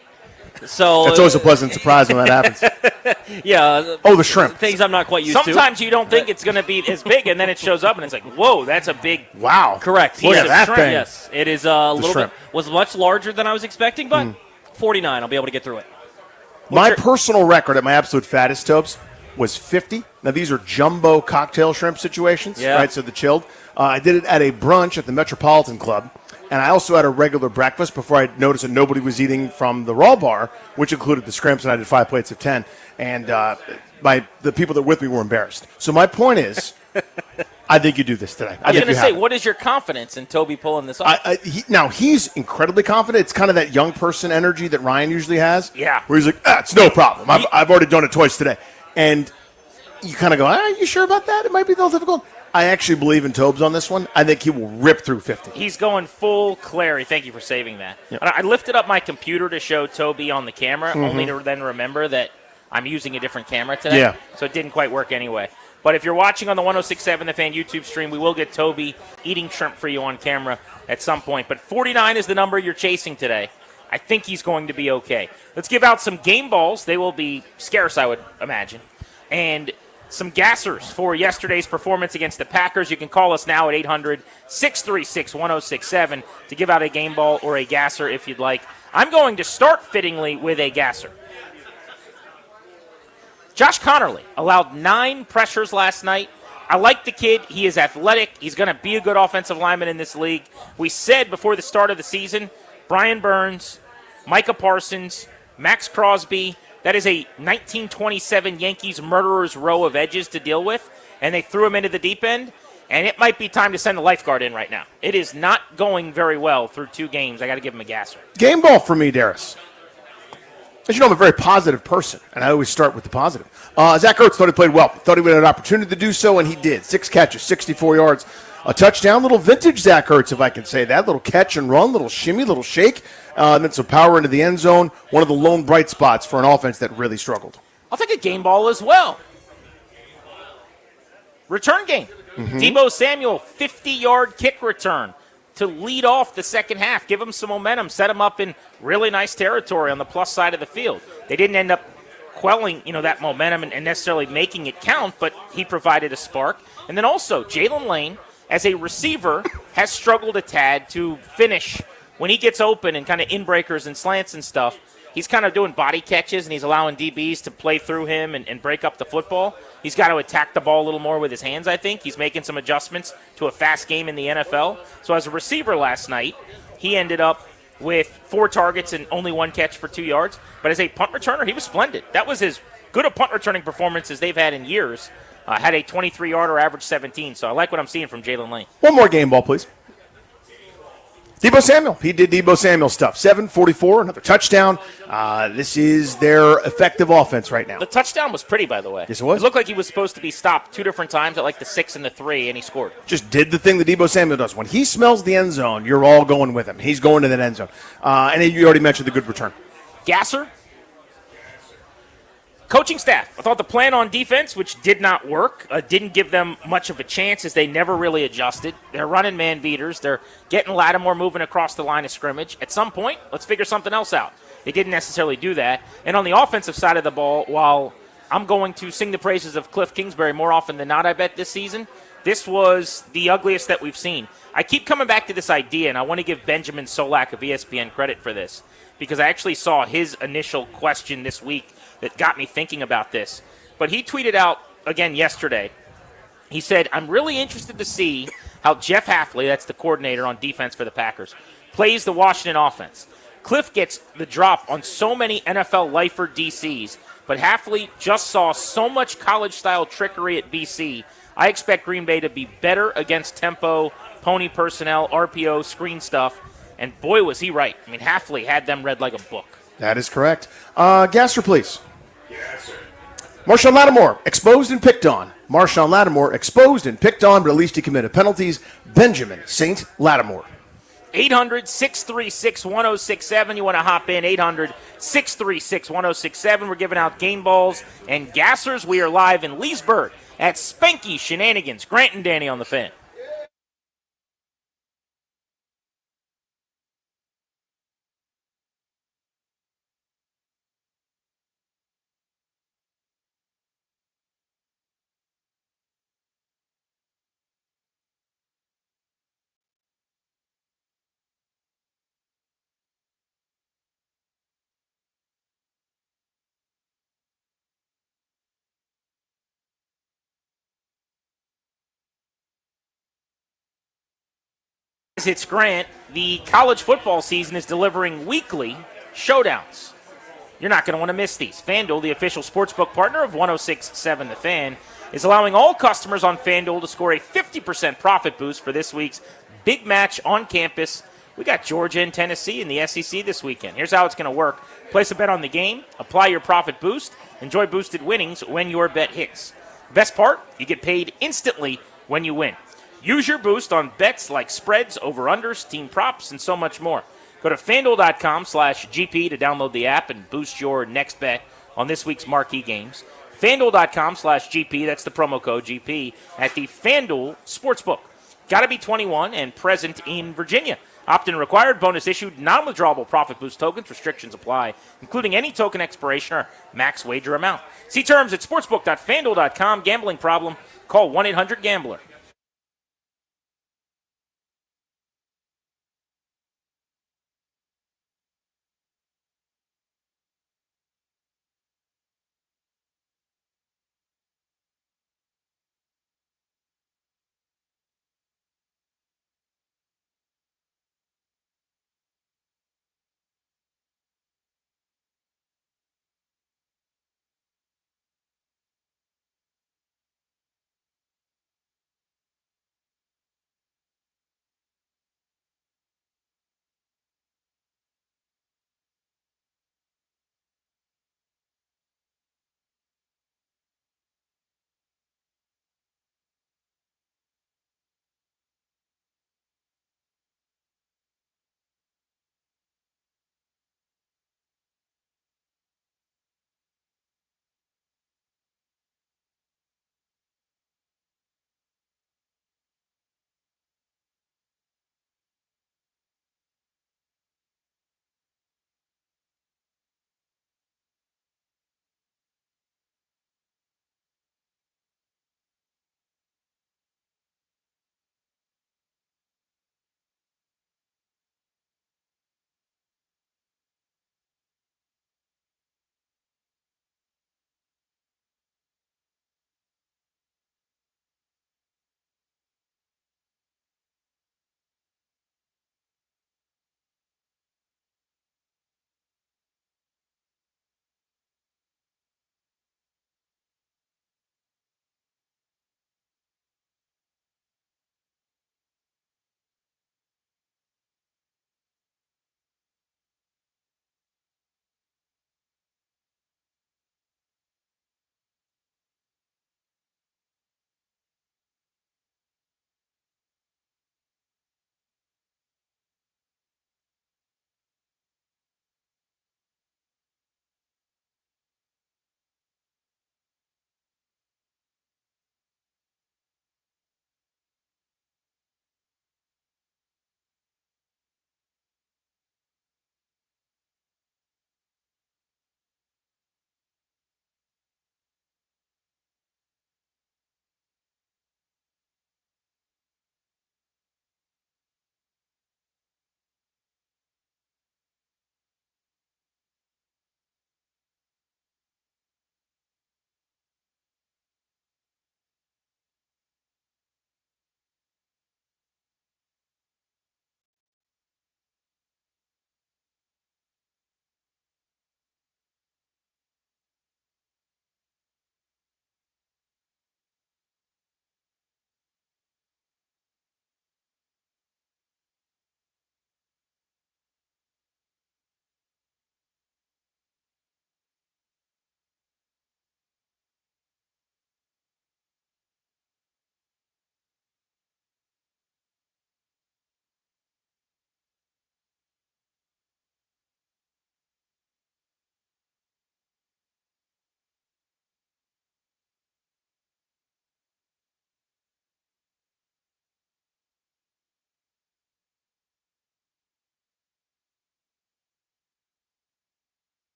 So that's always a pleasant surprise when that happens. Yeah. Oh, the shrimp. Things I'm not quite used to. Sometimes you don't think it's going to be as big, and then it shows up, and it's like, whoa, that's a big wow. Correct. Look at that thing. Yes, it is a little bit. Was much larger than I was expecting, but 49, I'll be able to get through it. My personal record at my absolute fattest, Tobes, was 50. Now, these are jumbo cocktail shrimp situations, right? So the chilled. I did it at a brunch at the Metropolitan Club. And I also had a regular breakfast before I noticed that nobody was eating from the raw bar, which included the scrimps, and I did 5 plates of 10. And the people that were with me were embarrassed. So my point is, I think you do this today. I was going to say, what is your confidence in Toby pulling this off? Now, he's incredibly confident. It's kind of that young person energy that Ryan usually has. Yeah. Where he's like, it's no problem. I've already done it twice today. And you kind of go, are you sure about that? It might be a little difficult. I actually believe in Tobes on this one. I think he will rip through 50. He's going full Clary. Thank you for saving that. Yep. I lifted up my computer to show Toby on the camera, Mhm. only to then remember that I'm using a different camera today. Yeah. So it didn't quite work anyway. But if you're watching on the 106.7 The Fan YouTube stream, we will get Toby eating shrimp for you on camera at some point. But 49 is the number you're chasing today. I think he's going to be okay. Let's give out some game balls. They will be scarce, I would imagine. And some gassers for yesterday's performance against the Packers. You can call us now at 800-636-1067 to give out a game ball or a gasser if you'd like. I'm going to start fittingly with a gasser. Josh Connerly allowed 9 pressures last night. I like the kid. He is athletic. He's going to be a good offensive lineman in this league. We said before the start of the season, Brian Burns, Micah Parsons, Max Crosby, that is a 1927 Yankees murderer's row of edges to deal with, and they threw him into the deep end, and it might be time to send a lifeguard in right now. It is not going very well through 2 games. I got to give him a gasser. Game ball for me, Darius. As you know, I'm a very positive person, and I always start with the positive. Zach Ertz thought he played well. Thought he would have an opportunity to do so, and he did. 6 catches, 64 yards, a touchdown. Little vintage Zach Ertz, if I can say that. Little catch and run, little shimmy, little shake, and then some power into the end zone. One of the lone bright spots for an offense that really struggled. I'll take a game ball as well. Return game. Deebo Samuel, 50-yard kick return to lead off the second half. Give him some momentum. Set him up in really nice territory on the plus side of the field. They didn't end up quelling, that momentum and necessarily making it count, but he provided a spark. And then also, Jalen Lane, as a receiver, has struggled a tad to finish when he gets open and kind of in-breakers and slants and stuff. He's kind of doing body catches, and he's allowing DBs to play through him and break up the football. He's got to attack the ball a little more with his hands, I think. He's making some adjustments to a fast game in the NFL. So as a receiver last night, he ended up with 4 targets and only 1 catch for 2 yards. But as a punt returner, he was splendid. That was as good a punt returning performance as they've had in years. Had a 23-yarder, average 17. So I like what I'm seeing from Jalen Lane. One more game ball, please. Deebo Samuel. He did Deebo Samuel stuff. 7:44, another touchdown. This is their effective offense right now. The touchdown was pretty, by the way. Yes, it was. It looked like he was supposed to be stopped 2 different times at like the 6 and the 3, and he scored. Just did the thing that Deebo Samuel does. When he smells the end zone, you're all going with him. He's going to that end zone. And you already mentioned the good return. Gasser. Coaching staff. I thought the plan on defense, which did not work, didn't give them much of a chance as they never really adjusted. They're running man beaters. They're getting Lattimore moving across the line of scrimmage. At some point, let's figure something else out. They didn't necessarily do that. And on the offensive side of the ball, while I'm going to sing the praises of Cliff Kingsbury more often than not, I bet, this season, this was the ugliest that we've seen. I keep coming back to this idea, and I want to give Benjamin Solak of ESPN credit for this, because I actually saw his initial question this week that got me thinking about this. But he tweeted out again yesterday. He said, I'm really interested to see how Jeff Hafley, that's the coordinator on defense for the Packers, plays the Washington offense. Cliff gets the drop on so many NFL lifer DCs, but Hafley just saw so much college-style trickery at BC. I expect Green Bay to be better against tempo, pony personnel, RPO, screen stuff. And boy, was he right. I mean, Hafley had them read like a book. That is correct. Gasser, please. Marshawn Lattimore, exposed and picked on. Marshawn Lattimore, exposed and picked on, but at least he committed penalties. Benjamin St. Lattimore. 800-636-1067. You want to hop in, 800-636-1067. We're giving out game balls and gassers. We are live in Leesburg at Spanky Shenanigans. Grant and Danny on the Fan. It's Grant. The college football season is delivering weekly showdowns. You're not going to want to miss these. FanDuel, the official sportsbook partner of 106.7 The Fan, is allowing all customers on FanDuel to score a 50% profit boost for this week's big match on campus. We got Georgia and Tennessee in the SEC this weekend. Here's how it's going to work. Place a bet on the game, apply your profit boost, enjoy boosted winnings when your bet hits. Best part, you get paid instantly when you win. Use your boost on bets like spreads, over-unders, team props, and so much more. Go to FanDuel.com/GP to download the app and boost your next bet on this week's marquee games. FanDuel.com/GP, that's the promo code GP, at the FanDuel Sportsbook. Got to be 21 and present in Virginia. Opt-in required. Bonus issued. Non-withdrawable profit boost tokens. Restrictions apply, including any token expiration or max wager amount. See terms at sportsbook.fanduel.com. Gambling problem? Call 1-800-GAMBLER.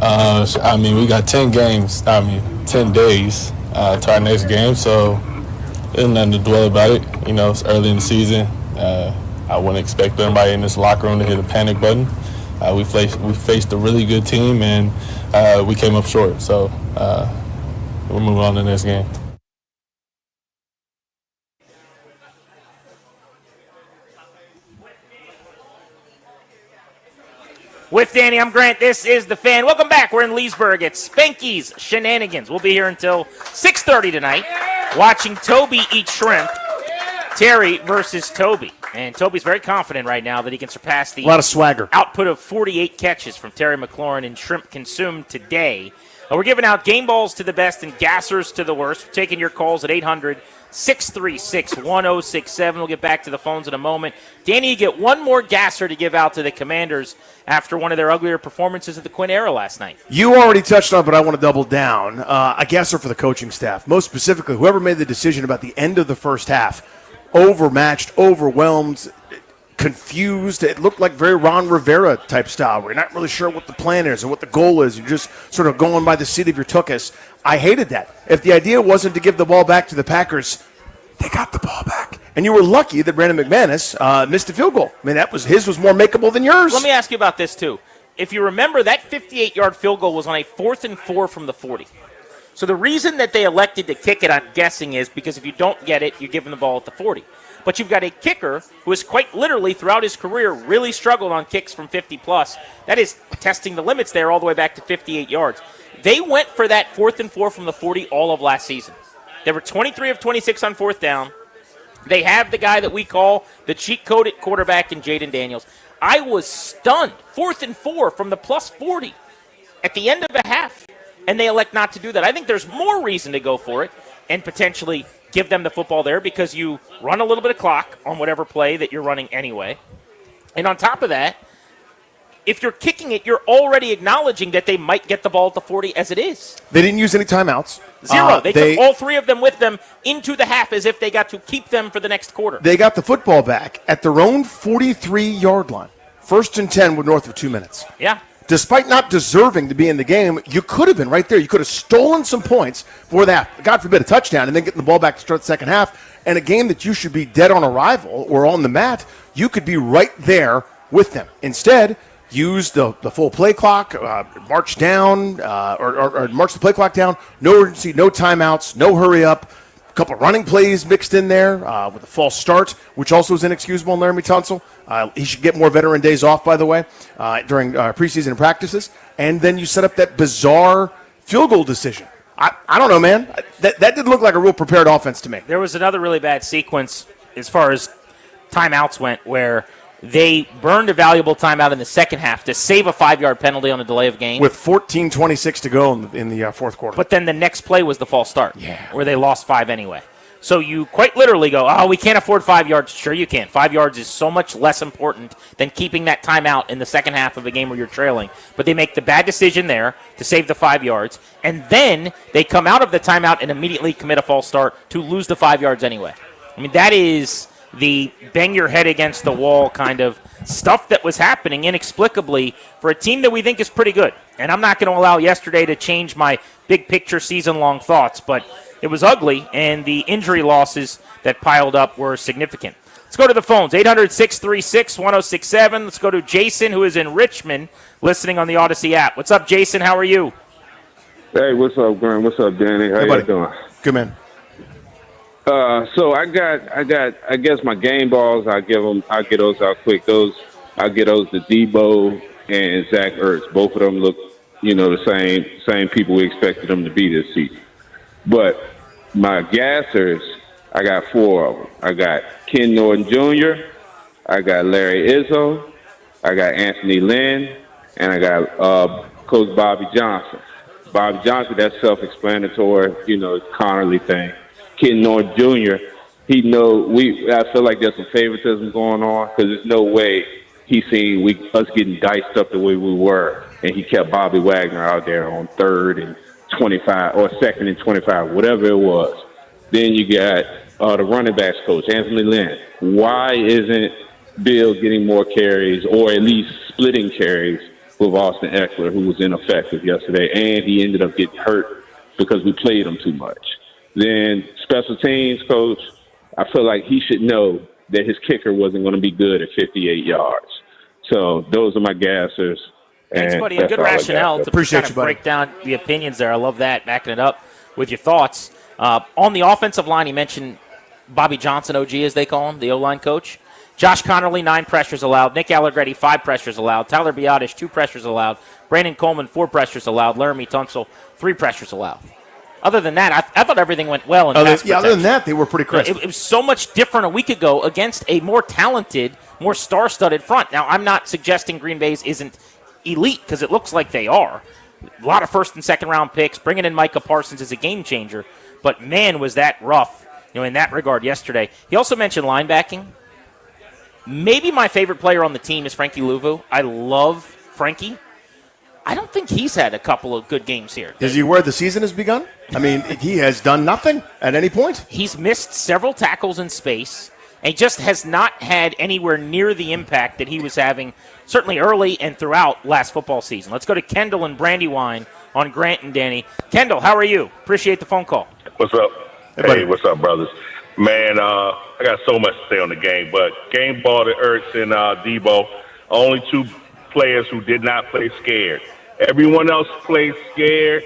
I mean, we got 10 days to our next game, so there's nothing to dwell about it. You know, it's early in the season. I wouldn't expect anybody in this locker room to hit a panic button. We faced a really good team, and we came up short. So we're moving on to the next game. With Danny, I'm Grant. This is The Fan. Welcome back. We're in Leesburg at Spanky's Shenanigans. We'll be here until 6:30 tonight watching Toby eat shrimp. Terry versus Toby. And Toby's very confident right now that he can surpass the a lot of swagger output of 48 catches from Terry McLaurin in shrimp consumed today. We're giving out game balls to the best and gassers to the worst. We're taking your calls at 800-636-1067. We'll get back to the phones in a moment. Danny, you get one more gasser to give out to the Commanders after one of their uglier performances at the Quinn era last night. You already touched on it, but I want to double down. A gasser for the coaching staff. Most specifically, whoever made the decision about the end of the first half. Overmatched, overwhelmed, confused. It looked like very Ron Rivera type style where you're not really sure what the plan is or what the goal is. You're just sort of going by the seat of your tuchus. I hated that. If the idea wasn't to give the ball back to the Packers, they got the ball back. And you were lucky that Brandon McManus missed a field goal. I mean, his was more makeable than yours. Let me ask you about this, too. If you remember, that 58-yard field goal was on a 4th and 4 from the 40. So the reason that they elected to kick it, I'm guessing, is because if you don't get it, you give them the ball at the 40. But you've got a kicker who has quite literally throughout his career really struggled on kicks from 50-plus. That is testing the limits there all the way back to 58 yards. They went for that 4th and 4 from the 40 all of last season. They were 23 of 26 on 4th down. They have the guy that we call the cheat code at quarterback in Jaden Daniels. I was stunned. 4th and 4 from the plus 40 at the end of a half. And they elect not to do that. I think there's more reason to go for it and potentially give them the football there because you run a little bit of clock on whatever play that you're running anyway. And on top of that, if you're kicking it, you're already acknowledging that they might get the ball at the 40 as it is. They didn't use any timeouts. Zero. They took all three of them with them into the half as if they got to keep them for the next quarter. They got the football back at their own 43-yard line. 1st and 10 with north of 2 minutes. Yeah. Despite not deserving to be in the game, you could have been right there. You could have stolen some points for that, God forbid, a touchdown, and then getting the ball back to start the second half. And a game that you should be dead on arrival or on the mat, you could be right there with them. Instead, use the full play clock, march down, or march the play clock down. No urgency, no timeouts, no hurry up. A couple of running plays mixed in there with a false start, which also is inexcusable in Laramie Tunsil. He should get more veteran days off, by the way, during preseason practices. And then you set up that bizarre field goal decision. I don't know, man. That didn't look like a real prepared offense to me. There was another really bad sequence as far as timeouts went where they burned a valuable timeout in the second half to save a 5-yard penalty on a delay of game. With 14:26 to go in the fourth quarter. But then the next play was the false start, where they lost 5 anyway. So you quite literally go, oh, we can't afford 5 yards. Sure you can. 5 yards is so much less important than keeping that timeout in the second half of a game where you're trailing. But they make the bad decision there to save the 5 yards, and then they come out of the timeout and immediately commit a false start to lose the 5 yards anyway. I mean, that is the bang your head against the wall kind of stuff that was happening inexplicably for a team that we think is pretty good. And I'm not going to allow yesterday to change my big picture season-long thoughts, but it was ugly, and the injury losses that piled up were significant. Let's go to the phones, 800-636-1067. Let's go to Jason, who is in Richmond, listening on the Odyssey app. What's up, Jason? How are you? Hey, what's up, Graham? What's up, Danny? How you doing? Good, man. So I guess my game balls, I'll get those out quick. I'll get those to Debo and Zach Ertz. Both of them look, the same people we expected them to be this season. But my gassers, I got 4 of them. I got Ken Norton Jr., I got Larry Izzo, I got Anthony Lynn, and I got Coach Bobby Johnson. Bobby Johnson, that's self-explanatory, Connerly thing. Ken Norton Jr., I feel like there's some favoritism going on because there's no way he's seen us getting diced up the way we were, and he kept Bobby Wagner out there on 3rd and 25 or 2nd and 25, whatever it was. Then you got the running backs coach, Anthony Lynn. Why isn't Bill getting more carries or at least splitting carries with Austin Eckler, who was ineffective yesterday, and he ended up getting hurt because we played him too much. Then special teams coach, I feel like he should know that his kicker wasn't going to be good at 58 yards. So those are my gassers. Thanks, and buddy. A that's good all I got. rationale to Appreciate kind you, of buddy. break down the opinions there. I love that, backing it up with your thoughts. On the offensive line, he mentioned Bobby Johnson, OG, as they call him, the O-line coach. Josh Connerly, 9 pressures allowed. Nick Allegretti, 5 pressures allowed. Tyler Biadasz, 2 pressures allowed. Brandon Coleman, 4 pressures allowed. Laramie Tunsil, 3 pressures allowed. Other than that, I thought everything went well in pass protection. Other than that, they were pretty crisp. It was so much different a week ago against a more talented, more star-studded front. Now, I'm not suggesting Green Bay's isn't elite because it looks like they are. A lot of first and second round picks. Bringing in Micah Parsons is a game changer. But, man, was that rough in that regard yesterday. He also mentioned linebacking. Maybe my favorite player on the team is Frankie Louvu. I love Frankie. I don't think he's had a couple of good games here. Is he where the season has begun? I mean, he has done nothing at any point. He's missed several tackles in space and just has not had anywhere near the impact that he was having certainly early and throughout last football season. Let's go to Kendall and Brandywine on Grant and Danny. Kendall, how are you? Appreciate the phone call. What's up? Hey, what's up, brothers? Man, I got so much to say on the game, but game ball to Ertz and Debo, only 2 players who did not play scared. Everyone else played scared,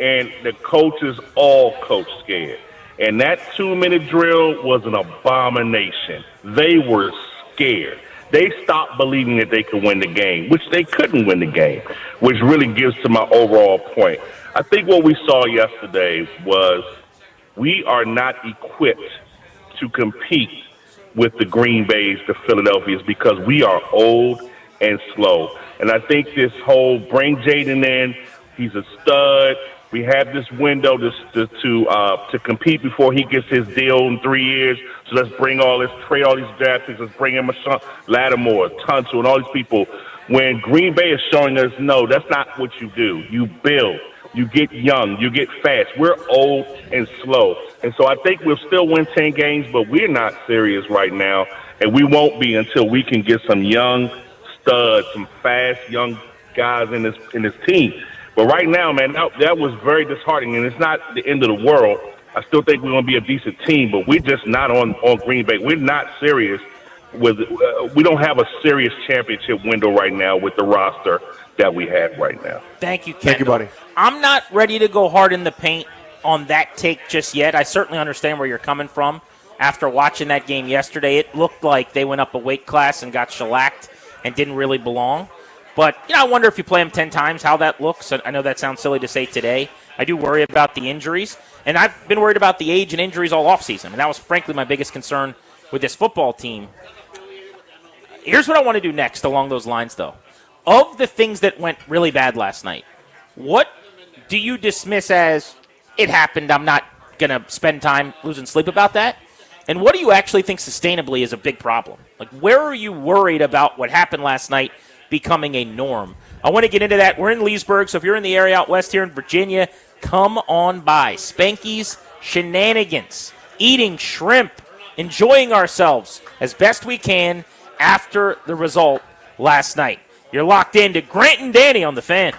and the coaches all coached scared. And that 2-minute drill was an abomination. They were scared. They stopped believing that they could win the game, which they couldn't win the game, which really gives to my overall point. I think what we saw yesterday was we are not equipped to compete with the Green Bays, the Philadelphias, because we are old and slow. And I think this whole bring Jaden in, he's a stud. We have this window to compete before he gets his deal in 3 years. So let's trade all these draft picks. Let's bring in Lattimore, Tunsil, and all these people. When Green Bay is showing us, no, that's not what you do. You build. You get young. You get fast. We're old and slow. And so I think we'll still win 10 games, but we're not serious right now. And we won't be until we can get some young studs, some fast young guys in this team. But right now, man, that was very disheartening, and it's not the end of the world. I still think we're going to be a decent team, but we're just not on Green Bay. We're not serious. We don't have a serious championship window right now with the roster that we have right now. Thank you, Kendall. Thank you, buddy. I'm not ready to go hard in the paint on that take just yet. I certainly understand where you're coming from. After watching that game yesterday, it looked like they went up a weight class and got shellacked and didn't really belong. But, I wonder if you play them 10 times, how that looks. I know that sounds silly to say today. I do worry about the injuries. And I've been worried about the age and injuries all offseason. And that was, frankly, my biggest concern with this football team. Here's what I want to do next along those lines, though. Of the things that went really bad last night, what do you dismiss as it happened, I'm not going to spend time losing sleep about that? And what do you actually think sustainably is a big problem? Like, where are you worried about what happened last night becoming a norm? I want to get into that. We're in Leesburg, so if you're in the area out west here in Virginia, come on by. Spanky's Shenanigans. Eating shrimp, enjoying ourselves as best we can after the result last night. You're locked in to Grant and Danny on the Fan.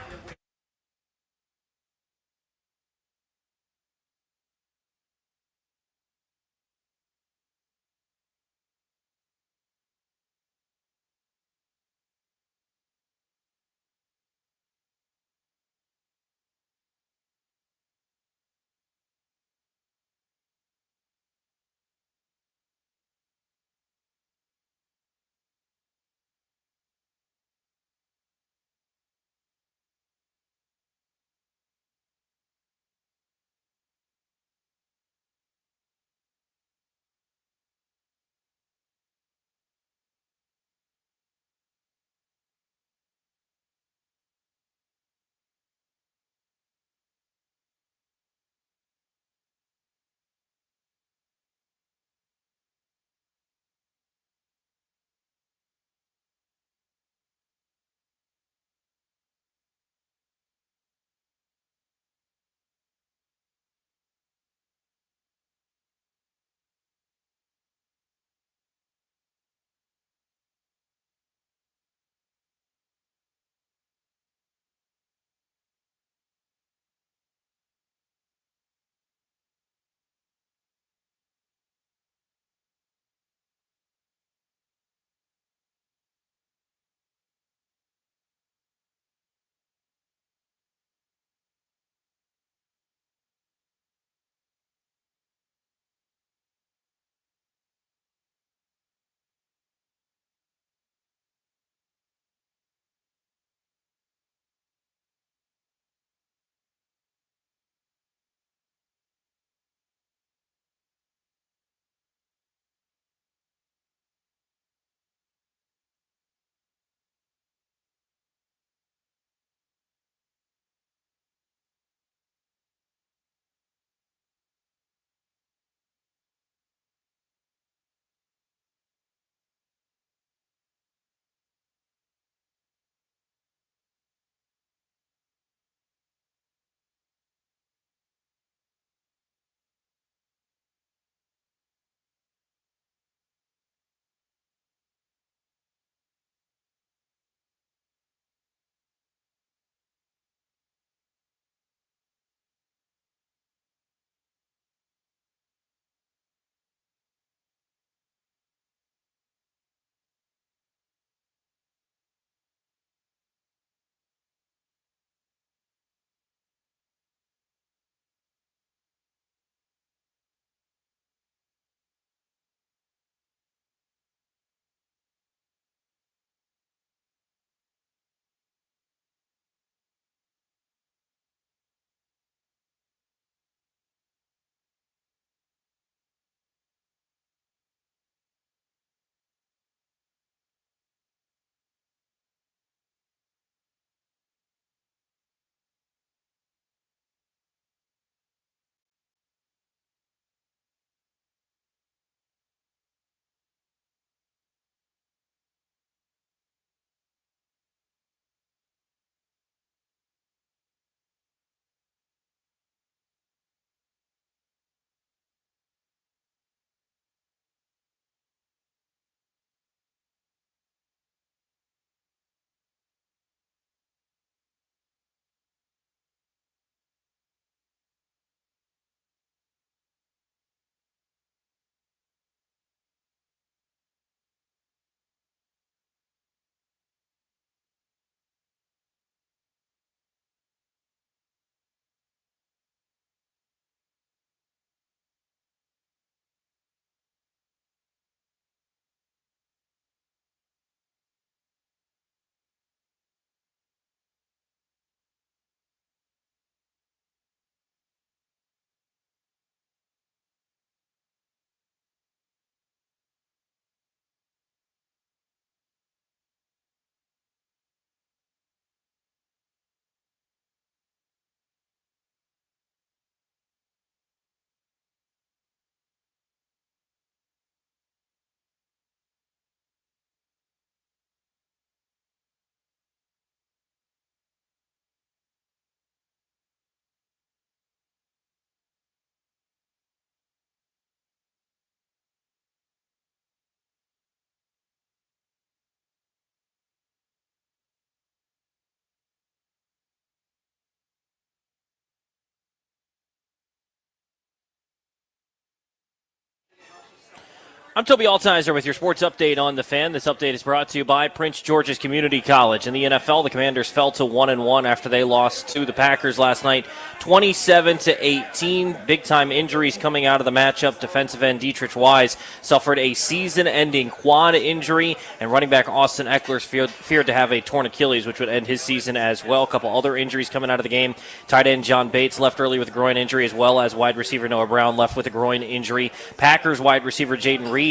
I'm Toby Altizer with your sports update on The Fan. This update is brought to you by Prince George's Community College. In the NFL, the Commanders fell to 1-1 after they lost to the Packers last night, 27-18. Big-time injuries coming out of the matchup. Defensive end Dietrich Wise suffered a season-ending quad injury, and running back Austin Eckler feared to have a torn Achilles, which would end his season as well. A couple other injuries coming out of the game. Tight end John Bates left early with a groin injury, as well as wide receiver Noah Brown left with a groin injury. Packers wide receiver Jaden Reed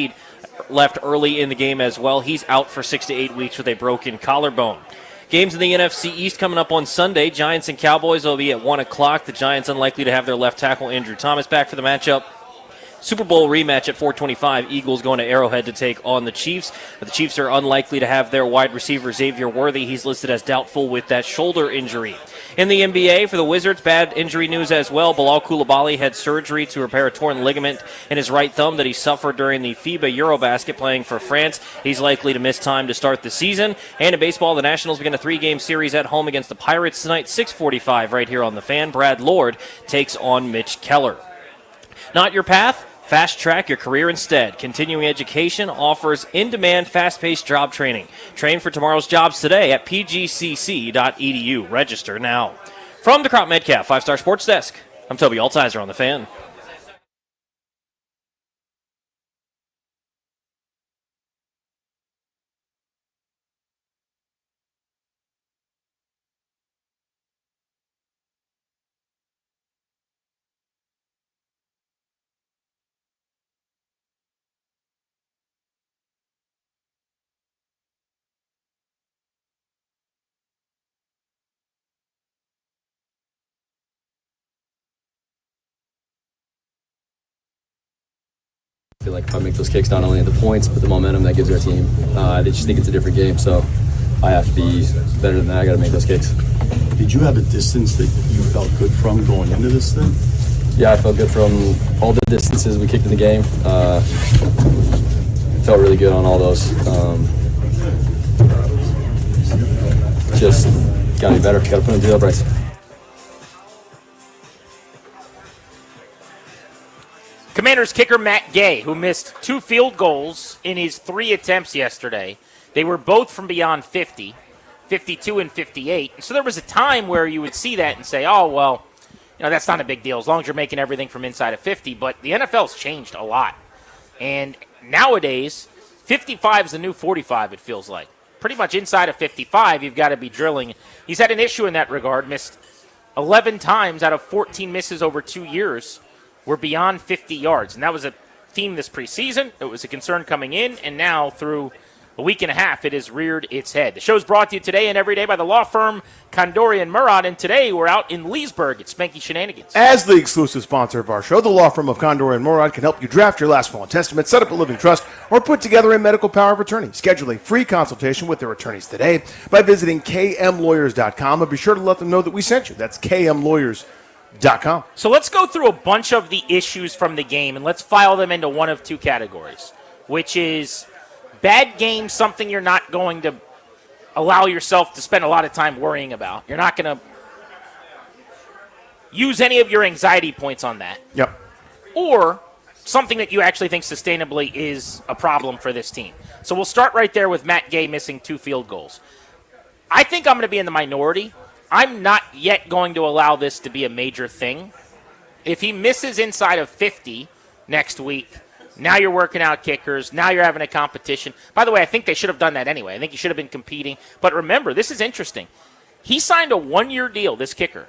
left early in the game as well. He's out for 6 to 8 weeks with a broken collarbone. Games in the NFC East coming up on Sunday. Giants and Cowboys will be at 1 o'clock. The Giants unlikely to have their left tackle Andrew Thomas back for the matchup. Super Bowl rematch at 4:25. Eagles going to Arrowhead to take on the Chiefs. But the Chiefs are unlikely to have their wide receiver Xavier Worthy. He's listed as doubtful with that shoulder injury. In the NBA, for the Wizards, bad injury news as well. Bilal Coulibaly had surgery to repair a torn ligament in his right thumb that he suffered during the FIBA Eurobasket playing for France. He's likely to miss time to start the season. And in baseball, the Nationals begin a 3-game series at home against the Pirates tonight, 6:45 right here on The Fan. Brad Lord takes on Mitch Keller. Not your path? Fast track your career instead. Continuing Education offers in-demand, fast-paced job training. Train for tomorrow's jobs today at pgcc.edu. Register now. From the Crop Medcalf 5-Star Sports Desk, I'm Toby Altizer on The Fan. I feel like if I make those kicks, not only the points, but the momentum that gives our team, I just think it's a different game, so I have to be better than that. I got to make those kicks. Did you have a distance that you felt good from going into this thing? Yeah, I felt good from all the distances we kicked in the game. Felt really good on all those. Just got to be better. Got to put them through the uprights. Commanders kicker Matt Gay, who missed 2 field goals in his 3 attempts yesterday. They were both from beyond 50, 52 and 58. So there was a time where you would see that and say, oh, well, that's not a big deal as long as you're making everything from inside of 50. But the NFL's changed a lot. And nowadays, 55 is the new 45, it feels like. Pretty much inside of 55, you've got to be drilling. He's had an issue in that regard, missed 11 times out of 14 misses over 2 years. Were beyond 50 yards. And that was a theme this preseason. It was a concern coming in. And now through a week and a half, it has reared its head. The show's brought to you today and every day by the law firm Condori & Murad. And today we're out in Leesburg at Spanky Shenanigans. As the exclusive sponsor of our show, the law firm of Condori & Murad can help you draft your last will and testament, set up a living trust, or put together a medical power of attorney. Schedule a free consultation with their attorneys today by visiting kmlawyers.com. And be sure to let them know that we sent you. That's kmlawyers.com. So let's go through a bunch of the issues from the game, and let's file them into one of 2 categories, which is bad game, something you're not going to allow yourself to spend a lot of time worrying about. You're not going to use any of your anxiety points on that. Yep. Or something that you actually think sustainably is a problem for this team. So we'll start right there with Matt Gay missing 2 field goals. I think I'm going to be in the minority. I'm not yet going to allow this to be a major thing. If he misses inside of 50 next week, now you're working out kickers. Now you're having a competition. By the way, I think they should have done that anyway. I think he should have been competing. But remember, this is interesting. He signed a 1-year deal, this kicker,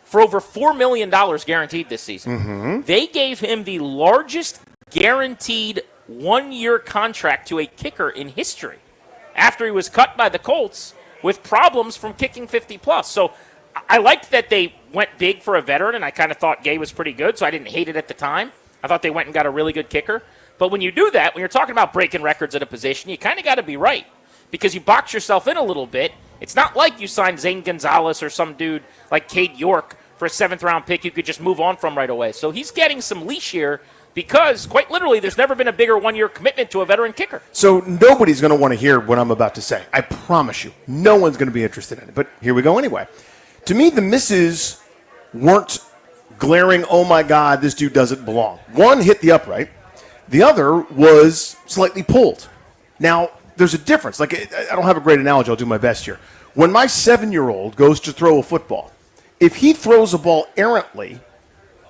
for over $4 million guaranteed this season. Mm-hmm. They gave him the largest guaranteed 1-year contract to a kicker in history after he was cut by the Colts with problems from kicking 50-plus. So I liked that they went big for a veteran, and I kind of thought Gay was pretty good, so I didn't hate it at the time. I thought they went and got a really good kicker. But when you do that, when you're talking about breaking records at a position, you kind of got to be right because you box yourself in a little bit. It's not like you signed Zane Gonzalez or some dude like Cade York for a 7th-round pick you could just move on from right away. So he's getting some leash here because, quite literally, there's never been a bigger 1-year commitment to a veteran kicker. So nobody's going to want to hear what I'm about to say. I promise you. No one's going to be interested in it. But here we go anyway. To me, the misses weren't glaring, oh, my God, this dude doesn't belong. One hit the upright. The other was slightly pulled. Now, there's a difference. Like, I don't have a great analogy. I'll do my best here. When my 7-year-old goes to throw a football, if he throws a ball errantly,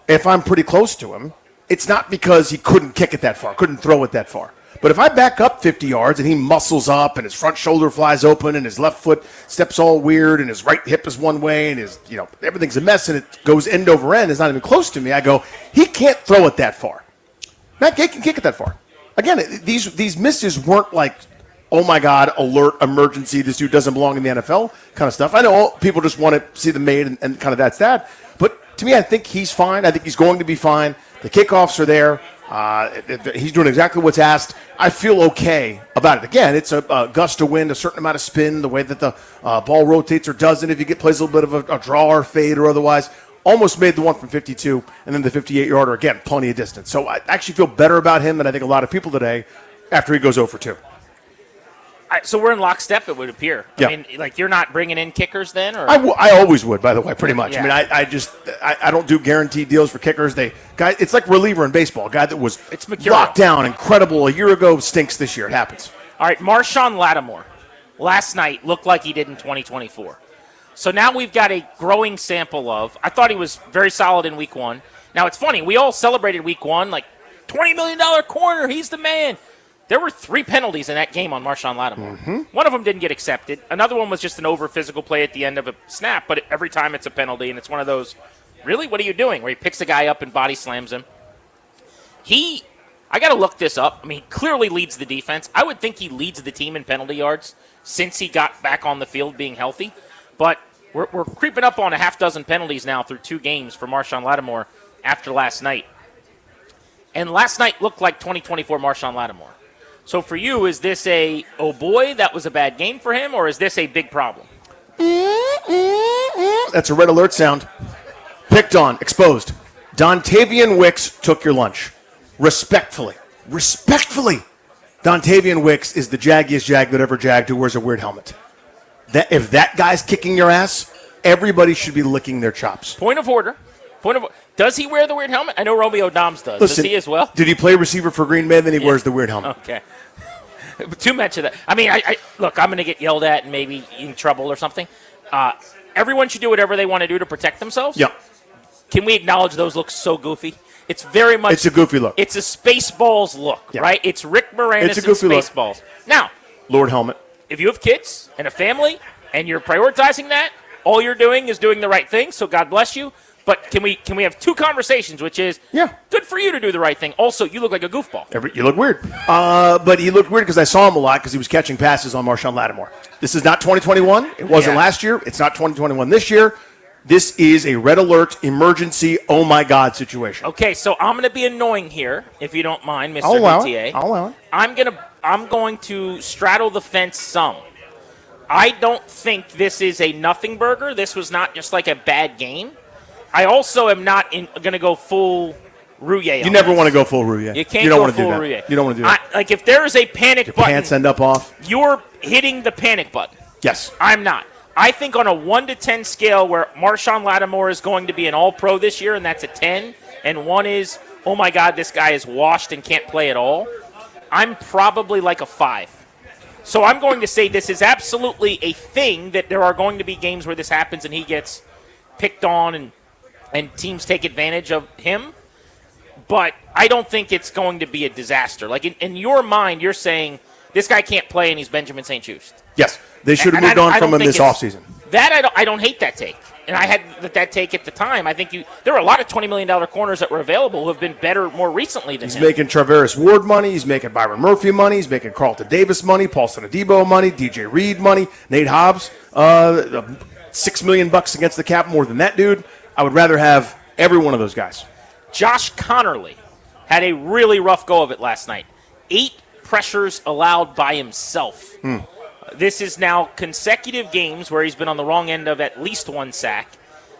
if I'm pretty close to him, it's not because he couldn't kick it that far, couldn't throw it that far. But if I back up 50 yards and he muscles up and his front shoulder flies open and his left foot steps all weird and his right hip is one way and his, everything's a mess and it goes end over end, it's not even close to me, I go, he can't throw it that far. Matt Gay can kick it that far. Again, these misses weren't like, oh my God, alert, emergency, this dude doesn't belong in the NFL kind of stuff. I know people just want to see them made and kind of that's that. But to me, I think he's fine. I think he's going to be fine. The kickoffs are there. He's doing exactly what's asked. I feel okay about it. Again, it's a gust of wind, a certain amount of spin, the way that the ball rotates or doesn't. If you plays a little bit of a draw or fade or otherwise. Almost made the one from 52, and then the 58-yarder, again, plenty of distance. So I actually feel better about him than I think a lot of people today after he goes 0 for 2. So we're in lockstep, it would appear. Yeah. I mean, like, you're not bringing in kickers then? Or? I always would, by the way, pretty much. Yeah. I mean, I don't do guaranteed deals for kickers. It's like reliever in baseball. A guy that was locked down, incredible a year ago, stinks this year. It happens. All right, Marshawn Lattimore last night looked like he did in 2024. So now we've got a growing sample of, I thought he was very solid in week 1. Now, it's funny, we all celebrated week 1, like, $20 million corner, he's the man. There were 3 penalties in that game on Marshawn Lattimore. Mm-hmm. One of them didn't get accepted. Another one was just an over-physical play at the end of a snap, but every time it's a penalty, and it's one of those, really, what are you doing, where he picks a guy up and body slams him. I got to look this up. I mean, he clearly leads the defense. I would think he leads the team in penalty yards since he got back on the field being healthy. But we're creeping up on a half dozen penalties now through 2 games for Marshawn Lattimore after last night. And last night looked like 2024 Marshawn Lattimore. So for you, is this a, oh boy, that was a bad game for him, or is this a big problem? That's a red alert sound. Picked on, exposed. Dontavian Wicks took your lunch. Respectfully. Dontavian Wicks is the jaggiest jag that ever jagged who wears a weird helmet. If that guy's kicking your ass, everybody should be licking their chops. Point of order. Does he wear the weird helmet? I know Romeo Dobbs does. Listen, does he as well? Did he play receiver for Green Bay? Then he wears the weird helmet. Okay. Too much of that. I mean, look, I'm going to get yelled at and maybe in trouble or something. Everyone should do whatever they want to do to protect themselves. Yeah. Can we acknowledge those look so goofy? It's very much. It's a goofy look. It's a Spaceballs look, right? It's Rick Moranis It's a goofy and look. Spaceballs. Now, Lord helmet. if you have kids and a family and you're prioritizing that, all you're doing is doing the right thing, so God bless you. But can we have 2 conversations, which is, good for you to do the right thing. Also, you look like a goofball. You look weird. But he looked weird because I saw him a lot because he was catching passes on Marshawn Lattimore. This is not 2021. It wasn't last year. It's not 2021 this year. This is a red alert, emergency, oh my God situation. Okay, so I'm going to be annoying here, if you don't mind, Mr. I'll allow BTA. it. I'll allow it. I'm going to straddle the fence some. I don't think this is a nothing burger. This was not just like a bad game. I also am not going to go full Rouye. You never want to go full Rouye. You can't you don't go want to full do that. Rouye. You don't want to do that. Like if there is a panic Your button, pants end up off. You're hitting the panic button. Yes. I'm not. I think on a 1 to 10 scale where Marshawn Lattimore is going to be an all-pro this year, and that's a 10, and 1 is, oh my God, this guy is washed and can't play at all, I'm probably like a 5. So I'm going to say this is absolutely a thing, that there are going to be games where this happens and he gets picked on and teams take advantage of him. But I don't think it's going to be a disaster. Like in your mind, you're saying this guy can't play and he's Benjamin St. Juste. Yes. They should have moved on from him this offseason. That I don't hate that take. And I had that take at the time. I think there were a lot of $20 million corners that were available who have been better more recently than He's him. making Travaris Ward money. He's making Byron Murphy money. He's making Carlton Davis money. Paulson Adebo money. DJ Reed money. Nate Hobbs, $6 million against the cap, more than that dude. I would rather have every one of those guys. Josh Connerly had a really rough go of it last night. 8 pressures allowed by himself. This is now consecutive games where he's been on the wrong end of at least 1 sack.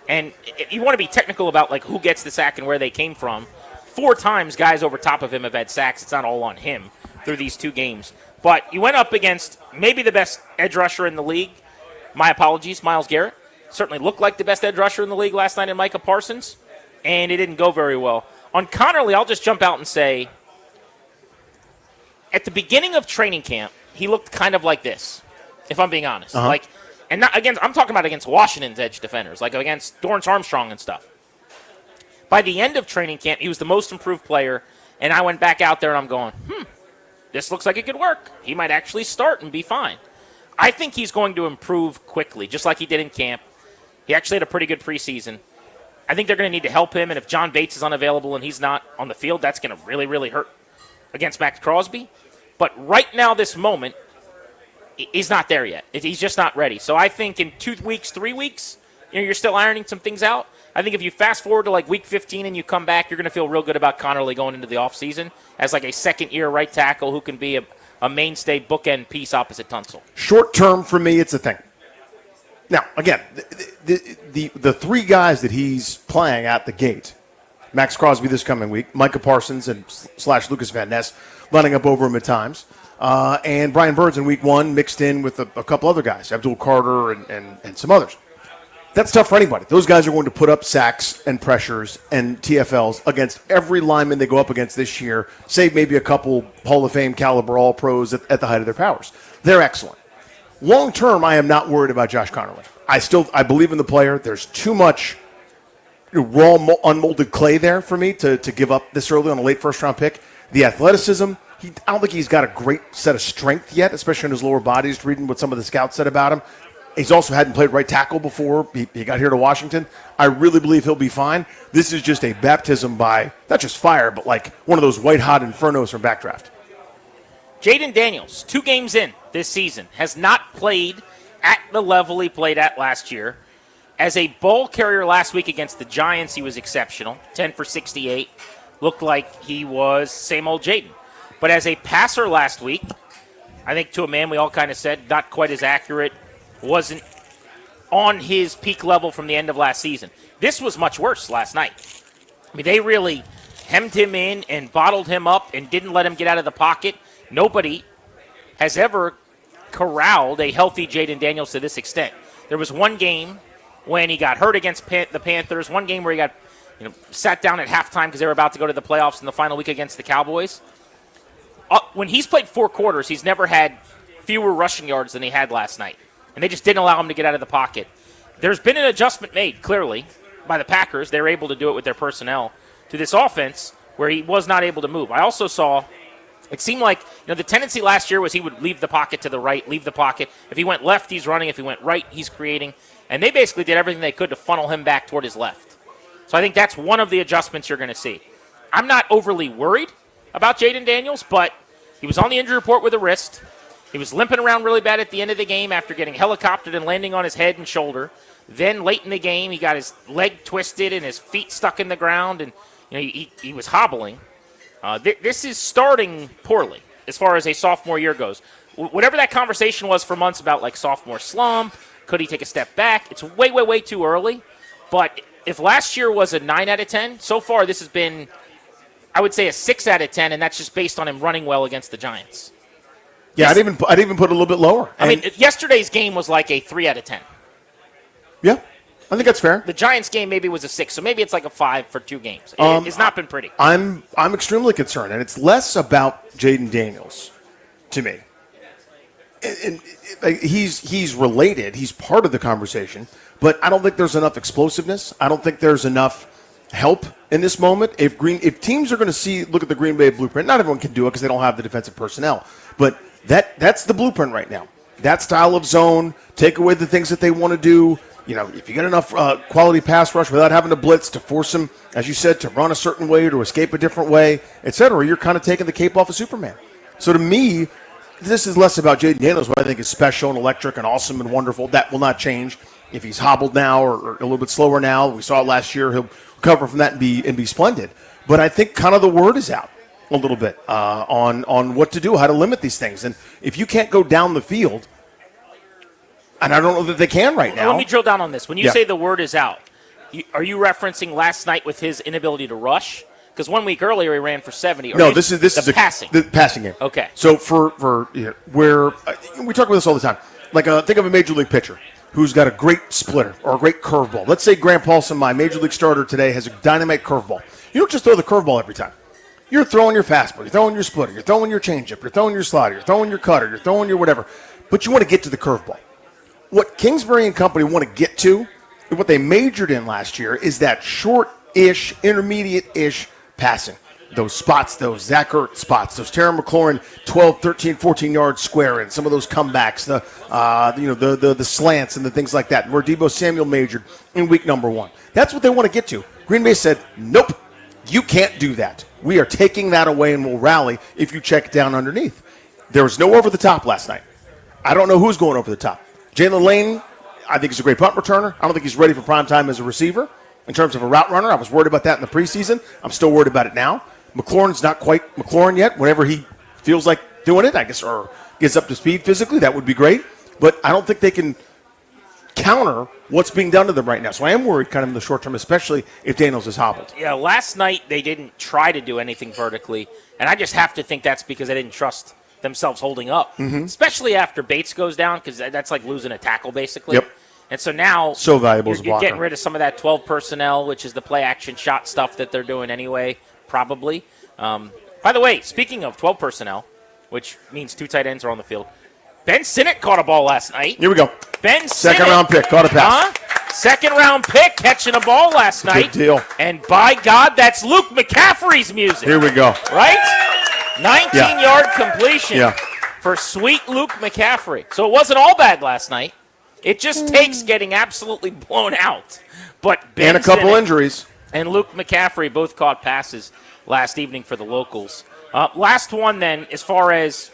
And you want to be technical about like who gets the sack and where they came from. 4 times guys over top of him have had sacks. It's not all on him through these 2 games. But you went up against maybe the best edge rusher in the league. My apologies, Myles Garrett. Certainly looked like the best edge rusher in the league last night in Micah Parsons. And it didn't go very well. On Connerly, I'll just jump out and say, at the beginning of training camp, he looked kind of like this, if I'm being honest. Like, and not against, I'm talking about against Washington's edge defenders, like against Dorrance Armstrong and stuff. By the end of training camp, he was the most improved player, and I went back out there and I'm going, this looks like it could work. He might actually start and be fine. I think he's going to improve quickly, just like he did in camp. He actually had a pretty good preseason. I think they're going to need to help him, and if John Bates is unavailable and he's not on the field, that's going to really, really hurt against Max Crosby. But right now, this moment, he's not there yet. He's just not ready. So I think in 2 weeks, 3 weeks, you're still ironing some things out. I think if you fast forward to like week 15 and you come back, you're going to feel real good about Connerly going into the offseason as like a second-year right tackle who can be a mainstay bookend piece opposite Tunsil. Short term for me, it's a thing. Now, again, the three guys that he's playing at the gate, Max Crosby this coming week, Micah Parsons and / Lucas Van Ness lining up over him at times, and Brian Burns in week 1 mixed in with a couple other guys, Abdul Carter and some others. That's tough for anybody. Those guys are going to put up sacks and pressures and TFLs against every lineman they go up against this year, save maybe a couple Hall of Fame caliber All-Pros at the height of their powers. They're excellent. Long term, I am not worried about Josh Connerly. I believe in the player. There's too much raw, unmolded clay there for me to give up this early on a late first-round pick. The athleticism, I don't think he's got a great set of strength yet, especially in his lower body, just reading what some of the scouts said about him. He's also hadn't played right tackle before he got here to Washington. I really believe he'll be fine. This is just a baptism by, not just fire, but like one of those white-hot infernos from Backdraft. Jaden Daniels, 2 games in this season, has not played at the level he played at last year. As a ball carrier last week against the Giants, he was exceptional, 10 for 68. Looked like he was same old Jaden. But as a passer last week, I think to a man we all kind of said not quite as accurate, wasn't on his peak level from the end of last season. This was much worse last night. I mean, they really hemmed him in and bottled him up and didn't let him get out of the pocket. Nobody has ever corralled a healthy Jaden Daniels to this extent. There was one game when he got hurt against the Panthers, one game where he got sat down at halftime because they were about to go to the playoffs in the final week against the Cowboys. When he's played 4 quarters, he's never had fewer rushing yards than he had last night. And they just didn't allow him to get out of the pocket. There's been an adjustment made, clearly, by the Packers. They were able to do it with their personnel to this offense where he was not able to move. I also saw it seemed like the tendency last year was he would leave the pocket to the right, leave the pocket. If he went left, he's running. If he went right, he's creating. And they basically did everything they could to funnel him back toward his left. So I think that's one of the adjustments you're going to see. I'm not overly worried about Jaden Daniels, but he was on the injury report with a wrist. He was limping around really bad at the end of the game after getting helicoptered and landing on his head and shoulder. Then late in the game, he got his leg twisted and his feet stuck in the ground, and he was hobbling. This is starting poorly as far as a sophomore year goes. Whatever that conversation was for months about like sophomore slump, could he take a step back? It's way, way, way too early. But if last year was a 9 out of 10, so far this has been, I would say, a 6 out of 10, and that's just based on him running well against the Giants. Yeah, I'd even put it a little bit lower. I mean, yesterday's game was like a 3 out of 10. Yeah, I think that's fair. The Giants game maybe was a 6, so maybe it's like a 5 for 2 games. It's not been pretty. I'm extremely concerned, and it's less about Jaden Daniels to me. And he's related. He's part of the conversation, but I don't think there's enough explosiveness. I don't think there's enough help in this moment. If teams are going to look at the Green Bay blueprint, not everyone can do it because they don't have the defensive personnel, but that's the blueprint right now. That style of zone, take away the things that they want to do. If you get enough quality pass rush without having to blitz to force them, as you said, to run a certain way or to escape a different way, etc., you're kind of taking the cape off of Superman. So to me, this is less about Jaden Daniels, what I think is special and electric and awesome and wonderful. That will not change if he's hobbled now or a little bit slower now. We saw it last year. He'll recover from that and be splendid. But I think kind of the word is out a little bit on what to do, how to limit these things. And if you can't go down the field, and I don't know that they can right now. Let me drill down on this. When you say the word is out, are you referencing last night with his inability to rush? Because 1 week earlier he ran for 70. No, this is passing. The passing game. Okay. So for where we talk about this all the time. Like think of a major league pitcher who's got a great splitter or a great curveball. Let's say Grant Paulson, my major league starter today, has a dynamite curveball. You don't just throw the curveball every time. You're throwing your fastball, you're throwing your splitter, you're throwing your changeup, you're throwing your slider, you're throwing your cutter, you're throwing your whatever. But you want to get to the curveball. What Kingsbury and company want to get to, and what they majored in last year, is that short-ish, intermediate-ish passing. Those spots, those Zach Ertz spots, those Terry McLaurin 12, 13, 14-yard square in, some of those comebacks, the slants and the things like that, where Deebo Samuel majored in week number 1. That's what they want to get to. Green Bay said, nope, you can't do that. We are taking that away and we'll rally if you check down underneath. There was no over the top last night. I don't know who's going over the top. Jalen Lane, I think he's a great punt returner. I don't think he's ready for prime time as a receiver. In terms of a route runner, I was worried about that in the preseason. I'm still worried about it now. McLaurin's not quite McLaurin yet. Whenever he feels like doing it, I guess, or gets up to speed physically, that would be great. But I don't think they can counter what's being done to them right now. So I am worried kind of in the short term, especially if Daniels is hobbled. Yeah, last night they didn't try to do anything vertically, and I just have to think that's because they didn't trust themselves holding up, especially after Bates goes down, because that's like losing a tackle basically. Yep. And so now so valuable as a you're blocker. getting rid of some of that 12 personnel, which is the play action shot stuff that they're doing anyway, probably. By the way, speaking of 12 personnel, which means 2 tight ends are on the field, Ben Sinnott caught a ball last night. Here we go. Ben Second Sinnott, round pick, caught a pass. Second round pick, catching a ball last night. Good deal. And by God, that's Luke McCaffrey's music. Here we go. Right? 19-yard completion Yeah. for sweet Luke McCaffrey. So it wasn't all bad last night. It just takes getting absolutely blown out. But Ben And a couple Sinnott injuries. and Luke McCaffrey both caught passes last evening for the locals. Last one then, as far as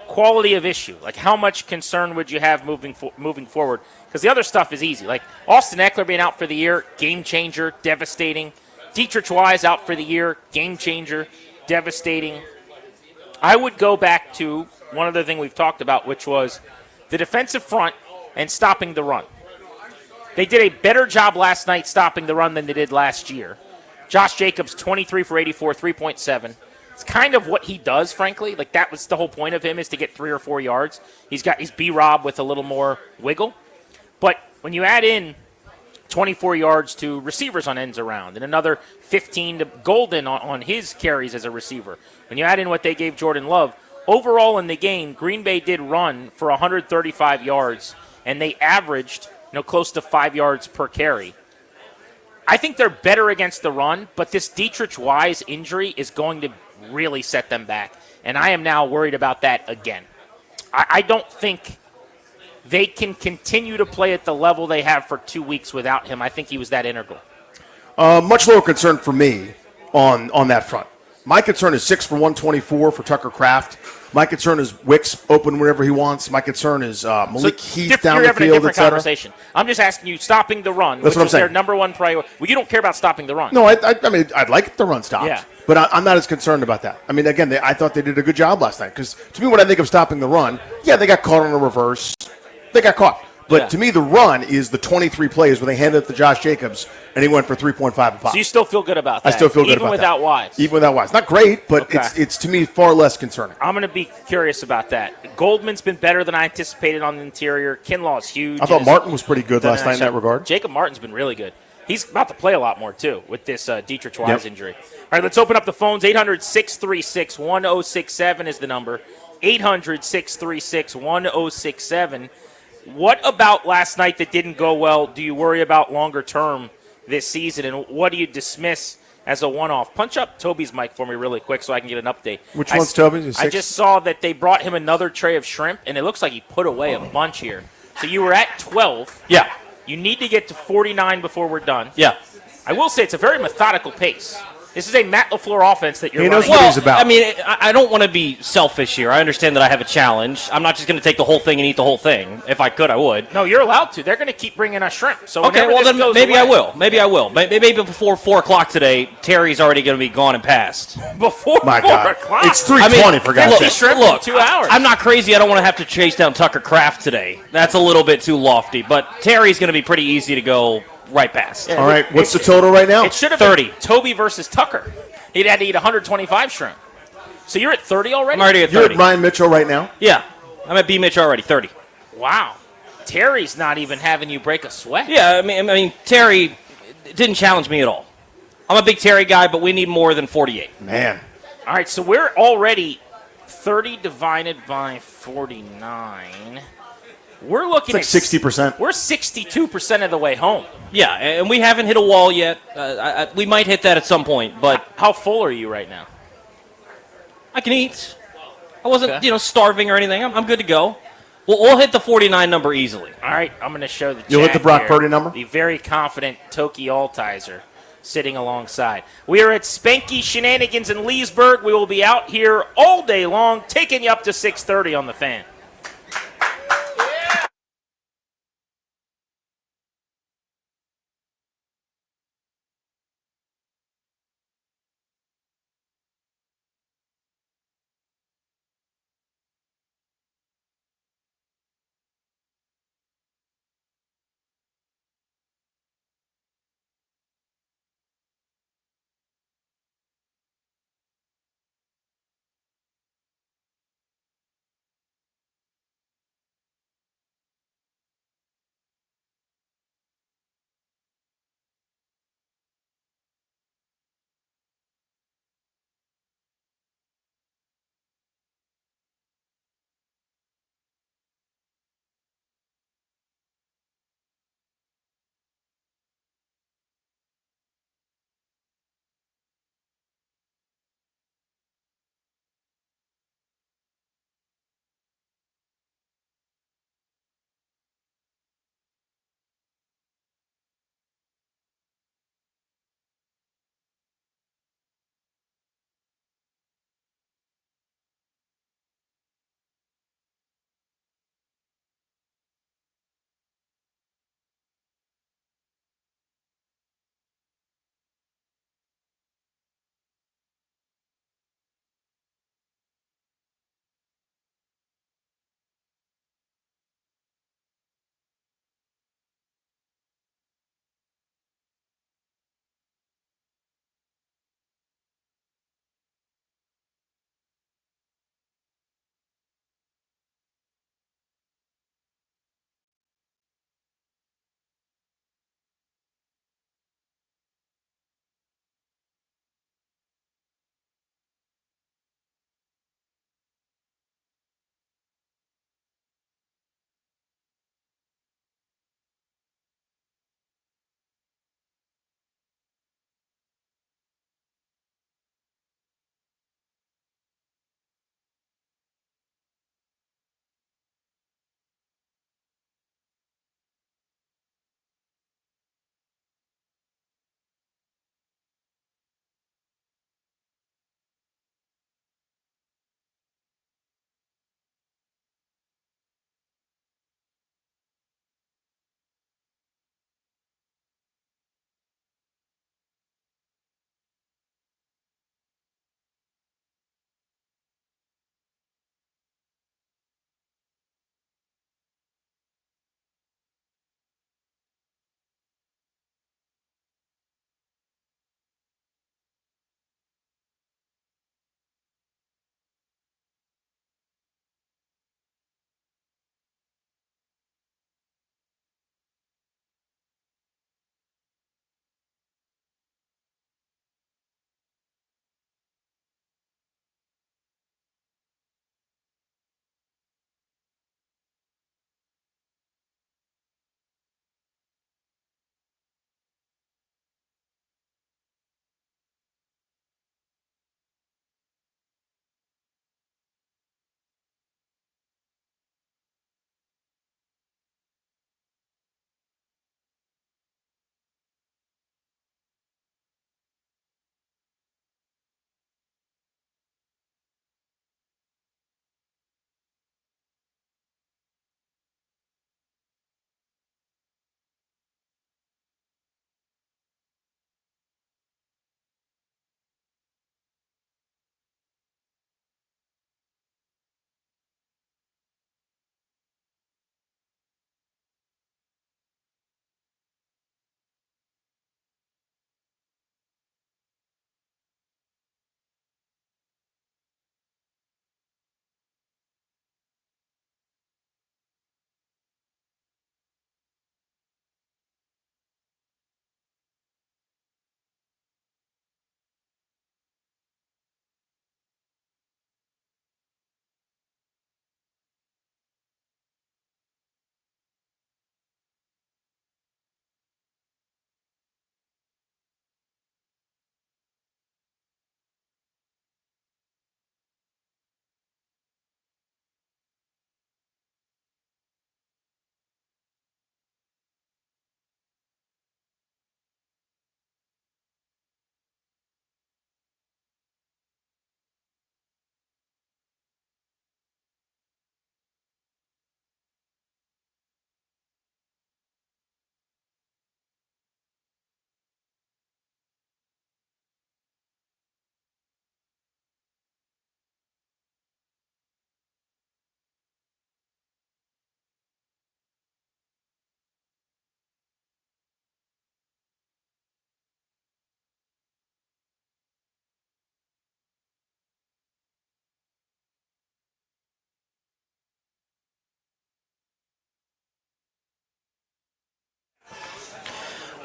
quality of issue, like how much concern would you have moving forward? Because the other stuff is easy. Like Austin Eckler being out for the year, game changer, devastating. Dietrich Wise out for the year, game changer, devastating. I would go back to one other thing we've talked about, which was the defensive front and stopping the run. They did a better job last night stopping the run than they did last year. Josh Jacobs, 23 for 84, 3.7. It's kind of what he does, frankly. Like, that was the whole point of him, is to get 3 or 4 yards. He's B-Rob with a little more wiggle. But when you add in 24 yards to receivers on ends around and another 15 to Golden on his carries as a receiver, when you add in what they gave Jordan Love, overall in the game, Green Bay did run for 135 yards, and they averaged close to 5 yards per carry. I think they're better against the run, but this Dietrich Wise injury is going to really set them back, and I am now worried about that again. I don't think they can continue to play at the level they have for 2 weeks without him. I think he was that integral. Much lower concern for me on that front. My concern is 6 for 124 for Tucker Kraft. My concern is Wicks open whenever he wants. My concern is Malik Heath down the field, You're having a different etc. conversation. I'm just asking you, stopping the run, That's which what I'm was their saying. number one priority. Well, you don't care about stopping the run. No, I mean, I'd like the run stopped. Yeah. But I'm not as concerned about that. I mean, again, I thought they did a good job last night. Because to me, when I think of stopping the run, yeah, they got caught on a reverse. They got caught. But to me, the run is the 23 plays where they handed it to Josh Jacobs, and he went for 3.5 a pop. So you still feel good about that? I still feel good about that. Even without Wise? Even without Wise. Not great, but Okay. it's to me far less concerning. I'm going to be curious about that. Goldman's been better than I anticipated on the interior. Kinlaw's huge. I thought Martin was pretty good last night in that regard. Jacob Martin's been really good. He's about to play a lot more, too, with this Dietrich Wise injury. All right, let's open up the phones. 800-636-1067 is the number. 800-636-1067. What about last night that didn't go well do you worry about longer term this season, and what do you dismiss as a one-off? Punch up Toby's mic for me really quick so I can get an update. Which one's Toby's? I just saw that they brought him another tray of shrimp, and it looks like he put away a bunch here. So you were at 12. Yeah. You need to get to 49 before we're done. Yeah. I will say it's a very methodical pace. This is a Matt LaFleur offense that you're running. Well, I mean, I don't want to be selfish here. I understand that I have a challenge. I'm not just going to take the whole thing and eat the whole thing. If I could, I would. No, you're allowed to. They're going to keep bringing us shrimp. So Okay, well, then maybe away, I will. Maybe I will. Maybe before 4 o'clock today, Terry's already going to be gone and passed. Before My 4 God. o'clock? It's 3:20 for God's sake. Shrimp Look, in 2 hours. I'm not crazy. I don't want to have to chase down Tucker Kraft today. That's a little bit too lofty. But Terry's going to be pretty easy to go right past. All right, what's the total right now? It should have 30. been Toby versus Tucker. He'd had to eat 125 shrimp. So you're at 30 already? I'm already at You're 30. at Ryan Mitchell right now? Yeah. I'm at B. Mitch already, 30. Wow. Terry's not even having you break a sweat. Yeah, I mean, Terry didn't challenge me at all. I'm a big Terry guy, but we need more than 48. Man. All right, so we're already 30 divided by 49. We're looking it's like 60%. We're 62% of the way home. Yeah, and we haven't hit a wall yet. We might hit that at some point, but how full are you right now? I can eat. I wasn't, starving or anything. I'm good to go. We'll hit the 49 number easily. All right, I'm going to show the You'll hit chat the Brock here, Purdy number? The very confident Toki Altizer sitting alongside. We are at Spanky Shenanigans in Leesburg. We will be out here all day long, taking you up to 6:30 on the Fan.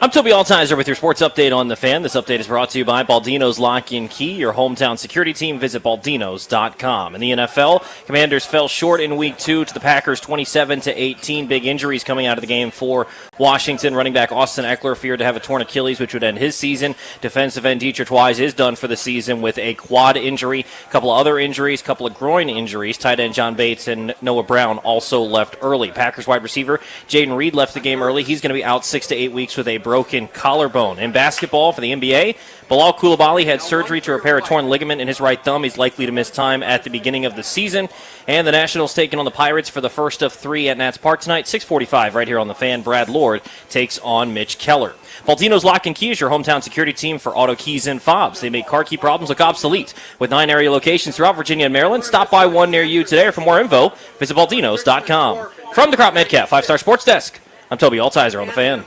I'm Toby Altizer with your sports update on The Fan. This update is brought to you by Baldino's Lock and Key, your hometown security team. Visit baldinos.com. In the NFL, Commanders fell short in Week 2 to the Packers 27-18. Big injuries coming out of the game for Washington. Running back Austin Eckler feared to have a torn Achilles, which would end his season. Defensive end Dietrich Wise is done for the season with a quad injury. A couple of other injuries, a couple of groin injuries. Tight end John Bates and Noah Brown also left early. Packers wide receiver Jaden Reed left the game early. He's going to be out 6 to 8 weeks with a broken collarbone. In basketball for the NBA, Bilal Coulibaly had surgery to repair a torn ligament in his right thumb. He's likely to miss time at the beginning of the season. And the Nationals taking on the Pirates for the first of 3 at Nats Park tonight, 6:45 right here on The Fan. Brad Lord takes on Mitch Keller. Baldino's Lock and Key is your hometown security team for auto keys and fobs. They make car key problems look obsolete. With 9 area locations throughout Virginia and Maryland, stop by one near you today, or for more info, visit baldinos.com. From the Crop Medcalf 5-Star Sports Desk, I'm Toby Altizer on The Fan.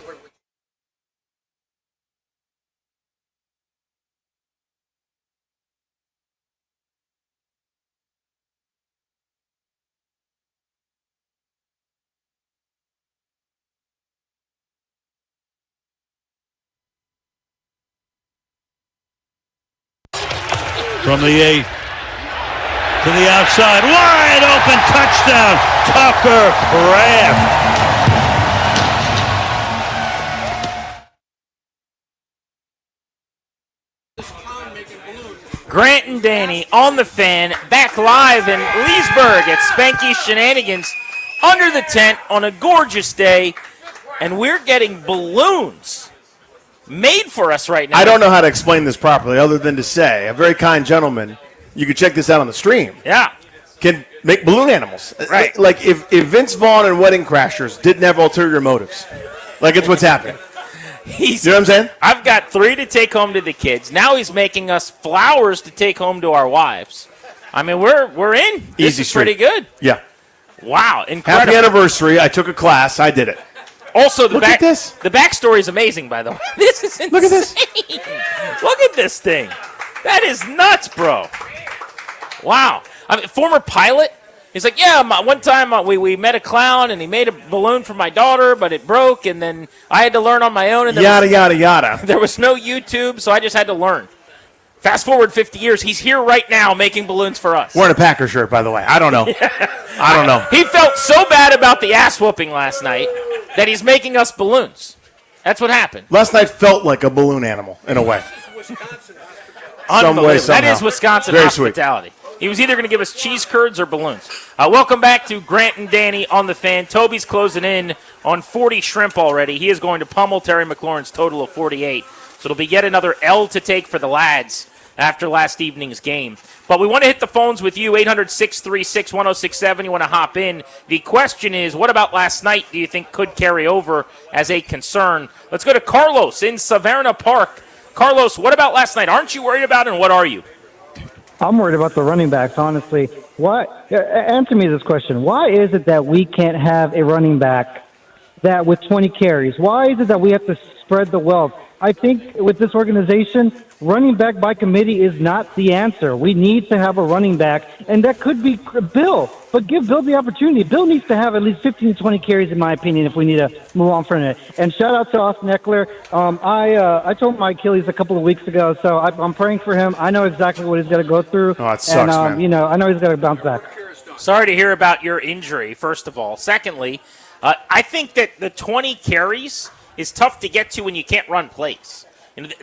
From the 8 to the outside, wide open touchdown, Tucker Kraft. Grant and Danny on The Fan, back live in Leesburg at Spanky Shenanigans under the tent on a gorgeous day, and we're getting balloons made for us right now. I don't know how to explain this properly other than to say a very kind gentleman, you can check this out on the stream. Yeah. Can make balloon animals. Right. Like if Vince Vaughn and Wedding Crashers didn't have ulterior motives. Like it's what's happening. You know what I'm saying? I've got 3 to take home to the kids. Now he's making us flowers to take home to our wives. I mean, we're in. This Easy is street. pretty good. Yeah. Wow, incredible. Happy anniversary. I took a class. I did it. Also, Look at this. The backstory is amazing, by the way. This is insane. Look at this. Look at this thing. That is nuts, bro. Wow. I mean, former pilot. He's like, yeah, one time we met a clown, and he made a balloon for my daughter, but it broke, and then I had to learn on my own. And Yada, yada, yada. There was no YouTube, so I just had to learn. Fast forward 50 years, he's here right now making balloons for us. Wearing a Packer shirt, by the way. I don't know. I don't know. He felt so bad about the ass whooping last night that he's making us balloons. That's what happened. Last night felt like a balloon animal in a way. Unbelievable. Some way, that is Wisconsin Very hospitality. Sweet. He was either going to give us cheese curds or balloons. Welcome back to Grant and Danny on The Fan. Toby's closing in on 40 shrimp already. He is going to pummel Terry McLaurin's total of 48. So it'll be yet another L to take for the lads after last evening's game. But we want to hit the phones with you, 800-636-1067. You want to hop in. The question is, what about last night do you think could carry over as a concern? Let's go to Carlos in Savannah Park. Carlos, what about last night? Aren't you worried about it, and what are you? I'm worried about the running backs, honestly. Answer me this question. Why is it that we can't have a running back that with 20 carries? Why is it that we have to spread the wealth? I think with this organization, running back by committee is not the answer. We need to have a running back, and that could be Bill. But give Bill the opportunity. Bill needs to have at least 15 to 20 carries, in my opinion, if we need to move on from it. And shout out to Austin Eckler. I told my Achilles a couple of weeks ago, so I'm praying for him. I know exactly what he's got to go through. Oh, it sucks, man. I know he's got to bounce back. Sorry to hear about your injury, first of all. Secondly, I think that the 20 carries is tough to get to when you can't run plays.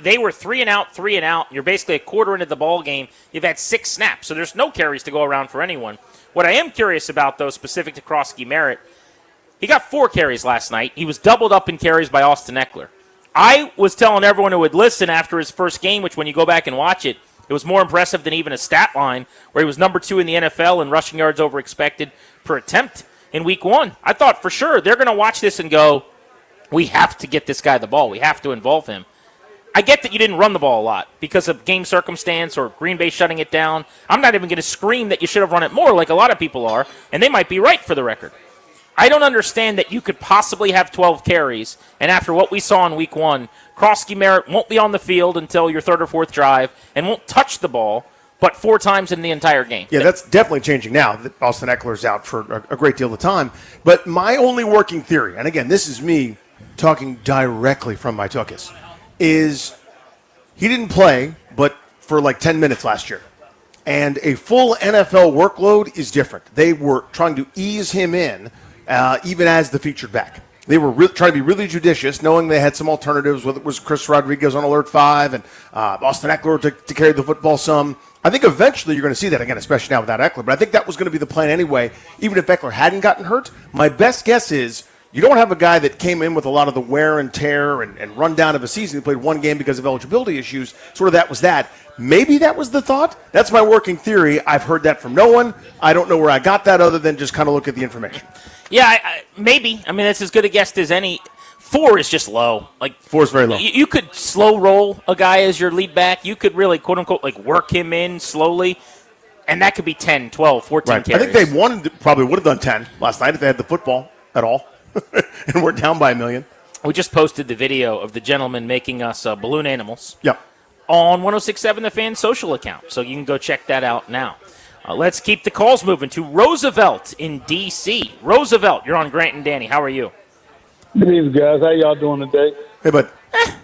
They were 3 and out. You're basically a quarter into the ball game. You've had 6 snaps, so there's no carries to go around for anyone. What I am curious about, though, specific to Krosky Merritt, he got 4 carries last night. He was doubled up in carries by Austin Eckler. I was telling everyone who would listen after his first game, which when you go back and watch it, it was more impressive than even a stat line, where he was number 2 in the NFL in rushing yards over expected per attempt in week 1. I thought for sure they're going to watch this and go, we have to get this guy the ball. We have to involve him. I get that you didn't run the ball a lot because of game circumstance or Green Bay shutting it down. I'm not even going to scream that you should have run it more like a lot of people are, and they might be right for the record. I don't understand that you could possibly have 12 carries, and after what we saw in week 1, Krosky Merritt won't be on the field until your 3rd or 4th drive and won't touch the ball but 4 times in the entire game. Yeah, that's definitely changing now that Austin Eckler's out for a great deal of time. But my only working theory, and again, this is me talking directly from my tuchus, is he didn't play but for like 10 minutes last year. And a full NFL workload is different. They were trying to ease him in, even as the featured back. They were trying to be really judicious, knowing they had some alternatives, whether it was Chris Rodriguez on Alert 5 and Austin Eckler to carry the football some. I think eventually you're going to see that again, especially now without Eckler. But I think that was going to be the plan anyway, even if Eckler hadn't gotten hurt. My best guess is you don't have a guy that came in with a lot of the wear and tear and rundown of a season. He played one game because of eligibility issues. Sort of that was that. Maybe that was the thought. That's my working theory. I've heard that from no one. I don't know where I got that other than just kind of look at the information. Yeah, maybe. I mean, that's as good a guess as any. 4 is just low. Like 4 is very low. You could slow roll a guy as your lead back. You could really, quote unquote, like work him in slowly. And that could be 10, 12, 14 right. carries. I think they probably would have done 10 last night if they had the football at all. And we're down by 1 million. We just posted the video of the gentleman making us balloon animals. Yep. On 106.7 The Fan social account. So you can go check that out now. Let's keep the calls moving to Roosevelt in D.C. Roosevelt, you're on Grant and Danny. How are you? Good evening, guys. How y'all doing today? Hey, bud. I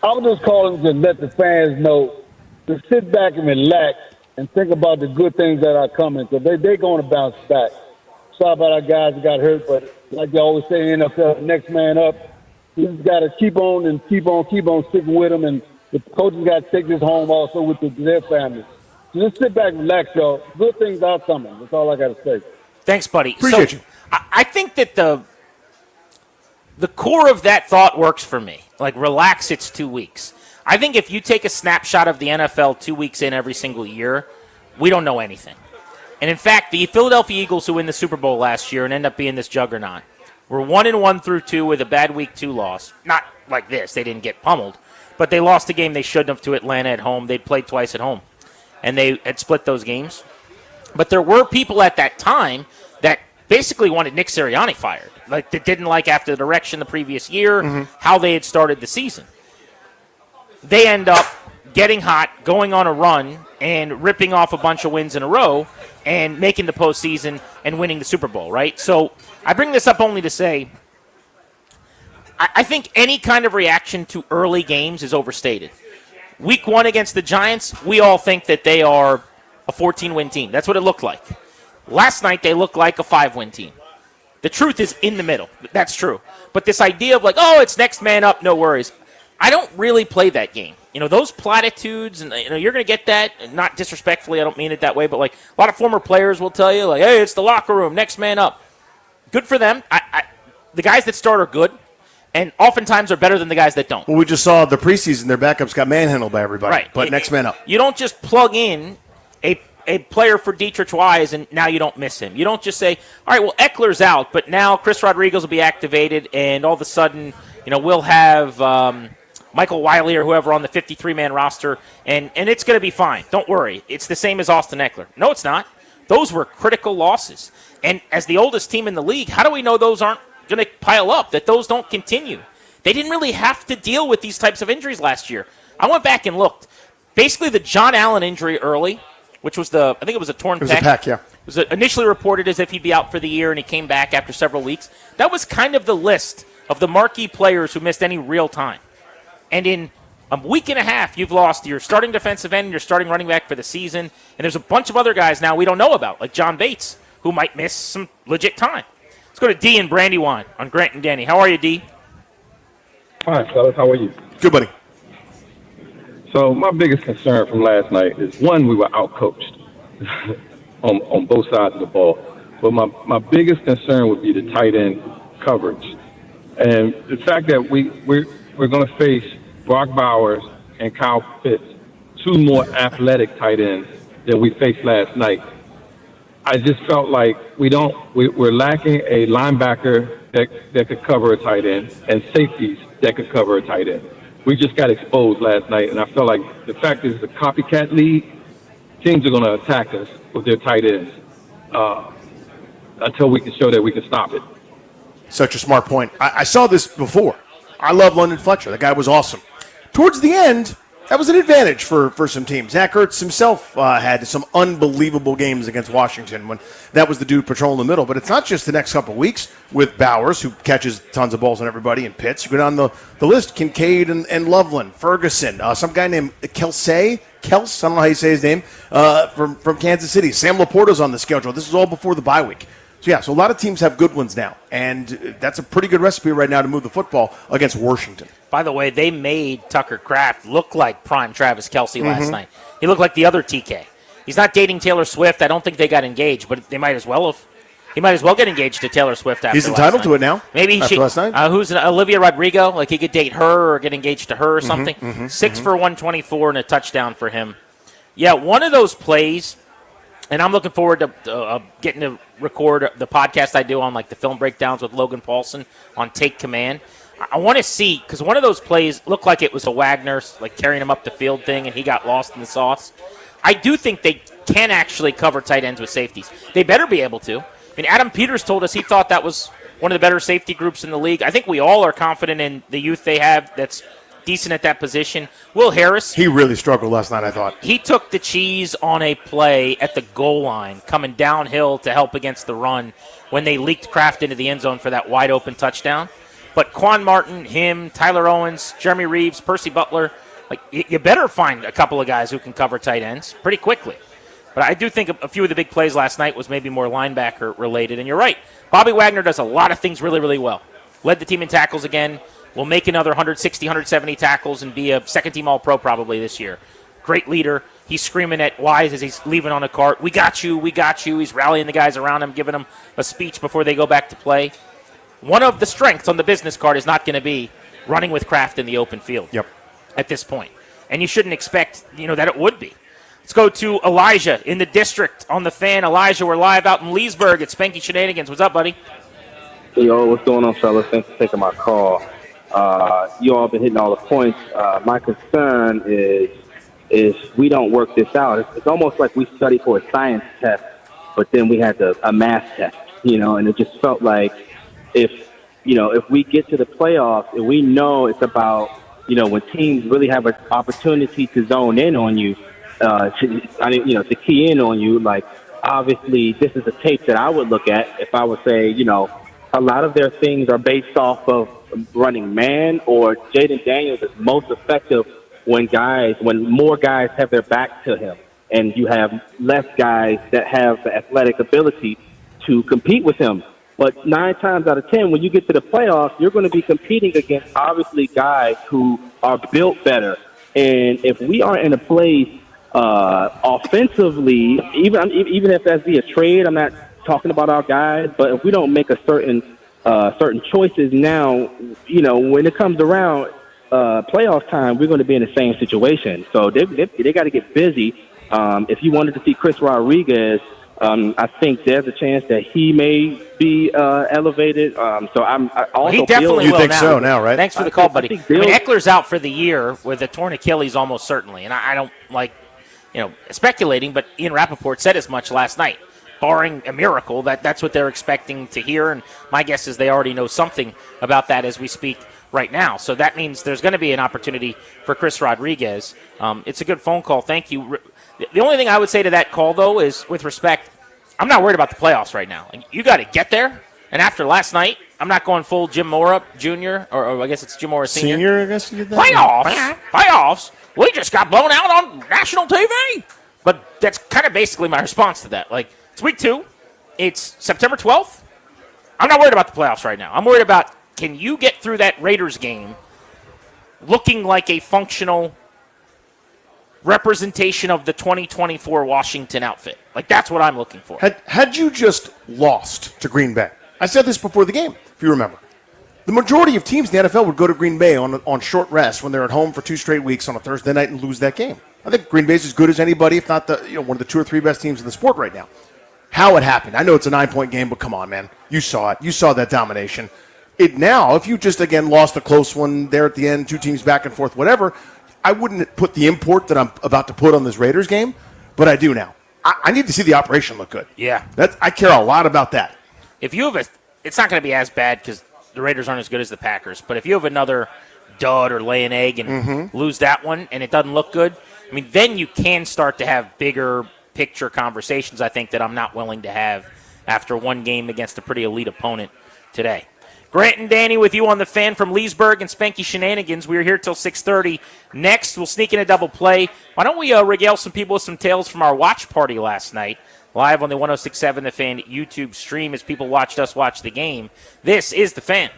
was just calling to let the fans know to sit back and relax and think about the good things that are coming, because they're going to bounce back. Sorry about our guys that got hurt, but like they always say in the NFL, next man up. You just got to keep on sticking with them, and the coaches got to take this home also with their families. So just sit back and relax, y'all. Good things are coming. That's all I got to say. Thanks, buddy. Appreciate you. I think that the core of that thought works for me. Like, relax, it's 2 weeks. I think if you take a snapshot of the NFL 2 weeks in every single year, we don't know anything. And in fact, the Philadelphia Eagles, who win the Super Bowl last year and end up being this juggernaut, were 1-1 through 2 with a bad week 2 loss. Not like this. They didn't get pummeled. But they lost a game they shouldn't have to Atlanta at home. They'd played twice at home. And they had split those games. But there were people at that time that basically wanted Nick Sirianni fired. Like, that didn't like after the direction the previous year, how they had started the season. They end up getting hot, going on a run, and ripping off a bunch of wins in a row and making the postseason and winning the Super Bowl, right? So I bring this up only to say I think any kind of reaction to early games is overstated. Week 1 against the Giants, we all think that they are a 14-win team. That's what it looked like. Last night, they looked like a 5-win team. The truth is in the middle. That's true. But this idea of like, oh, it's next man up, no worries. I don't really play that game. You know, those platitudes, and you're going to get that, and not disrespectfully, I don't mean it that way, but like a lot of former players will tell you, like, hey, it's the locker room, next man up. Good for them. The guys that start are good, and oftentimes are better than the guys that don't. Well, we just saw the preseason, their backups got manhandled by everybody. Right. But next man up. You don't just plug in a player for Dietrich Wise and now you don't miss him. You don't just say, all right, well, Eckler's out, but now Chris Rodriguez will be activated, and all of a sudden, we'll have Michael Wiley or whoever on the 53-man roster, and it's going to be fine. Don't worry. It's the same as Austin Eckler. No, it's not. Those were critical losses. And as the oldest team in the league, how do we know those aren't going to pile up, that those don't continue? They didn't really have to deal with these types of injuries last year. I went back and looked. Basically, the John Allen injury early, which was I think it was a torn pec. It was a pec, yeah. It was initially reported as if he'd be out for the year, and he came back after several weeks. That was kind of the list of the marquee players who missed any real time. And in a week and a half, you've lost your starting defensive end and your starting running back for the season, and there's a bunch of other guys now we don't know about, like John Bates, who might miss some legit time. Let's go to D in Brandywine on Grant and Danny. How are you, D? Hi, fellas. How are you? Good, buddy. So my biggest concern from last night is, one, we were outcoached on both sides of the ball. But my biggest concern would be the tight end coverage. And the fact that we're going to face Brock Bowers and Kyle Pitts, 2 more athletic tight ends than we faced last night. I just felt like we're lacking a linebacker that could cover a tight end and safeties that could cover a tight end. We just got exposed last night, and I felt like the fact is the copycat league, teams are going to attack us with their tight ends until we can show that we can stop it. Such a smart point. I saw this before. I love London Fletcher. The guy was awesome. Towards the end, that was an advantage for some teams. Zach Ertz himself had some unbelievable games against Washington when that was the dude patrolling the middle. But it's not just the next couple of weeks with Bowers, who catches tons of balls on everybody, and Pitts. You go down the list, Kincaid and Loveland, Ferguson, some guy named Kels, I don't know how you say his name, from Kansas City. Sam Laporta's on the schedule. This is all before the bye week. So a lot of teams have good ones now, and that's a pretty good recipe right now to move the football against Washington. By the way, they made Tucker Kraft look like prime Travis Kelce last night. He looked like the other TK. He's not dating Taylor Swift. I don't think they got engaged, but they might as well have. He might as well get engaged to Taylor Swift after He's entitled to it now. Maybe after last night. Who's Olivia Rodrigo? Like he could date her or get engaged to her or something. 6 for 124 and a touchdown for him. Yeah, one of those plays. And I'm looking forward to getting to record the podcast I do on like the film breakdowns with Logan Paulson on Take Command. I want to see, because one of those plays looked like it was a Wagner, like carrying him up the field thing, and he got lost in the sauce. I do think they can actually cover tight ends with safeties. They better be able to. I mean, Adam Peters told us he thought that was one of the better safety groups in the league. I think we all are confident in the youth they have that's decent at that position. Will Harris. He really struggled last night, I thought. He took the cheese on a play at the goal line, coming downhill to help against the run when they leaked Kraft into the end zone for that wide open touchdown. But Quan Martin, him, Tyler Owens, Jeremy Reeves, Percy Butler, you better find a couple of guys who can cover tight ends pretty quickly. But I do think a few of the big plays last night was maybe more linebacker related. And you're right. Bobby Wagner does a lot of things really, really well. Led the team in tackles again. Will make another 160, 170 tackles and be a second-team All-Pro probably this year. Great leader. He's screaming at Wise as he's leaving on a cart. We got you, we got you. He's rallying the guys around him, giving them a speech before they go back to play. One of the strengths on the business card is not going to be running with Kraft in the open field at this point. And you shouldn't expect, that it would be. Let's go to Elijah in the district on the Fan. Elijah, we're live out in Leesburg at Spanky Shenanigans. What's up, buddy? Yo, what's going on, fellas? Thanks for taking my call. You all been hitting all the points. My concern is we don't work this out. It's almost like we study for a science test, but then we had a math test, and it just felt like if we get to the playoffs and we know it's about, when teams really have an opportunity to zone in on you, to key in on you, like obviously this is a tape that I would look at if I would say, a lot of their things are based off of running man, or Jaden Daniels is most effective when more guys have their back to him and you have less guys that have the athletic ability to compete with him. But 9 times out of 10, when you get to the playoffs, you're going to be competing against obviously guys who are built better. And if we are in a place offensively, even if that's via trade, I'm not talking about our guys, but if we don't make a certain choices now, when it comes around playoff time, we're going to be in the same situation. So they got to get busy. If you wanted to see Chris Rodriguez, I think there's a chance that he may be elevated. So I also he definitely you will think now. so now, right? Thanks for the call, buddy. Eckler's out for the year with a torn Achilles almost certainly, and I don't like speculating, but Ian Rappaport said as much last night. Barring a miracle, that's what they're expecting to hear, and my guess is they already know something about that as we speak right now. So that means there's going to be an opportunity for Chris Rodriguez. It's a good phone call. Thank you. The only thing I would say to that call, though, is with respect, I'm not worried about the playoffs right now. You got to get there, and after last night, I'm not going full Jim Mora Jr., or I guess it's Jim Mora Sr. Senior, I guess you did that. Playoffs? We just got blown out on national TV. But that's kind of basically my response to that. It's week 2. It's September 12th. I'm not worried about the playoffs right now. I'm worried about, can you get through that Raiders game looking like a functional representation of the 2024 Washington outfit? That's what I'm looking for. Had you just lost to Green Bay, I said this before the game, if you remember, the majority of teams in the NFL would go to Green Bay on short rest when they're at home for 2 straight weeks on a Thursday night and lose that game. I think Green Bay's as good as anybody, if not one of the 2 or 3 best teams in the sport right now. How it happened. I know it's a 9-point game, but come on, man. You saw it. You saw that domination. Now, if you just, again, lost a close one there at the end, 2 teams back and forth, whatever, I wouldn't put the import that I'm about to put on this Raiders game, but I do now. I need to see the operation look good. Yeah. I care a lot about that. If you have it's not going to be as bad because the Raiders aren't as good as the Packers, but if you have another dud or lay an egg and lose that one and it doesn't look good, I mean, then you can start to have bigger picture conversations, I think, that I'm not willing to have after one game against a pretty elite opponent today. Grant and Danny with you on the Fan from Leesburg and Spanky Shenanigans. We're here till 6:30. Next, we'll sneak in a double play. Why don't we regale some people with some tales from our watch party last night, live on the 106.7 The Fan YouTube stream as people watched us watch the game. This is The Fan.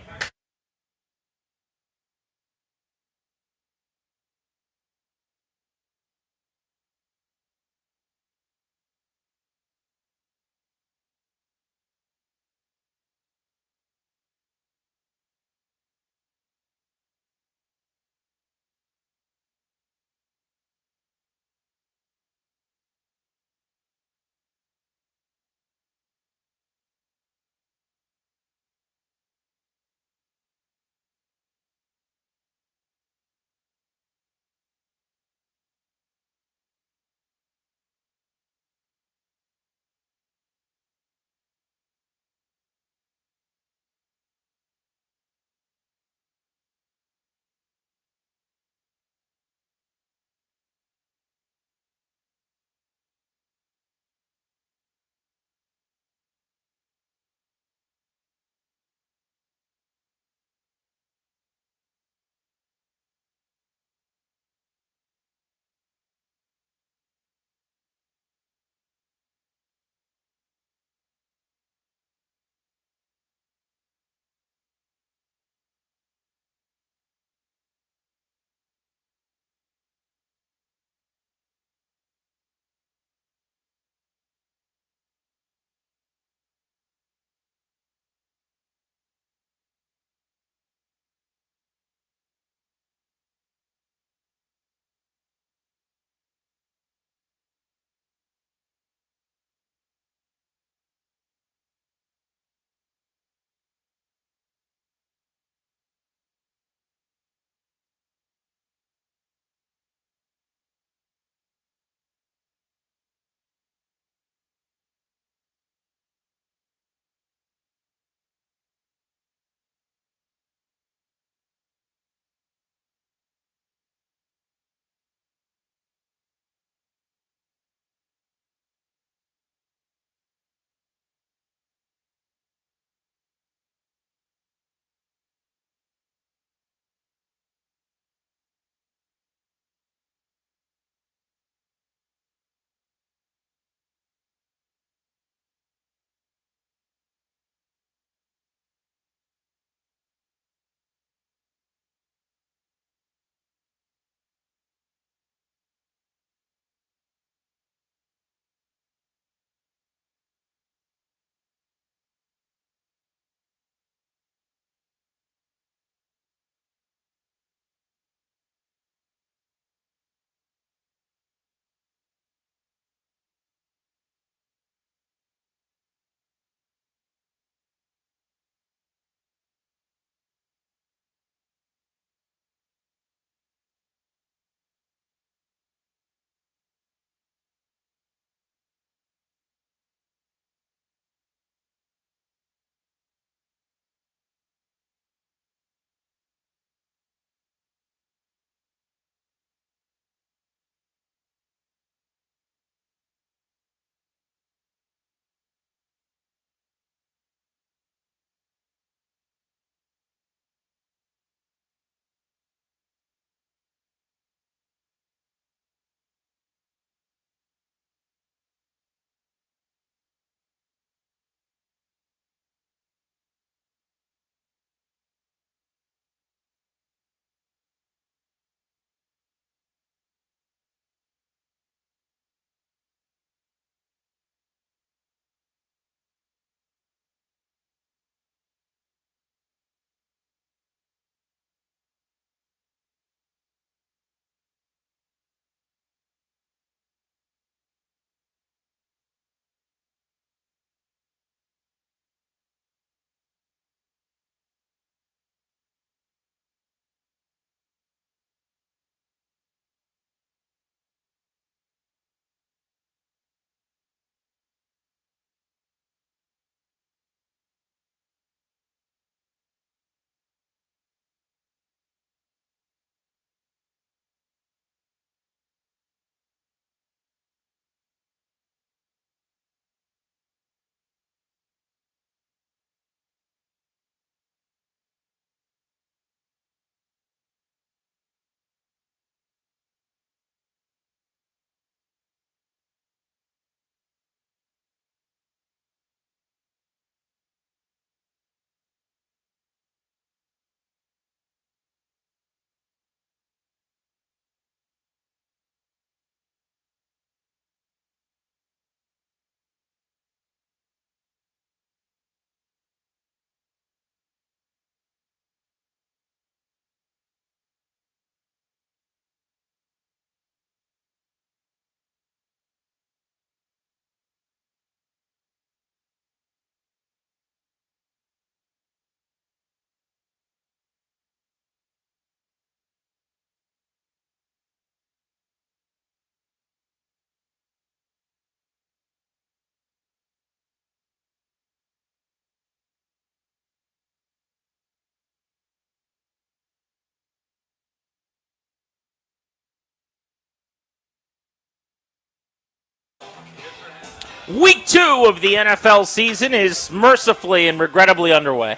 Week 2 of the NFL season is mercifully and regrettably underway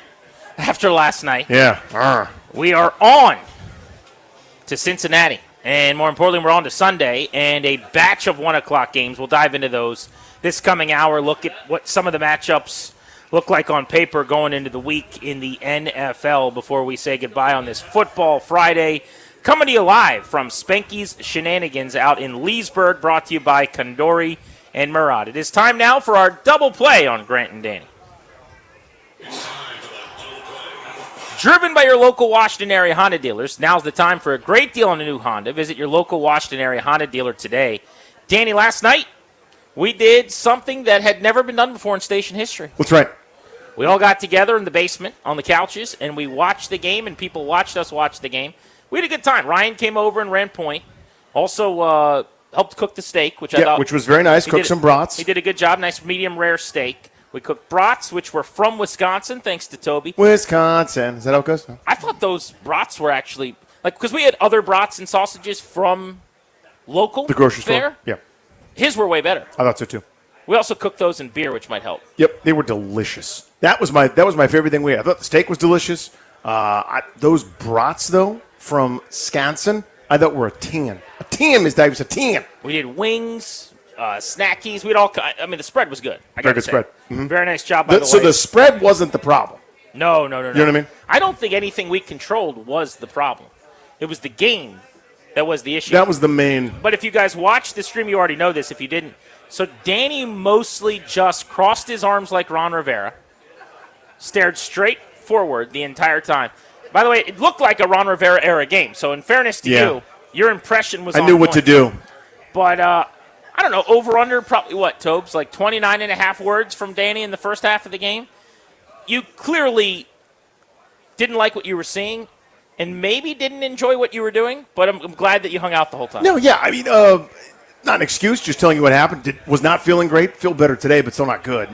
after last night. Yeah. We are on to Cincinnati. And more importantly, we're on to Sunday and a batch of 1 o'clock games. We'll dive into those this coming hour, look at what some of the matchups look like on paper going into the week in the NFL before we say goodbye on this Football Friday. Coming to you live from Spanky's Shenanigans out in Leesburg, brought to you by Kondori and Murad. It is time now for our double play on Grant and Danny. Driven by your local Washington area Honda dealers, now's the time for a great deal on a new Honda. Visit your local Washington area Honda dealer today. Danny, last night we did something that had never been done before in station history. That's right. We all got together in the basement on the couches, and we watched the game, and people watched us watch the game. We had a good time. Ryan came over and ran point. Also helped cook the steak, which I thought was very nice. Cooked some brats. He did a good job. Nice medium rare steak. We cooked brats, which were from Wisconsin, thanks to Toby. Wisconsin. Is that how it goes? No. I thought those brats were actually, because we had other brats and sausages from local The grocery fare. store. Yeah. His were way better. I thought so too. We also cooked those in beer, which might help. Yep, they were delicious. That was my favorite thing we had. I thought the steak was delicious. Those brats though from Wisconsin, I thought were a 10. A 10, Miss Davis, a 10. We did wings, snackies. We'd all. I mean, the spread was good. Very good spread. Mm-hmm. Very nice job. By the So way. the spread wasn't the problem. No. You know what I mean? I don't think anything we controlled was the problem. It was the game that was the issue. That was the main. But if you guys watched the stream, you already know this. If you didn't, so Danny mostly just crossed his arms like Ron Rivera, stared straight forward the entire time. By the way, it looked like a Ron Rivera era game. So in fairness to you, your impression was. I knew what to do. But I don't know, over under probably what, Tobes, like 29 and a half words from Danny in the first half of the game. You clearly didn't like what you were seeing and maybe didn't enjoy what you were doing, but I'm glad that you hung out the whole time. No, yeah, I mean, not an excuse, just telling you what happened. Was not feeling great. Feel better today, but still not good.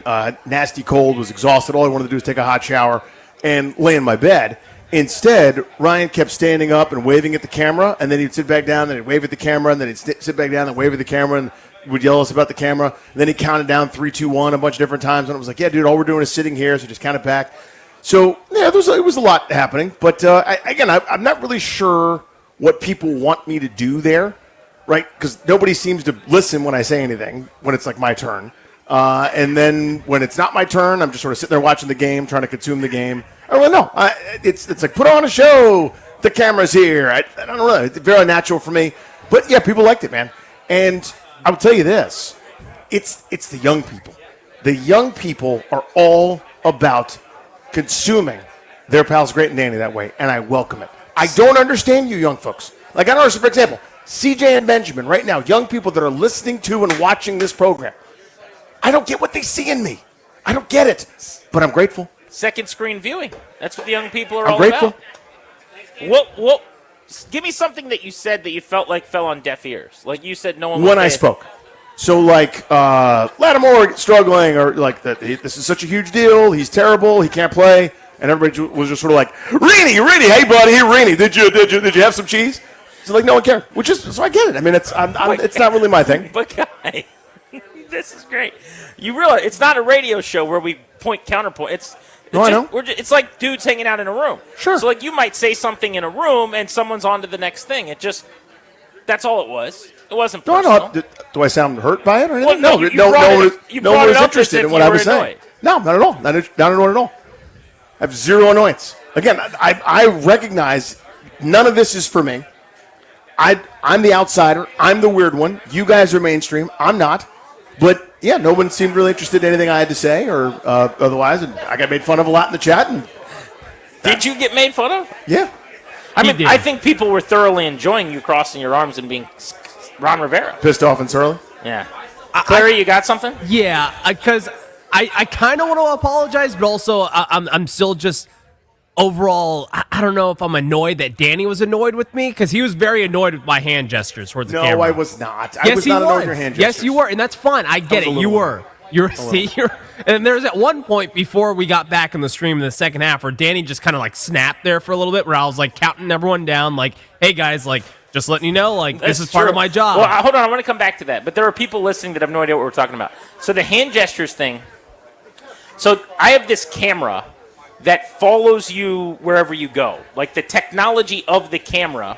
Nasty cold, was exhausted. All I wanted to do was take a hot shower and lay in my bed. Instead, Ryan kept standing up and waving at the camera, and then he'd sit back down, and he'd wave at the camera, and then he'd sit back down and wave at the camera, and would yell at us about the camera. And then he counted down 3, 2, 1 a bunch of different times, and I was like, yeah, dude, all we're doing is sitting here, so just count it back. So, yeah, it was a lot happening. But, I'm not really sure what people want me to do there, right? Because nobody seems to listen when I say anything, when it's like my turn. And then when it's not my turn, I'm just sort of sitting there watching the game, trying to consume the game. I don't know. It's like, put on a show. The camera's here. I don't know. It's very natural for me. But, yeah, people liked it, man. And I will tell you this. It's the young people. The young people are all about consuming their pals Grant and Danny that way, and I welcome it. I don't understand you young folks. Like, I don't understand, for example, CJ and Benjamin right now, young people that are listening to and watching this program. I don't get what they see in me. I don't get it, but I'm grateful. Second screen viewing. That's what the young people are I'm all grateful. about. What? Give me something that you said that you felt like fell on deaf ears. Like you said, no one. When I spoke. So, like, Lattimore struggling, or like, this is such a huge deal. He's terrible. He can't play. And everybody was just sort of like, Reenie, hey, buddy, hey, Reenie, did you have some cheese? So, like, no one cared. So I get it. I mean, it's not really my thing. But, guy, this is great. You realize it's not a radio show where we point counterpoint. I know. It's like dudes hanging out in a room. Sure. So, like, you might say something in a room, and someone's on to the next thing. That's all it was. It wasn't personal. No, do I sound hurt by it or anything? Well, no one was interested in what I was saying. No, not at all. Not at all. I have zero annoyance. Again, I recognize none of this is for me. I'm the outsider. I'm the weird one. You guys are mainstream. I'm not. But, yeah, no one seemed really interested in anything I had to say or otherwise. And I got made fun of a lot in the chat. And did you get made fun of? Yeah. I think people were thoroughly enjoying you crossing your arms and being Ron Rivera. Pissed off and surly? Yeah. Clary, you got something? Yeah, because I kind of want to apologize, but also I'm still just overall, I don't know if I'm annoyed that Danny was annoyed with me, because he was very annoyed with my hand gestures towards the camera. No, I was not. I was not annoyed with your hand gestures. Yes, you were, and that's fine. I get it. You were. And there's at one point before we got back in the stream in the second half where Danny just kind of like snapped there for a little bit, where I was like counting everyone down, like, hey guys, like, Just letting you know, like, That's this is part of true. my job. Well, hold on. I want to come back to that. But there are people listening that have no idea what we're talking about. So the hand gestures thing. So I have this camera that follows you wherever you go. Like the technology of the camera,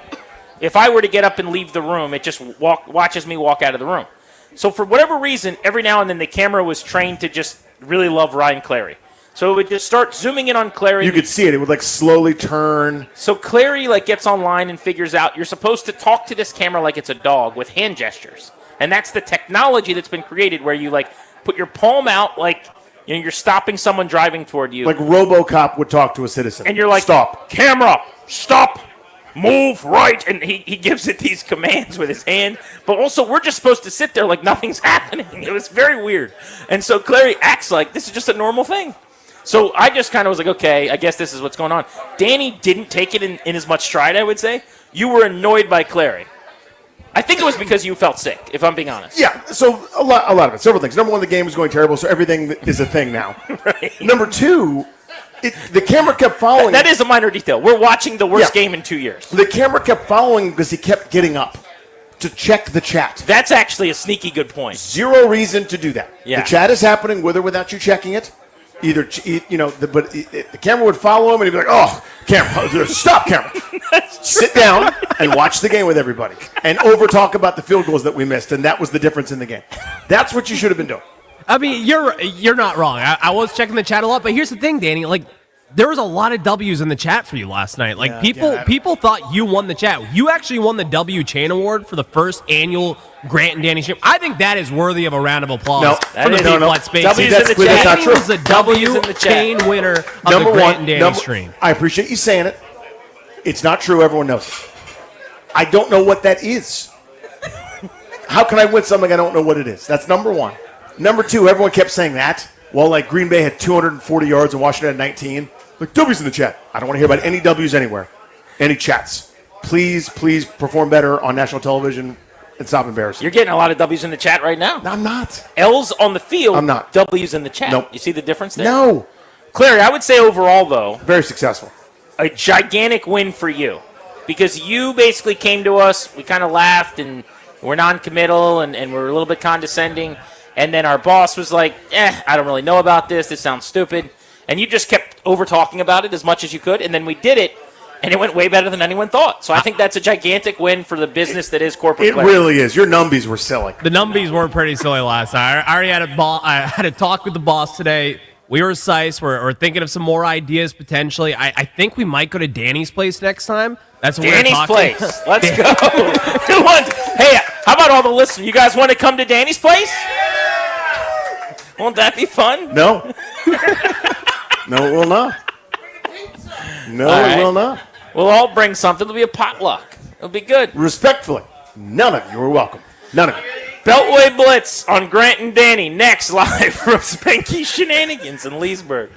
if I were to get up and leave the room, it just watches me walk out of the room. So for whatever reason, every now and then the camera was trained to just really love Ryan Clary. So it would just start zooming in on Clary. You could see it. It would like slowly turn. So Clary like gets online and figures out you're supposed to talk to this camera like it's a dog with hand gestures. And that's the technology that's been created where you like put your palm out like you're stopping someone driving toward you. Like RoboCop would talk to a citizen. And you're like, stop. Camera, stop, move right. And he gives it these commands with his hand. But also we're just supposed to sit there like nothing's happening. It was very weird. And so Clary acts like this is just a normal thing. So I just kind of was like, okay, I guess this is what's going on. Danny didn't take it in as much stride, I would say. You were annoyed by Clary. I think it was because you felt sick, if I'm being honest. Yeah, so a lot of it. Several things. Number one, the game was going terrible, so everything is a thing now. Right. Number two, the camera kept following. That is a minor detail. We're watching the worst game in 2 years. The camera kept following because he kept getting up to check the chat. That's actually a sneaky good point. Zero reason to do that. Yeah. The chat is happening with or without you checking it. Either, but the camera would follow him and he'd be like, oh, camera, stop, camera. Sit down and watch the game with everybody and over-talk about the field goals that we missed, and that was the difference in the game. That's what you should have been doing. I mean, you're not wrong. I was checking the chat a lot, but here's the thing, Danny. Like, there was a lot of W's in the chat for you last night. Like, people thought you won the chat. You actually won the W Chain Award for the first annual Grant and Danny stream. I think that is worthy of a round of applause for the people at Space. W's in the chat. Danny was the W Chain winner of the Grant and Danny stream. I appreciate you saying it. It's not true. Everyone knows it. I don't know what that is. How can I win something I don't know what it is? That's number one. Number two, everyone kept saying that. Well, like Green Bay had 240 yards and Washington had 19. Like, W's in the chat. I don't want to hear about any W's anywhere. Any chats. Please perform better on national television and stop embarrassing. You're getting a lot of W's in the chat right now. No, I'm not. L's on the field. I'm not. W's in the chat. Nope. You see the difference there? No. Clary, I would say overall, though, very successful. A gigantic win for you. Because you basically came to us, we kind of laughed, and we're non-committal, and we're a little bit condescending. And then our boss was like, I don't really know about this. This sounds stupid. And you just kept over-talking about it as much as you could. And then we did it, and it went way better than anyone thought. So I think that's a gigantic win for the business that is corporate It Clary. really is. Your numbies were silly. The numbies were pretty silly last night. I already had a talk with the boss today. We were size. We're thinking of some more ideas potentially. I think we might go to Danny's place next time. That's what Danny's we're place. talking. Let's go. Who wants? Hey, how about all the listeners? You guys want to come to Danny's place? Won't that be fun? No. No, it will not. No, All it right. will not. We'll all bring something. It'll be a potluck. It'll be good. Respectfully, none of you are welcome. None of you. Beltway Blitz on Grant and Danny next live from Spanky Shenanigans in Leesburg.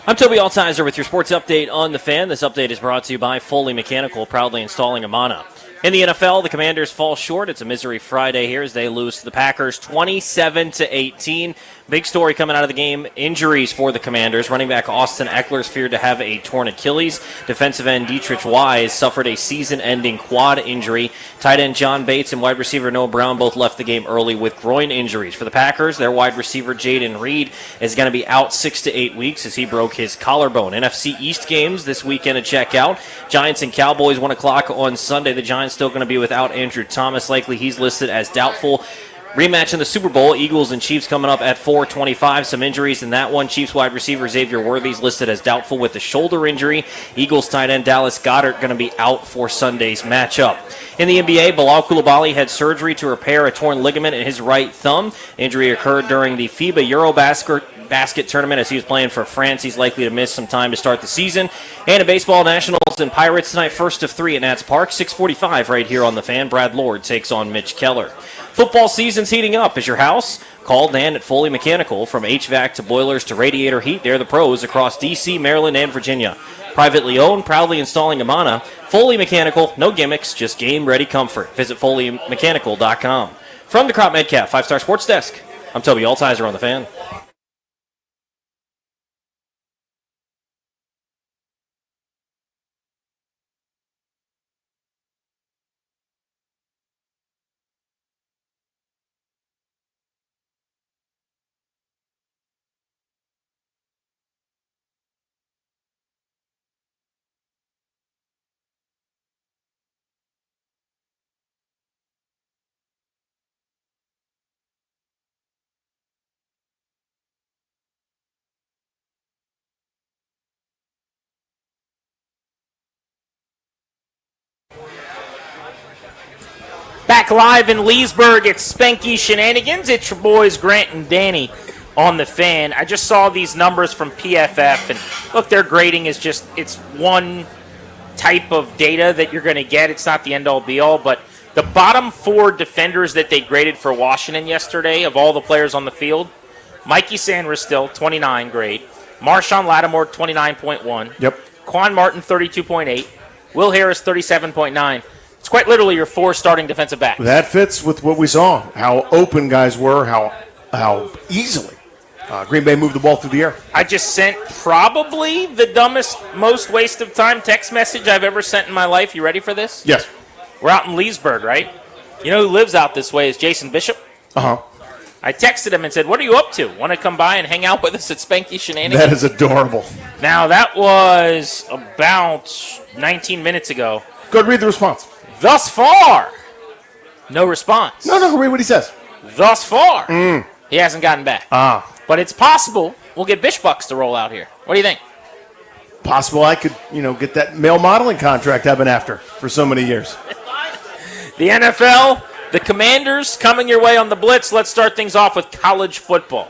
I'm Toby Altizer with your sports update on The Fan. This update is brought to you by Foley Mechanical, proudly installing Amana. In the NFL, the Commanders fall short. It's a misery Friday here as they lose to the Packers 27-18. Big story coming out of the game, injuries for the Commanders. Running back Austin Eckler is feared to have a torn Achilles. Defensive end Dietrich Wise suffered a season-ending quad injury. Tight end John Bates and wide receiver Noah Brown both left the game early with groin injuries. For the Packers, their wide receiver Jaden Reed is going to be out 6 to 8 weeks as he broke his collarbone. NFC East games this weekend to check out. Giants and Cowboys 1 o'clock on Sunday. The Giants still going to be without Andrew Thomas. Likely he's listed as doubtful. Rematch in the Super Bowl, Eagles and Chiefs coming up at 4:25. Some injuries in that one. Chiefs wide receiver Xavier Worthy's listed as doubtful with a shoulder injury. Eagles tight end Dallas Goedert going to be out for Sunday's matchup. In the NBA, Bilal Coulibaly had surgery to repair a torn ligament in his right thumb. Injury occurred during the FIBA Eurobasket tournament as he was playing for France. He's likely to miss some time to start the season. And in baseball, Nationals and Pirates tonight, first of 3 at Nats Park, 6:45 right here on The Fan. Brad Lord takes on Mitch Keller. Football season's heating up. Is your house? Call Dan at Foley Mechanical. From HVAC to boilers to radiator heat, they're the pros across D.C., Maryland, and Virginia. Privately owned, proudly installing Amana. Foley Mechanical, no gimmicks, just game-ready comfort. Visit FoleyMechanical.com. From the Crop Medcalf 5-Star Sports Desk, I'm Toby Altizer on The Fan. Back live in Leesburg, it's Spanky Shenanigans. It's your boys Grant and Danny on The Fan. I just saw these numbers from PFF, and look, their grading is just, it's one type of data that you're going to get. It's not the end-all, be-all, but the bottom 4 defenders that they graded for Washington yesterday, of all the players on the field, Mikey Sanders 29 grade, Marshawn Lattimore, 29.1. Yep. Quan Martin, 32.8. Will Harris, 37.9. It's quite literally your 4 starting defensive backs. That fits with what we saw, how open guys were, how easily Green Bay moved the ball through the air. I just sent probably the dumbest, most waste of time text message I've ever sent in my life. You ready for this? Yes. We're out in Leesburg, right? You know who lives out this way is Jason Bishop. Uh-huh. I texted him and said, what are you up to? Want to come by and hang out with us at Spanky Shenanigans? That is adorable. Now, that was about 19 minutes ago. Go ahead, read the response. Thus far, no response. No, read what he says. Thus far, he hasn't gotten back. But it's possible we'll get Bishbucks to roll out here. What do you think? Possible I could, get that male modeling contract I've been after for so many years. The NFL, the Commanders coming your way on the Blitz. Let's start things off with college football.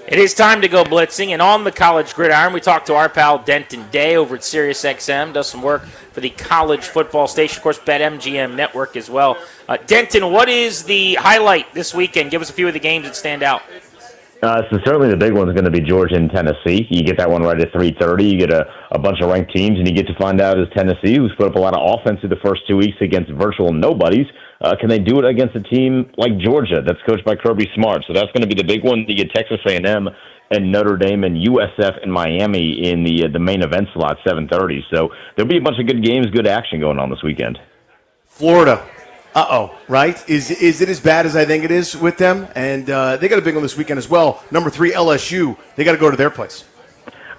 It is time to go blitzing, and on the college gridiron, we talked to our pal Denton Day over at SiriusXM, does some work for the college football station, of course, BetMGM Network as well. Denton, what is the highlight this weekend? Give us a few of the games that stand out. So certainly the big one is going to be Georgia and Tennessee. You get that one right at 3:30. You get a bunch of ranked teams, and you get to find out is Tennessee, who's put up a lot of offense through the first 2 weeks against virtual nobodies. Can they do it against a team like Georgia that's coached by Kirby Smart? So that's going to be the big one. You get Texas A&M and Notre Dame and USF and Miami in the main event slot, 7:30. So there'll be a bunch of good games, good action going on this weekend. Florida. Right? Is it as bad as I think it is with them? And they got a big one this weekend as well. Number 3, LSU. They got to go to their place.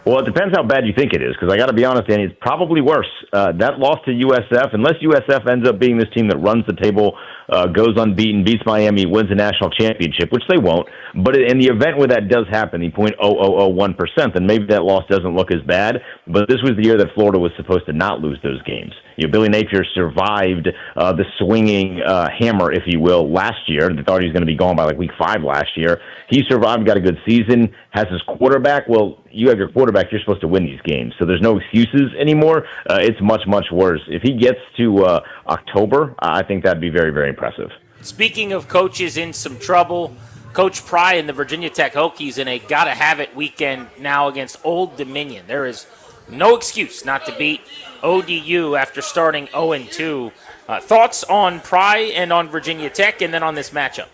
Well, it depends how bad you think it is, because I got to be honest, Danny, it's probably worse. That loss to USF, unless USF ends up being this team that runs the table, goes unbeaten, beats Miami, wins the national championship, which they won't. But in the event where that does happen, the 0.0001%, then maybe that loss doesn't look as bad. But this was the year that Florida was supposed to not lose those games. Billy Napier survived the swinging hammer, if you will, last year. They thought he was going to be gone by week 5 last year. He survived, got a good season, has his quarterback. Well, you have your quarterback, you're supposed to win these games. So there's no excuses anymore. It's much, much worse. If he gets to October, I think that'd be very, very impressive. Speaking of coaches in some trouble, Coach Pry and the Virginia Tech Hokies in a gotta-have-it weekend now against Old Dominion. There is no excuse not to beat ODU after starting 0-2. Thoughts on Pry and on Virginia Tech and then on this matchup?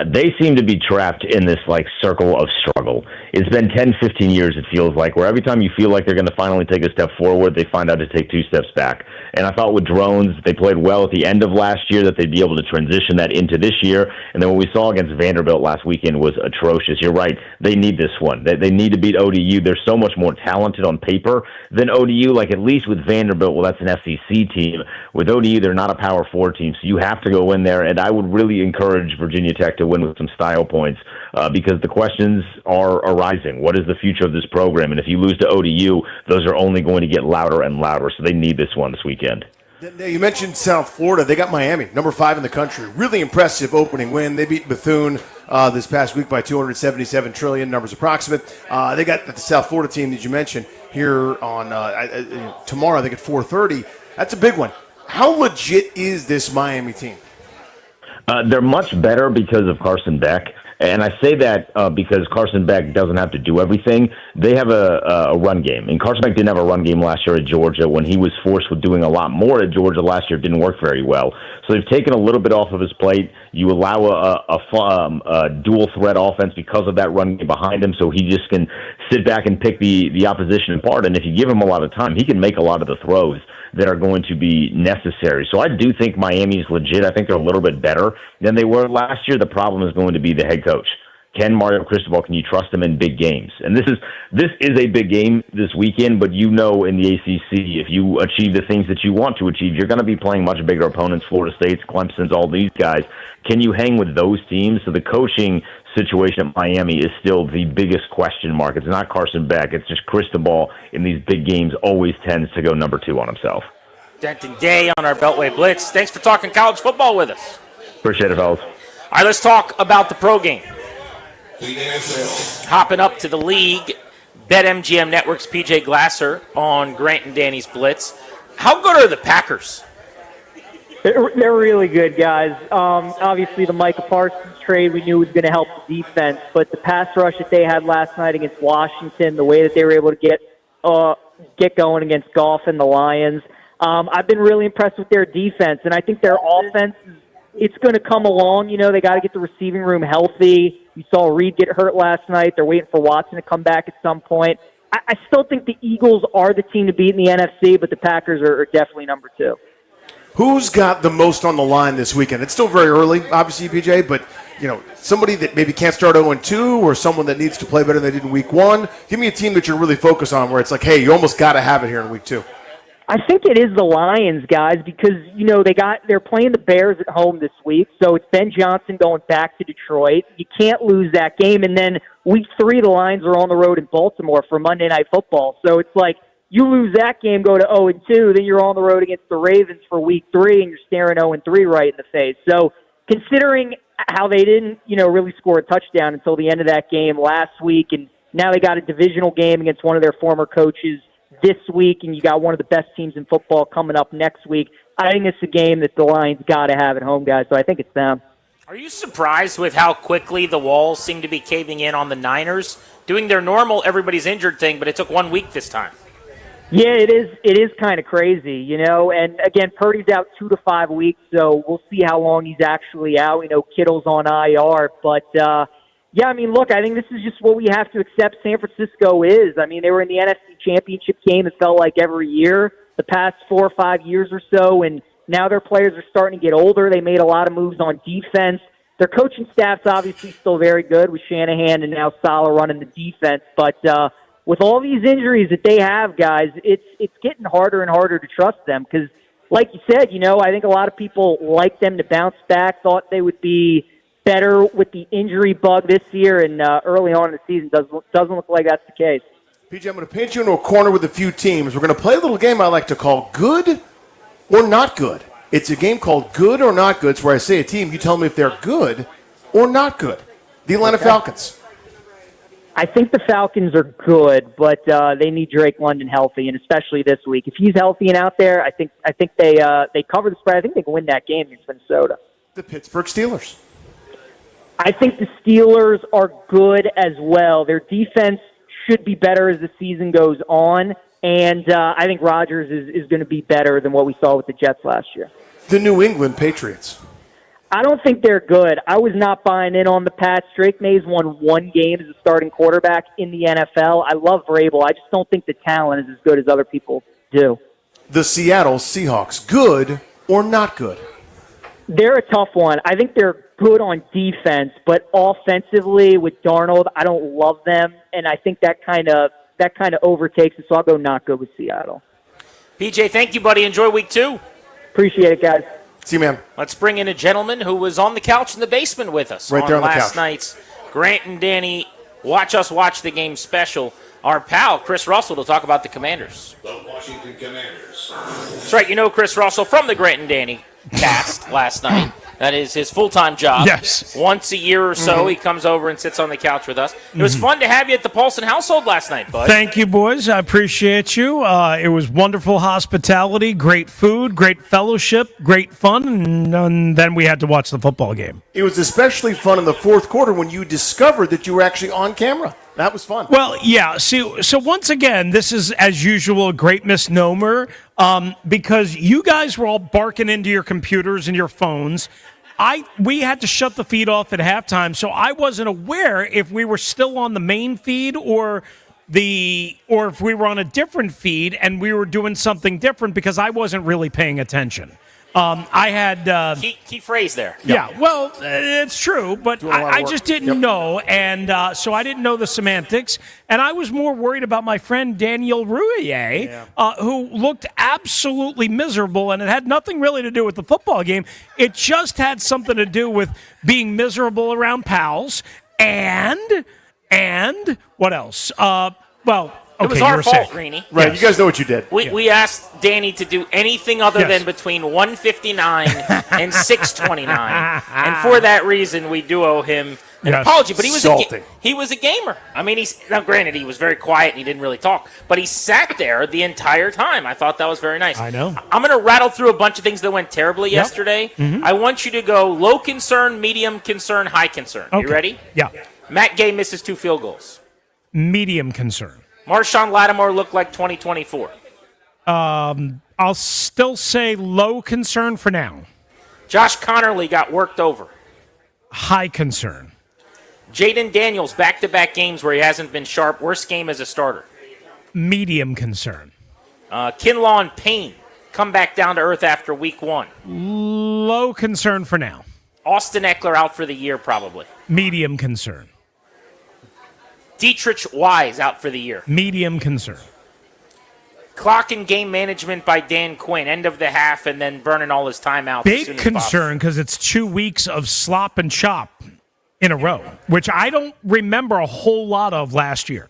They seem to be trapped in this circle of struggle. It's been 10, 15 years, it feels like, where every time you feel like they're going to finally take a step forward, they find out to take 2 steps back. And I thought with Drones, they played well at the end of last year, that they'd be able to transition that into this year. And then what we saw against Vanderbilt last weekend was atrocious. You're right. They need this one. They need to beat ODU. They're so much more talented on paper than ODU. At least with Vanderbilt, well, that's an SEC team. With ODU, they're not a Power 4 team. So you have to go in there. And I would really encourage Virginia Tech to win with some style points because the questions are arising. What is the future of this program? And if you lose to ODU, those are only going to get louder and louder. So they need this one this weekend. You mentioned South Florida. They got Miami, number 5 in the country. Really impressive opening win. They beat Bethune this past week by $277 trillion. Numbers approximate. They got the South Florida team that you mentioned here on tomorrow. I think at 4:30. That's a big one. How legit is this Miami team? They're much better because of Carson Beck. And I say that because Carson Beck doesn't have to do everything. They have a run game. And Carson Beck didn't have a run game last year at Georgia when he was forced with doing a lot more at Georgia last year. It didn't work very well. So they've taken a little bit off of his plate. You allow a dual threat offense because of that run game behind him, so he just can sit back and pick the opposition apart. And if you give him a lot of time, he can make a lot of the throws that are going to be necessary. So I do think Miami's legit. I think they're a little bit better than they were last year. The problem is going to be the head coach. Mario Cristobal, can you trust him in big games? And this is a big game this weekend, but in the ACC, if you achieve the things that you want to achieve, you're going to be playing much bigger opponents, Florida State's, Clemson's, all these guys. Can you hang with those teams? So the coaching situation at Miami is still the biggest question mark. It's not Carson Beck. It's just Cristobal in these big games always tends to go number 2 on himself. Denton Day on our Beltway Blitz. Thanks for talking college football with us. Appreciate it, fellas. All right, let's talk about the pro game. Hopping up to the league, BetMGM Network's PJ Glasser on Grant and Danny's Blitz. How good are the Packers? They're really good, guys. Obviously, the Micah Parsons trade we knew was going to help the defense, but the pass rush that they had last night against Washington, the way that they were able to get going against Goff and the Lions, I've been really impressed with their defense, and I think their offense, it's going to come along. They got to get the receiving room healthy. You saw Reed get hurt last night. They're waiting for Watson to come back at some point. I still think the Eagles are the team to beat in the NFC, but the Packers are definitely number 2. Who's got the most on the line this weekend? It's still very early, obviously, PJ, but somebody that maybe can't start 0-2 or someone that needs to play better than they did in week 1. Give me a team that you're really focused on where it's like, hey, you almost got to have it here in week 2. I think it is the Lions, guys, because they're playing the Bears at home this week, so it's Ben Johnson going back to Detroit. You can't lose that game, and then week 3 the Lions are on the road in Baltimore for Monday Night Football. So it's like you lose that game, go to 0-2, then you're on the road against the Ravens for week 3, and you're staring 0-3 right in the face. So considering how they didn't, really score a touchdown until the end of that game last week, and now they got a divisional game against one of their former coaches this week, and you got one of the best teams in football coming up next week. I think it's a game that the Lions got to have at home, guys, so I think it's them. Are you surprised with how quickly the walls seem to be caving in on the Niners? Doing their normal everybody's injured thing, but it took 1 week this time. Yeah, it is. It is kind of crazy, And again, Purdy's out 2 to 5 weeks, so we'll see how long he's actually out. Kittle's on IR, but look, I think this is just what we have to accept. San Francisco is. They were in the NFC Championship game. It felt like every year the past 4 or 5 years or so, and now their players are starting to get older. They made a lot of moves on defense. Their coaching staff's obviously still very good with Shanahan and now Saleh running the defense, but with all these injuries that they have, guys, it's getting harder and harder to trust them because, like you said, I think a lot of people like them to bounce back, thought they would be better with the injury bug this year, and early on in the season doesn't look like that's the case. PJ, I'm going to paint you into a corner with a few teams. We're going to play a little game I like to call Good or Not Good. It's a game called Good or Not Good. It's where I say a team, you tell me if they're good or not good. The Atlanta Falcons. I think the Falcons are good, but they need Drake London healthy, and especially this week. If he's healthy and out there, I think they cover the spread. I think they can win that game against Minnesota. The Pittsburgh Steelers. I think the Steelers are good as well. Their defense should be better as the season goes on, and I think Rodgers is going to be better than what we saw with the Jets last year. The New England Patriots. I don't think they're good. I was not buying in on the Pats. Drake Mays won 1 game as a starting quarterback in the NFL. I love Vrabel. I just don't think the talent is as good as other people do. The Seattle Seahawks, good or not good? They're a tough one. I think they're good on defense, but offensively with Darnold, I don't love them, and I think that kind of overtakes it, so I'll go not good with Seattle. PJ, thank you, buddy. Enjoy week 2. Appreciate it, guys. See you, man. Let's bring in a gentleman who was on the couch in the basement with us right there on last the couch. night's Grant and Danny Watch Us Watch the Game special. Our pal, Chris Russell, to talk about the Commanders. The Washington Commanders. That's right. You know Chris Russell from the Grant and Danny cast last night. That is his full-time job. Yes. Once a year or so, he comes over and sits on the couch with us. It was fun to have you at the Paulson household last night, bud. Thank you, boys. I appreciate you. It was wonderful hospitality, great food, great fellowship, great fun, and then we had to watch the football game. It was especially fun in the fourth quarter when you discovered that you were actually on camera. That was fun. Well, yeah. See, so once again, this is, as usual, a great misnomer because you guys were all barking into your computers and your phones. We had to shut the feed off at halftime, so I wasn't aware if we were still on the main feed or if we were on a different feed and we were doing something different because I wasn't really paying attention. I had key phrase there. Yeah, well, it's true, but I just didn't know, and so I didn't know the semantics, and I was more worried about my friend Daniel Rouillet, who looked absolutely miserable, and it had nothing really to do with the football game. It just had something to do with being miserable around pals, and what else? It was our fault, Greeny. Right, yes. You guys know what you did. We asked Danny to do anything other than between 159 and 629, and for that reason, we do owe him an apology. But he was a gamer. I mean, now granted, he was very quiet and he didn't really talk, but he sat there the entire time. I thought that was very nice. I know. I'm going to rattle through a bunch of things that went terribly yesterday. Mm-hmm. I want you to go low concern, medium concern, high concern. Okay. You ready? Yeah. Matt Gay misses 2 field goals. Medium concern. Marshawn Lattimore looked like 2024. I'll still say low concern for now. Josh Connerly got worked over. High concern. Jaden Daniels, back-to-back games where he hasn't been sharp. Worst game as a starter. Medium concern. Kinlaw and Payne come back down to earth after week 1. Low concern for now. Austin Eckler out for the year probably. Medium concern. Dietrich Wise out for the year. Medium concern. Clock and game management by Dan Quinn. End of the half and then burning all his time out. Big concern because it's 2 weeks of slop and chop in a row, which I don't remember a whole lot of last year.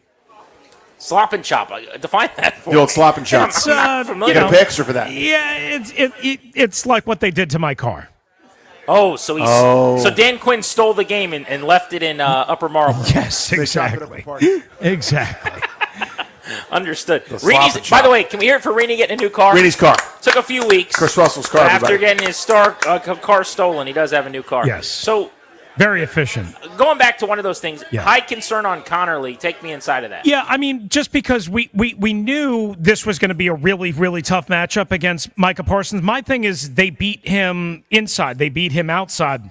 Slop and chop. Define that for the old me. slop and chop. I'm not familiar. You get extra for that. Yeah, it's like what they did to my car. So Dan Quinn stole the game and left it in Upper Marlboro. Yes, exactly. Exactly. Understood. By the way, can we hear it for Reenie getting a new car? Reenie's car. Took a few weeks. Chris Russell's car. After getting his car stolen, he does have a new car. Yes. So very efficient. Going back to one of those things, Yeah. high concern on Connerly. Take me inside of that. Yeah, I mean, just because we knew this was going to be a really, really tough matchup against Micah Parsons. My thing is they beat him inside. They beat him outside.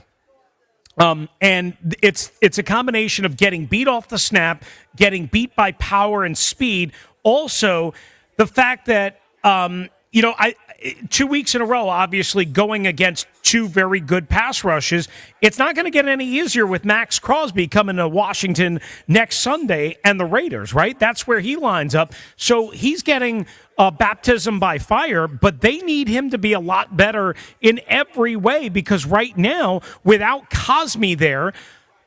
And it's a combination of getting beat off the snap, getting beat by power and speed. Also, the fact that, 2 weeks in a row, obviously, going against 2 very good pass rushes, it's not going to get any easier with Max Crosby coming to Washington next Sunday and the Raiders, right? That's where he lines up. So he's getting baptism by fire, but they need him to be a lot better in every way because right now, without Cosme there,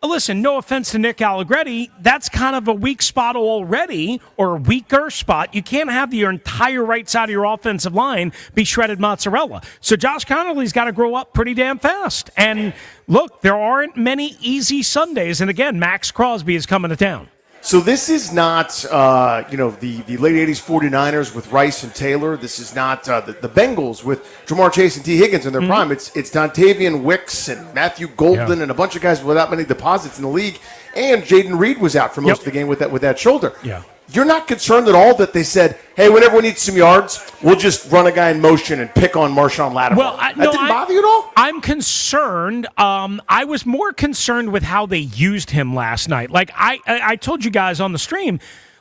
listen, no offense to Nick Allegretti, that's kind of a weak spot already, or a weaker spot. You can't have your entire right side of your offensive line be shredded mozzarella. So Josh Connerly's got to grow up pretty damn fast. And look, there aren't many easy Sundays. And again, Max Crosby is coming to town. So this is not, the late 80s 49ers with Rice and Taylor. This is not the Bengals with Jamar Chase and T. Higgins in their prime. It's Dontavian Wicks and Matthew Golden and a bunch of guys without many deposits in the league. And Jaden Reed was out for most of the game with that shoulder. Yeah. You're not concerned at all that they said, hey, whenever we need some yards, we'll just run a guy in motion and pick on Marshawn Lattimore. Well, that didn't bother you at all? I'm concerned. I was more concerned with how they used him last night. Like I told you guys on the stream,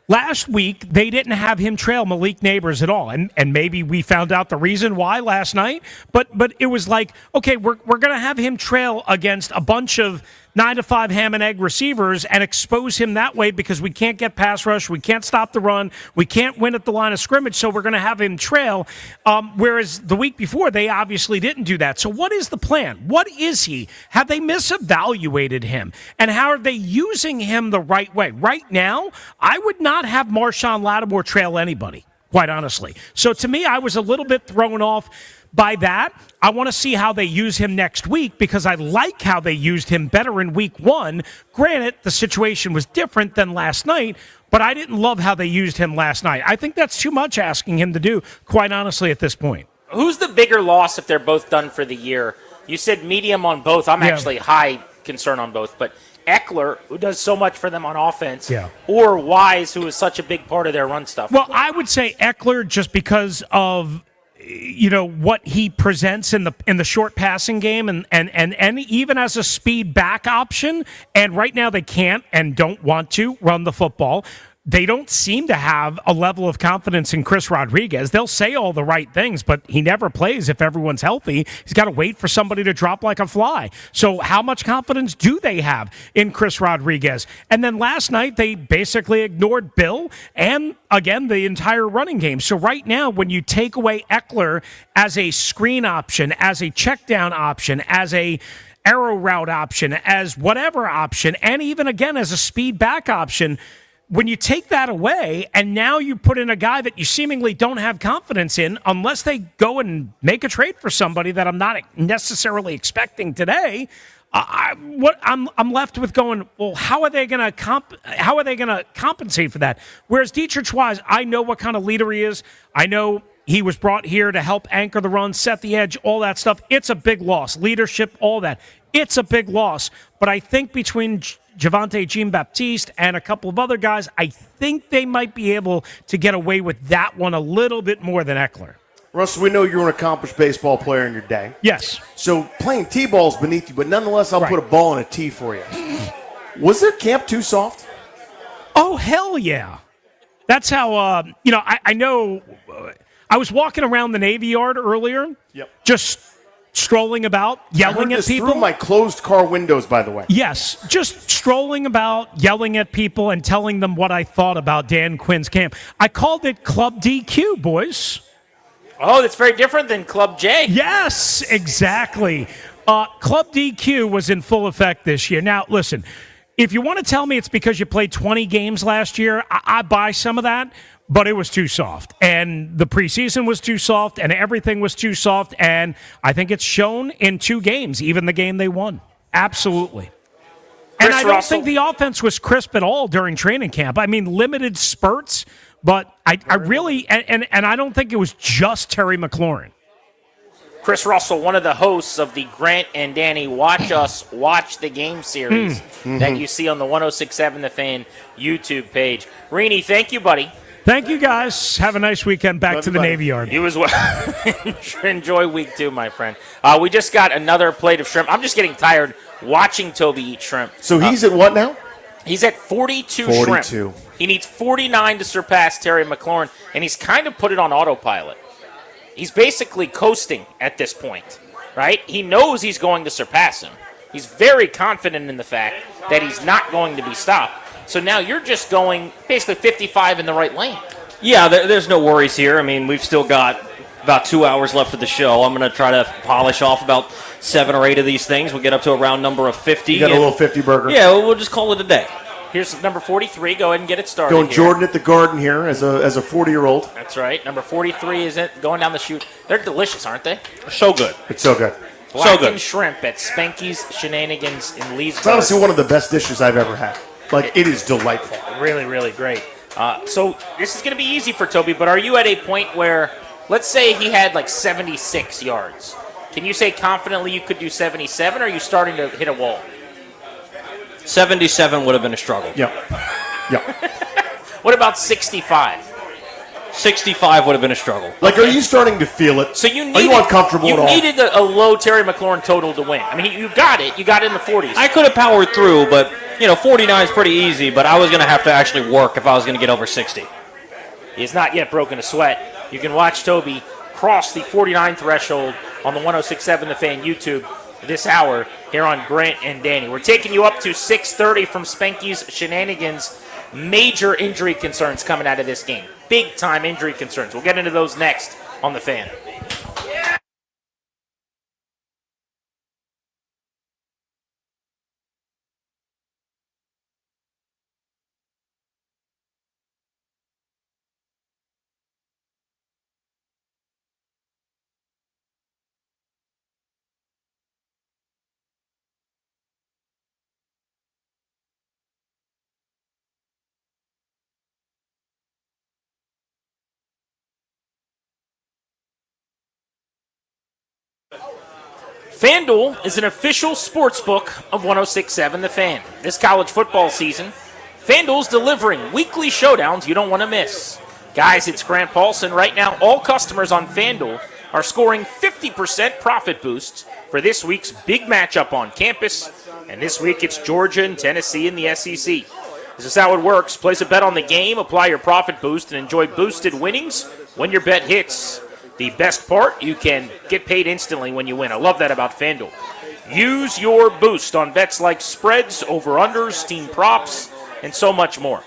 last week they didn't have him trail Malik Neighbors at all. And maybe we found out the reason why last night. But it was like, okay, we're going to have him trail against a bunch of 9-to-5 ham and egg receivers and expose him that way because we can't get pass rush, we can't stop the run, we can't win at the line of scrimmage, so we're going to have him trail. Whereas the week before, they obviously didn't do that. So what is the plan? What is he? Have they misevaluated him? And how are they using him the right way? Right now, I would not have Marshawn Lattimore trail anybody, quite honestly. So to me, I was a little bit thrown off by that. I want to see how they use him next week because I like how they used him better in week 1. Granted, the situation was different than last night, but I didn't love how they used him last night. I think that's too much asking him to do, quite honestly, at this point. Who's the bigger loss if they're both done for the year? You said medium on both. I'm actually high concern on both, but Eckler, who does so much for them on offense, or Wise, who is such a big part of their run stuff. Well, I would say Eckler just because of what he presents in the short passing game and even as a speed back option. And right now they can't and don't want to run the football. They don't seem to have a level of confidence in Chris Rodriguez. They'll say all the right things, but he never plays if everyone's healthy. He's got to wait for somebody to drop like a fly. So how much confidence do they have in Chris Rodriguez? And then last night, they basically ignored Bill and, again, the entire running game. So right now, when you take away Eckler as a screen option, as a check down option, as a arrow route option, as whatever option, and even, again, as a speed back option, when you take that away and now you put in a guy that you seemingly don't have confidence in, unless they go and make a trade for somebody that I'm not necessarily expecting today, I'm left with going, well, how are they going to compensate for that? Whereas Dietrich Wise, I know what kind of leader he is. I know he was brought here to help anchor the run, set the edge, all that stuff. It's a big loss. Leadership, all that. It's a big loss. But I think between Javonte Jean-Baptiste and a couple of other guys, I think they might be able to get away with that one a little bit more than Eckler. Russell, we know you're an accomplished baseball player in your day. Yes. So playing T-ball's beneath you, but nonetheless, I'll put a ball in a T for you. Was their camp too soft? Oh, hell yeah. That's how, I know I was walking around the Navy Yard earlier, just strolling about, yelling at people. Through my closed car windows, by the way. Yes, just strolling about, yelling at people, and telling them what I thought about Dan Quinn's camp. I called it Club DQ, boys. Oh, that's very different than Club J. Yes, exactly. Club DQ was in full effect this year. Now, listen, if you want to tell me it's because you played 20 games last year, I buy some of that. But it was too soft, and the preseason was too soft, and everything was too soft, and I think it's shown in 2 games, even the game they won. Absolutely. And I don't think the offense was crisp at all during training camp. I mean, limited spurts, but I really, and I don't think it was just Terry McLaurin. Chris Russell, one of the hosts of the Grant and Danny Watch Us Watch the Game series that you see on the 106.7 The Fan YouTube page. Reenie, thank you, buddy. Thank you, guys. Have a nice weekend. Back to the Navy Yard. You as well. Enjoy week 2, my friend. We just got another plate of shrimp. I'm just getting tired watching Toby eat shrimp. So he's at what now? He's at 42 shrimp. He needs 49 to surpass Terry McLaurin, and he's kind of put it on autopilot. He's basically coasting at this point, right? He knows he's going to surpass him. He's very confident in the fact that he's not going to be stopped. So now you're just going basically 55 in the right lane. Yeah, there's no worries here. I mean, we've still got about 2 hours left of the show. I'm going to try to polish off about 7 or 8 of these things. We'll get up to a round number of 50. You got a little 50 burger. Yeah, we'll just call it a day. Here's number 43. Go ahead and get it started. Going Jordan at the Garden here as a 40-year-old. That's right. Number 43 is it going down the chute. They're delicious, aren't they? So good. It's so good. Blackened shrimp at Spanky's Shenanigans in Leesburg. It's honestly one of the best dishes I've ever had. Like, it is delightful. Really, really great. So this is going to be easy for Toby, but are you at a point where, let's say he had like 76 yards. Can you say confidently you could do 77, or are you starting to hit a wall? 77 would have been a struggle. Yep. What about 65? 65 would have been a struggle. Like, are you starting to feel it? So you needed, are you uncomfortable you at all? needed a low Terry McLaurin total to win. I mean, you got it. You got it in the 40s. I could have powered through, but, 49 is pretty easy, but I was going to have to actually work if I was going to get over 60. He has not yet broken a sweat. You can watch Toby cross the 49 threshold on the 106.7 The Fan YouTube this hour here on Grant and Danny. We're taking you up to 6:30 from Spanky's Shenanigans. Major injury concerns coming out of this game. Big-time injury concerns. We'll get into those next on The Fan. FanDuel is an official sports book of 106.7 The Fan. This college football season, FanDuel's delivering weekly showdowns you don't want to miss. Guys, it's Grant Paulson. Right now, all customers on FanDuel are scoring 50% profit boosts for this week's big matchup on campus. And this week, it's Georgia and Tennessee in the SEC. This is how it works. Place a bet on the game, apply your profit boost, and enjoy boosted winnings when your bet hits. The best part, you can get paid instantly when you win. I love that about FanDuel. Use your boost on bets like spreads, over-unders, team props, and so much more.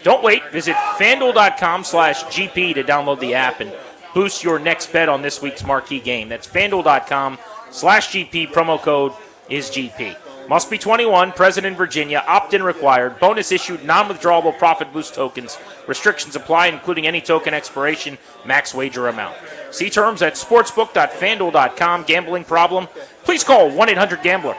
Don't wait. Visit FanDuel.com/GP to download the app and boost your next bet on this week's marquee game. That's FanDuel.com/GP. Promo code is GP. Must be 21, present in Virginia, opt-in required, bonus issued, non-withdrawable profit boost tokens. Restrictions apply, including any token expiration, max wager amount. See terms at sportsbook.fanduel.com. Gambling problem? Please call 1-800-GAMBLER.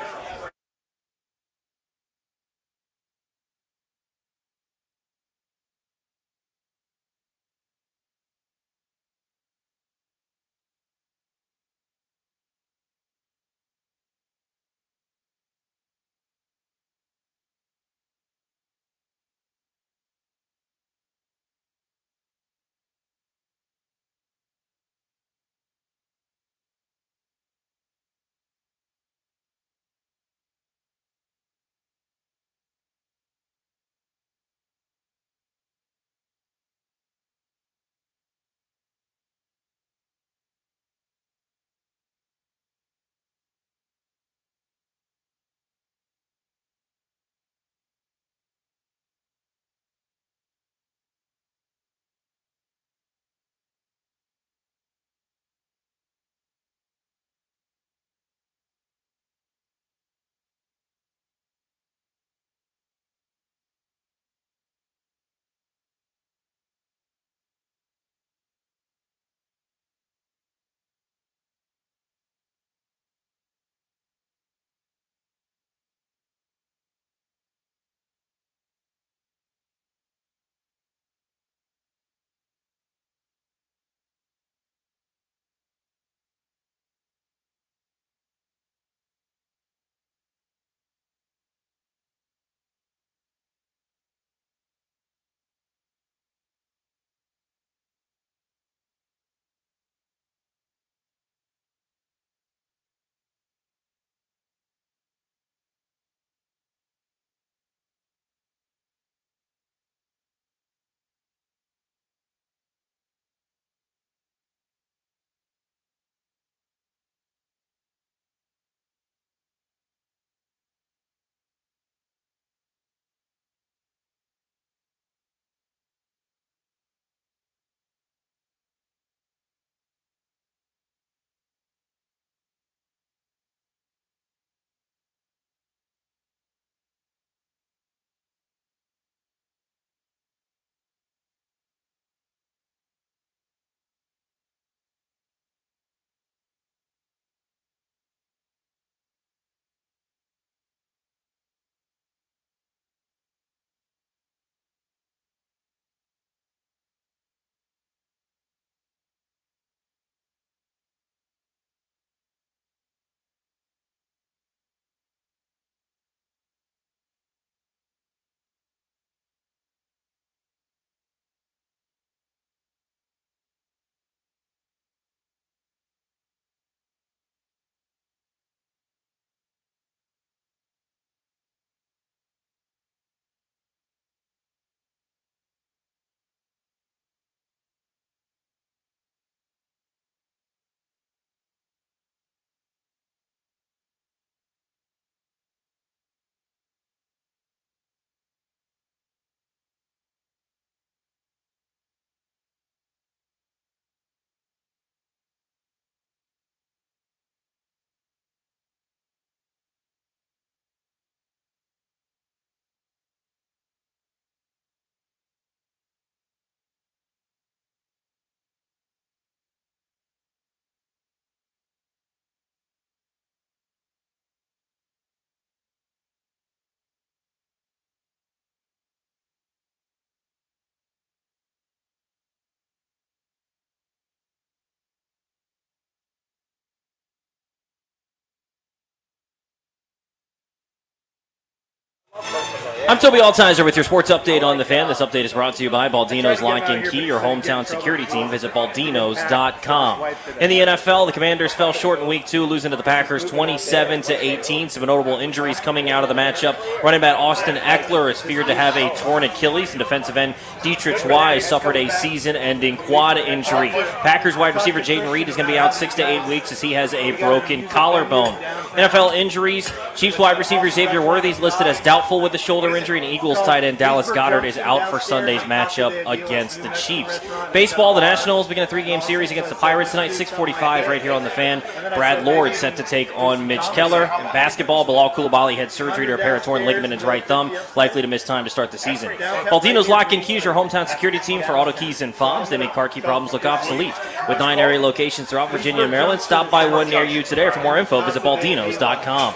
I'm Toby Altizer with your sports update on the Fan. This update is brought to you by Baldino's Lock and Key, your hometown security team. Visit baldinos.com. In the NFL, the Commanders fell short in Week 2, losing to the Packers 27-18. Some notable injuries coming out of the matchup. Running back Austin Eckler is feared to have a torn Achilles, and defensive end Dietrich Wise suffered a season-ending quad injury. Packers wide receiver Jaden Reed is going to be out 6 to 8 weeks as he has a broken collarbone. NFL injuries, Chiefs wide receiver Xavier Worthy is listed as doubtful with the shoulder injury, and Eagles tight end Dallas Goedert is out for Sunday's matchup against the Chiefs. Baseball, the Nationals begin a 3-game series against the Pirates tonight, 6:45 right here on the Fan. Brad Lord set to take on Mitch Keller. In basketball, Bilal Coulibaly had surgery to repair a torn ligament in his right thumb, likely to miss time to start the season. Baldino's Lock and Key is your hometown security team for auto keys and fobs. They make car key problems look obsolete. With 9 area locations throughout Virginia and Maryland, stop by one near you today. For more info, visit baldinos.com.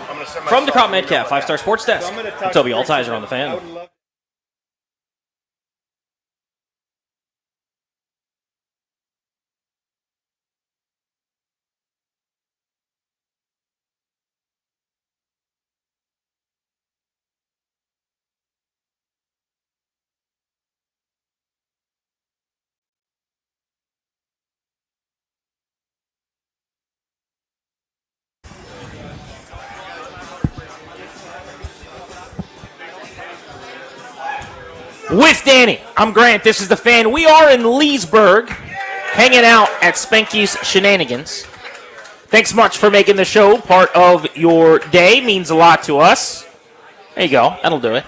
From the Crop Medcalf 5-Star Sports Desk, I'm Toby Altizer on the Fan. With Danny, I'm Grant. This is the Fan. We are in Leesburg, hanging out at Spanky's Shenanigans. Thanks much for making the show part of your day. Means a lot to us. There you go. That'll do it.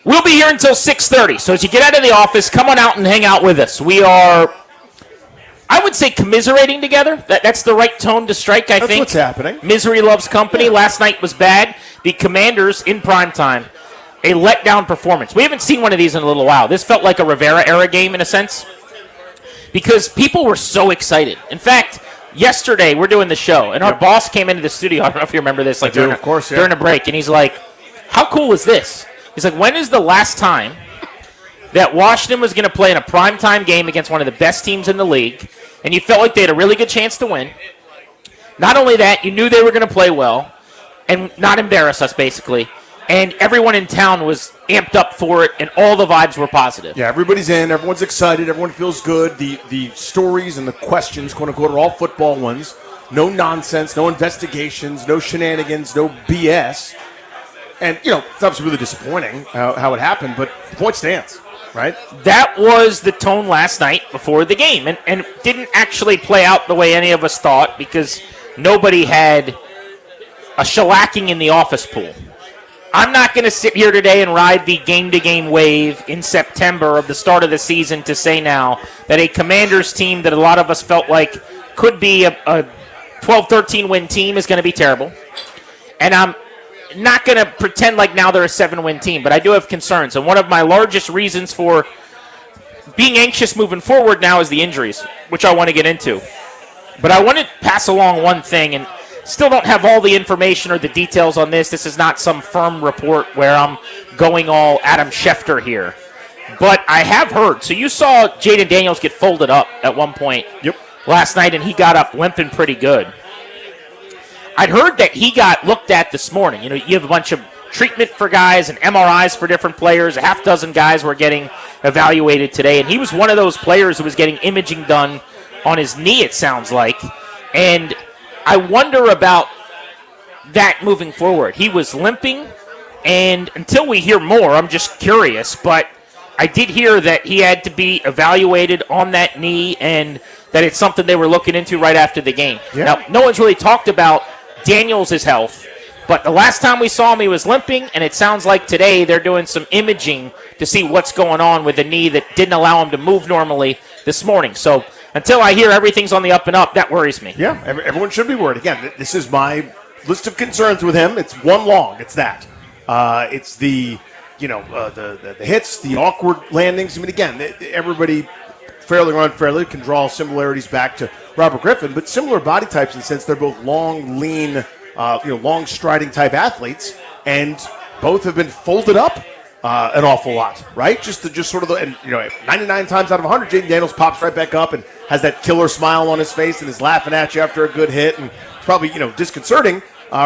We'll be here until 6:30. So as you get out of the office, come on out and hang out with us. We are, I would say, commiserating together. That's the right tone to strike, I think. That's what's happening. Misery loves company. Last night was bad. The Commanders in primetime. A letdown performance. We haven't seen one of these in a little while. This felt like a Rivera-era game in a sense because people were so excited. In fact, yesterday we're doing the show, and our boss came into the studio. I don't know if you remember this. Like during a break, and he's like, how cool is this? He's like, when is the last time that Washington was going to play in a primetime game against one of the best teams in the league, and you felt like they had a really good chance to win? Not only that, you knew they were going to play well and not embarrass us, basically. And everyone in town was amped up for it, and all the vibes were positive. Yeah, everybody's in. Everyone's excited. Everyone feels good. The stories and the questions, quote unquote, are all football ones. No nonsense, no investigations, no shenanigans, no BS. And, it's obviously really disappointing how it happened, but the point stands, right? That was the tone last night before the game, and it didn't actually play out the way any of us thought because nobody had a shellacking in the office pool. I'm not going to sit here today and ride the game-to-game wave in September of the start of the season to say now that a Commanders team that a lot of us felt like could be a 12-13 win team is going to be terrible. And I'm not going to pretend like now they're a 7-win team, but I do have concerns. And one of my largest reasons for being anxious moving forward now is the injuries, which I want to get into. But I want to pass along one thing, and still don't have all the information or the details on this. This is not some firm report where I'm going all Adam Schefter here. But I have heard. So you saw Jaden Daniels get folded up at one point last night, and he got up limping pretty good. I'd heard that he got looked at this morning. You have a bunch of treatment for guys and MRIs for different players. A half dozen guys were getting evaluated today, and he was one of those players who was getting imaging done on his knee, it sounds like. And I wonder about that moving forward. He was limping, and until we hear more, I'm just curious, but I did hear that he had to be evaluated on that knee and that it's something they were looking into right after the game. Yeah. Now, no one's really talked about Daniels' health, but the last time we saw him, he was limping, and it sounds like today they're doing some imaging to see what's going on with the knee that didn't allow him to move normally this morning. So until I hear everything's on the up and up, that worries me. Yeah, everyone should be worried. Again, this is my list of concerns with him. It's one long. It's that. It's the hits, the awkward landings. I mean, again, everybody fairly or unfairly can draw similarities back to Robert Griffin, but similar body types in the sense they're both long, lean, long striding type athletes, and both have been folded up an awful lot, right? Just sort of 99 times out of 100, Jaden Daniels pops right back up and has that killer smile on his face and is laughing at you after a good hit, and it's probably disconcerting.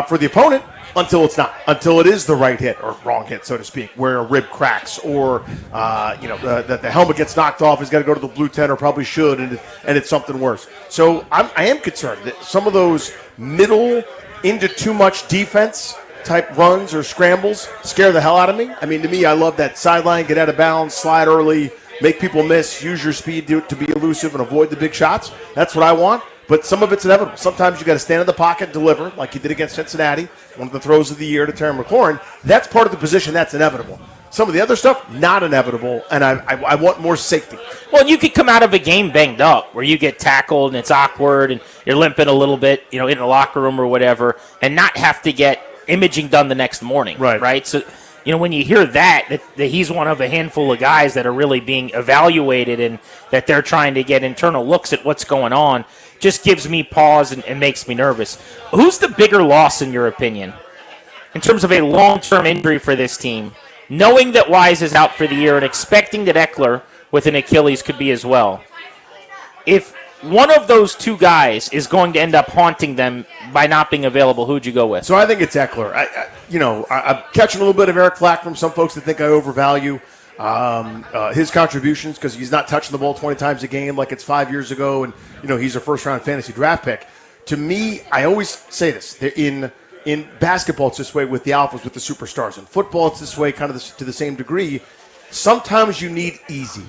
for the opponent until it's not, until it is the right hit or wrong hit, so to speak, where a rib cracks or the helmet gets knocked off. He's got to go to the blue tent, or probably should, and it's something worse. So I am concerned that some of those middle into too much defense type runs or scrambles scare the hell out of me. I mean, to me, I love that sideline, get out of bounds, slide early, make people miss, use your speed to be elusive and avoid the big shots. That's what I want. But some of it's inevitable. Sometimes you got to stand in the pocket and deliver, like you did against Cincinnati, one of the throws of the year to Terry McLaurin. That's part of the position that's inevitable. Some of the other stuff, not inevitable, and I want more safety. Well, you could come out of a game banged up where you get tackled and it's awkward and you're limping a little bit, in the locker room or whatever, and not have to get imaging done the next morning. Right? So, when you hear that he's one of a handful of guys that are really being evaluated and that they're trying to get internal looks at what's going on, just gives me pause and makes me nervous. Who's the bigger loss, in your opinion, in terms of a long-term injury for this team, knowing that Wise is out for the year and expecting that Eckler with an Achilles could be as well? If one of those two guys is going to end up haunting them by not being available, who'd you go with? So I think it's Eckler. I'm catching a little bit of Eric flack from some folks that think I overvalue his contributions because he's not touching the ball 20 times a game like it's 5 years ago, and he's a first-round fantasy draft pick. To me, I always say this: in basketball, it's this way with the alphas, with the superstars. In football, it's this way, kind of to the same degree. Sometimes you need easy,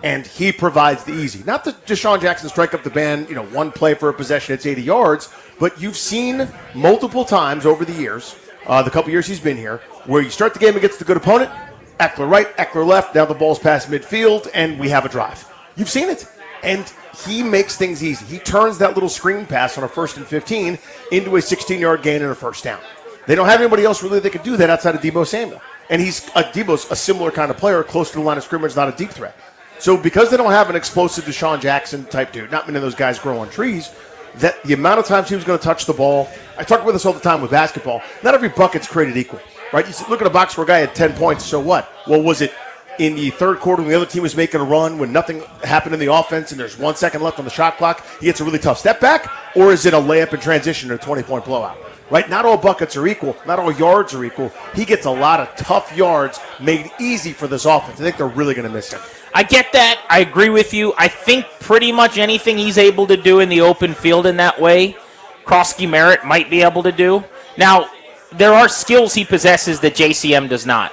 and he provides the easy. Not the Deshaun Jackson strike up the band, one play for a possession, it's 80 yards, but you've seen multiple times over the years, the couple years he's been here, where you start the game against the good opponent, Eckler right, Eckler left, now the ball's past midfield, and we have a drive. You've seen it. And he makes things easy. He turns that little screen pass on a 1st and 15 into a 16-yard gain and a first down. They don't have anybody else really that could do that outside of Deebo Samuel. And Deebo's a similar kind of player, close to the line of scrimmage, not a deep threat. So because they don't have an explosive Deshaun Jackson type dude, not many of those guys grow on trees, that the amount of times he was going to touch the ball, I talk about this all the time with basketball, not every bucket's created equal. Right? You look at a box where a guy had 10 points, so what? Well, was it in the third quarter when the other team was making a run, when nothing happened in the offense and there's 1 second left on the shot clock, he gets a really tough step back? Or is it a layup in transition or a 20-point blowout? Right? Not all buckets are equal. Not all yards are equal. He gets a lot of tough yards made easy for this offense. I think they're really going to miss him. I get that. I agree with you. I think pretty much anything he's able to do in the open field in that way, Krosky Merritt might be able to do. Now, there are skills he possesses that JCM does not.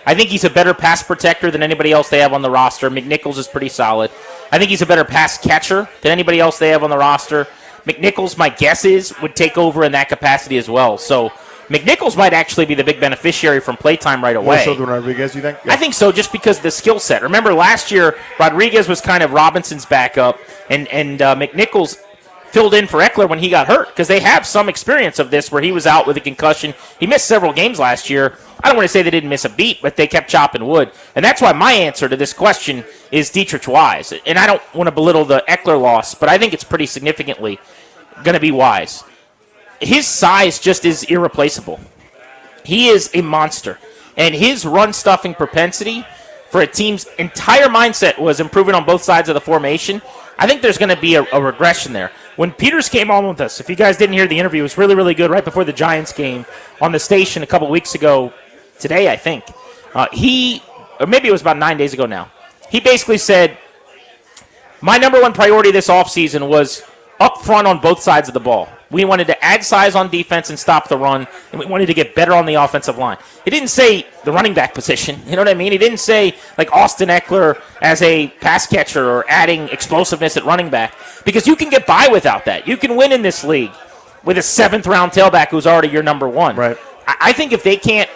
I think he's a better pass protector than anybody else they have on the roster. McNichols is pretty solid. I think he's a better pass catcher than anybody else they have on the roster. McNichols, my guess is, would take over in that capacity as well. So McNichols might actually be the big beneficiary from playtime right away. More so than Rodriguez, you think? Yeah. I think so, just because of the skill set. Remember, last year, Rodriguez was kind of Robinson's backup, and McNichols filled in for Eckler when he got hurt, because they have some experience of this where he was out with a concussion. He missed several games last year. I don't want to say they didn't miss a beat, but they kept chopping wood. And that's why my answer to this question is Dietrich Wise. And I don't want to belittle the Eckler loss, but I think it's pretty significantly going to be Wise. His size just is irreplaceable. He is a monster. And his run-stuffing propensity for a team's entire mindset was improving on both sides of the formation. I think there's going to be a regression there. When Peters came on with us, if you guys didn't hear the interview, it was really, really good right before the Giants game on the station a couple weeks ago, today I think. Or maybe it was about 9 days ago now. He basically said, my number one priority this offseason was up front on both sides of the ball. We wanted to add size on defense and stop the run, and we wanted to get better on the offensive line. He didn't say the running back position, you know what I mean? He didn't say like Austin Eckler as a pass catcher or adding explosiveness at running back, because you can get by without that. You can win in this league with a 7th-round tailback who's already your number one. Right. I think if they can't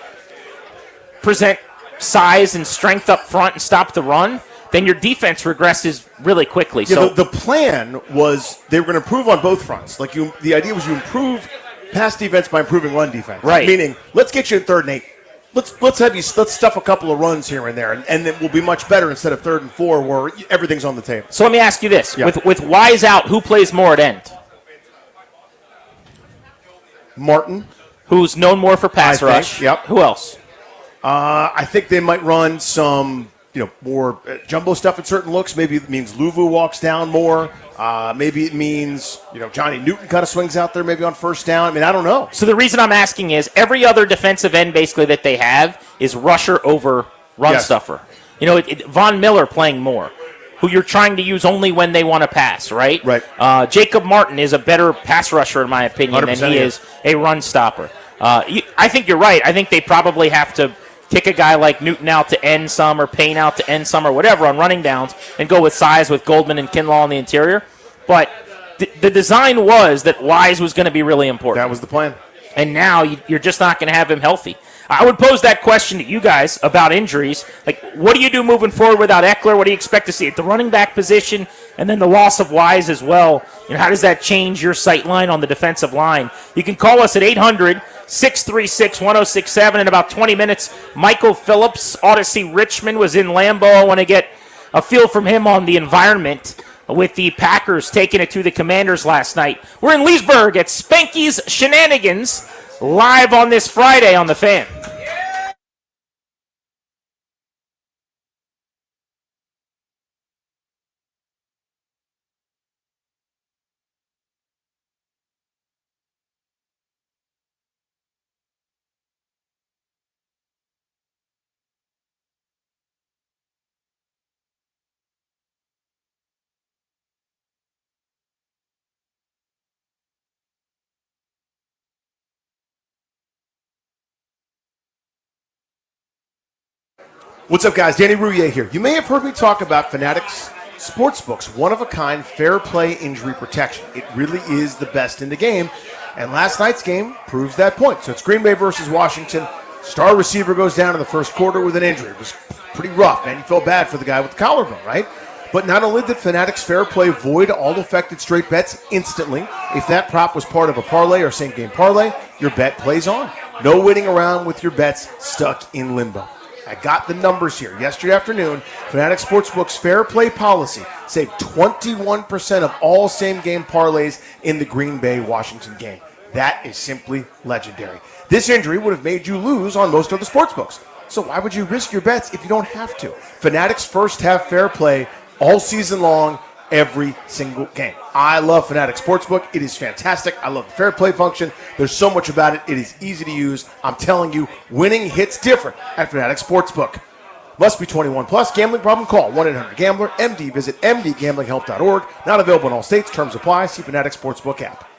present size and strength up front and stop the run, then your defense regresses really quickly. Yeah, so the plan was they were going to improve on both fronts. Like the idea was you improve pass defense by improving run defense. Right. Meaning, let's get you in 3rd and 8. Let's stuff a couple of runs here and there, and it will be much better instead of 3rd and 4 where everything's on the table. So let me ask you this: Yeah. with Wise out, who plays more at end? Martin, who's known more for pass I think, rush. Yep. Who else? I think they might run some more jumbo stuff in certain looks. Maybe it means Luvu walks down more. Maybe it means, Johnny Newton kind of swings out there maybe on first down. I mean, I don't know. So the reason I'm asking is every other defensive end basically that they have is rusher over run stuffer. Von Miller playing more, who you're trying to use only when they want to pass, right? Right. Jacob Martin is a better pass rusher, in my opinion, than he is a run stopper. I think you're right. I think they probably have to kick a guy like Newton out to end some or Payne out to end some or whatever on running downs and go with size with Goldman and Kinlaw on the interior. But the design was that Wise was going to be really important. That was the plan. And now you're just not going to have him healthy. I would pose that question to you guys about injuries. Like, what do you do moving forward without Eckler? What do you expect to see at the running back position? And then the loss of Wise as well. How does that change your sight line on the defensive line? You can call us at 800-636-1067 in about 20 minutes. Michael Phillips, Odyssey Richmond, was in Lambeau. I want to get a feel from him on the environment with the Packers taking it to the Commanders last night. We're in Leesburg at Spanky's Shenanigans, live on this Friday on The Fan. What's up, guys? Danny Rouillet here. You may have heard me talk about Fanatics Sportsbook's one-of-a-kind fair play injury protection. It really is the best in the game, and last night's game proves that point. So it's Green Bay versus Washington. Star receiver goes down in the first quarter with an injury. It was pretty rough, man. You felt bad for the guy with the collarbone, right? But not only did Fanatics Fair Play void all affected straight bets instantly, if that prop was part of a parlay or same-game parlay, your bet plays on. No waiting around with your bets stuck in limbo. I got the numbers here. Yesterday afternoon, Fanatics Sportsbook's Fair Play policy saved 21% of all same-game parlays in the Green Bay-Washington game. That is simply legendary. This injury would have made you lose on most other sportsbooks. So why would you risk your bets if you don't have to? Fanatics first have fair play all season long, every single game. I love Fanatics Sportsbook. It is fantastic. I love the fair play function. There's so much about it. It is easy to use. I'm telling you, winning hits different at Fanatics Sportsbook. Must be 21 plus. Gambling problem? Call 1-800-GAMBLER-MD. Visit mdgamblinghelp.org. Not available in all states. Terms apply. See Fanatics Sportsbook app.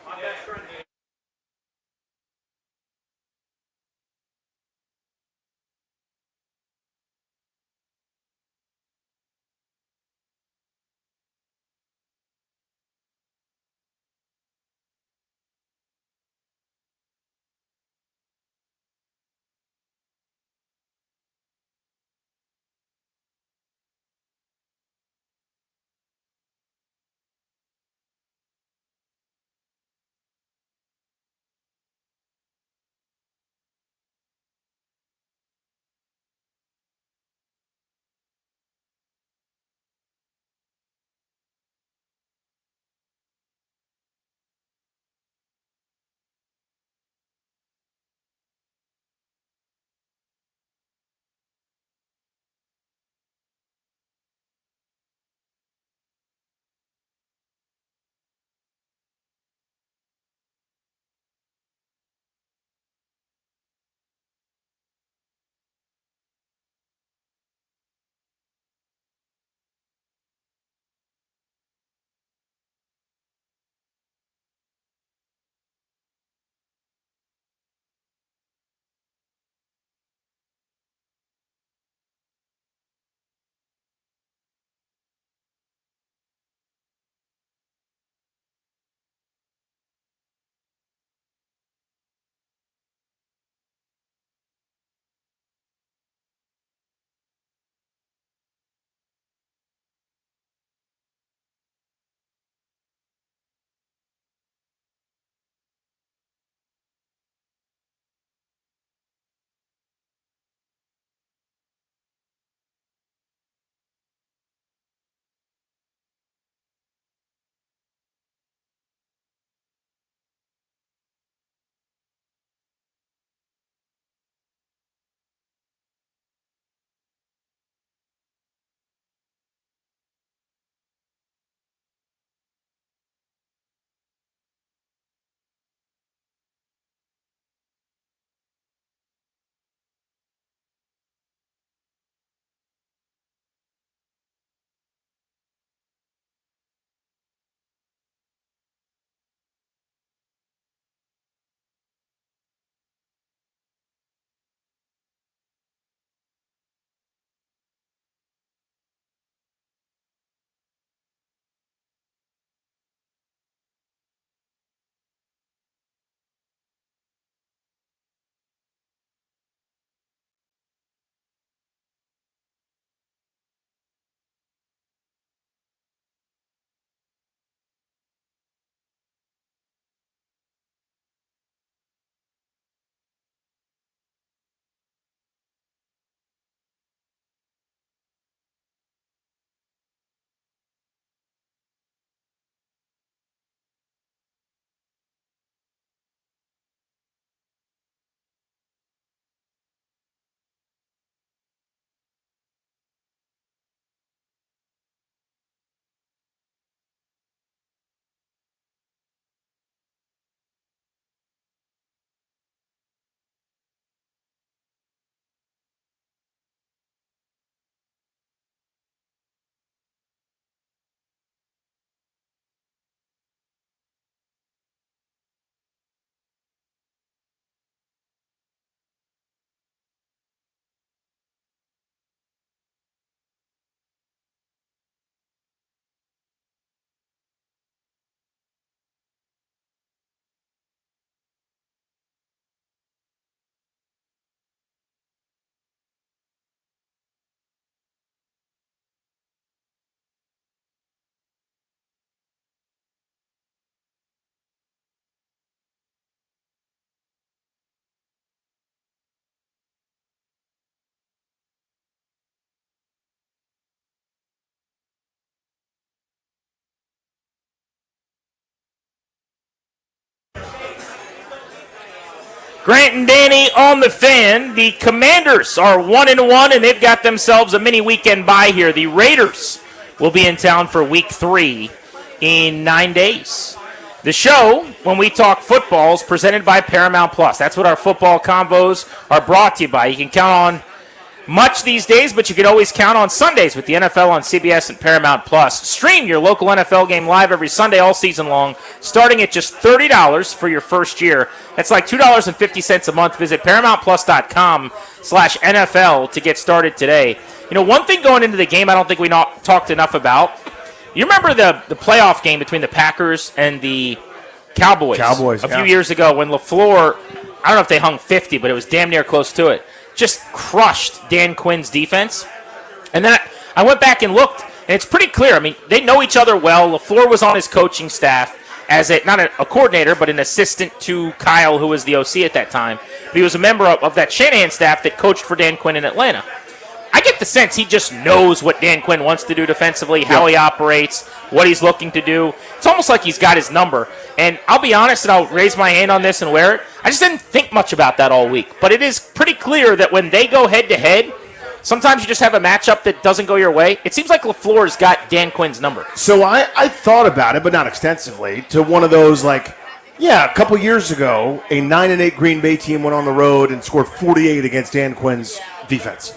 Grant and Danny on the Fan. The Commanders are 1-1, and they've got themselves a mini weekend bye here. The Raiders will be in town for Week 3 in 9 days. The show, when we talk football, is presented by Paramount Plus. That's what our football combos are brought to you by. You can count on much these days, but you can always count on Sundays with the NFL on CBS and Paramount Plus. Stream your local NFL game live every Sunday all season long, starting at just $30 for your first year. That's like $2.50 a month. Visit ParamountPlus.com/NFL to get started today. You know, one thing going into the game I don't think we talked enough about, you remember the playoff game between the Packers and the Cowboys a few years ago when LaFleur, I don't know if they hung 50, but it was damn near close to it, just crushed Dan Quinn's defense. And then I went back and looked, and it's pretty clear. I mean, they know each other well. LaFleur was on his coaching staff as not a coordinator, but an assistant to Kyle, who was the OC at that time. But he was a member of that Shanahan staff that coached for Dan Quinn in Atlanta. I get the sense he just knows what Dan Quinn wants to do defensively, how he operates, what he's looking to do. It's almost like he's got his number. And I'll be honest, and I'll raise my hand on this and wear it, I just didn't think much about that all week. But it is pretty clear that when they go head-to-head, sometimes you just have a matchup that doesn't go your way. It seems like LaFleur's got Dan Quinn's number. So I thought about it, but not extensively, to one of those, a couple years ago, a 9-8 Green Bay team went on the road and scored 48 against Dan Quinn's defense.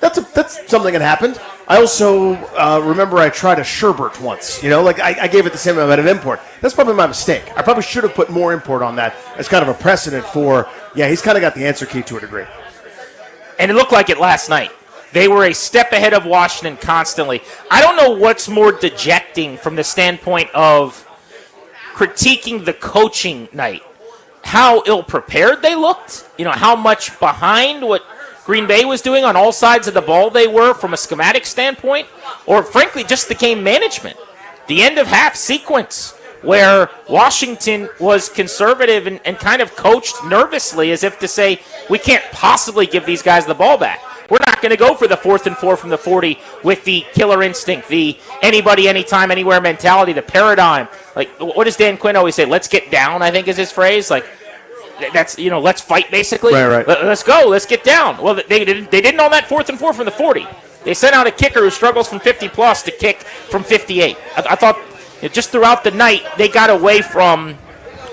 That's something that happened. I also remember I tried a sherbet once. I gave it the same amount of import. That's probably my mistake. I probably should have put more import on that as kind of a precedent for, he's kind of got the answer key to a degree. And it looked like it last night. They were a step ahead of Washington constantly. I don't know what's more dejecting from the standpoint of critiquing the coaching night. How ill-prepared they looked. How much behind what Green Bay was doing on all sides of the ball they were from a schematic standpoint, or frankly just the game management. The end of half sequence where Washington was conservative and kind of coached nervously as if to say, we can't possibly give these guys the ball back. We're not going to go for the 4th and 4 from the 40 with the killer instinct, the anybody, anytime, anywhere mentality, the paradigm. What does Dan Quinn always say? Let's get down, I think is his phrase. That's, let's fight, basically. Right. Let's go. Let's get down. Well, they didn't on that 4th and 4 from the 40. They sent out a kicker who struggles from 50-plus to kick from 58. I thought just throughout the night, they got away from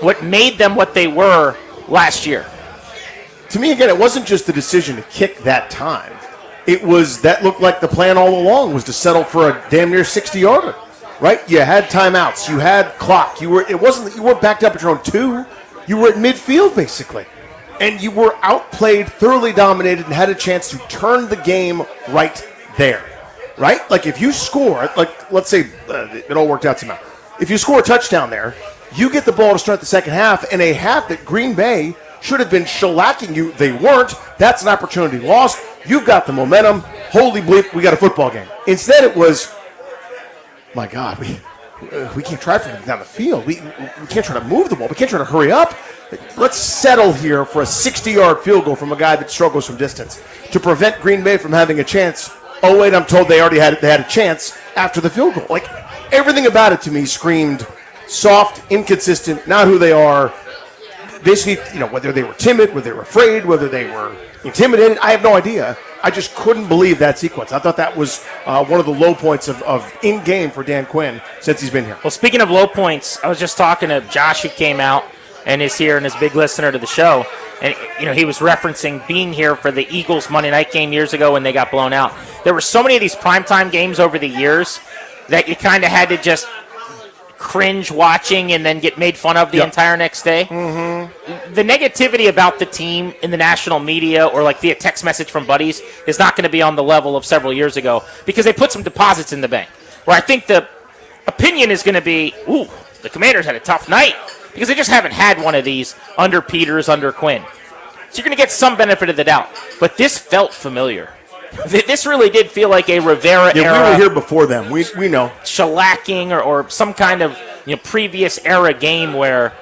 what made them what they were last year. To me, again, it wasn't just the decision to kick that time. It was that looked like the plan all along was to settle for a damn near 60-yarder, right? You had timeouts. You had clock. It wasn't that you weren't backed up at your own 2. You were at midfield, basically. And you were outplayed, thoroughly dominated, and had a chance to turn the game right there. Right? If you score, let's say it all worked out somehow. If you score a touchdown there, you get the ball to start the second half, in a half that Green Bay should have been shellacking you. They weren't. That's an opportunity lost. You've got the momentum. Holy bleep, we got a football game. Instead, it was, my God, we can't try for them down the field. We can't try to move the ball. We can't try to hurry up. Let's settle here for a 60-yard field goal from a guy that struggles from distance to prevent Green Bay from having a chance. Oh, wait, I'm told they had a chance after the field goal. Everything about it to me screamed soft, inconsistent, not who they are. Basically, whether they were timid, whether they were afraid, whether they were intimidated, I have no idea. I just couldn't believe that sequence. I thought that was one of the low points of in-game for Dan Quinn since he's been here. Well, speaking of low points, I was just talking to Josh, who came out and is here and is a big listener to the show. And, he was referencing being here for the Eagles Monday night game years ago when they got blown out. There were so many of these primetime games over the years that you kind of had to just cringe watching and then get made fun of the entire next day. Mm-hmm. The negativity about the team in the national media or via text message from buddies is not going to be on the level of several years ago because they put some deposits in the bank. Where I think the opinion is going to be, the Commanders had a tough night because they just haven't had one of these under Peters, under Quinn. So you're going to get some benefit of the doubt. But this felt familiar. This really did feel like a Rivera era. We were here before them. We know. Shellacking or some kind of previous era game where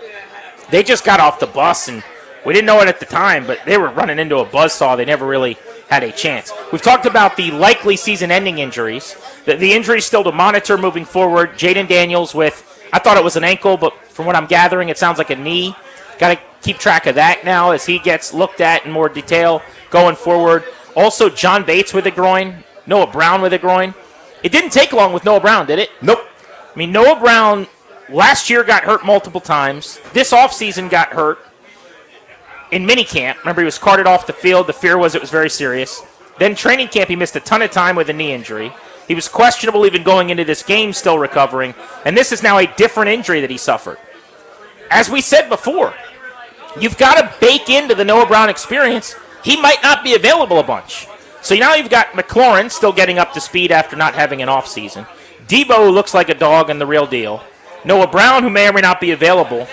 they just got off the bus, and we didn't know it at the time, but they were running into a buzzsaw. They never really had a chance. We've talked about the likely season-ending injuries. The injuries still to monitor moving forward. Jaden Daniels with, I thought it was an ankle, but from what I'm gathering, it sounds like a knee. Got to keep track of that now as he gets looked at in more detail going forward. Also, John Bates with a groin, Noah Brown with a groin. It didn't take long with Noah Brown, did it? Nope. I mean, Noah Brown last year got hurt multiple times. This offseason got hurt in minicamp. Remember, he was carted off the field. The fear was it was very serious. Then training camp, he missed a ton of time with a knee injury. He was questionable even going into this game, still recovering. And this is now a different injury that he suffered. As we said before, you've got to bake into the Noah Brown experience. He might not be available a bunch. So now you've got McLaurin still getting up to speed after not having an offseason. Debo, who looks like a dog and the real deal. Noah Brown, who may or may not be available.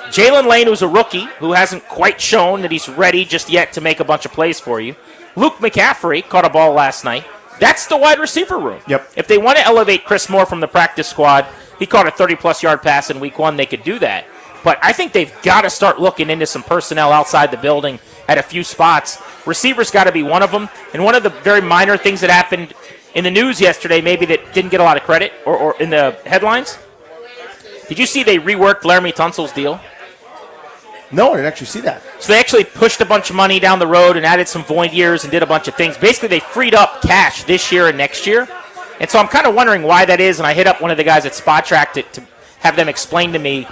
Jalen Lane, who's a rookie, who hasn't quite shown that he's ready just yet to make a bunch of plays for you. Luke McCaffrey caught a ball last night. That's the wide receiver room. Yep. If they want to elevate Chris Moore from the practice squad, he caught a 30-plus yard pass in week 1, they could do that. But I think they've got to start looking into some personnel outside the building at a few spots. Receivers got to be one of them. And one of the very minor things that happened in the news yesterday, maybe that didn't get a lot of credit, or in the headlines, did you see they reworked Laramie Tunsil's deal? No, I didn't actually see that. So they actually pushed a bunch of money down the road and added some void years and did a bunch of things. Basically, they freed up cash this year and next year. And so I'm kind of wondering why that is, and I hit up one of the guys at Spot Track to have them explain to me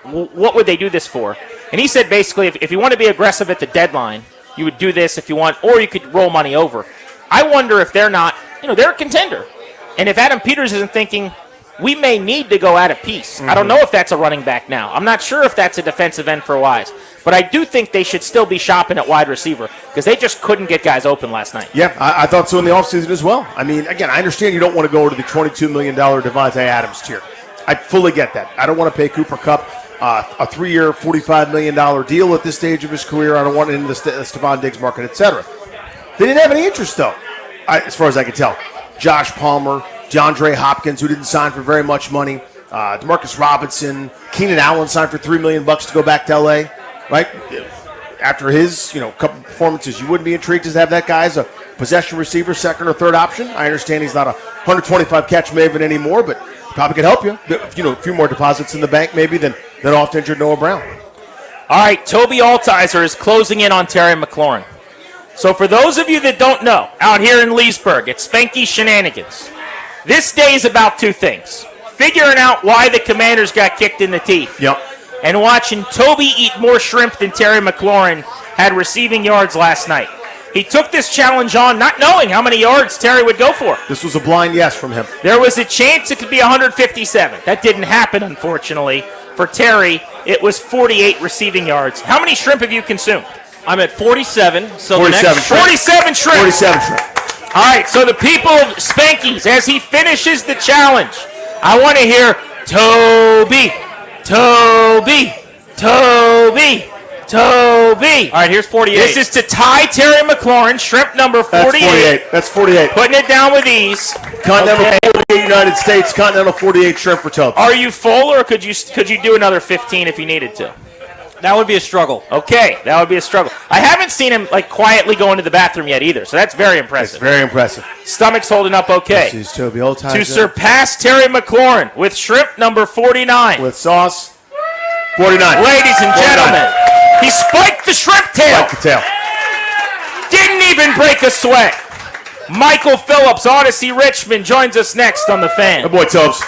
what would they do this for. And he said basically if you want to be aggressive at the deadline, you would do this if you want, or you could roll money over. I wonder if they're not, they're a contender. And if Adam Peters isn't thinking, we may need to go at a piece. I don't know if that's a running back now. I'm not sure if that's a defensive end for Wise. But I do think they should still be shopping at wide receiver because they just couldn't get guys open last night. Yeah, I thought so in the offseason as well. I mean, again, I understand you don't want to go to the $22 million Devontae Adams tier. I fully get that. I don't want to pay Cooper Kupp a 3-year, $45 million deal at this stage of his career. I don't want it into the Stephon Diggs market, etc. They didn't have any interest, though, as far as I could tell. Josh Palmer, DeAndre Hopkins, who didn't sign for very much money, Demarcus Robinson, Keenan Allen signed for $3 million to go back to L.A., right? After his, couple performances, you wouldn't be intrigued to have that guy as a possession receiver, second or third option. I understand he's not a 125-catch maven anymore, but probably could help you. A few more deposits in the bank maybe than oft-injured Noah Brown. All right, Toby Altizer is closing in on Terry McLaurin. So for those of you that don't know, out here in Leesburg at Spanky Shenanigans, this day is about two things. Figuring out why the Commanders got kicked in the teeth. Yep. And watching Toby eat more shrimp than Terry McLaurin had receiving yards last night. He took this challenge on not knowing how many yards Terry would go for. This was a blind yes from him. There was a chance it could be 157. That didn't happen, unfortunately. For Terry, it was 48 receiving yards. How many shrimp have you consumed? I'm at 47. So 47 shrimp. 47 shrimp. 47 shrimp. All right, so the people of Spanky's, as he finishes the challenge, I want to hear Toby, Toby, Toby, Toby. All right, here's 48. This is to tie Terry McLaurin, shrimp number 48. That's 48. Putting it down with ease. Continental 48 United States, Continental 48 shrimp for Toby. Are you full, or could you do another 15 if you needed to? That would be a struggle. Okay, that would be a struggle. I haven't seen him quietly go into the bathroom yet either, so that's very impressive. It's very impressive. Stomach's holding up okay. This is Toby Altizer. To surpass Terry McLaurin with shrimp number 49. With sauce, 49. Ladies and gentlemen, he spiked the shrimp tail. Spiked the tail. Didn't even break a sweat. Michael Phillips, Odyssey Richmond, joins us next on The Fan. Good boy, Tobes.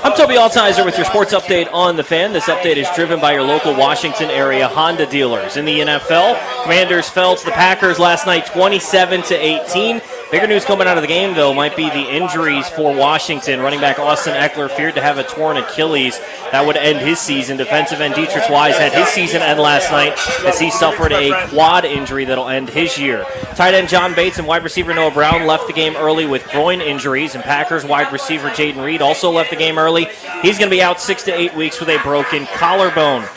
I'm Toby Altizer with your sports update on The Fan. This update is driven by your local Washington area Honda dealers. In the NFL, Commanders fell to the Packers last night 27-18. Bigger news coming out of the game, though, might be the injuries for Washington. Running back Austin Eckler feared to have a torn Achilles. That would end his season. Defensive end Dietrich Wise had his season end last night as he suffered a quad injury that'll end his year. Tight end John Bates and wide receiver Noah Brown left the game early with groin injuries, and Packers wide receiver Jaden Reed also left the game early. He's going to be out 6 to 8 weeks with a broken collarbone.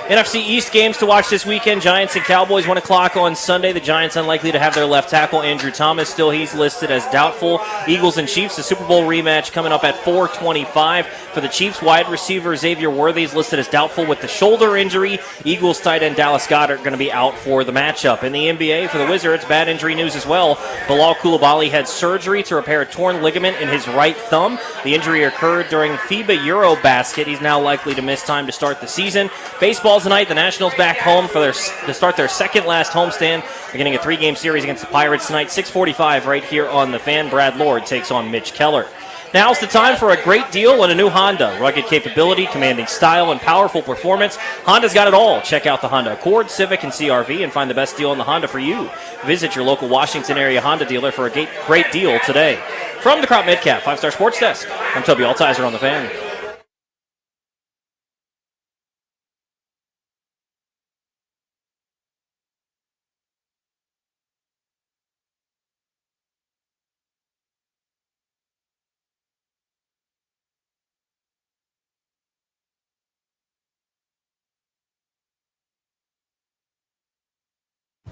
NFC East games to watch this weekend. Giants and Cowboys, 1 o'clock on Sunday. The Giants unlikely to have their left tackle, Andrew Thomas. Still, he's listed as doubtful. Eagles and Chiefs, the Super Bowl rematch coming up at 4:25. For the Chiefs, wide receiver Xavier Worthy is listed as doubtful with the shoulder injury. Eagles tight end Dallas Goedert going to be out for the matchup. In the NBA, for the Wizards, bad injury news as well. Bilal Coulibaly had surgery to repair a torn ligament in his right thumb. The injury occurred during FIBA Eurobasket. He's now likely to miss time to start the season. Baseball tonight, the Nationals back home to start their second last homestand. They're getting a 3-game series against the Pirates tonight, 6:45 right here on The Fan. Brad Lord takes on Mitch Keller. Now's the time for a great deal on a new Honda. Rugged capability, commanding style, and powerful performance. Honda's got it all. Check out the Honda Accord, Civic, and CRV and find the best deal on the Honda for you. Visit your local Washington area Honda dealer for a great deal today. From the Crop Midcap 5-Star Sports Desk, I'm Toby Altizer on The Fan.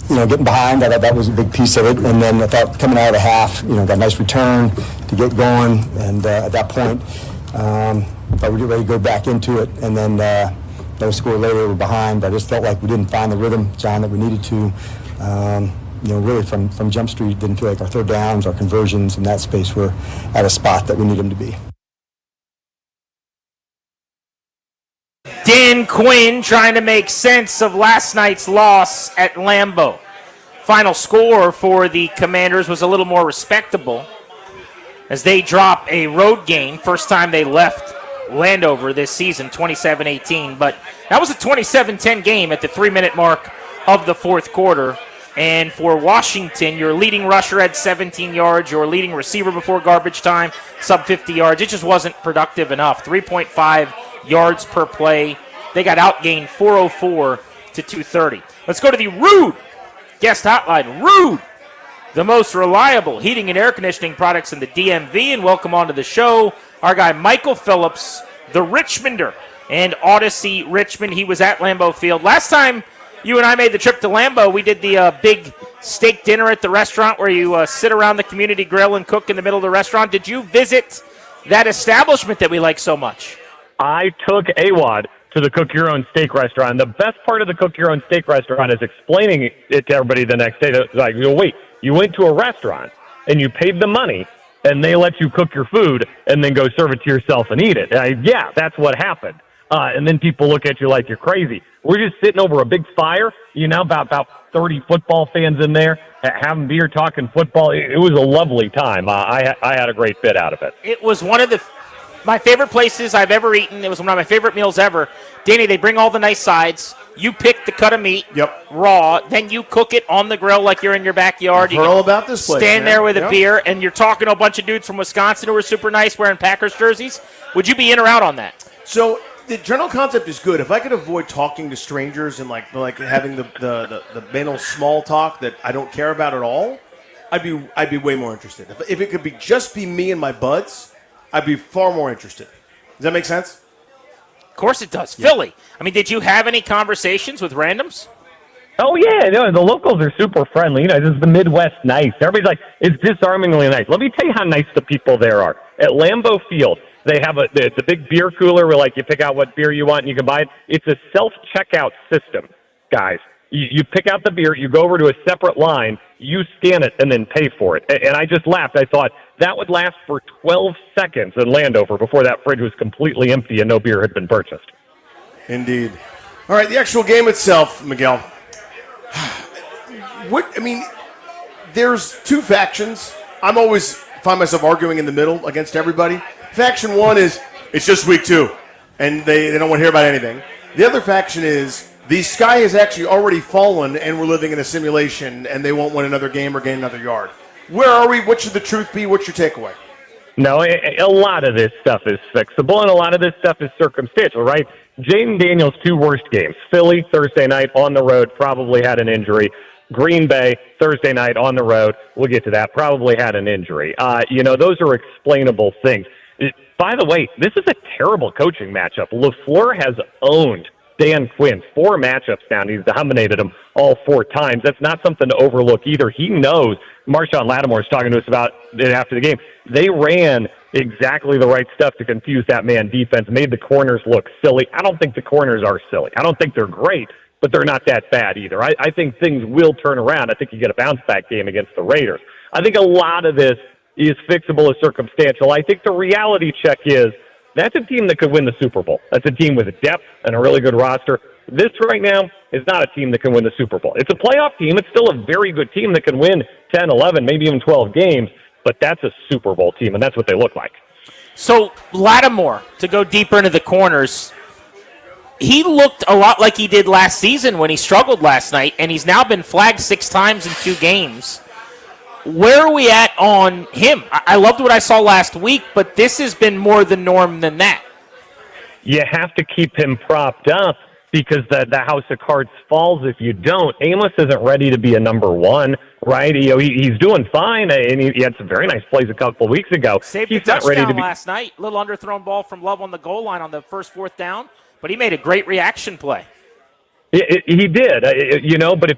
Getting behind, I thought that was a big piece of it. And then I thought coming out of the half, got a nice return to get going. And at that point, thought we were ready to go back into it. And then no score later, we were behind. But I just felt like we didn't find the rhythm, John, that we needed to. Really from Jump Street, didn't feel like our third downs, our conversions in that space were at a spot that we need them to be. Dan Quinn trying to make sense of last night's loss at Lambeau. Final score for the Commanders was a little more respectable as they drop a road game. First time they left Landover this season, 27-18. But that was a 27-10 game at the 3-minute mark of the fourth quarter. And for Washington, your leading rusher had 17 yards, your leading receiver before garbage time, sub 50 yards. It just wasn't productive enough. 3.5 yards per play. They got outgained 404 to 230. Let's go to the Rude guest hotline. Rude, the most reliable heating and air conditioning products in the DMV. And welcome onto the show our guy Michael Phillips, the Richmonder and Odyssey Richmond. He was at Lambeau Field. Last time you and I made the trip to Lambeau, we did the big steak dinner at the restaurant where you sit around the community grill and cook in the middle of the restaurant. Did you visit that establishment that we like so much? I took AWOD to the Cook Your Own Steak restaurant. The best part of the Cook Your Own Steak restaurant is explaining it to everybody the next day. It's like, wait, you went to a restaurant and you paid the money and they let you cook your food and then go serve it to yourself and eat it. Yeah, that's what happened. And then people look at you like you're crazy. We're just sitting over a big fire, about 30 football fans in there, having beer, talking football. It was a lovely time. I had a great bit out of it. It was one of my favorite places I've ever eaten. It was one of my favorite meals ever. Danny, they bring all the nice sides. You pick the cut of meat raw. Then you cook it on the grill like you're in your backyard. I've heard all about this place. Stand there with a beer, and you're talking to a bunch of dudes from Wisconsin who are super nice wearing Packers jerseys. Would you be in or out on that? So the general concept is good. If I could avoid talking to strangers and like having the banal small talk that I don't care about at all, I'd be way more interested. If it could just be me and my buds, I'd be far more interested. Does that make sense? Of course it does. Yeah. Philly. I mean, did you have any conversations with randoms? Oh, yeah. No, the locals are super friendly. This is the Midwest nice. Everybody's like, it's disarmingly nice. Let me tell you how nice the people there are. At Lambeau Field, they have it's a big beer cooler where, you pick out what beer you want and you can buy it. It's a self-checkout system, guys. You pick out the beer, you go over to a separate line, you scan it, and then pay for it. And I just laughed. I thought that would last for 12 seconds in Landover before that fridge was completely empty and no beer had been purchased. Indeed. All right, the actual game itself, Miguel. There's two factions. I'm always find myself arguing in the middle against everybody. Faction one is it's just week 2, and they don't want to hear about anything. The other faction is the sky has actually already fallen, and we're living in a simulation, and they won't win another game or gain another yard. Where are we? What should the truth be? What's your takeaway? No, a lot of this stuff is fixable, and a lot of this stuff is circumstantial, right? Jaden Daniels' 2 worst games. Philly, Thursday night on the road, probably had an injury. Green Bay, Thursday night on the road, we'll get to that, probably had an injury. Those are explainable things. By the way, this is a terrible coaching matchup. LaFleur has owned Dan Quinn 4 matchups now, and he's dominated them all 4 times. That's not something to overlook either. He knows. Marshawn Lattimore is talking to us about it after the game. They ran exactly the right stuff to confuse that man defense, made the corners look silly. I don't think the corners are silly. I don't think they're great, but they're not that bad either. I think things will turn around. I think you get a bounce-back game against the Raiders. I think a lot of this is fixable as circumstantial. I think the reality check is that's a team that could win the Super Bowl. That's a team with depth and a really good roster. This right now is not a team that can win the Super Bowl. It's a playoff team. It's still a very good team that can win 10, 11, maybe even 12 games, but that's a Super Bowl team, and that's what they look like. So Lattimore, to go deeper into the corners, he looked a lot like he did last season when he struggled last night, and he's now been flagged 6 times in 2 games. Where are we at on him? I loved what I saw last week, but this has been more the norm than that. You have to keep him propped up because the house of cards falls if you don't. Amos isn't ready to be a number 1, right? He's doing fine, and he had some very nice plays a couple of weeks ago. Saved he's a touchdown not ready to be last night. Little underthrown ball from Love on the goal line on the first 4th down, but he made a great reaction play. He did, but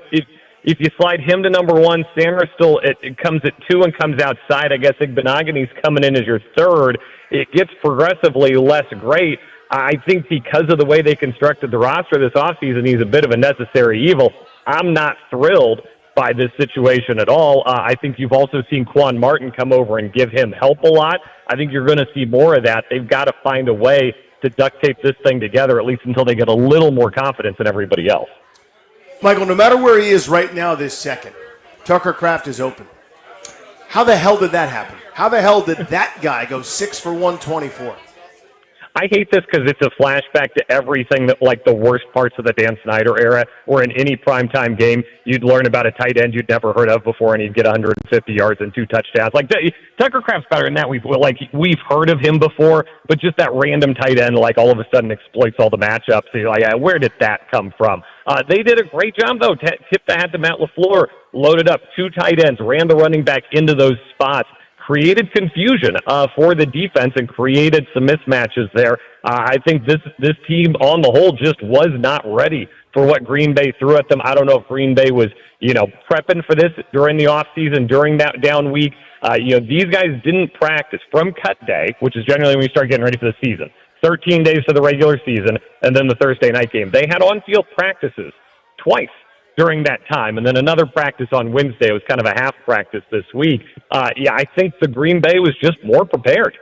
if you slide him to number 1, Sanders still it comes at 2 and comes outside. I guess Igbenogany's coming in as your 3rd. It gets progressively less great. I think because of the way they constructed the roster this offseason, he's a bit of a necessary evil. I'm not thrilled by this situation at all. I think you've also seen Quan Martin come over and give him help a lot. I think you're going to see more of that. They've got to find a way to duct tape this thing together, at least until they get a little more confidence in everybody else. Michael, no matter where he is right now this second, Tucker Kraft is open. How the hell did that happen? How the hell did that guy go 6 for 124? I hate this because it's a flashback to everything that, like, the worst parts of the Dan Snyder era, where in any primetime game, you'd learn about a tight end you'd never heard of before, and he'd get 150 yards and 2 touchdowns. Like, Tucker Kraft's better than that. We've heard of him before, but just that random tight end, like, all of a sudden exploits all the matchups. So you're like, where did that come from? They did a great job, though. Tip the hat to Matt LaFleur. Loaded up 2 tight ends, ran the running back into those spots, created confusion for the defense and created some mismatches there. I think this team on the whole just was not ready for what Green Bay threw at them. I don't know if Green Bay was, prepping for this during the offseason, during that down week. These guys didn't practice from cut day, which is generally when we start getting ready for the season. 13 days for the regular season, and then the Thursday night game. They had on-field practices twice during that time, and then another practice on Wednesday. It was kind of a half practice this week. I think the Green Bay was just more prepared.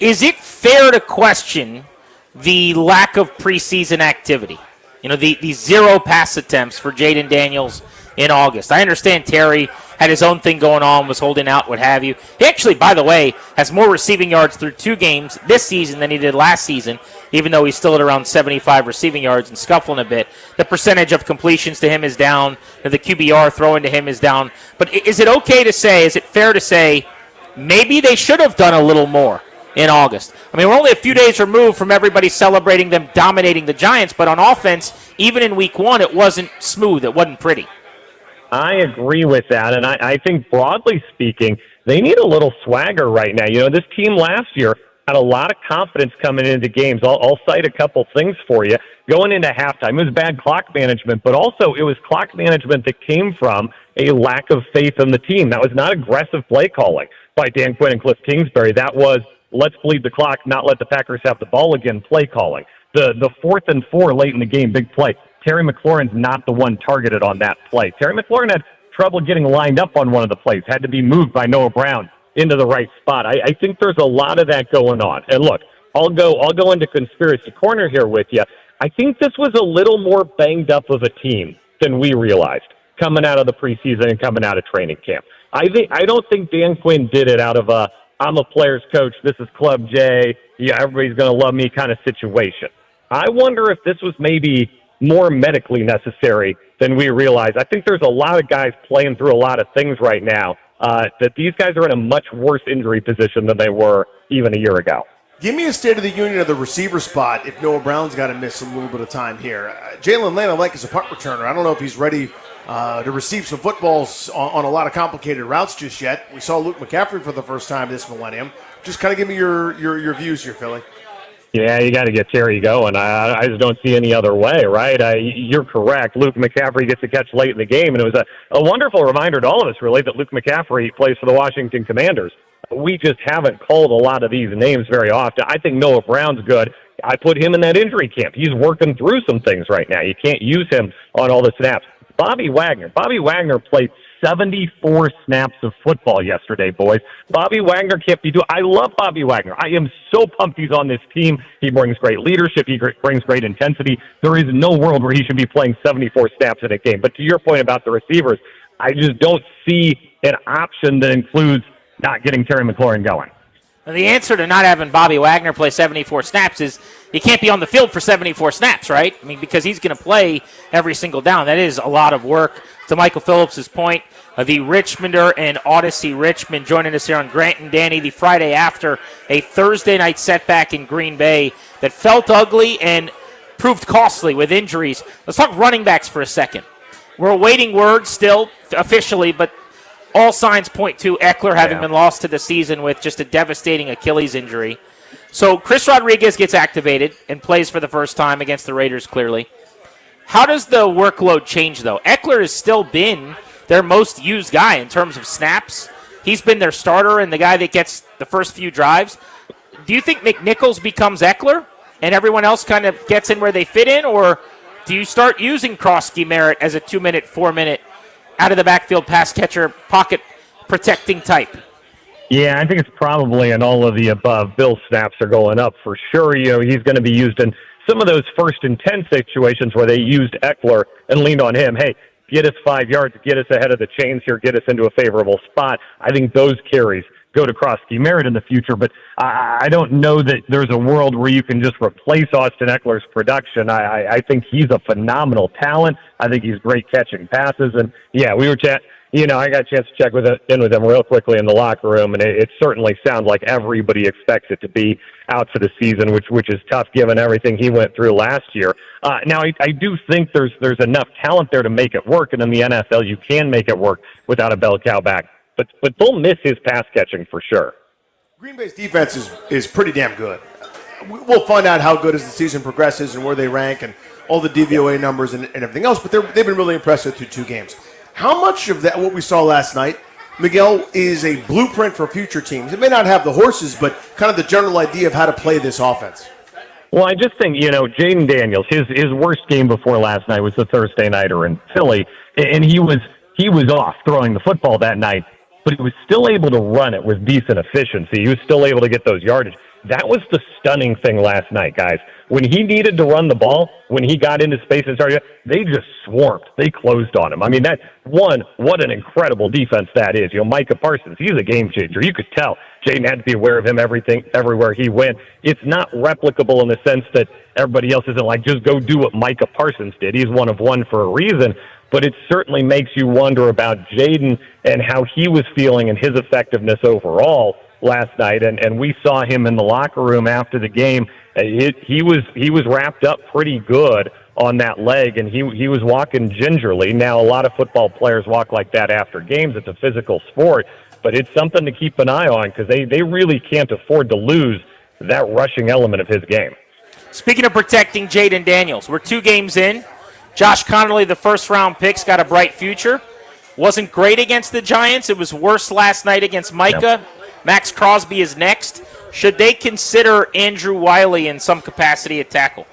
Is it fair to question the lack of preseason activity? The 0 pass attempts for Jaden Daniels in August. I understand Terry had his own thing going on, was holding out, what have you. He actually, by the way, has more receiving yards through 2 games this season than he did last season, even though he's still at around 75 receiving yards and scuffling a bit. The percentage of completions to him is down. The QBR throwing to him is down. But is it fair to say, maybe they should have done a little more in August? I mean, we're only a few days removed from everybody celebrating them dominating the Giants, but on offense, even in week 1, it wasn't smooth. It wasn't pretty. I agree with that, and I think broadly speaking, they need a little swagger right now. This team last year had a lot of confidence coming into games. I'll cite a couple things for you. Going into halftime, it was bad clock management, but also it was clock management that came from a lack of faith in the team. That was not aggressive play calling by Dan Quinn and Cliff Kingsbury. That was, let's bleed the clock, not let the Packers have the ball again, play calling. The 4th and 4 late in the game, big play. Terry McLaurin's not the one targeted on that play. Terry McLaurin had trouble getting lined up on one of the plays, had to be moved by Noah Brown into the right spot. I think there's a lot of that going on. And look, I'll go into conspiracy corner here with you. I think this was a little more banged up of a team than we realized coming out of the preseason and coming out of training camp. I don't think Dan Quinn did it out of I'm a player's coach. This is Club J. Yeah, everybody's going to love me kind of situation. I wonder if this was maybe more medically necessary than we realize. I think there's a lot of guys playing through a lot of things right now that these guys are in a much worse injury position than they were even a year ago. Give me a state of the union of the receiver spot if Noah Brown's got to miss a little bit of time here. Jalen Lane, I like as a punt returner. I don't know if he's ready to receive some footballs on a lot of complicated routes just yet. We saw Luke McCaffrey for the first time this millennium. Just kind of give me your views here, Philly. Yeah, you got to get Terry going. I just don't see any other way, right? You're correct. Luke McCaffrey gets a catch late in the game, and it was a wonderful reminder to all of us, really, that Luke McCaffrey plays for the Washington Commanders. We just haven't called a lot of these names very often. I think Noah Brown's good. I put him in that injury camp. He's working through some things right now. You can't use him on all the snaps. Bobby Wagner played 74 snaps of football yesterday, boys. Bobby Wagner can't be doing. I love Bobby Wagner. I am so pumped he's on this team. He brings great leadership. He brings great intensity. There is no world where he should be playing 74 snaps in a game. But to your point about the receivers, I just don't see an option that includes not getting Terry McLaurin going. Well, the answer to not having Bobby Wagner play 74 snaps is he can't be on the field for 74 snaps, right? I mean, because he's going to play every single down. That is a lot of work. To Michael Phillips' point, the Richmonder and Odyssey Richmond joining us here on Grant and Danny the Friday after a Thursday night setback in Green Bay that felt ugly and proved costly with injuries. Let's talk running backs for a second. We're awaiting word still officially, but all signs point to Eckler having been lost to the season with just a devastating Achilles injury. So Chris Rodriguez gets activated and plays for the first time against the Raiders, clearly. How does the workload change, though? Eckler has still been their most used guy in terms of snaps. He's been their starter and the guy that gets the first few drives. Do you think McNichols becomes Eckler and everyone else kind of gets in where they fit in, or do you start using Krosky Merritt as a 2-minute, 4-minute out of the backfield pass catcher, pocket protecting type? Yeah, I think it's probably in all of the above. Bill's snaps are going up for sure. You know, he's going to be used in some of those 1st and 10 situations where they used Eckler and leaned on him. Hey, get us 5 yards, get us ahead of the chains here, get us into a favorable spot. I think those carries go to Krosky Merritt in the future, but I don't know that there's a world where you can just replace Austin Eckler's production. I think he's a phenomenal talent. I think he's great catching passes. And, yeah, we were I got a chance to check in with him real quickly in the locker room, and it certainly sounds like everybody expects it to be out for the season, which is tough given everything he went through last year. Now, I do think there's enough talent there to make it work, and in the NFL you can make it work without a bell cow back. But they'll miss his pass catching for sure. Green Bay's defense is pretty damn good. We'll find out how good as the season progresses and where they rank and all the DVOA numbers and everything else, but they've been really impressive through 2 games. How much of that, what we saw last night, Miguel, is a blueprint for future teams? It may not have the horses, but kind of the general idea of how to play this offense. Well, I just think, Jaden Daniels, his worst game before last night was the Thursday nighter in Philly, and he was off throwing the football that night, but he was still able to run it with decent efficiency. He was still able to get those yardage. That was the stunning thing last night, guys. When he needed to run the ball, when he got into space and started, they just swarmed. They closed on him. I mean, what an incredible defense that is. Micah Parsons, he's a game changer. You could tell Jaden had to be aware of him everywhere he went. It's not replicable in the sense that everybody else isn't like, just go do what Micah Parsons did. He's one of one for a reason. But it certainly makes you wonder about Jaden and how he was feeling and his effectiveness overall last night, and we saw him in the locker room after the game. He was wrapped up pretty good on that leg, and he was walking gingerly. Now, a lot of football players walk like that after games. It's a physical sport, but it's something to keep an eye on because they really can't afford to lose that rushing element of his game. Speaking of protecting Jaden Daniels, we're 2 games in. Josh Connolly, the first-round pick's got a bright future. Wasn't great against the Giants. It was worse last night against Micah. Yep. Max Crosby is next. Should they consider Andrew Wiley in some capacity at tackle?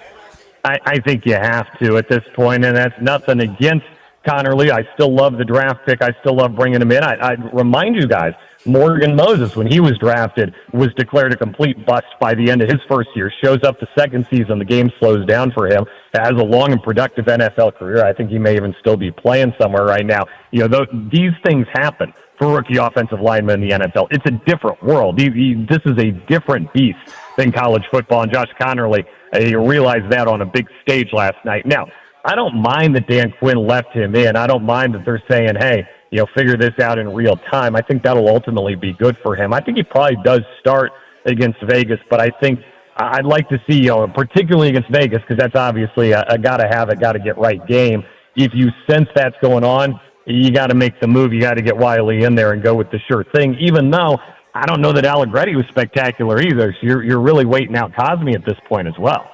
I think you have to at this point, and that's nothing against Connerly. I still love the draft pick. I still love bringing him in. I remind you guys, Morgan Moses, when he was drafted, was declared a complete bust by the end of his first year. Shows up the second season, the game slows down for him. Has a long and productive NFL career. I think he may even still be playing somewhere right now. These things happen for rookie offensive linemen in the NFL. It's a different world. This is a different beast than college football, and Josh Connerly, he realized that on a big stage last night. Now, I don't mind that Dan Quinn left him in. I don't mind that they're saying, hey, figure this out in real time. I think that'll ultimately be good for him. I think he probably does start against Vegas, but I think I'd like to see, particularly against Vegas, because that's obviously a gotta get right game. If you sense that's going on, you got to make the move. You got to get Wiley in there and go with the sure thing, even though I don't know that Allegretti was spectacular either. So you're really waiting out Cosme at this point as well.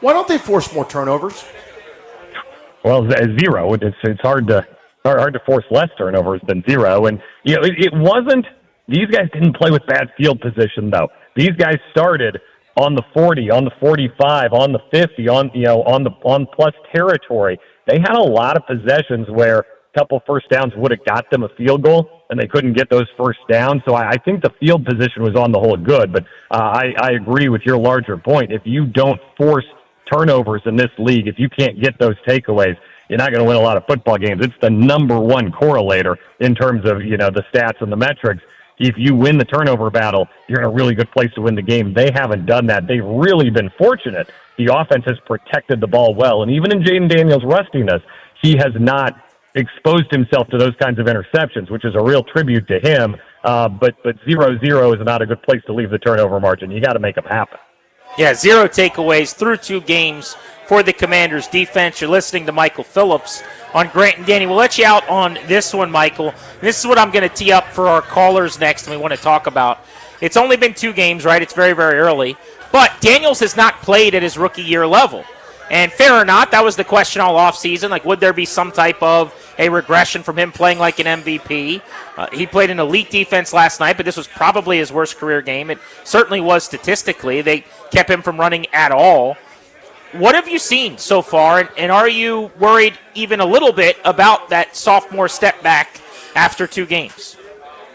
Why don't they force more turnovers? Well, zero. It's hard to force less turnovers than zero. And it wasn't. These guys didn't play with bad field position though. These guys started on the 40, on the 45, on the 50, on plus territory. They had a lot of possessions where a couple first downs would have got them a field goal, and they couldn't get those first downs. So I think the field position was on the whole good. But I agree with your larger point. If you don't force turnovers in this league, if you can't get those takeaways, you're not going to win a lot of football games. It's the number one correlator in terms of the stats and the metrics. If you win the turnover battle, you're in a really good place to win the game. They haven't done that. They've really been fortunate. The offense has protected the ball well, and even in Jaden Daniels' rustiness, he has not exposed himself to those kinds of interceptions, which is a real tribute to him. But 0-0 is not a good place to leave the turnover margin. You got to make them happen. Yeah, 0 takeaways through 2 games for the Commanders' defense. You're listening to Michael Phillips on Grant and Danny. We'll let you out on this one, Michael. This is what I'm going to tee up for our callers next and we want to talk about. It's only been 2 games, right? It's very, very early. But Daniels has not played at his rookie year level. And fair or not, that was the question all offseason. Like, would there be some type of a regression from him playing like an MVP? He played an elite defense last night, but this was probably his worst career game. It certainly was statistically. They kept him from running at all. What have you seen so far, and are you worried even a little bit about that sophomore step back after 2 games?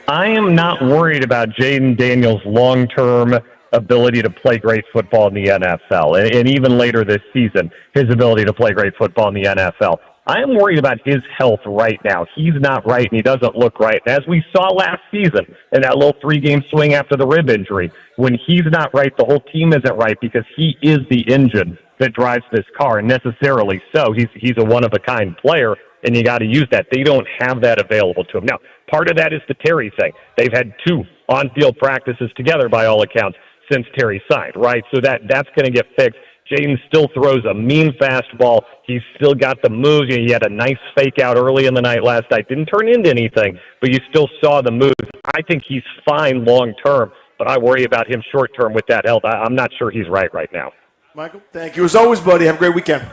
I am not worried about Jaden Daniels' long-term ability to play great football in the NFL, and even later this season, his ability to play great football in the NFL. I am worried about his health right now. He's not right, and he doesn't look right. And as we saw last season in that little 3-game swing after the rib injury, when he's not right, the whole team isn't right because he is the engine that drives this car, and necessarily so. He's a one-of-a-kind player, and you got to use that. They don't have that available to him. Now, part of that is the Terry thing. They've had 2 on-field practices together, by all accounts, since Terry signed, right? So that's going to get fixed. Jaden still throws a mean fastball. He's still got the moves. He had a nice fake out early in the night last night. Didn't turn into anything, but you still saw the moves. I think he's fine long-term, but I worry about him short-term with that health. I'm not sure he's right now. Michael, thank you. As always, buddy, have a great weekend.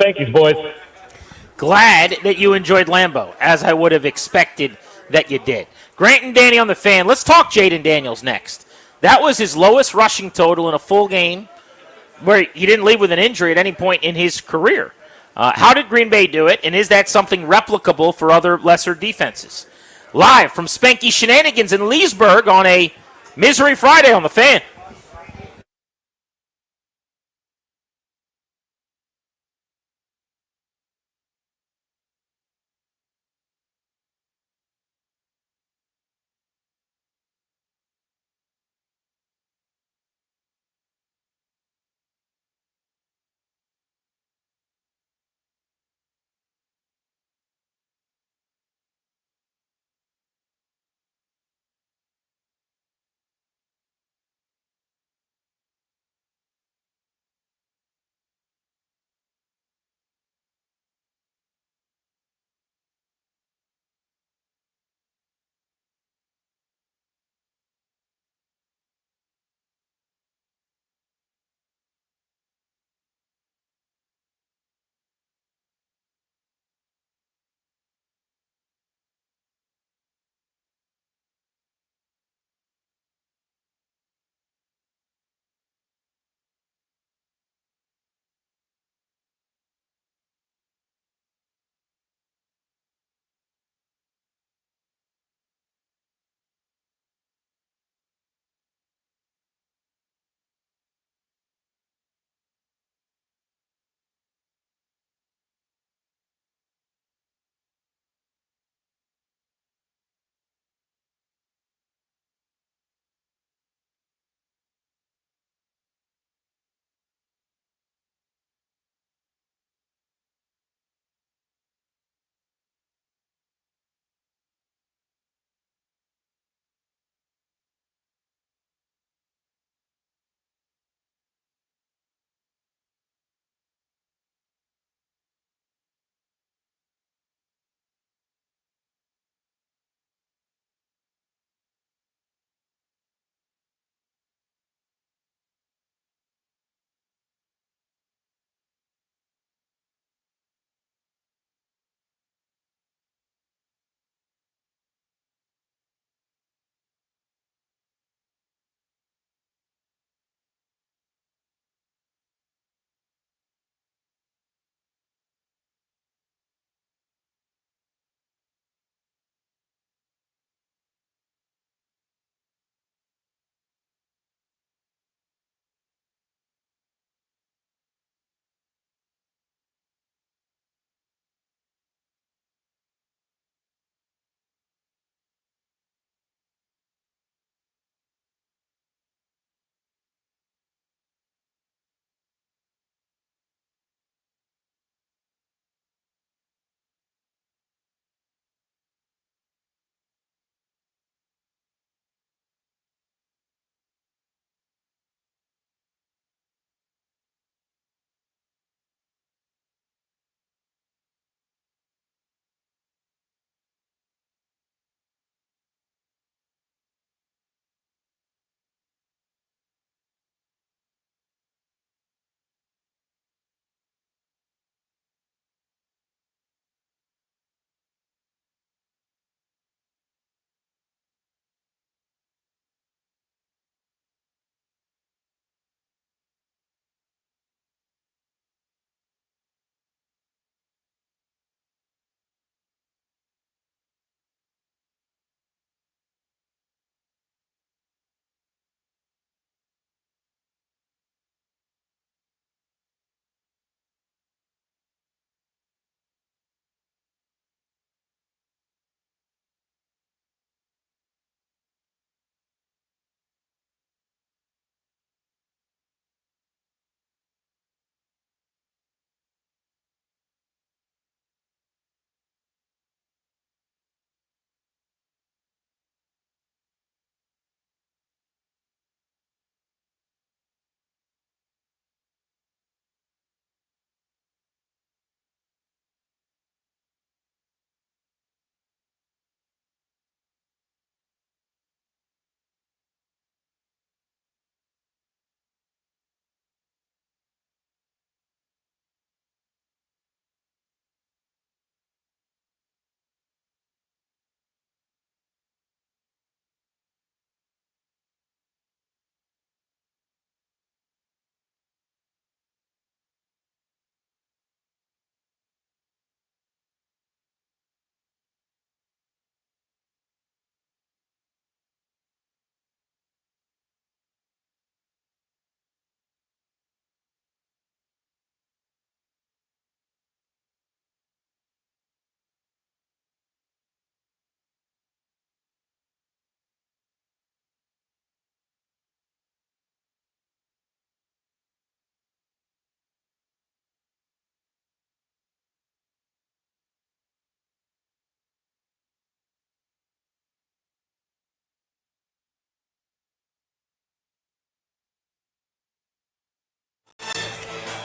Thank you, boys. Glad that you enjoyed Lambeau, as I would have expected that you did. Grant and Danny on the Fan. Let's talk Jaden Daniels next. That was his lowest rushing total in a full game where he didn't leave with an injury at any point in his career. How did Green Bay do it, and is that something replicable for other lesser defenses? Live from Spanky Shenanigans in Leesburg on a Misery Friday on the Fan.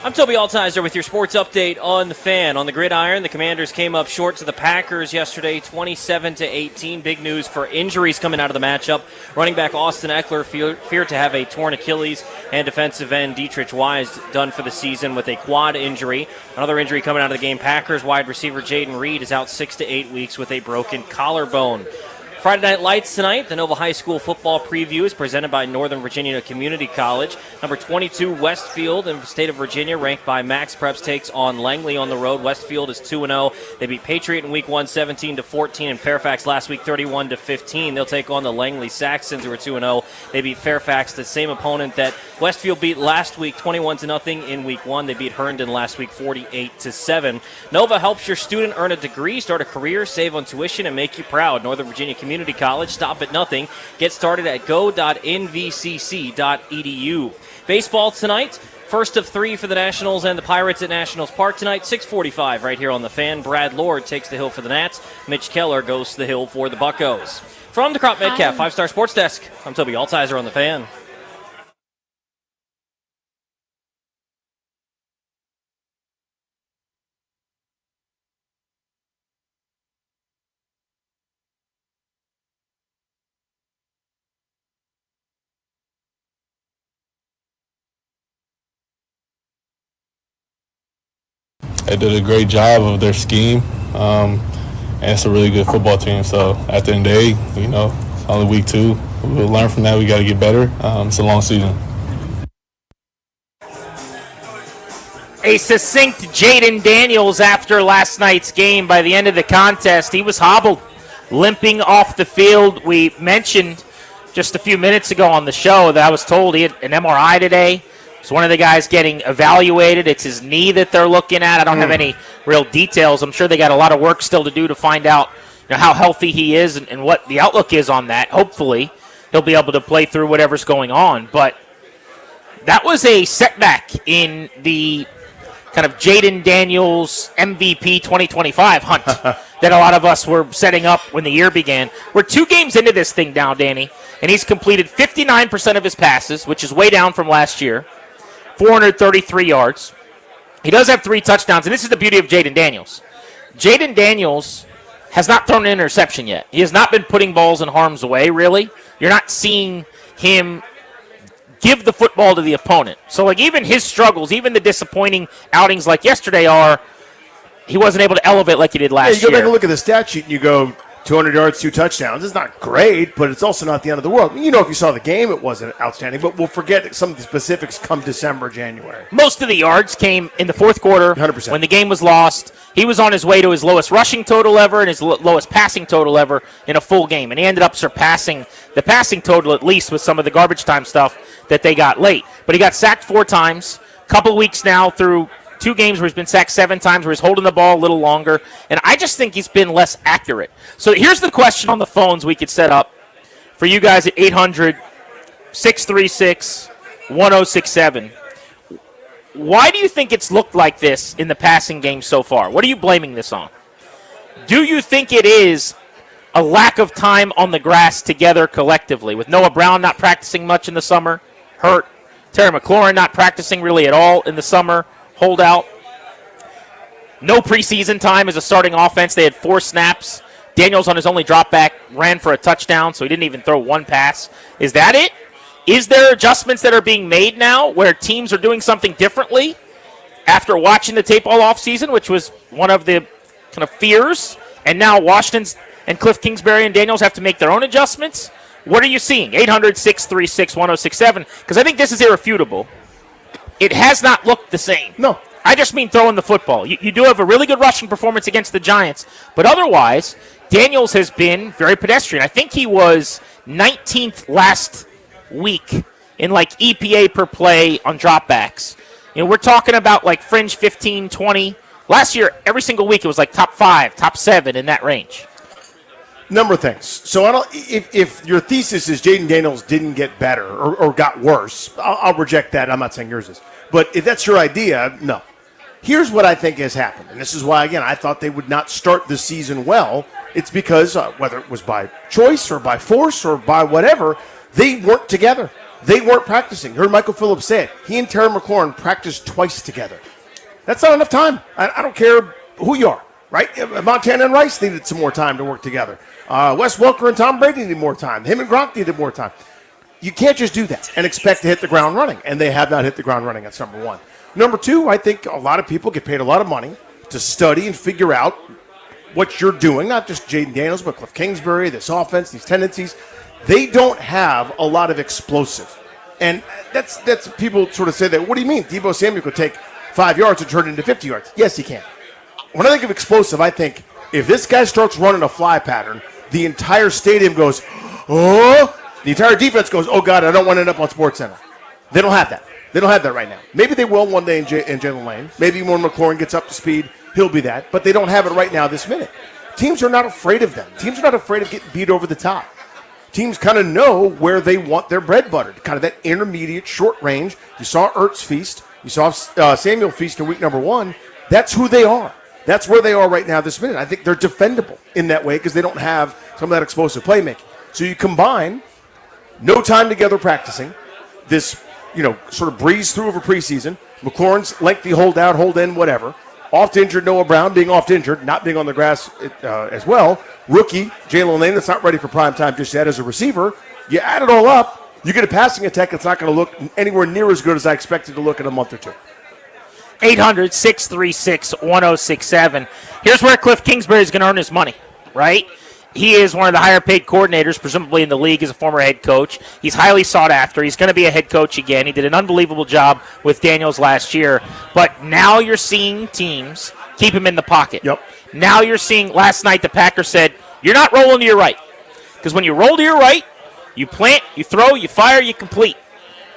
I'm Toby Altizer with your sports update on the Fan. On the gridiron, the Commanders came up short to the Packers yesterday, 27-18. Big news for injuries coming out of the matchup. Running back Austin Eckler feared to have a torn Achilles, and defensive end Dietrich Wise done for the season with a quad injury. Another injury coming out of the game, Packers wide receiver Jaden Reed is out 6 to 8 weeks with a broken collarbone. Friday Night Lights tonight, the Nova High School football preview is presented by Northern Virginia Community College. Number 22, Westfield in the state of Virginia, ranked by Max Preps, takes on Langley on the road. Westfield is 2-0. They beat Patriot in week 1, 17-14, and Fairfax last week, 31-15. They'll take on the Langley Saxons, who are 2-0. They beat Fairfax, the same opponent that Westfield beat last week, 21-0 in week 1. They beat Herndon last week, 48-7. Nova helps your student earn a degree, start a career, save on tuition, and make you proud. Northern Virginia Community College, stop at nothing. Get started at go.nvcc.edu. Baseball tonight. First of 3 for the Nationals and the Pirates at Nationals Park tonight, 6:45 right here on the Fan. Brad Lord takes the hill for the Nats. Mitch Keller goes to the hill for the Buccos. From the Crop Metcalf 5-Star Sports Desk, I'm Toby Altizer on the Fan. They did a great job of their scheme, and it's a really good football team. So at the end of the day, it's only week 2. We'll learn from that. We got to get better. It's a long season. A succinct Jaden Daniels after last night's game. By the end of the contest, he was hobbled, limping off the field. We mentioned just a few minutes ago on the show that I was told he had an MRI today. It's one of the guys getting evaluated. It's his knee that they're looking at. I don't have any real details. I'm sure they got a lot of work still to do to find out how healthy he is and what the outlook is on that. Hopefully, he'll be able to play through whatever's going on. But that was a setback in the kind of Jaden Daniels MVP 2025 hunt that a lot of us were setting up when the year began. We're 2 games into this thing now, Danny, and he's completed 59% of his passes, which is way down from last year. 433 yards. He does have 3 touchdowns, and this is the beauty of Jaden Daniels. Jaden Daniels has not thrown an interception yet. He has not been putting balls in harm's way, really. You're not seeing him give the football to the opponent. So, even his struggles, even the disappointing outings like yesterday he wasn't able to elevate like he did last year. You go back and look at the stat sheet, and you go 200 yards, 2 touchdowns. It's not great, but it's also not the end of the world. If you saw the game, it wasn't outstanding, but we'll forget some of the specifics come December, January. Most of the yards came in the fourth quarter 100%. when the game was lost. He was on his way to his lowest rushing total ever and his lowest passing total ever in a full game, and he ended up surpassing the passing total at least with some of the garbage time stuff that they got late. But he got sacked 4 times, a couple weeks now through 2 games where he's been sacked 7 times, where he's holding the ball a little longer, and I just think he's been less accurate. So here's the question on the phones we could set up for you guys at 800-636-1067. Why do you think it's looked like this in the passing game so far? What are you blaming this on? Do you think it is a lack of time on the grass together collectively, with Noah Brown not practicing much in the summer, hurt, Terry McLaurin not practicing really at all in the summer, holdout. No preseason time as a starting offense. They had 4 snaps. Daniels on his only drop back ran for a touchdown, so he didn't even throw 1 pass. Is that it? Is there adjustments that are being made now where teams are doing something differently after watching the tape all offseason, which was one of the kind of fears, and now Washington's and Cliff Kingsbury and Daniels have to make their own adjustments? What are you seeing? 800-636-1067, because I think this is irrefutable. It has not looked the same. No. I just mean throwing the football. You do have a really good rushing performance against the Giants, but otherwise, Daniels has been very pedestrian. I think he was 19th last week in EPA per play on dropbacks. We're talking about fringe 15, 20. Last year, every single week, it was top 5, top 7 in that range. Number of things. So if your thesis is Jaden Daniels didn't get better or got worse, I'll reject that. I'm not saying yours is. But if that's your idea, no. Here's what I think has happened, and this is why, again, I thought they would not start the season well. It's because, whether it was by choice or by force or by whatever, they weren't together. They weren't practicing. You heard Michael Phillips say it. He and Terry McLaurin practiced twice together. That's not enough time. I don't care who you are, right? Montana and Rice needed some more time to work together. Wes Welker and Tom Brady needed more time. Him and Gronk needed more time. You can't just do that and expect to hit the ground running, and they have not hit the ground running. That's number one. Number two, I think a lot of people get paid a lot of money to study and figure out what you're doing, not just Jaden Daniels, but Cliff Kingsbury, this offense, these tendencies. They don't have a lot of explosive. And that's people sort of say that, what do you mean? Deebo Samuel could take 5 yards and turn it into 50 yards. Yes, he can. When I think of explosive, I think if this guy starts running a fly pattern, the entire stadium goes, oh, the entire defense goes, oh, God, I don't want to end up on SportsCenter. They don't have that. They don't have that right now. Maybe they will one day in Jalen Lane. Maybe when McLaurin gets up to speed, he'll be that. But they don't have it right now this minute. Teams are not afraid of them. Teams are not afraid of getting beat over the top. Teams kind of know where they want their bread buttered, kind of that intermediate short range. You saw Ertz feast. You saw Samuel feast in week number 1. That's who they are. That's where they are right now this minute. I think they're defendable in that way because they don't have some of that explosive playmaking. So you combine no time together practicing, this, sort of breeze through over preseason, McLaurin's lengthy hold out, hold in, whatever. Oft injured Noah Brown being oft injured, not being on the grass as well. Rookie Jalen Lane that's not ready for prime time just yet as a receiver. You add it all up, you get a passing attack that's not going to look anywhere near as good as I expected to look in a month or two. 800-636-1067. Here's where Cliff Kingsbury is going to earn his money, right? He is one of the higher-paid coordinators, presumably in the league as a former head coach. He's highly sought after. He's going to be a head coach again. He did an unbelievable job with Daniels last year. But now you're seeing teams keep him in the pocket. Yep. Now you're seeing, last night the Packers said, you're not rolling to your right. Because when you roll to your right, you plant, you throw, you fire, you complete.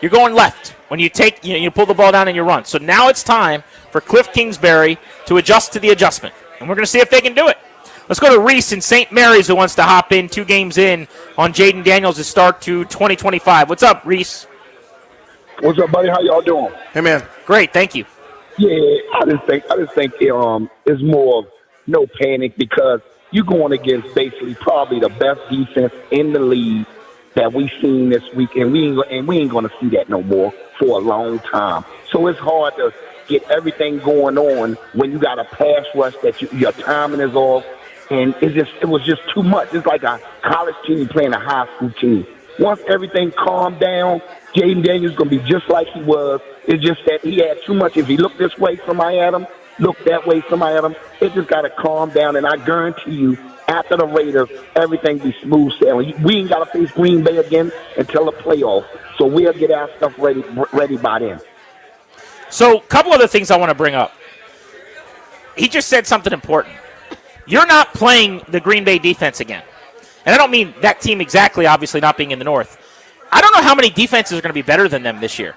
You're going left when you take, you pull the ball down and you run. So now it's time for Cliff Kingsbury to adjust to the adjustment. And we're going to see if they can do it. Let's go to Reese in St. Mary's who wants to hop in 2 games in on Jaden Daniels' start to 2025. What's up, Reese? What's up, buddy? How y'all doing? Hey, man. Great, thank you. Yeah, I just think it's more of no panic because you're going against basically probably the best defense in the league that we've seen this week, and we ain't going to see that no more for a long time. So it's hard to get everything going on when you got a pass rush that your timing is off. And it was just too much. It's like a college team playing a high school team. Once everything calmed down, Jaden Daniels going to be just like he was. It's just that he had too much. If he looked this way, somebody at him. Look that way, somebody at him. It just got to calm down. And I guarantee you, after the Raiders, everything be smooth sailing. We ain't got to face Green Bay again until the playoffs. So we'll get our stuff ready by then. So a couple other things I want to bring up. He just said something important. You're not playing the Green Bay defense again. And I don't mean that team exactly, obviously not being in the North. I don't know how many defenses are going to be better than them this year.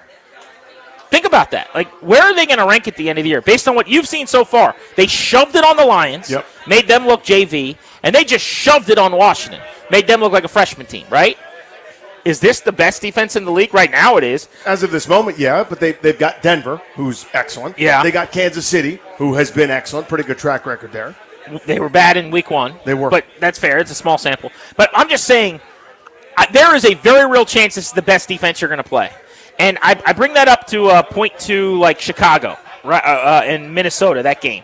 Think about that. Like, where are they going to rank at the end of the year? Based on what you've seen so far, they shoved it on the Lions, made them look JV, and they just shoved it on Washington, made them look like a freshman team, right? Is this the best defense in the league? Right now it is. As of this moment, yeah, but they've got Denver, who's excellent. Yeah. They got Kansas City, who has been excellent. Pretty good track record there. They were bad in week 1. They were. But that's fair. It's a small sample. But I'm just saying there is a very real chance this is the best defense you're going to play. And I bring that up to point to, like, Chicago and Minnesota, that game,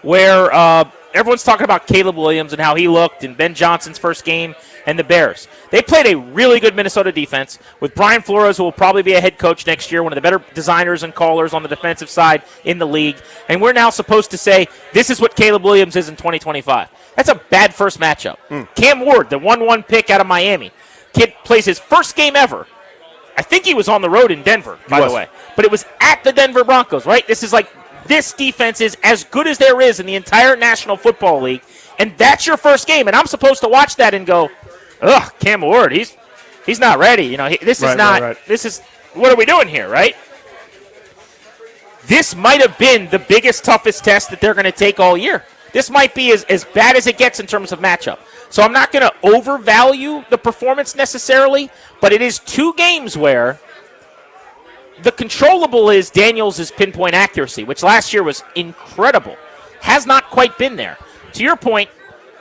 where everyone's talking about Caleb Williams and how he looked in Ben Johnson's first game and the Bears. They played a really good Minnesota defense with Brian Flores, who will probably be a head coach next year, one of the better designers and callers on the defensive side in the league. And we're now supposed to say, this is what Caleb Williams is in 2025. That's a bad first matchup. Cam Ward, the 1-1 pick out of Miami. Kid plays his first game ever. I think he was on the road in Denver, by the way. But it was at the Denver Broncos, right? This is like, this defense is as good as there is in the entire National Football League. And that's your first game. And I'm supposed to watch that and go, ugh, Cam Ward, he's not ready. This is not, this is, what are we doing here, right? This might have been the biggest, toughest test that they're going to take all year. This might be as bad as it gets in terms of matchup. So I'm not going to overvalue the performance necessarily, but it is 2 games where the controllable is Daniels' pinpoint accuracy, which last year was incredible. Has not quite been there. To your point,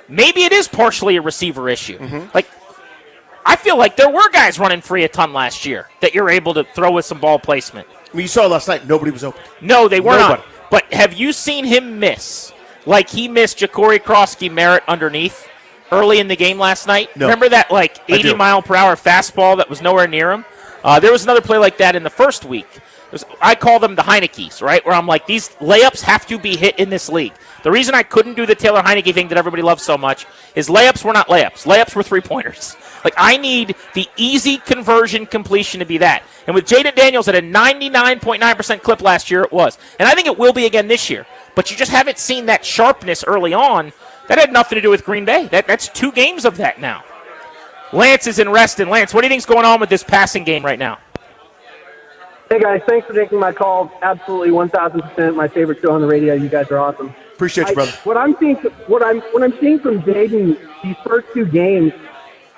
maybe it is partially a receiver issue. Like, I feel like there were guys running free a ton last year that you're able to throw with some ball placement. I mean, you saw last night, nobody was open. No, they were Nobody. not. But have you seen him miss? Like he missed Ja'Cory Krosky-Merritt underneath early in the game last night? No. Remember that 80-mile-per-hour fastball that was nowhere near him? There was another play like that in the first week. I call them the Heinekes, right? Where I'm like, these layups have to be hit in this league. The reason I couldn't do the Taylor Heineke thing that everybody loves so much is layups were not layups. Layups were three-pointers. Like, I need the easy conversion completion to be that. And with Jaden Daniels at a 99.9% clip last year, it was. And I think it will be again this year. But you just haven't seen that sharpness early on. That had nothing to do with Green Bay. That's 2 games of that now. Lance is in Reston. Lance, what do you think's going on with this passing game right now? Hey guys, thanks for taking my call. Absolutely, 1,000% my favorite show on the radio. You guys are awesome. Appreciate you, brother. What I'm seeing from Jaden these first 2 games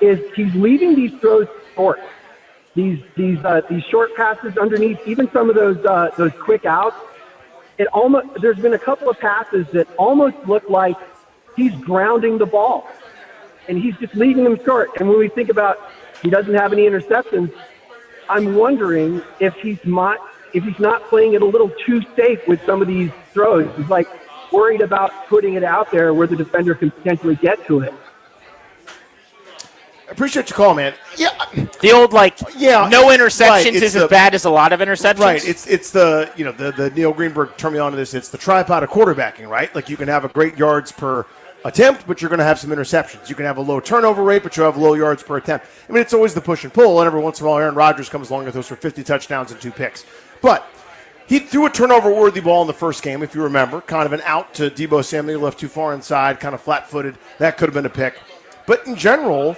is he's leaving these throws short. These short passes underneath, even some of those quick outs. There's been a couple of passes that almost look like he's grounding the ball, and he's just leaving them short. And when we think about he doesn't have any interceptions, I'm wondering if he's not playing it a little too safe with some of these throws. He's like worried about putting it out there where the defender can potentially get to it. I appreciate your call, man. Yeah, the old no interceptions right, is as bad as a lot of interceptions. Right. It's the the Neil Greenberg turned me on to this. It's the tripod of quarterbacking, right? Like you can have a great yards per attempt, but you're going to have some interceptions. You can have a low turnover rate, but you have low yards per attempt. I mean, it's always the push and pull, and every once in a while, Aaron Rodgers comes along and throws for 50 touchdowns and 2 picks. But he threw a turnover-worthy ball in the first game, if you remember, kind of an out to Deebo Samuel, left too far inside, kind of flat-footed. That could have been a pick. But in general,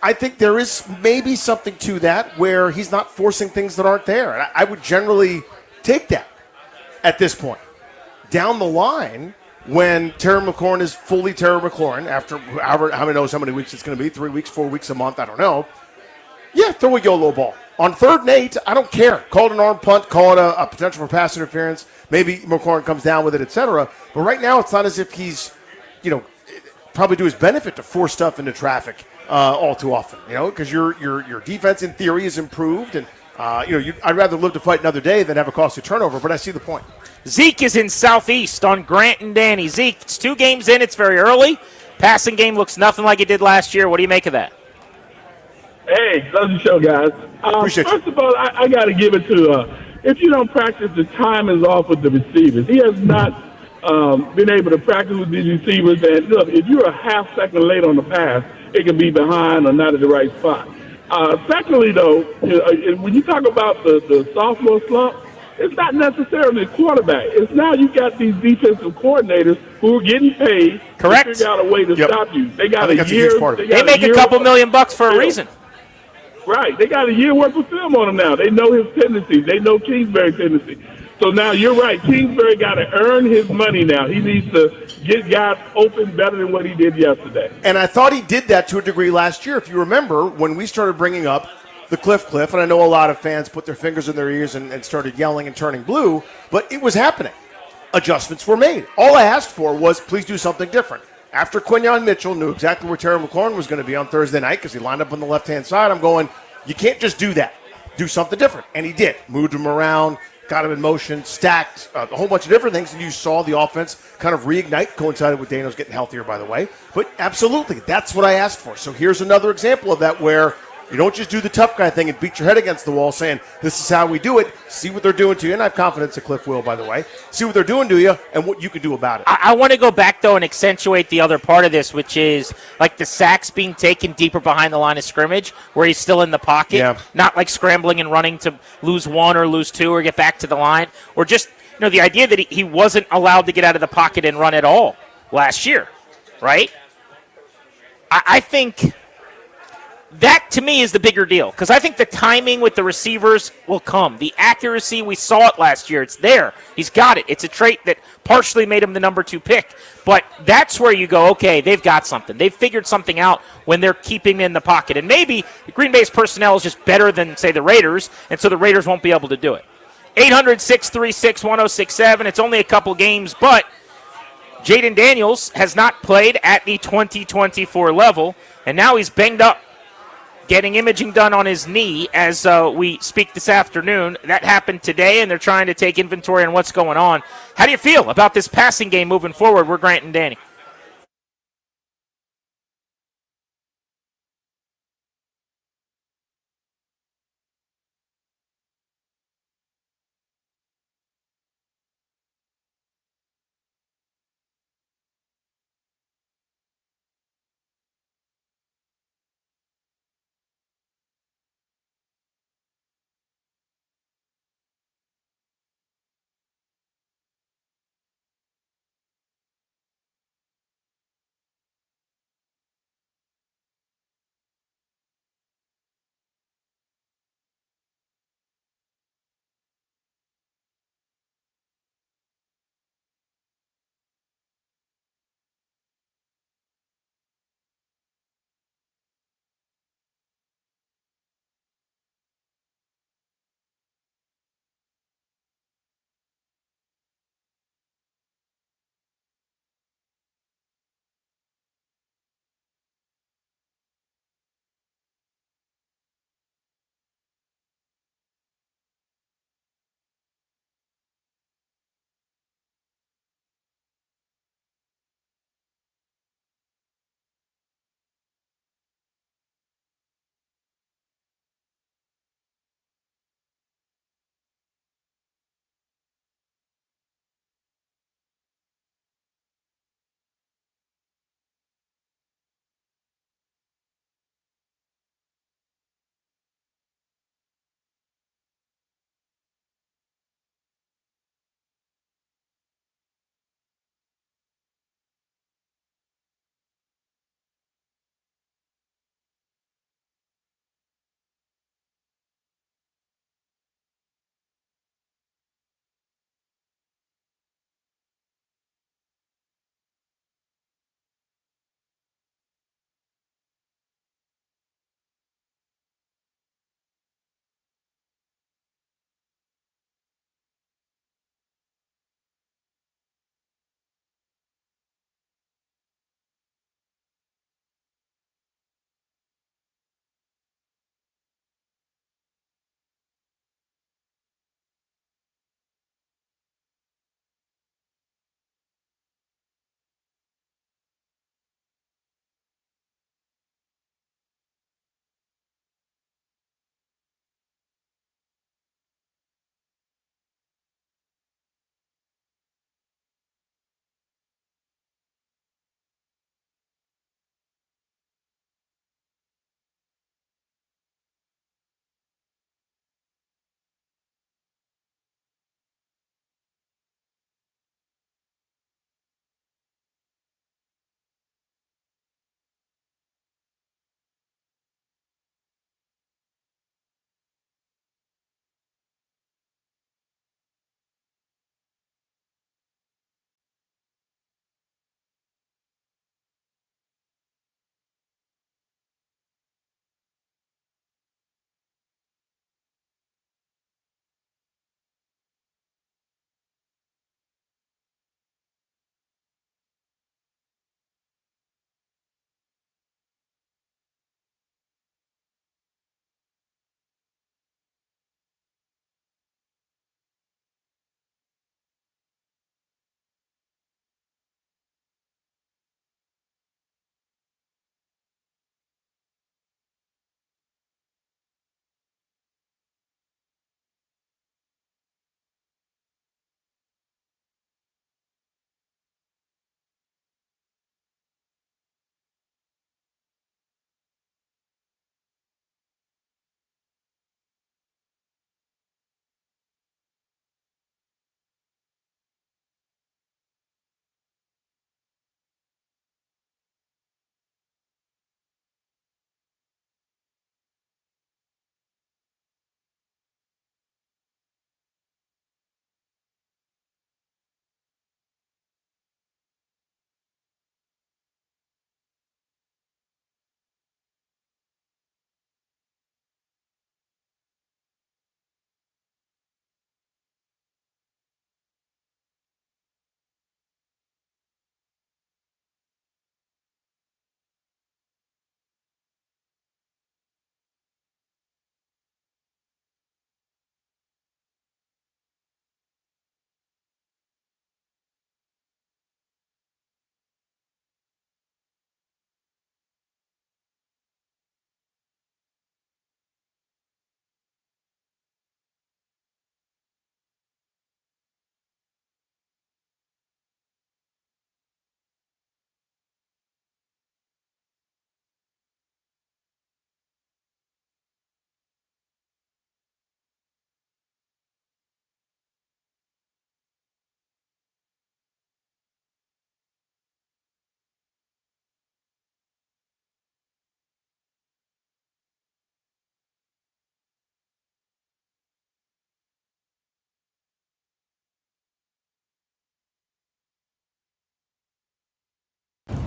I think there is maybe something to that where he's not forcing things that aren't there. And I would generally take that at this point. Down the line, when Terry McLaurin is fully Terry McLaurin, after how many weeks it's going to be, 3 weeks, 4 weeks, a month, I don't know. Yeah, throw a YOLO ball. On 3rd and 8, I don't care. Call it an arm punt, call it a potential for pass interference. Maybe McLaurin comes down with it, etc. But right now, it's not as if he's, probably to his benefit to force stuff into traffic all too often, because your defense in theory is improved, and I'd rather live to fight another day than have a costly turnover. But I see the point. Zeke is in Southeast on Grant and Danny. Zeke, it's 2 games in. It's very early. Passing game looks nothing like it did last year. What do you make of that? Hey, love the show, guys. First of all, I got to give it to, if you don't practice, the time is off with the receivers. He has not been able to practice with these receivers. And look, if you're a half second late on the pass, it can be behind or not at the right spot. Secondly, though, when you talk about the sophomore slump, it's not necessarily the quarterback. It's now you got these defensive coordinators who are getting paid Correct. to figure out a way to stop you. They got a year. They make a couple $1 million for a reason. Right. They got a year worth of film on him now. They know his tendencies. They know Kingsbury's tendencies. So now you're right. Kingsbury got to earn his money now. He needs to get guys open better than what he did yesterday. And I thought he did that to a degree last year. If you remember, when we started bringing up the Cliff, and I know a lot of fans put their fingers in their ears and started yelling and turning blue, but it was happening. Adjustments were made. All I asked for was please do something different. After Quinyon Mitchell knew exactly where Terry McLaurin was going to be on Thursday night because he lined up on the left-hand side, I'm going, you can't just do that. Do something different. And he did. Moved him around, got him in motion, stacked a whole bunch of different things, and you saw the offense kind of reignite, coincided with Daniels getting healthier, by the way. But absolutely, that's what I asked for. So here's another example of that where you don't just do the tough guy thing and beat your head against the wall saying, this is how we do it. See what they're doing to you. And I have confidence that Cliff will, by the way. See what they're doing to you and what you can do about it. I want to go back, though, and accentuate the other part of this, which is like the sacks being taken deeper behind the line of scrimmage where he's still in the pocket, not like scrambling and running to lose 1 or lose 2 or get back to the line, or just the idea that he wasn't allowed to get out of the pocket and run at all last year, right? I think that, to me, is the bigger deal because I think the timing with the receivers will come. The accuracy, we saw it last year. It's there. He's got it. It's a trait that partially made him the number 2 pick. But that's where you go, okay, they've got something. They've figured something out when they're keeping him in the pocket. And maybe the Green Bay's personnel is just better than, say, the Raiders, and so the Raiders won't be able to do it. 800-636-1067. It's only a couple games, but Jaden Daniels has not played at the 2024 level, and now he's banged up. getting imaging done on his knee as we speak this afternoon. That happened today, and they're trying to take inventory on what's going on. How do you feel about this passing game moving forward? We're Grant and Danny.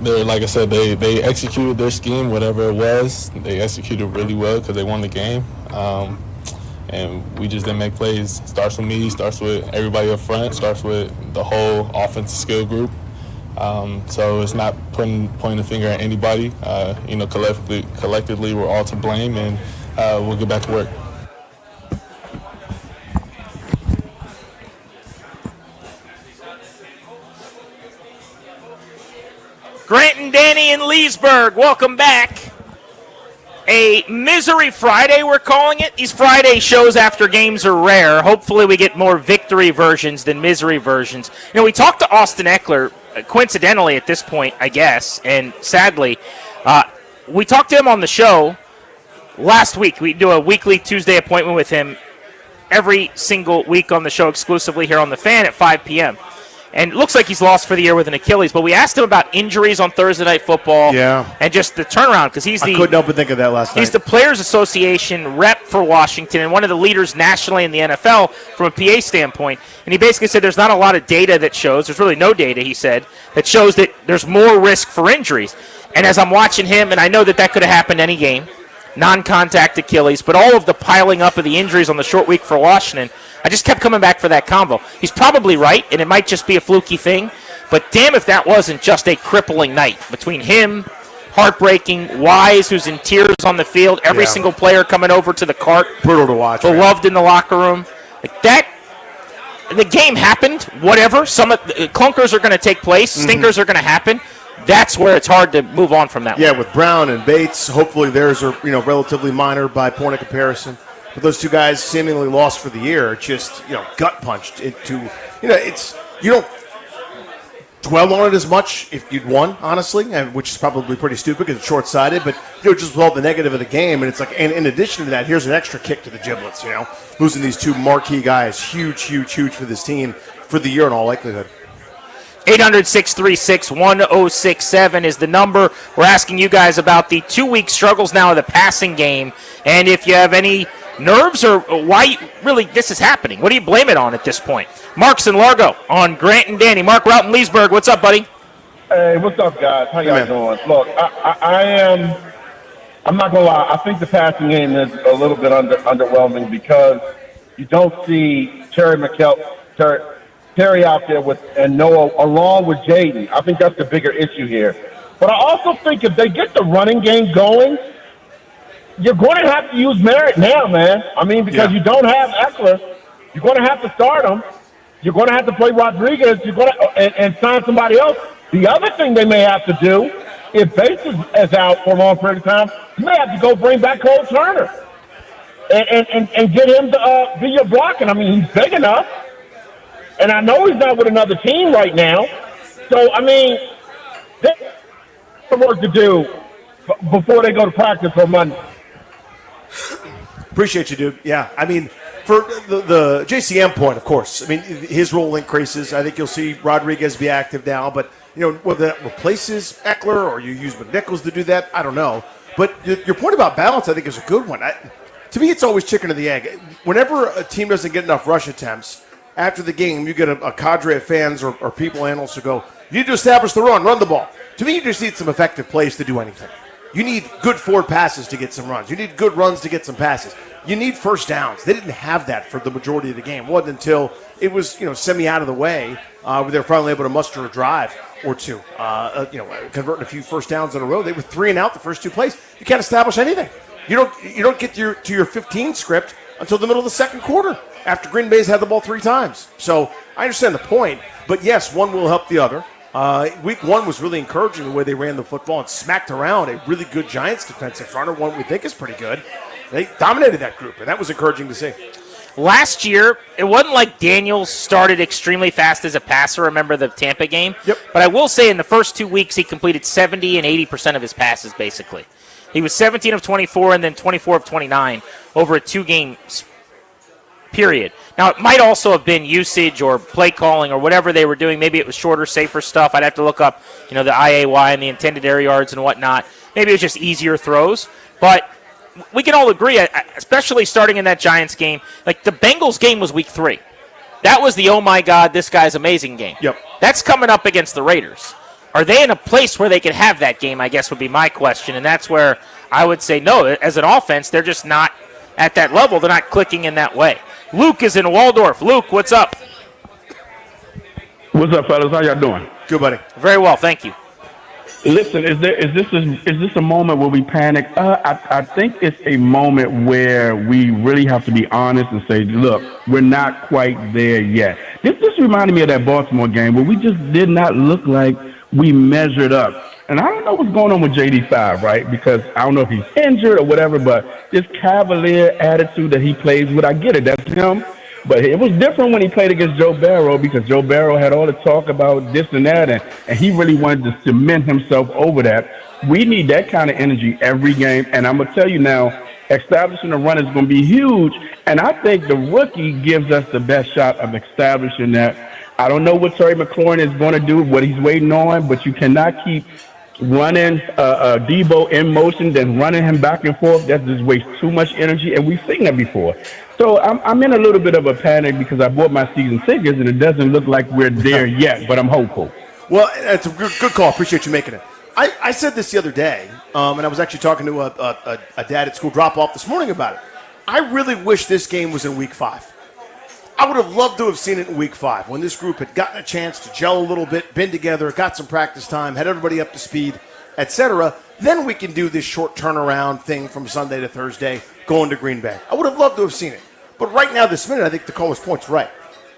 they're like I said, they executed their scheme, whatever it was. They executed really well because they won the game. And we just didn't make plays. Starts with me, starts with everybody up front, starts with the whole offensive skill group. So it's not pointing the finger at anybody. Collectively, we're all to blame, and we'll get back to work. Grant and Danny in Leesburg, welcome back. A Misery Friday, we're calling it. These Friday shows after games are rare. Hopefully we get more victory versions than misery versions. We talked to Austin Eckler, coincidentally at this point, I guess, and sadly, we talked to him on the show last week. We do a weekly Tuesday appointment with him every single week on the show, exclusively here on The Fan at 5 p.m. And it looks like he's lost for the year with an Achilles. But we asked him about injuries on Thursday Night Football. Yeah. And just the turnaround, because I couldn't help but think of that last night. He's the Players Association rep for Washington and one of the leaders nationally in the NFL from a PA standpoint. And he basically said there's not a lot of data that shows, there's really no data, he said, that shows that there's more risk for injuries. And as I'm watching him, and I know that could have happened any game, non-contact Achilles, but all of the piling up of the injuries on the short week for Washington, I just kept coming back for that convo. He's probably right, and it might just be a fluky thing, but damn if that wasn't just a crippling night between him, heartbreaking, Wise, who's in tears on the field, every single player coming over to the cart. Brutal to watch. Beloved in the locker room. Like that, the game happened, whatever. Some of the clunkers are going to take place, stinkers are going to happen. That's where it's hard to move on from that one. Yeah, with Brown and Bates, hopefully theirs are relatively minor by point of comparison. But those two guys seemingly lost for the year, just gut punched into it's you don't dwell on it as much if you'd won, honestly, which is probably pretty stupid because it's short-sighted. But just with all the negative of the game, and it's like, and in addition to that, here's an extra kick to the giblets. Losing these two marquee guys, huge for this team for the year in all likelihood. 800-636-1067 is the number. We're asking you guys about the 2-week struggles now of the passing game, and if you have any nerves or why really this is happening. What do you blame it on at this point? Mark's in Largo on Grant and Danny. Mark, we're out in Leesburg. What's up, buddy? Hey, what's up, guys? How y'all doing? Look, I'm not going to lie. I think the passing game is a little bit underwhelming because you don't see Terry out there and Noah along with Jaden. I think that's the bigger issue here. But I also think if they get the running game going, you're going to have to use Merritt now, man. I mean, because you don't have Eckler. You're going to have to start him. You're going to have to play Rodriguez. You're going to and sign somebody else. The other thing they may have to do, if Bates is out for a long period of time, you may have to go bring back Cole Turner and get him to be your blocking. I mean, he's big enough. And I know he's not with another team right now. So, I mean, there's some work to do before they go to practice on Monday. Appreciate you, dude. Yeah, I mean, for the JCM point, of course. I mean, his role increases. I think you'll see Rodriguez be active now. But, whether that replaces Eckler or you use McNichols to do that, I don't know. But your point about balance, I think, is a good one. To me, it's always chicken or the egg. Whenever a team doesn't get enough rush attempts, after the game, you get a cadre of fans or people, analysts who go, you need to establish the run the ball. To me, you just need some effective plays to do anything. You need good forward passes to get some runs. You need good runs to get some passes. You need first downs. They didn't have that for the majority of the game. It wasn't until it was semi out of the way where they were finally able to muster a drive or two, converting a few first downs in a row. They were 3 and out the first 2 plays. You can't establish anything. You don't get to your 15 script until the middle of the second quarter after Green Bay's had the ball 3 times. So I understand the point, but yes, one will help the other. Week 1 was really encouraging the way they ran the football and smacked around a really good Giants defensive fronter, one we think is pretty good. They dominated that group, and that was encouraging to see. Last year, it wasn't like Daniels started extremely fast as a passer. Remember the Tampa game? Yep. But I will say in the first 2 weeks, he completed 70 and 80% of his passes, basically. He was 17 of 24 and then 24 of 29 over a 2-game period. Now, it might also have been usage or play calling or whatever they were doing. Maybe it was shorter, safer stuff. I'd have to look up, the IAY and the intended air yards and whatnot. Maybe it was just easier throws. But we can all agree, especially starting in that Giants game, like the Bengals game was week 3. That was the, oh, my God, this guy's amazing game. Yep. That's coming up against the Raiders. Are they in a place where they could have that game, I guess would be my question. And that's where I would say no. As an offense, they're just not at that level. They're not clicking in that way. Luke is in Waldorf. Luke, what's up? What's up, fellas? How y'all doing? Good, buddy. Very well, thank you. Listen, is this a moment where we panic? I think it's a moment where we really have to be honest and say, look, we're not quite there yet. This reminded me of that Baltimore game where we just did not look like we measured up. And I don't know what's going on with JD5, right? Because I don't know if he's injured or whatever, but this cavalier attitude that he plays with, I get it, that's him. But it was different when he played against Joe Barrow because Joe Barrow had all the talk about this and that, and he really wanted to cement himself over that. We need that kind of energy every game, and I'm going to tell you now, establishing a run is going to be huge, and I think the rookie gives us the best shot of establishing that. I don't know what Terry McLaurin is going to do, what he's waiting on, but you cannot keep running Debo in motion, then running him back and forth. That just wastes too much energy, and we've seen that before. So I'm in a little bit of a panic because I bought my season tickets, and it doesn't look like we're there yet, but I'm hopeful. Well, it's a good call. Appreciate you making it. I said this the other day, and I was actually talking to a dad at school drop-off this morning about it. I really wish this game was in Week 5. I would have loved to have seen it in Week 5 when this group had gotten a chance to gel a little bit, been together, got some practice time, had everybody up to speed, etc. Then we can do this short turnaround thing from Sunday to Thursday, going to Green Bay. I would have loved to have seen it. But right now, this minute, I think the caller's point's right.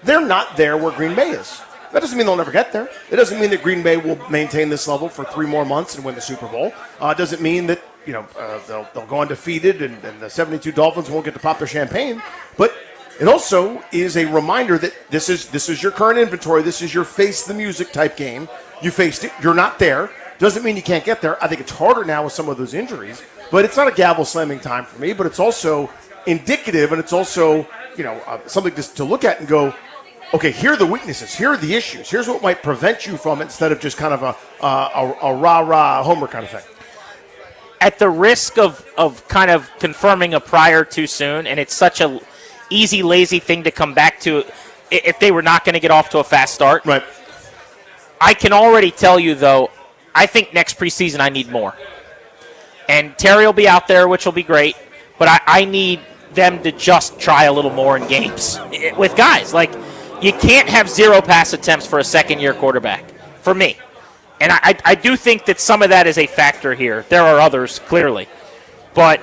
They're not there where Green Bay is. That doesn't mean they'll never get there. It doesn't mean that Green Bay will maintain this level for 3 more months and win the Super Bowl. It doesn't mean that they'll go undefeated and the 72 Dolphins won't get to pop their champagne. But it also is a reminder that this is your current inventory. This is your face the music type game. You faced it. You're not there. Doesn't mean you can't get there. I think it's harder now with some of those injuries. But it's not a gavel slamming time for me. But it's also indicative, and it's also something just to look at and go, okay, here are the weaknesses, here are the issues, here's what might prevent you from it, instead of just kind of a rah-rah homer kind of thing. At the risk of kind of confirming a prior too soon, and it's such a easy, lazy thing to come back to if they were not going to get off to a fast start. Right. I can already tell you, though, I think next preseason I need more. And Terry will be out there, which will be great, but I need them to just try a little more in games with guys. Like, you can't have 0 pass attempts for a second-year quarterback, for me. And I do think that some of that is a factor here. There are others, clearly. But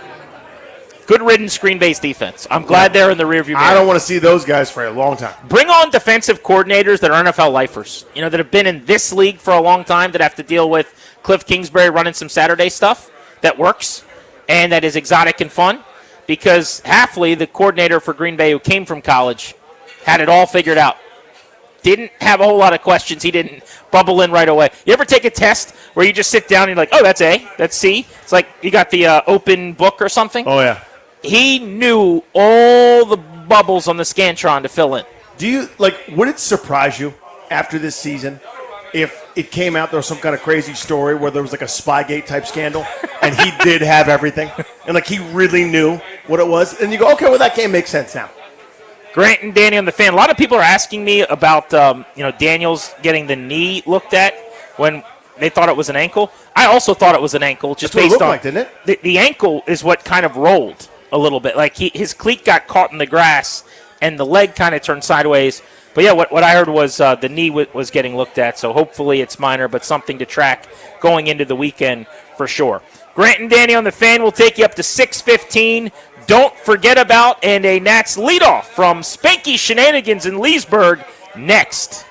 good riddance, Green Bay's defense. I'm glad they're in the rearview mirror. I don't want to see those guys for a long time. Bring on defensive coordinators that are NFL lifers, that have been in this league for a long time, that have to deal with Cliff Kingsbury running some Saturday stuff that works and that is exotic and fun. Because Hafley, the coordinator for Green Bay who came from college, had it all figured out. Didn't have a whole lot of questions. He didn't bubble in right away. You ever take a test where you just sit down and you're like, oh, that's A, that's C? It's like you got the open book or something. Oh, yeah. He knew all the bubbles on the Scantron to fill in. Would it surprise you after this season if it came out there was some kind of crazy story where there was like a Spygate type scandal and he did have everything and he really knew what it was? And you go, okay, well, that game makes sense now. Grant and Danny on the Fan. A lot of people are asking me about Daniels getting the knee looked at when they thought it was an ankle. I also thought it was an ankle, just That's what based it looked on like, didn't it? The ankle is what kind of rolled a little bit. Like his cleat got caught in the grass and the leg kind of turned sideways. But yeah, what I heard was the knee was getting looked at. So hopefully it's minor, but something to track going into the weekend for sure. Grant and Danny on the Fan will take you up to 6:15. Don't forget about and a Nats leadoff from Spanky Shenanigans in Leesburg next.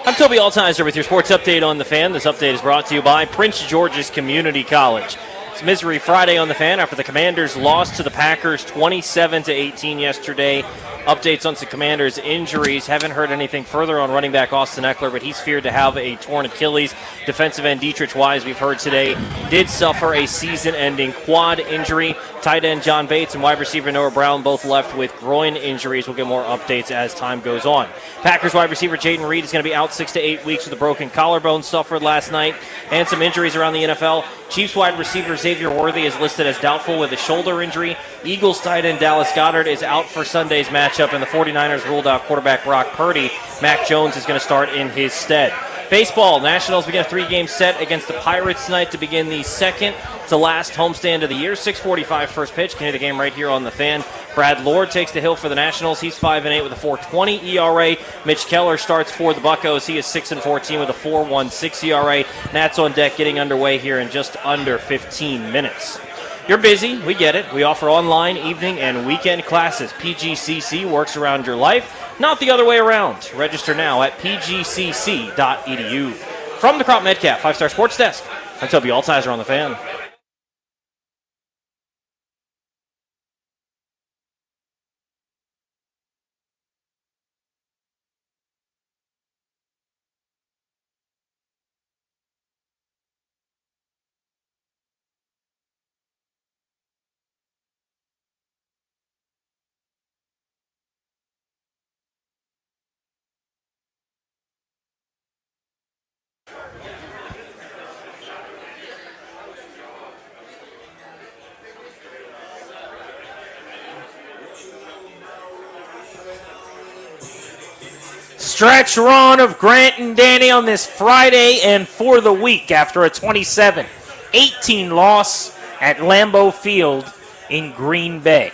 I'm Toby Altizer with your sports update on The Fan. This update is brought to you by Prince George's Community College. It's Misery Friday on The Fan after the Commanders lost to the Packers 27-18 yesterday. Updates on some Commanders' injuries. Haven't heard anything further on running back Austin Eckler, but he's feared to have a torn Achilles. Defensive end Dietrich Wise, we've heard today, did suffer a season-ending quad injury. Tight end John Bates and wide receiver Noah Brown both left with groin injuries. We'll get more updates as time goes on. Packers wide receiver Jaden Reed is going to be out 6 to 8 weeks with a broken collarbone suffered last night and some injuries around the NFL. Chiefs wide receiver Xavier Worthy is listed as doubtful with a shoulder injury. Eagles tight end Dallas Goedert is out for Sunday's matchup, and the 49ers ruled out quarterback Brock Purdy. Mac Jones is going to start in his stead. Baseball, Nationals begin a 3-game set against the Pirates tonight to begin the second to last homestand of the year. 6:45 first pitch. Can hear the game right here on The Fan. Brad Lord takes the hill for the Nationals. He's 5-8 with a 4.20 ERA. Mitch Keller starts for the Buccos. He is 6-14 with a 4.16 ERA. Nats on deck getting underway here in just under 15 minutes. You're busy. We get it. We offer online, evening, and weekend classes. PGCC works around your life, not the other way around. Register now at pgcc.edu. From the Crop Metcalf 5-Star Sports Desk, I'm Toby Altizer on The Fan. Stretch run of Grant and Danny on this Friday and for the week after a 27-18 loss at Lambeau Field in Green Bay.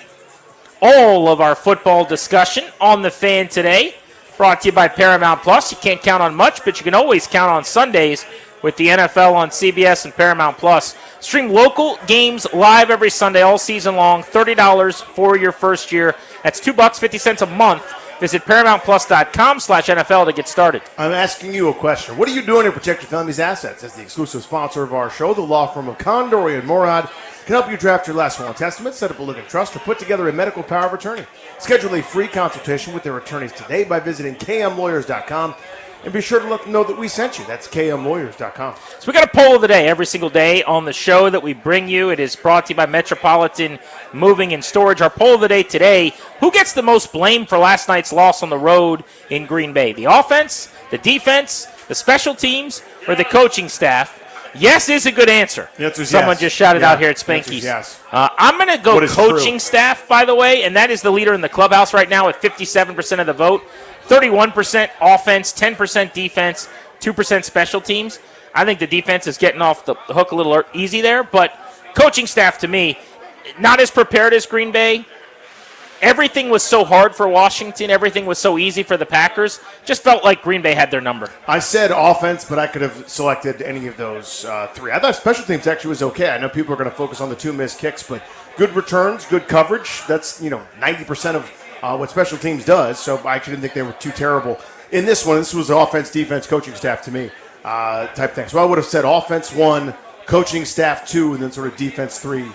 All of our football discussion on The Fan today brought to you by Paramount Plus. You can't count on much, but you can always count on Sundays with the NFL on CBS and Paramount Plus. Stream local games live every Sunday all season long. $30 for your first year. That's $2.50 a month. Visit ParamountPlus.com/NFL to get started. I'm asking you a question. What are you doing to protect your family's assets? As the exclusive sponsor of our show, the law firm of Condori and Morad can help you draft your last will and testament, set up a living trust, or put together a medical power of attorney. Schedule a free consultation with their attorneys today by visiting KMLawyers.com. And be sure to let them know that we sent you. That's KMLawyers.com. So we got a poll of the day every single day on the show that we bring you. It is brought to you by Metropolitan Moving and Storage. Our poll of the day today, who gets the most blame for last night's loss on the road in Green Bay? The offense, the defense, the special teams, or the coaching staff? Yes is a good answer. Someone just shouted out here at Spanky's. Yes. I'm going to go coaching staff, by the way, and that is the leader in the clubhouse right now at 57% of the vote. 31% offense, 10% defense, 2% special teams. I think the defense is getting off the hook a little easy there, but coaching staff to me, not as prepared as Green Bay. Everything was so hard for Washington. Everything was so easy for the Packers. Just felt like Green Bay had their number. I said offense, but I could have selected any of those three. I thought special teams actually was okay. I know people are going to focus on the 2 missed kicks, but good returns, good coverage. That's 90% of what special teams does. So I actually didn't think they were too terrible in this one. This was offense, defense, coaching staff to me type thing. So I would have said offense 1, coaching staff 2, and then sort of defense 3.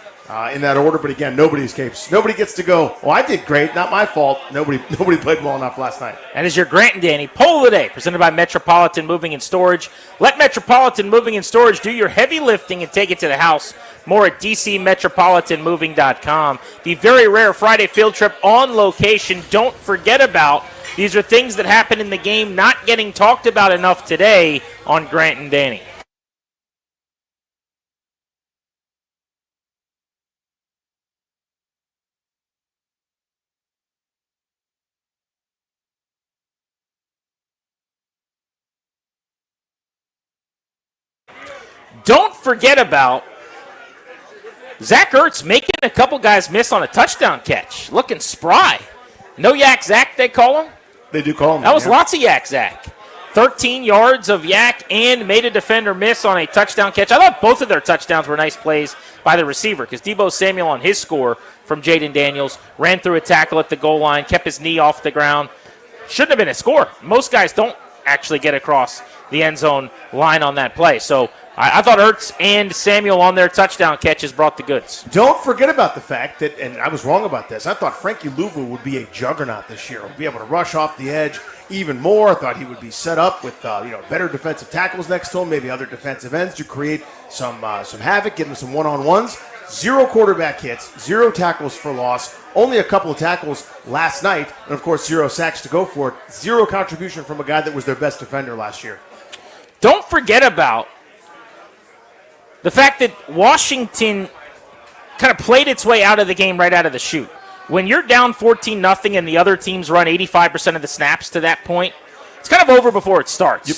In that order, but again, nobody escapes. Nobody gets to go, well, I did great, not my fault. Nobody played well enough last night. And as your Grant and Danny poll of the day, presented by Metropolitan Moving and Storage. Let Metropolitan Moving and Storage do your heavy lifting and take it to the house. More at DCMetropolitanMoving.com. The very rare Friday field trip on location. Don't forget about. These are things that happen in the game not getting talked about enough today on Grant and Danny. Don't forget about Zach Ertz making a couple guys miss on a touchdown catch. Looking spry. No Yak Zach, they call him? They do call him. That was lots of Yak Zach. 13 yards of Yak and made a defender miss on a touchdown catch. I thought both of their touchdowns were nice plays by the receiver because Deebo Samuel on his score from Jaden Daniels ran through a tackle at the goal line, kept his knee off the ground. Shouldn't have been a score. Most guys don't actually get across the end zone line on that play. So I thought Ertz and Samuel on their touchdown catches brought the goods. Don't forget about the fact that, and I was wrong about this, I thought Frankie Louvu would be a juggernaut this year. Would be able to rush off the edge even more. I thought he would be set up with better defensive tackles next to him, maybe other defensive ends to create some havoc, give him some one-on-ones. 0 quarterback hits, 0 tackles for loss, only a couple of tackles last night, and of course 0 sacks to go for it. 0 contribution from a guy that was their best defender last year. Don't forget about the fact that Washington kind of played its way out of the game right out of the chute. When you're down 14-0 and the other teams run 85% of the snaps to that point, it's kind of over before it starts. Yep.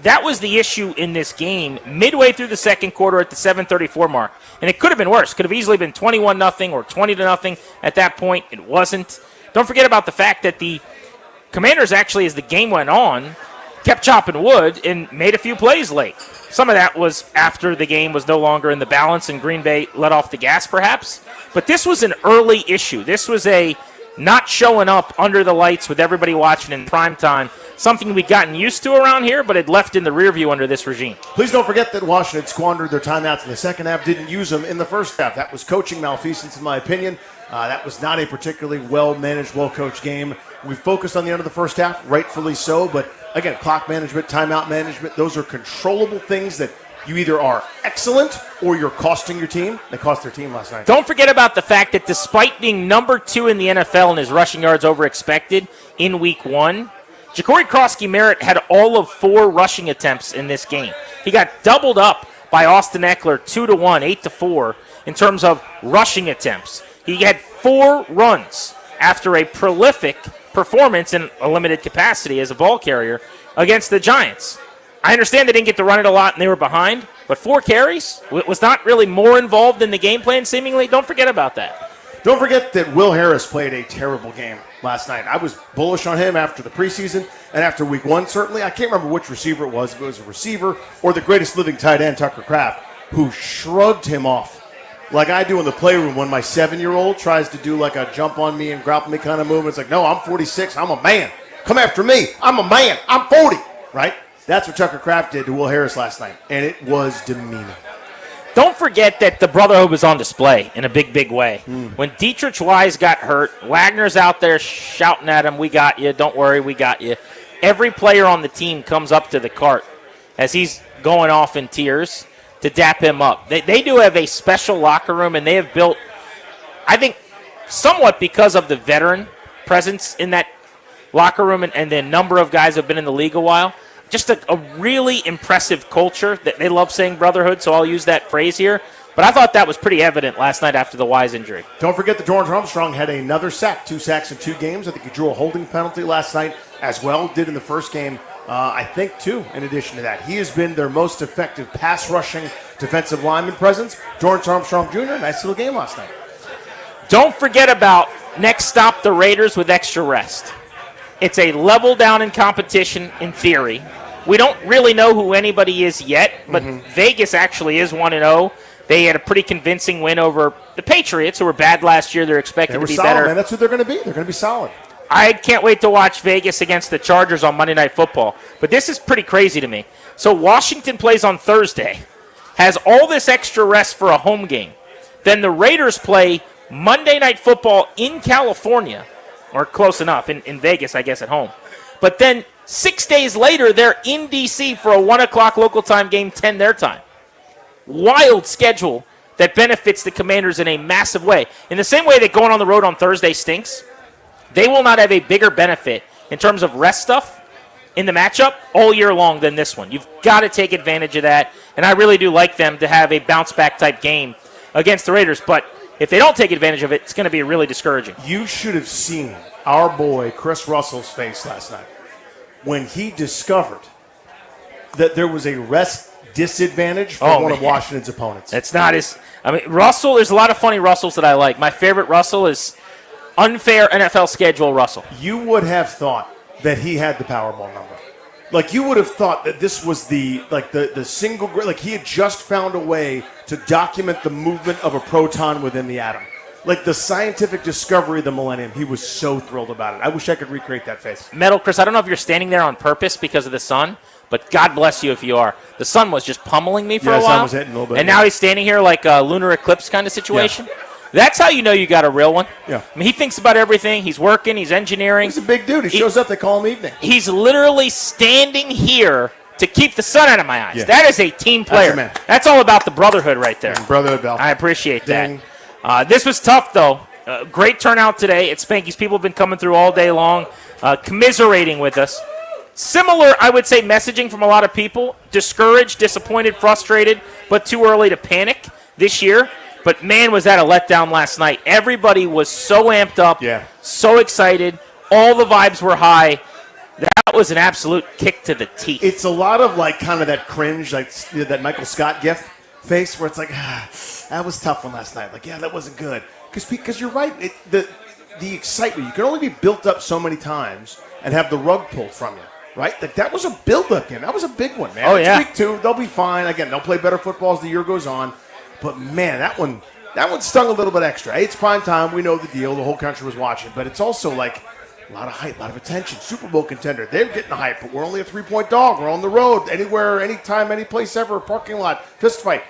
That was the issue in this game midway through the second quarter at the 7:34 mark. And it could have been worse. Could have easily been 21-0 or 20-0 at that point. It wasn't. Don't forget about the fact that the Commanders actually, as the game went on, kept chopping wood and made a few plays late. Some of that was after the game was no longer in the balance and Green Bay let off the gas perhaps. But this was an early issue. This was a not showing up under the lights with everybody watching in prime time, something we'd gotten used to around here, but had left in the rear view under this regime. Please don't forget that Washington squandered their timeouts in the second half, didn't use them in the first half. That was coaching malfeasance, in my opinion. That was not a particularly well-managed, well-coached game. We focused on the end of the first half, rightfully so, but again, clock management, timeout management, those are controllable things that you either are excellent or you're costing your team. They cost their team last night. Don't forget about the fact that despite being number 2 in the NFL and his rushing yards over expected in week 1, Ja'Cory Krosky-Merritt had all of 4 rushing attempts in this game. He got doubled up by Austin Eckler 2-1, 8-4 in terms of rushing attempts. He had 4 runs after a prolific performance in a limited capacity as a ball carrier against the Giants. I understand they didn't get to run it a lot and they were behind, but 4 carries was not really more involved in the game plan, seemingly. Don't forget about that. Don't forget that Will Harris played a terrible game last night. I was bullish on him after the preseason and after week 1, certainly. I can't remember which receiver it was, if it was a receiver or the greatest living tight end, Tucker Kraft, who shrugged him off like I do in the playroom when my 7-year-old tries to do like a jump on me and grapple me kind of movement. It's like, no, I'm 46. I'm a man. Come after me. I'm a man. I'm 40, right? That's what Tucker Kraft did to Will Harris last night, and it was demeaning. Don't forget that the brotherhood was on display in a big, big way. When Dietrich Wise got hurt, Wagner's out there shouting at him, we got you, don't worry, we got you. Every player on the team comes up to the cart as he's going off in tears to dap him up. They do have a special locker room, and they have built, I think, somewhat because of the veteran presence in that locker room and the number of guys who have been in the league a while. Just a really impressive culture. That they love saying brotherhood, so I'll use that phrase here. But I thought that was pretty evident last night after the Wise injury. Don't forget that George Armstrong had another sack, 2 sacks in 2 games. I think he drew a holding penalty last night as well. Did in the first game, I think, 2 in addition to that. He has been their most effective pass-rushing defensive lineman presence. George Armstrong Jr., nice little game last night. Don't forget about next stop, the Raiders with extra rest. It's a level down in competition in theory. We don't really know who anybody is yet, but Vegas actually is 1-0. They had a pretty convincing win over the Patriots, who were bad last year. They're expected to be solid, better. Man. That's who they're going to be. They're going to be solid. I can't wait to watch Vegas against the Chargers on Monday Night Football. But this is pretty crazy to me. So Washington plays on Thursday, has all this extra rest for a home game. Then the Raiders play Monday Night Football in California, or close enough, in Vegas, I guess, at home. But then 6 days later, they're in D.C. for a 1 o'clock local time game, 10 their time. Wild schedule that benefits the Commanders in a massive way. In the same way that going on the road on Thursday stinks, they will not have a bigger benefit in terms of rest stuff in the matchup all year long than this one. You've got to take advantage of that, and I really do like them to have a bounce-back type game against the Raiders. But if they don't take advantage of it, it's going to be really discouraging. You should have seen our boy Chris Russell's face last night when he discovered that there was a rest disadvantage for one of Washington's opponents. It's not his. I mean, Russell, there's a lot of funny Russells that I like. My favorite Russell is unfair NFL schedule Russell. You would have thought that he had the Powerball number. Like, you would have thought that this was the single, like he had just found a way to document the movement of a proton within the atom. like the scientific discovery of the millennium. He was so thrilled about it. I wish I could recreate that face. Metal Chris, I don't know if you're standing there on purpose because of the sun, but God bless you if you are. The sun was just pummeling me for a the sun while. was hitting a little bit, and yeah. now he's standing here like a lunar eclipse kind of situation. Yeah. That's how you know you got a real one. Yeah. I mean, he thinks about everything. He's working. He's engineering. He's a big dude. He shows up. They call him Evening. He's literally standing here to keep the sun out of my eyes. Yeah. That is a team player. That's a man. That's all about the brotherhood right there. Brotherhood, Bell. I appreciate Ding. that. This was tough, though. Great turnout today at Spanky's. People have been coming through all day long, commiserating with us. Similar, I would say, messaging from a lot of people. Discouraged, disappointed, frustrated, but too early to panic this year. But, man, was that a letdown last night. Everybody was so amped up, so excited. All the vibes were high. That was an absolute kick to the teeth. It's a lot of, like, kind of that cringe, like that Michael Scott gif face where it's like, that was tough one last night. Like, yeah, that wasn't good. Because you're right. The excitement, you can only be built up so many times and have the rug pulled from you, right? Like, that was a build-up game. That was a big one, man. Oh, It's yeah. week 2. They'll be fine. Again, they'll play better football as the year goes on. But, man, that one stung a little bit extra. Hey, it's prime time. We know the deal. The whole country was watching. But it's also like a lot of hype, a lot of attention. Super Bowl contender. They're getting the hype, but we're only a 3-point dog. We're on the road. Anywhere, anytime, any place ever. Parking lot. Fist fight.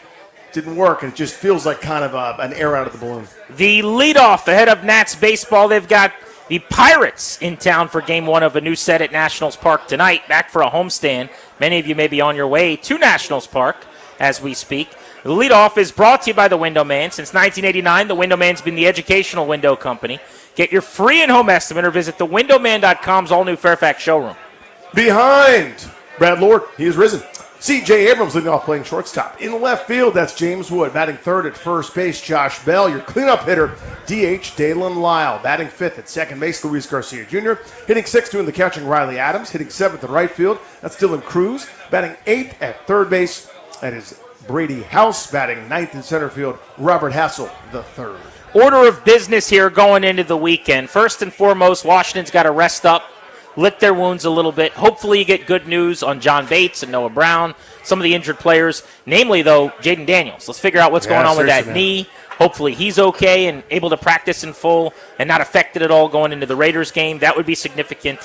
Didn't work, and it just feels like kind of an air out of the balloon. The leadoff ahead of Nats baseball. They've got the Pirates in town for Game 1 of a new set at Nationals Park tonight. Back for a homestand. Many of you may be on your way to Nationals Park as we speak. The leadoff is brought to you by the Window Man. Since 1989, the Window Man's been the educational window company. Get your free in-home estimate or visit thewindowman.com's all-new Fairfax showroom. Behind Brad Lord, he has risen. C.J. Abrams leading off playing shortstop. In left field, that's James Wood. Batting third at first base, Josh Bell. Your cleanup hitter, D.H. Dalen Lyle. Batting fifth at second base, Luis Garcia Jr. Hitting sixth, doing the catching, Riley Adams. Hitting seventh at right field, that's Dylan Cruz. Batting eighth at third base, that is Brady House. Batting ninth in center field, Robert Hassel the third. Order of business here going into the weekend. First and foremost, Washington's got to rest up, lick their wounds a little bit. Hopefully you get good news on John Bates and Noah Brown, some of the injured players, namely, though, Jaden Daniels. Let's figure out what's going on with that knee. Hopefully he's okay and able to practice in full and not affected at all going into the Raiders game. That would be significant.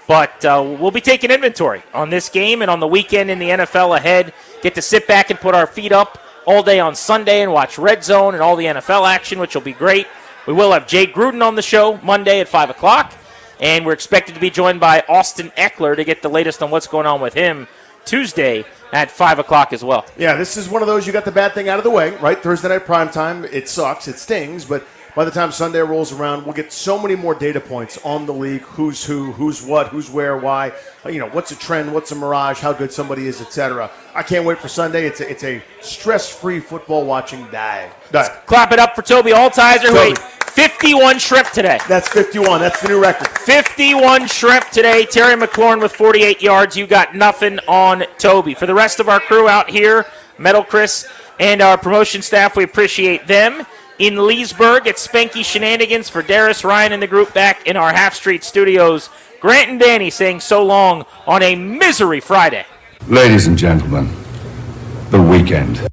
But we'll be taking inventory on this game and on the weekend in the NFL ahead. Get to sit back and put our feet up all day on Sunday and watch Red Zone and all the NFL action, which will be great. We will have Jay Gruden on the show Monday at 5 o'clock. And we're expected to be joined by Austin Eckler to get the latest on what's going on with him Tuesday at 5 o'clock as well. Yeah, this is one of those, you got the bad thing out of the way, right? Thursday night primetime, it sucks, it stings, but by the time Sunday rolls around, we'll get so many more data points on the league, who's who, who's what, who's where, why, what's a trend, what's a mirage, how good somebody is, etc. I can't wait for Sunday. It's a stress-free football watching day. Clap it up for Toby Altizer. Wait, 51 shrimp today. That's 51. That's the new record. 51 shrimp today. Terry McLaurin with 48 yards. You got nothing on Toby. For the rest of our crew out here, Metal Chris and our promotion staff, we appreciate them. In Leesburg, it's Spanky Shenanigans for Darius, Ryan, and the group back in our Half Street studios. Grant and Danny saying so long on a misery Friday. Ladies and gentlemen, the weekend.